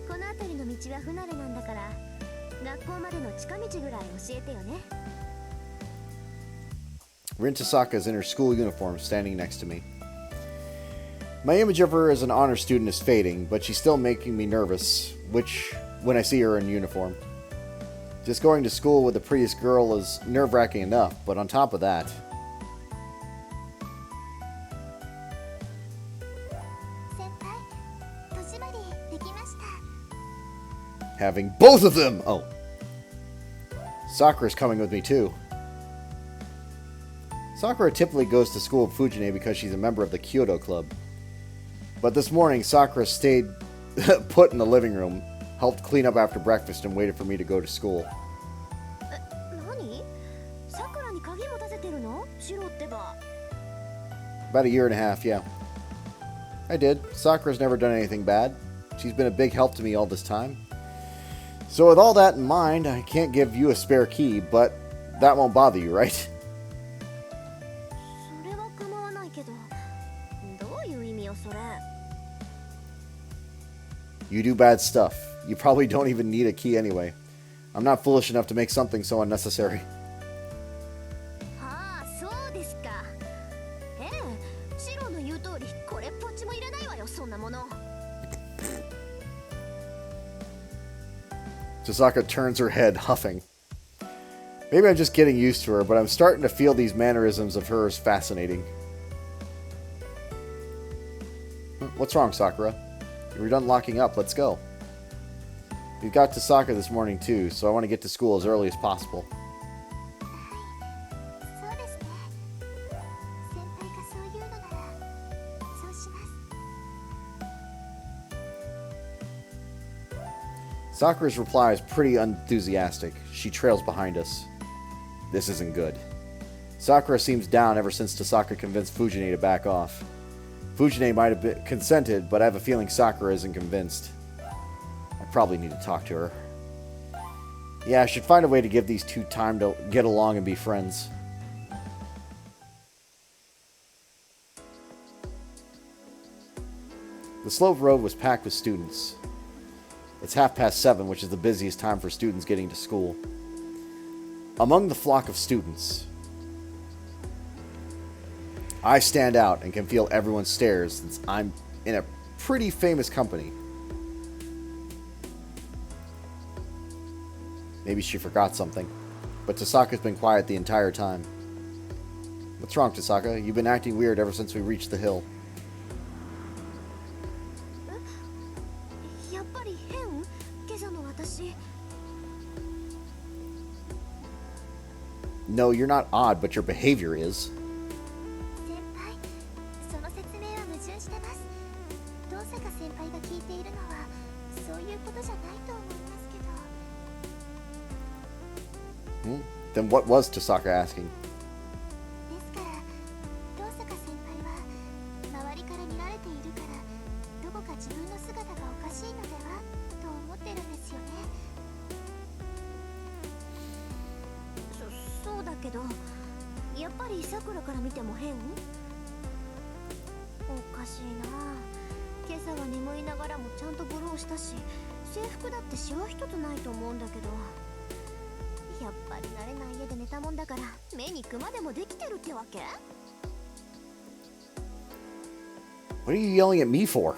この辺りの道は不慣れなんだから、学校までの近道ぐらい教えてよね。 Rin Tasaka is in her school uniform, standing next to me. My image of her as an honor student is fading, but she's still making me nervous, when I see her in uniform. Just going to school with the prettiest girl is nerve-wracking enough, but on top of that... Having both of them! Oh. Sakura's coming with me too. Sakura typically goes to school at Fujine because she's a member of the Kyoto Club. But this morning, Sakura stayed put in the living room, helped clean up after breakfast, and waited for me to go to school. About a year and a half, yeah. I did. Sakura's never done anything bad. She's been a big help to me all this time. So with all that in mind, I can't give you a spare key, but that won't bother you, right? You do bad stuff. You probably don't even need a key anyway. I'm not foolish enough to make something so unnecessary. Chisaka turns her head, huffing. Maybe I'm just getting used to her, but I'm starting to feel these mannerisms of hers fascinating. What's wrong, Sakura? We're done locking up. Let's go. We got to soccer this morning too, so I want to get to school as early as possible. Sakura's reply is pretty enthusiastic. She trails behind us. This isn't good. Sakura seems down ever since Tasaka convinced Fujine to back off. Fujine might have consented, but I have a feeling Sakura isn't convinced. I probably need to talk to her. Yeah, I should find a way to give these two time to get along and be friends. The slope road was packed with students. It's 7:30, which is the busiest time for students getting to school. Among the flock of students, I stand out and can feel everyone's stares since I'm in a pretty famous company. Maybe she forgot something, but Tasaka's been quiet the entire time. What's wrong, Tasaka? You've been acting weird ever since we reached the hill. No, you're not odd, but your behavior is. Then what was Tasaka asking? What are you yelling at me for?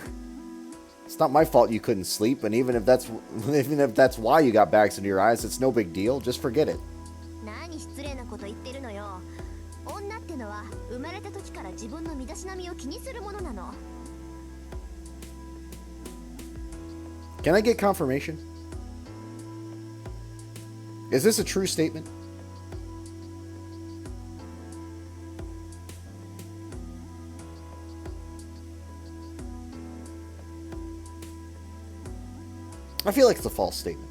It's not my fault you couldn't sleep, and even if that's why you got bags under your eyes, it's no big deal. Just forget it. Can I get confirmation? Is this a true statement? I feel like it's a false statement.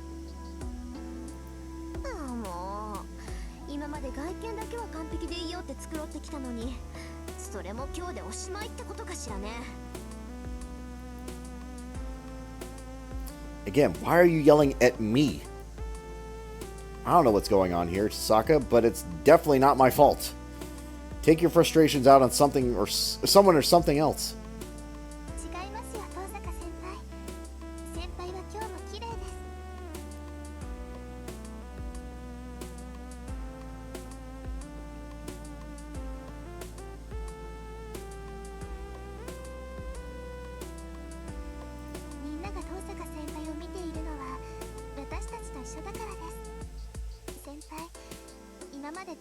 Again, why are you yelling at me? I don't know what's going on here, Tasaka, but it's definitely not my fault. Take your frustrations out on something or someone or something else.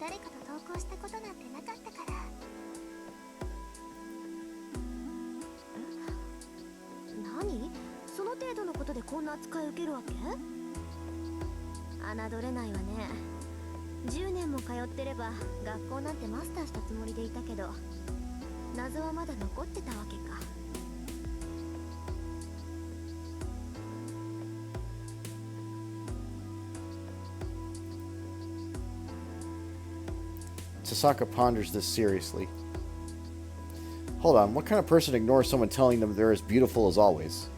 誰かと投稿したことなんてなかったから。何？その程度のことでこんな扱い受けるわけ？侮れないわね。10年も通ってれば学校なんてマスターしたつもりでいたけど、謎はまだ残ってたわけか。Sasaka ponders this seriously. Hold on, what kind of person ignores someone telling them they're as beautiful as always?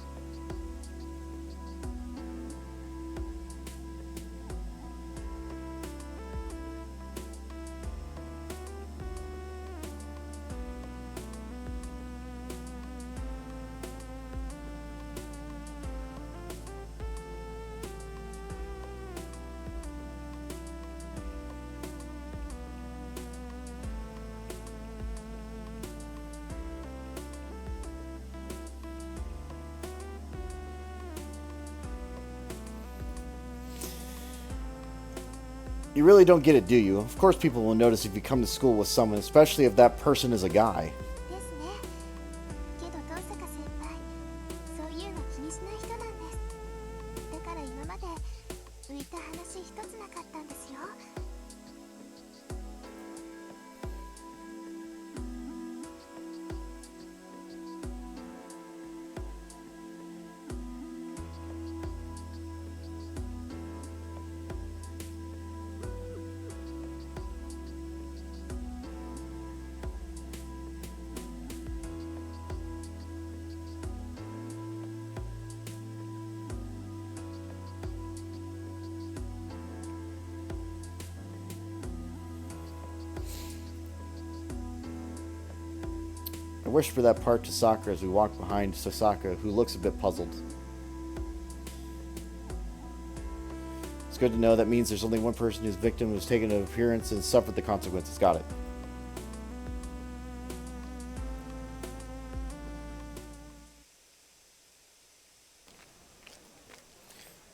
You really don't get it, do you? Of course people will notice if you come to school with someone, especially if that person is a guy. ですね。けど遠坂先輩、そういうの気にしない人なんです。だから今まで浮いた話一つなかったんですよ。I wish for that part to Sakura as we walk behind Sasaka, who looks a bit puzzled. It's good to know that means there's only one person whose victim was taken into appearance and suffered the consequences. Got it.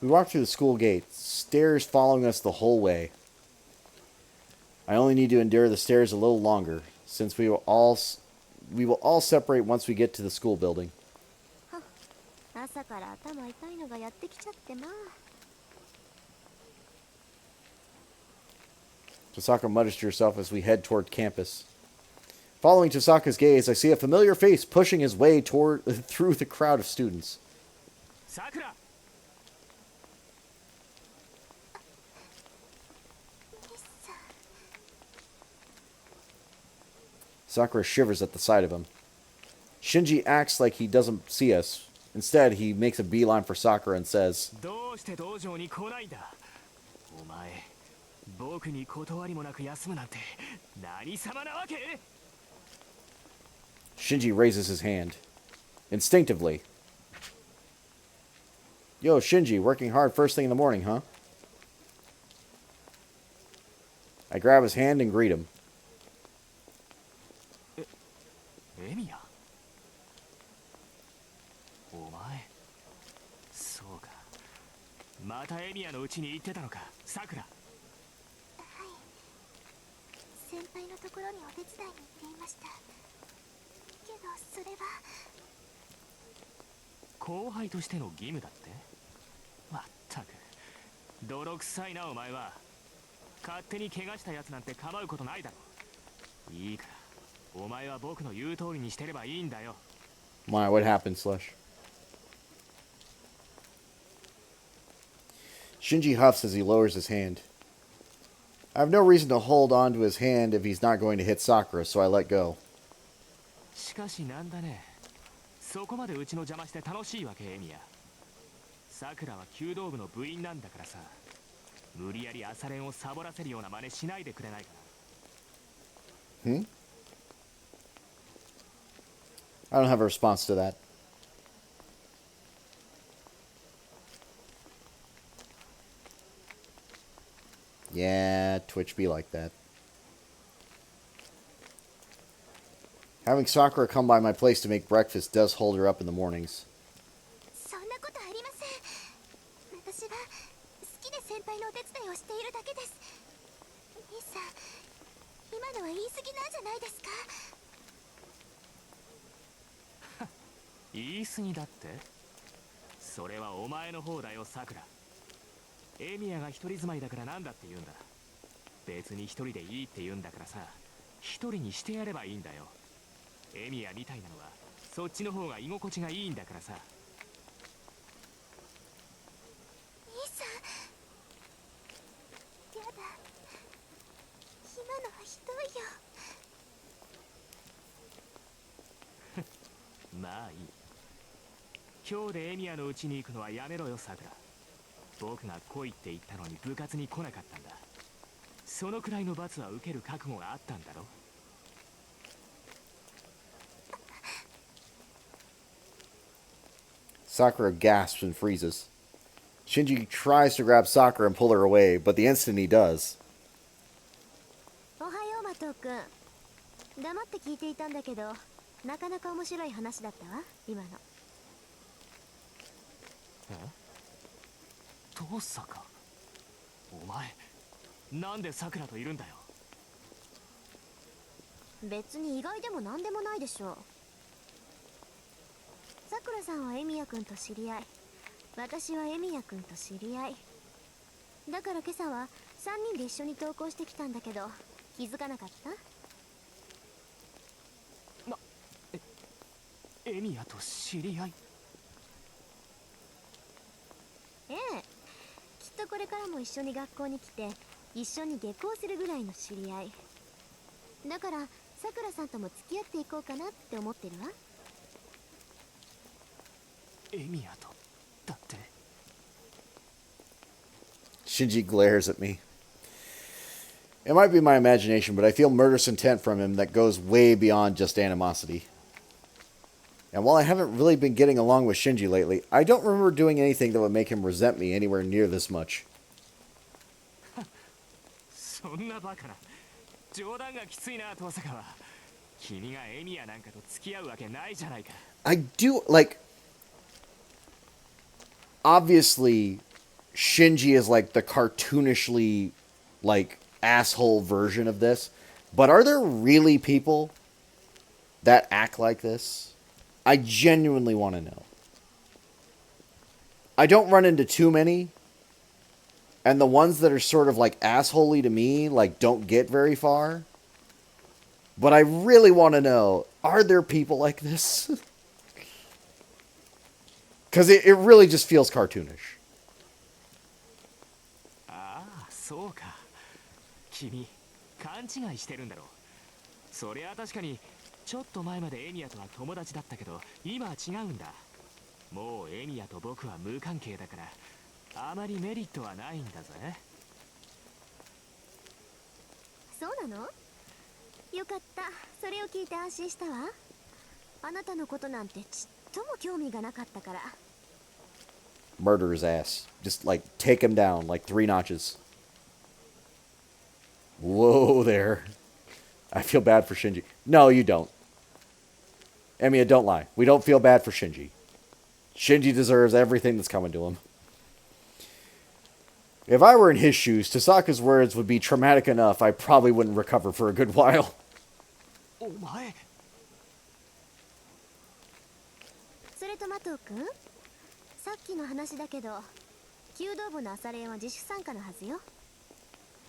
We walk through the school gate, stairs following us the whole way. I only need to endure the stairs a little longer, since we will all separate once we get to the school building. 朝から頭痛いのがやってきちゃってまあ。Tosaka mutters to herself as we head toward campus. Following Tosaka's gaze, I see a familiar face pushing his way through the crowd of students. Sakura! Sakura shivers at the sight of him. Shinji acts like he doesn't see us. Instead, he makes a beeline for Sakura and says, どうして道場に来ないんだ。お前、僕に断りもなく休むなんて何様なわけ？ Shinji raises his hand. Instinctively. Yo, Shinji, working hard first thing in the morning, huh? I grab his hand and greet him. エミヤ？お前、そうか。またエミヤの家に行ってたのか、さくら。はい。先輩のところにお手伝いに行っていました。けどそれは後輩としての義務だって？まったく泥臭いなお前は。勝手に怪我したやつなんて構うことないだろ。いいから、お前は僕の言う通りにしてればいいんだよ。Why, what happened, Slush? Shinji huffs as he lowers his hand. I have no reason to hold on to his hand if he's not going to hit Sakura, so I let go. しかしなんだね。そこまでうちの邪魔して楽しいわけ、エミヤ。さくらは弓道部の部員なんだからさ。無理やり朝練をサボらせるような真似しないでくれないかな。I don't have a response to that. Yeah, Twitch be like that. Having Sakura come by my place to make breakfast does hold her up in the mornings. そんなことありません。私は好きで先輩のお手伝いをしているだけです。兄さん、今のは言い過ぎなんじゃないですか？言い過ぎだって？それはお前の方だよ、さくら。エミヤが一人住まいだからなんだって言うんだ。別に一人でいいって言うんだからさ、一人にしてやればいいんだよ。エミヤみたいなのはそっちの方が居心地がいいんだからさ。兄さん、やだ、今のはひどいよ。まあいい。今日でエミヤの家に行くのはやめろよ、さくら。僕が来いって言ったのに部活に来なかったんだ。そのくらいの罰は受ける覚悟があったんだろ。Sakura gasps and freezes. Shinji tries to grab Sakura and pull her away, but the instant he does, おはよう、マトウ君。黙って聞いていたんだけど、なかなか面白い話だったわ、今の。父さか。お前なんでさくらといるんだよ。別に意外でも何でもないでしょう。さくらさんはエミヤ君と知り合い、私はエミヤ君と知り合いだから今朝は3人で一緒に登校してきたんだけど、気づかなかった？エミヤと知り合い？ええ、きっとこれからも一緒に学校に来て一緒に下校するぐらいの知り合いだから、さくらさんとも付き合っていこうかなって思ってるわ。エミヤとだって。 Shinji glares at me. It might be my imagination, but I feel murderous intent from him that goes way beyond just animosity. And while I haven't really been getting along with Shinji lately, I don't remember doing anything that would make him resent me anywhere near this much. そんなバカな。冗談がきついな、遠坂は。君がエミヤなんかと付き合うわけないじゃないか。 I do, like... Obviously, Shinji is like the cartoonishly, like, asshole version of this. But are there really people that act like this? I genuinely want to know. I don't run into too many. And the ones that are sort of like assholey to me, like, don't get very far. But I really want to know, are there people like this? Because it really just feels cartoonish. ああ、そうか。君、勘違いしてるんだろう。そりゃ確かに、ちょっと前までエミヤとは友達だったけど、今は違うんだ。もうエミヤと僕は無関係だから、あまりメリットはないんだぜ。そうなの？よかった、それを聞いて安心したわ。あなたのことなんてちっとも興味がなかったから。 Murder his ass. Just, like, take him down, like 3 notches. Whoa there. I feel bad for Shinji. No, you don't. Emiya, don't lie. We don't feel bad for Shinji. Shinji deserves everything that's coming to him. If I were in his shoes, Tasaka's words would be traumatic enough I probably wouldn't recover for a good while. お前。それとマトウ君、さっきの話だけど、弓道部の朝練は自主参加のはずよ。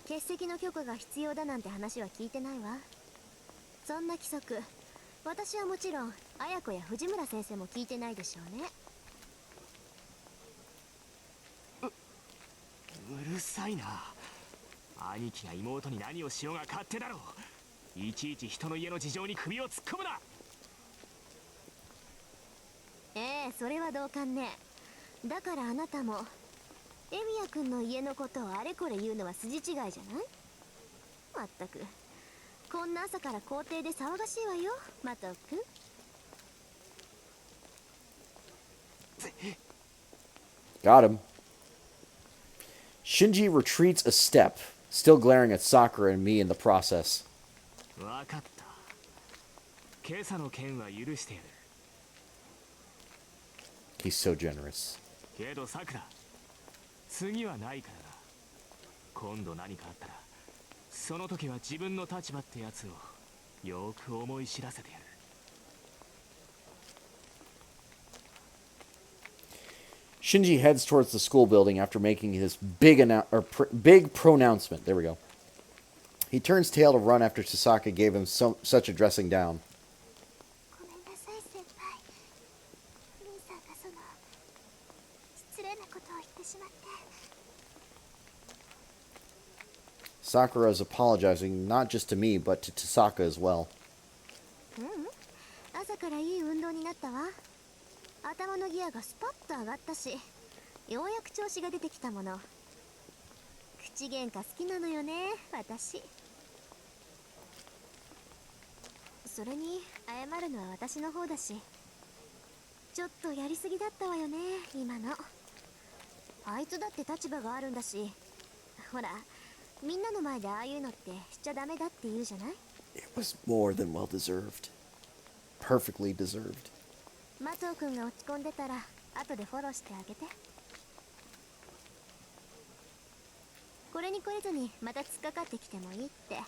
欠席の許可が必要だなんて話は聞いてないわ。そんな規則、私はもちろん綾子や藤村先生も聞いてないでしょうね。うるさいな。兄貴が妹に何をしようが勝手だろう。いちいち人の家の事情に首を突っ込むな。それは同感ね。だからあなたもエミヤ君の家のことをあれこれ言うのは筋違いじゃない？まったく、こんな朝から校庭で騒がしいわよ、マトウ君。Got him. Shinji retreats a step, still glaring at Sakura and me in the process. わかった。今朝の件は許してやる。 He's so generous. けどさくら、次はないからな。今度何かあったらその時は自分の立場ってやつをよく思い知らせてやる。Shinji heads towards the school building after making his big pronouncement. There we go. He turns tail to run after Tasaka gave him such a dressing down. ごめんなさい先輩。兄さんがその失礼なことを言ってしまって。 Sakura is apologizing not just to me, but to Tasaka as well. 朝からいい運動になったわ。頭のギアがスパッと上がったし、ようやく調子が出てきたもの。口喧嘩好きなのよね、私。それに謝るのは私の方だし、ちょっとやりすぎだったわよね、今の。あいつだって立場があるんだし、ほら、みんなの前でああいうのってしちゃダメだって言うじゃない？ It was more than well deserved. Perfectly deserved. マトウ君が落ち込んでたら後でフォローしてあげて。これに懲りずにまた突っかかってきてもいいって。はい、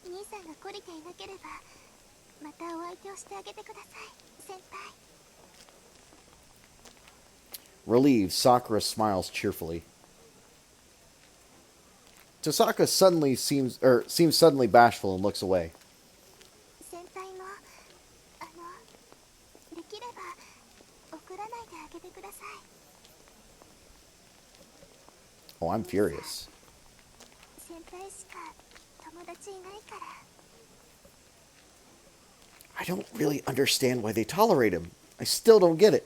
兄さんが懲りていなければまたお相手をしてあげてください、先輩。 Relieved, Sakura smiles cheerfully. Tasaka seems suddenly bashful and looks away. 先輩もできれば怒らないであげてください。 Oh, I'm furious. 先輩しか友達いないから。 I don't really understand why they tolerate him. I still don't get it.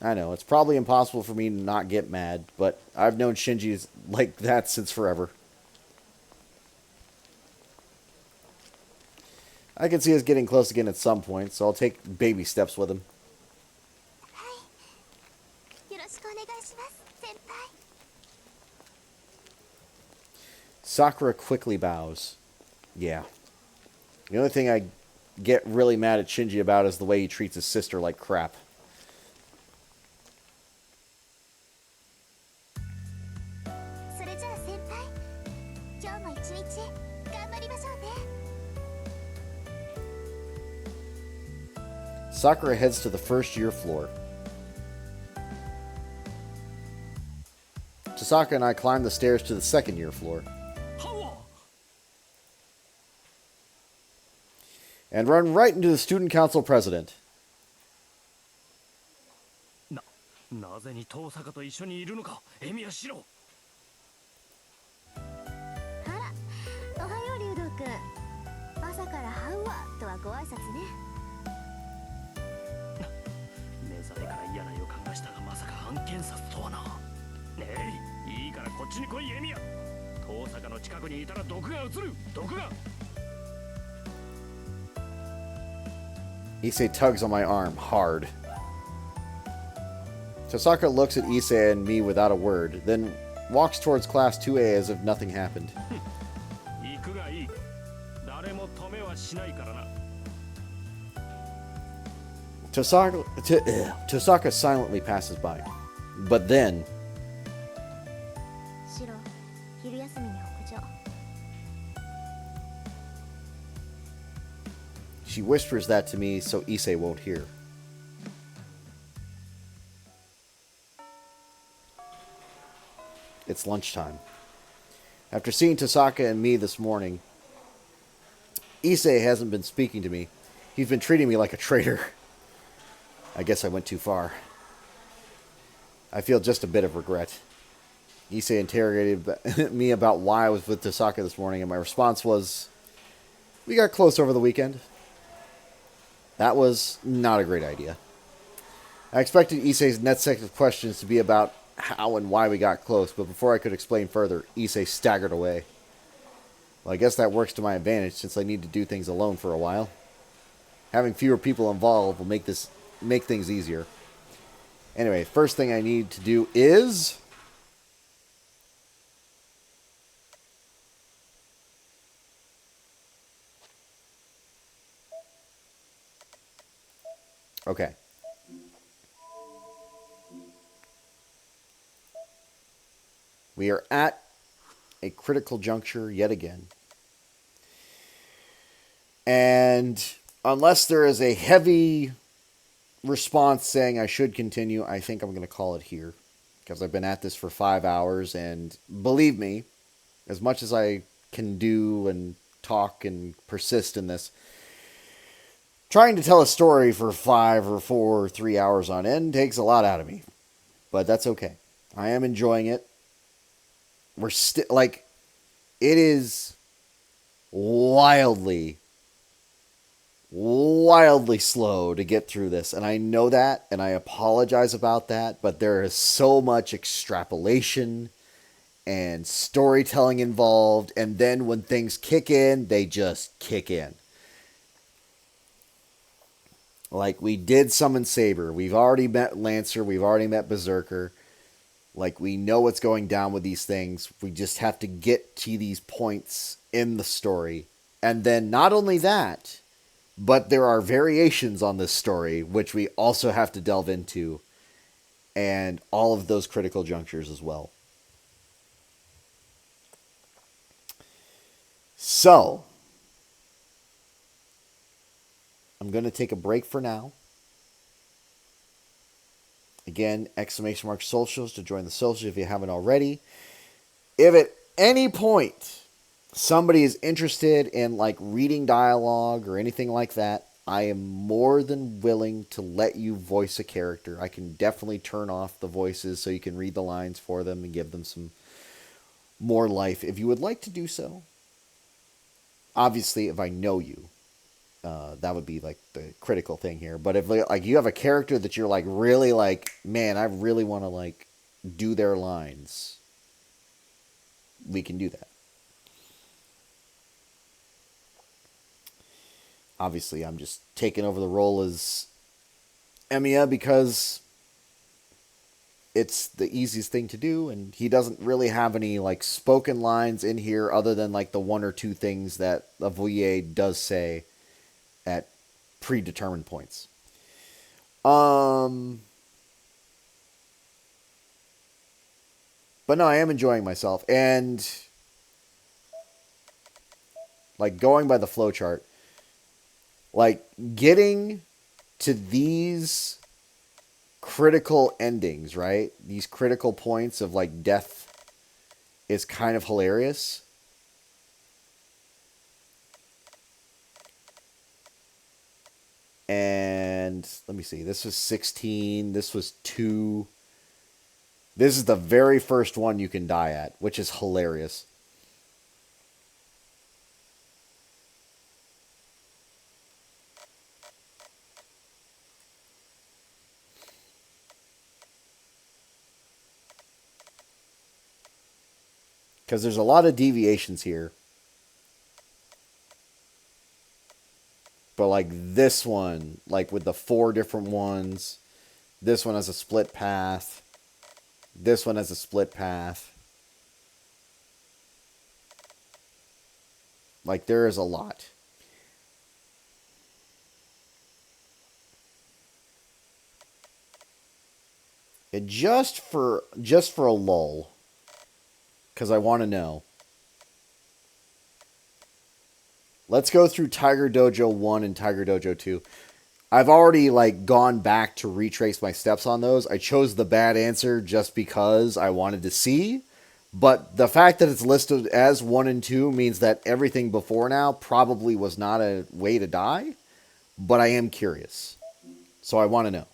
I know, it's probably impossible for me to not get mad, but I've known Shinji like that since forever. I can see us getting close again at some point, so I'll take baby steps with him. はい、よろしくお願いします、先輩。 Sakura quickly bows. Yeah. The only thing I get really mad at Shinji about is the way he treats his sister like crap. それじゃあ先輩、今日も一日頑張りましょうね。 Sakura heads to the first year floor. Tasaka and I climb the stairs to the second year floor. And run right into the student council president. なぜに遠坂と一緒にいるのか、エミヤシロ。あら、おはよう竜道くん。朝からハウアとはご挨拶ね。目覚めから嫌な予感がしたが、まさか案件殺とはな。ねえ、いいからこっちに来いエミヤ。遠坂の近くにいたら毒が移る、毒が。Issei tugs on my arm, hard. Tasaka looks at Issei and me without a word, then walks towards Class 2A as if nothing happened. 行くがいい。誰も止めはしないからな。Tasaka silently passes by. But then... シロ、昼休みに北上。 She whispers that to me so Issei won't hear. It's lunchtime. After seeing Tasaka and me this morning, Issei hasn't been speaking to me. He's been treating me like a traitor. I guess I went too far. I feel just a bit of regret. Issei interrogated me about why I was with Tasaka this morning, and my response was, we got close over the weekend. That was not a great idea. I expected Issei's next set of questions to be about how and why we got close, but before I could explain further, Issei staggered away. Well, I guess that works to my advantage since I need to do things alone for a while. Having fewer people involved will make things easier. Anyway, first thing I need to do is... Okay. We are at a critical juncture yet again. And unless there is a heavy response saying I should continue, I think I'm going to call it here. Because I've been at this for 5 hours, and believe me, as much as I can do and talk and persist in this, trying to tell a story for 5 or 4 or 3 hours on end takes a lot out of me. But that's okay. I am enjoying it. We're still, like, it is wildly slow to get through this. And I know that, and I apologize about that, but there is so much extrapolation and storytelling involved, and then when things kick in, they just kick in. Like, we did summon Saber. We've already met Lancer. We've already met Berserker. Like, we know what's going down with these things. We just have to get to these points in the story. And then not only that, but there are variations on this story, which we also have to delve into. And all of those critical junctures as well. So, I'm going to take a break for now. Again, ! socials to join the socials if you haven't already. If at any point somebody is interested in like reading dialogue or anything like that, I am more than willing to let you voice a character. I can definitely turn off the voices so you can read the lines for them and give them some more life if you would like to do so. Obviously, if I know you, that would be like the critical thing here. But if like you have a character that you're like really like, man, I really want to like do their lines, we can do that. Obviously, I'm just taking over the role as Emiya because it's the easiest thing to do, and he doesn't really have any like spoken lines in here other than like the one or two things that Avoye does say at predetermined points. But no, I am enjoying myself, and like going by the flowchart, like getting to these critical endings, right? These critical points of like death is kind of hilarious. And let me see. This was 16. This was 2. This is the very first one you can die at, which is hilarious. Because there's a lot of deviations here. But like this one, like with the 4 different ones, this one has a split path. This one has a split path. Like there is a lot. And just for a lull, because I want to know. Let's go through Tiger Dojo 1 and Tiger Dojo 2. I've already like gone back to retrace my steps on those. I chose the bad answer just because I wanted to see. But the fact that it's listed as 1 and 2 means that everything before now probably was not a way to die. But I am curious. So I want to know.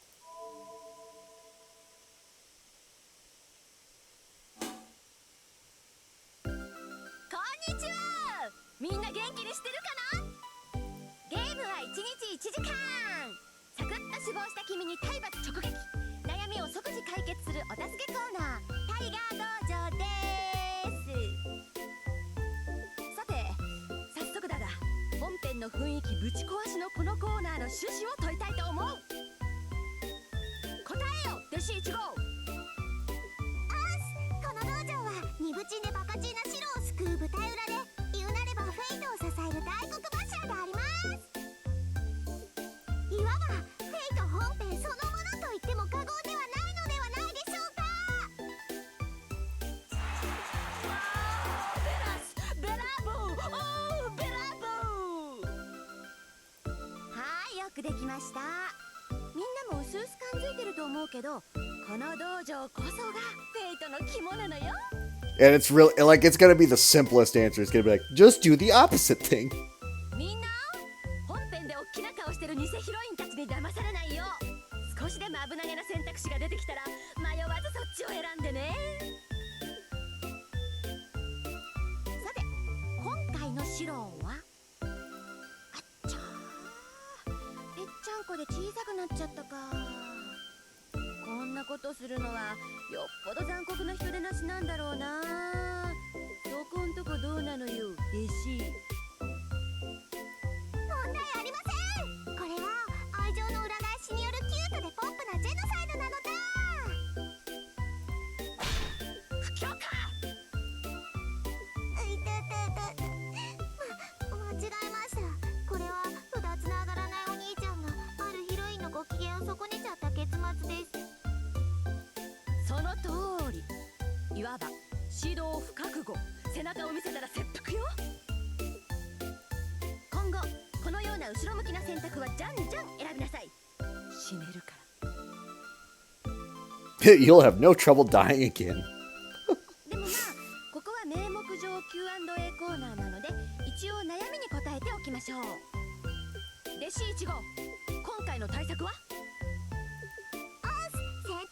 くできました。みんなもうすうす感づいてると思うけど、この道場こそがフェイトの肝なのよ。 And it's real, like, it's gonna be the simplest answer. It's gonna be like, just do the opposite thing. みんな本編でおっきな顔してる偽ヒロインたちに騙されないよ。少しでも危なげな選択肢が出てきたら迷わずそっちを選んでね。さて今回のシローはあっちゃー、ぺっちゃんこで小さくなっちゃったか。こんなことするのはよっぽど残酷な人でなしなんだろうな。そこんとこどうなのよ弟子。問題ありません。これは愛情の裏返しによるキュートでポップなジェノサイドなのだ。不許可。いててて間違えました。これはうだつながらないお兄ちゃんがあるヒロインのご機嫌を損ねちゃった結末です。その通り。いわば指導不覚悟。背中を見せたら切腹よ。今後このような後ろ向きな選択はじゃんじゃん選びなさい。死ねるから。You'll have no trouble dying again. でもまあここは名目上 Q&A コーナーなので一応悩みに答えておきましょう。弟子1号、今回の対策は？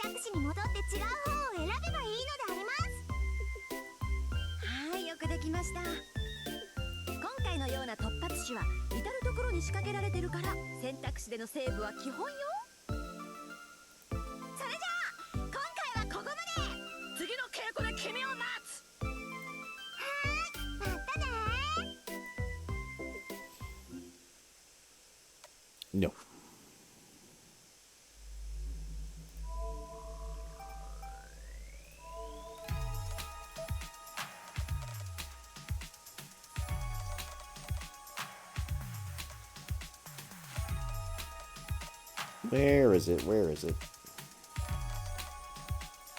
選択肢に戻って違う方を選べばいいのであります。はい、よくできました。今回のような突発詞は至る所に仕掛けられてるから選択肢でのセーブは基本よ。それじゃあ今回はここまで。次の稽古で君を待つ。またねー。 No. Where is it? Where is it?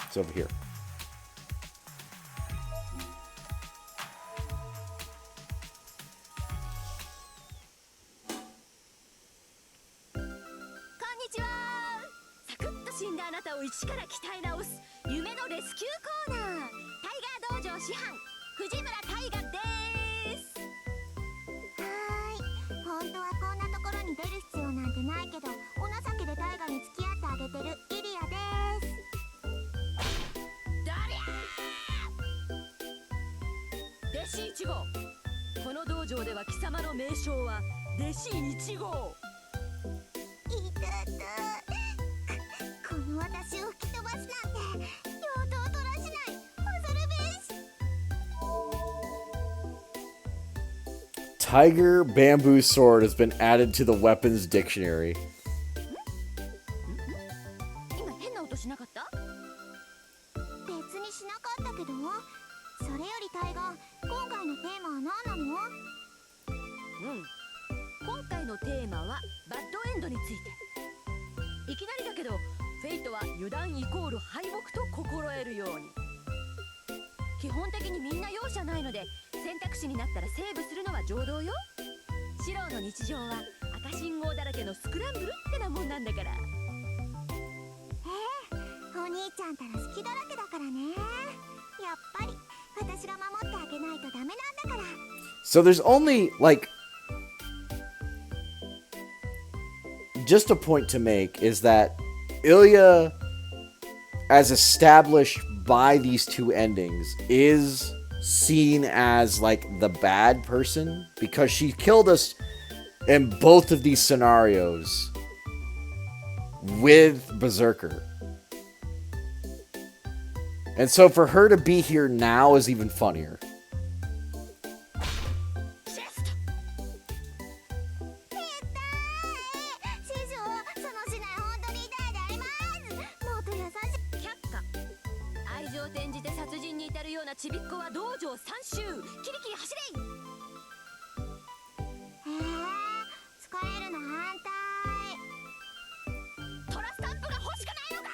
It's over here. Konnichiwa. を一から鍛え直す夢のレスキューコーナー、タイガー道場師範藤村大河です。本当はこんなところに出る必要なんてないけど、お情けで大河に付き合ってあげてるイリアです。だりゃー。弟子1号、この道場では貴様の名称は弟子1号。いたたこの私を吹き飛ばすなんて両刀取らしない恐るべし。Tiger bamboo sword has been added to the weapons dictionary. 今変な音しなかった？別にしなかったけど、それよりタイガー、今回のテーマは何なの？今回のテーマはバッドエンドについて。いきなりだけどフェイトは油断イコール敗北と心得るように。基本的にみんな容赦ないので選択肢になったらセーブするのは常道よ。シローの日常は赤信号だらけのスクランブルってなもんなんだから。お兄ちゃんたら好きだらけだからね。やっぱり私が守ってあげないとダメなんだから。 So there's only, like, just a point to make is that Ilya, as established by these two endings, is seen as, like, the bad person because she killed us in both of these scenarios with Berserker. And so for her to be here now is even funnier. ちびっこは道場3周キリキリ走れ。使えるの反対。トラスタンプが欲しくないのか。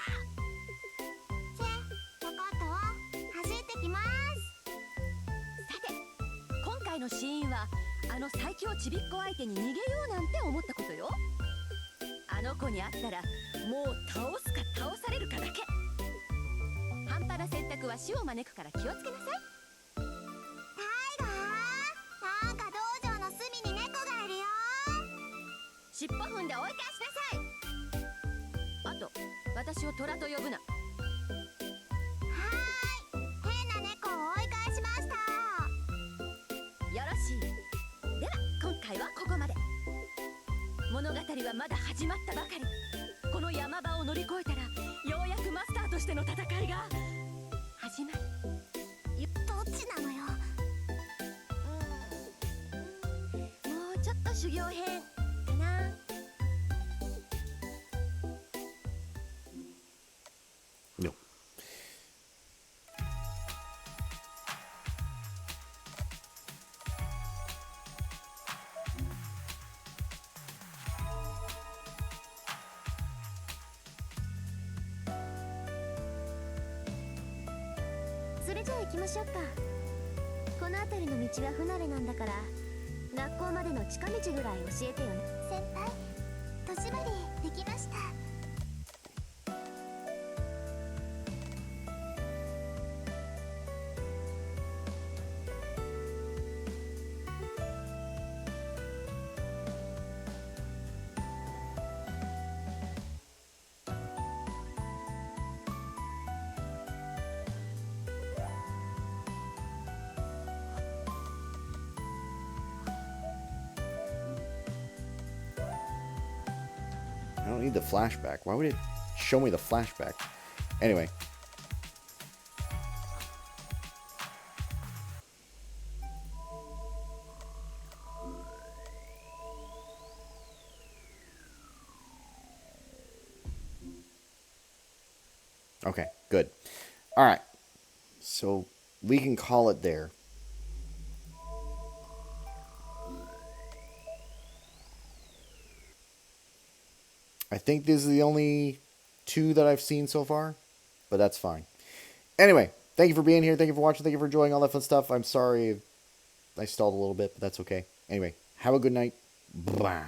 分かったわ、走ってきます。さて今回のシーンはあの最強ちびっこ相手に逃げようなんて思ったことよ。あの子に会ったらもう倒すか倒されるかだけ。半端な選択は死を招くから気をつけなさい。タイガー、なんか道場の隅に猫がいるよ。尻尾踏んで追い返しなさい。あと私を虎と呼ぶな。はーい、変な猫を追い返しました。よろしい。では今回はここまで。物語はまだ始まったばかり。この山場を乗り越えたらようやくマスターとしての戦いが始まる。どっちなのよ。もうちょっと修行編かな。No. .それじゃあ行きましょうか。この辺りの道は不慣れなんだから、学校までの近道ぐらい教えてよね。先輩、戸締まりできました。I don't need the flashback. Why would it show me the flashback? Anyway. Okay, good. All right. So we can call it there. I think this is the only 2 that I've seen so far, but that's fine. Anyway, thank you for being here. Thank you for watching. Thank you for enjoying all that fun stuff. I'm sorry I stalled a little bit, but that's okay. Anyway, have a good night. Bye.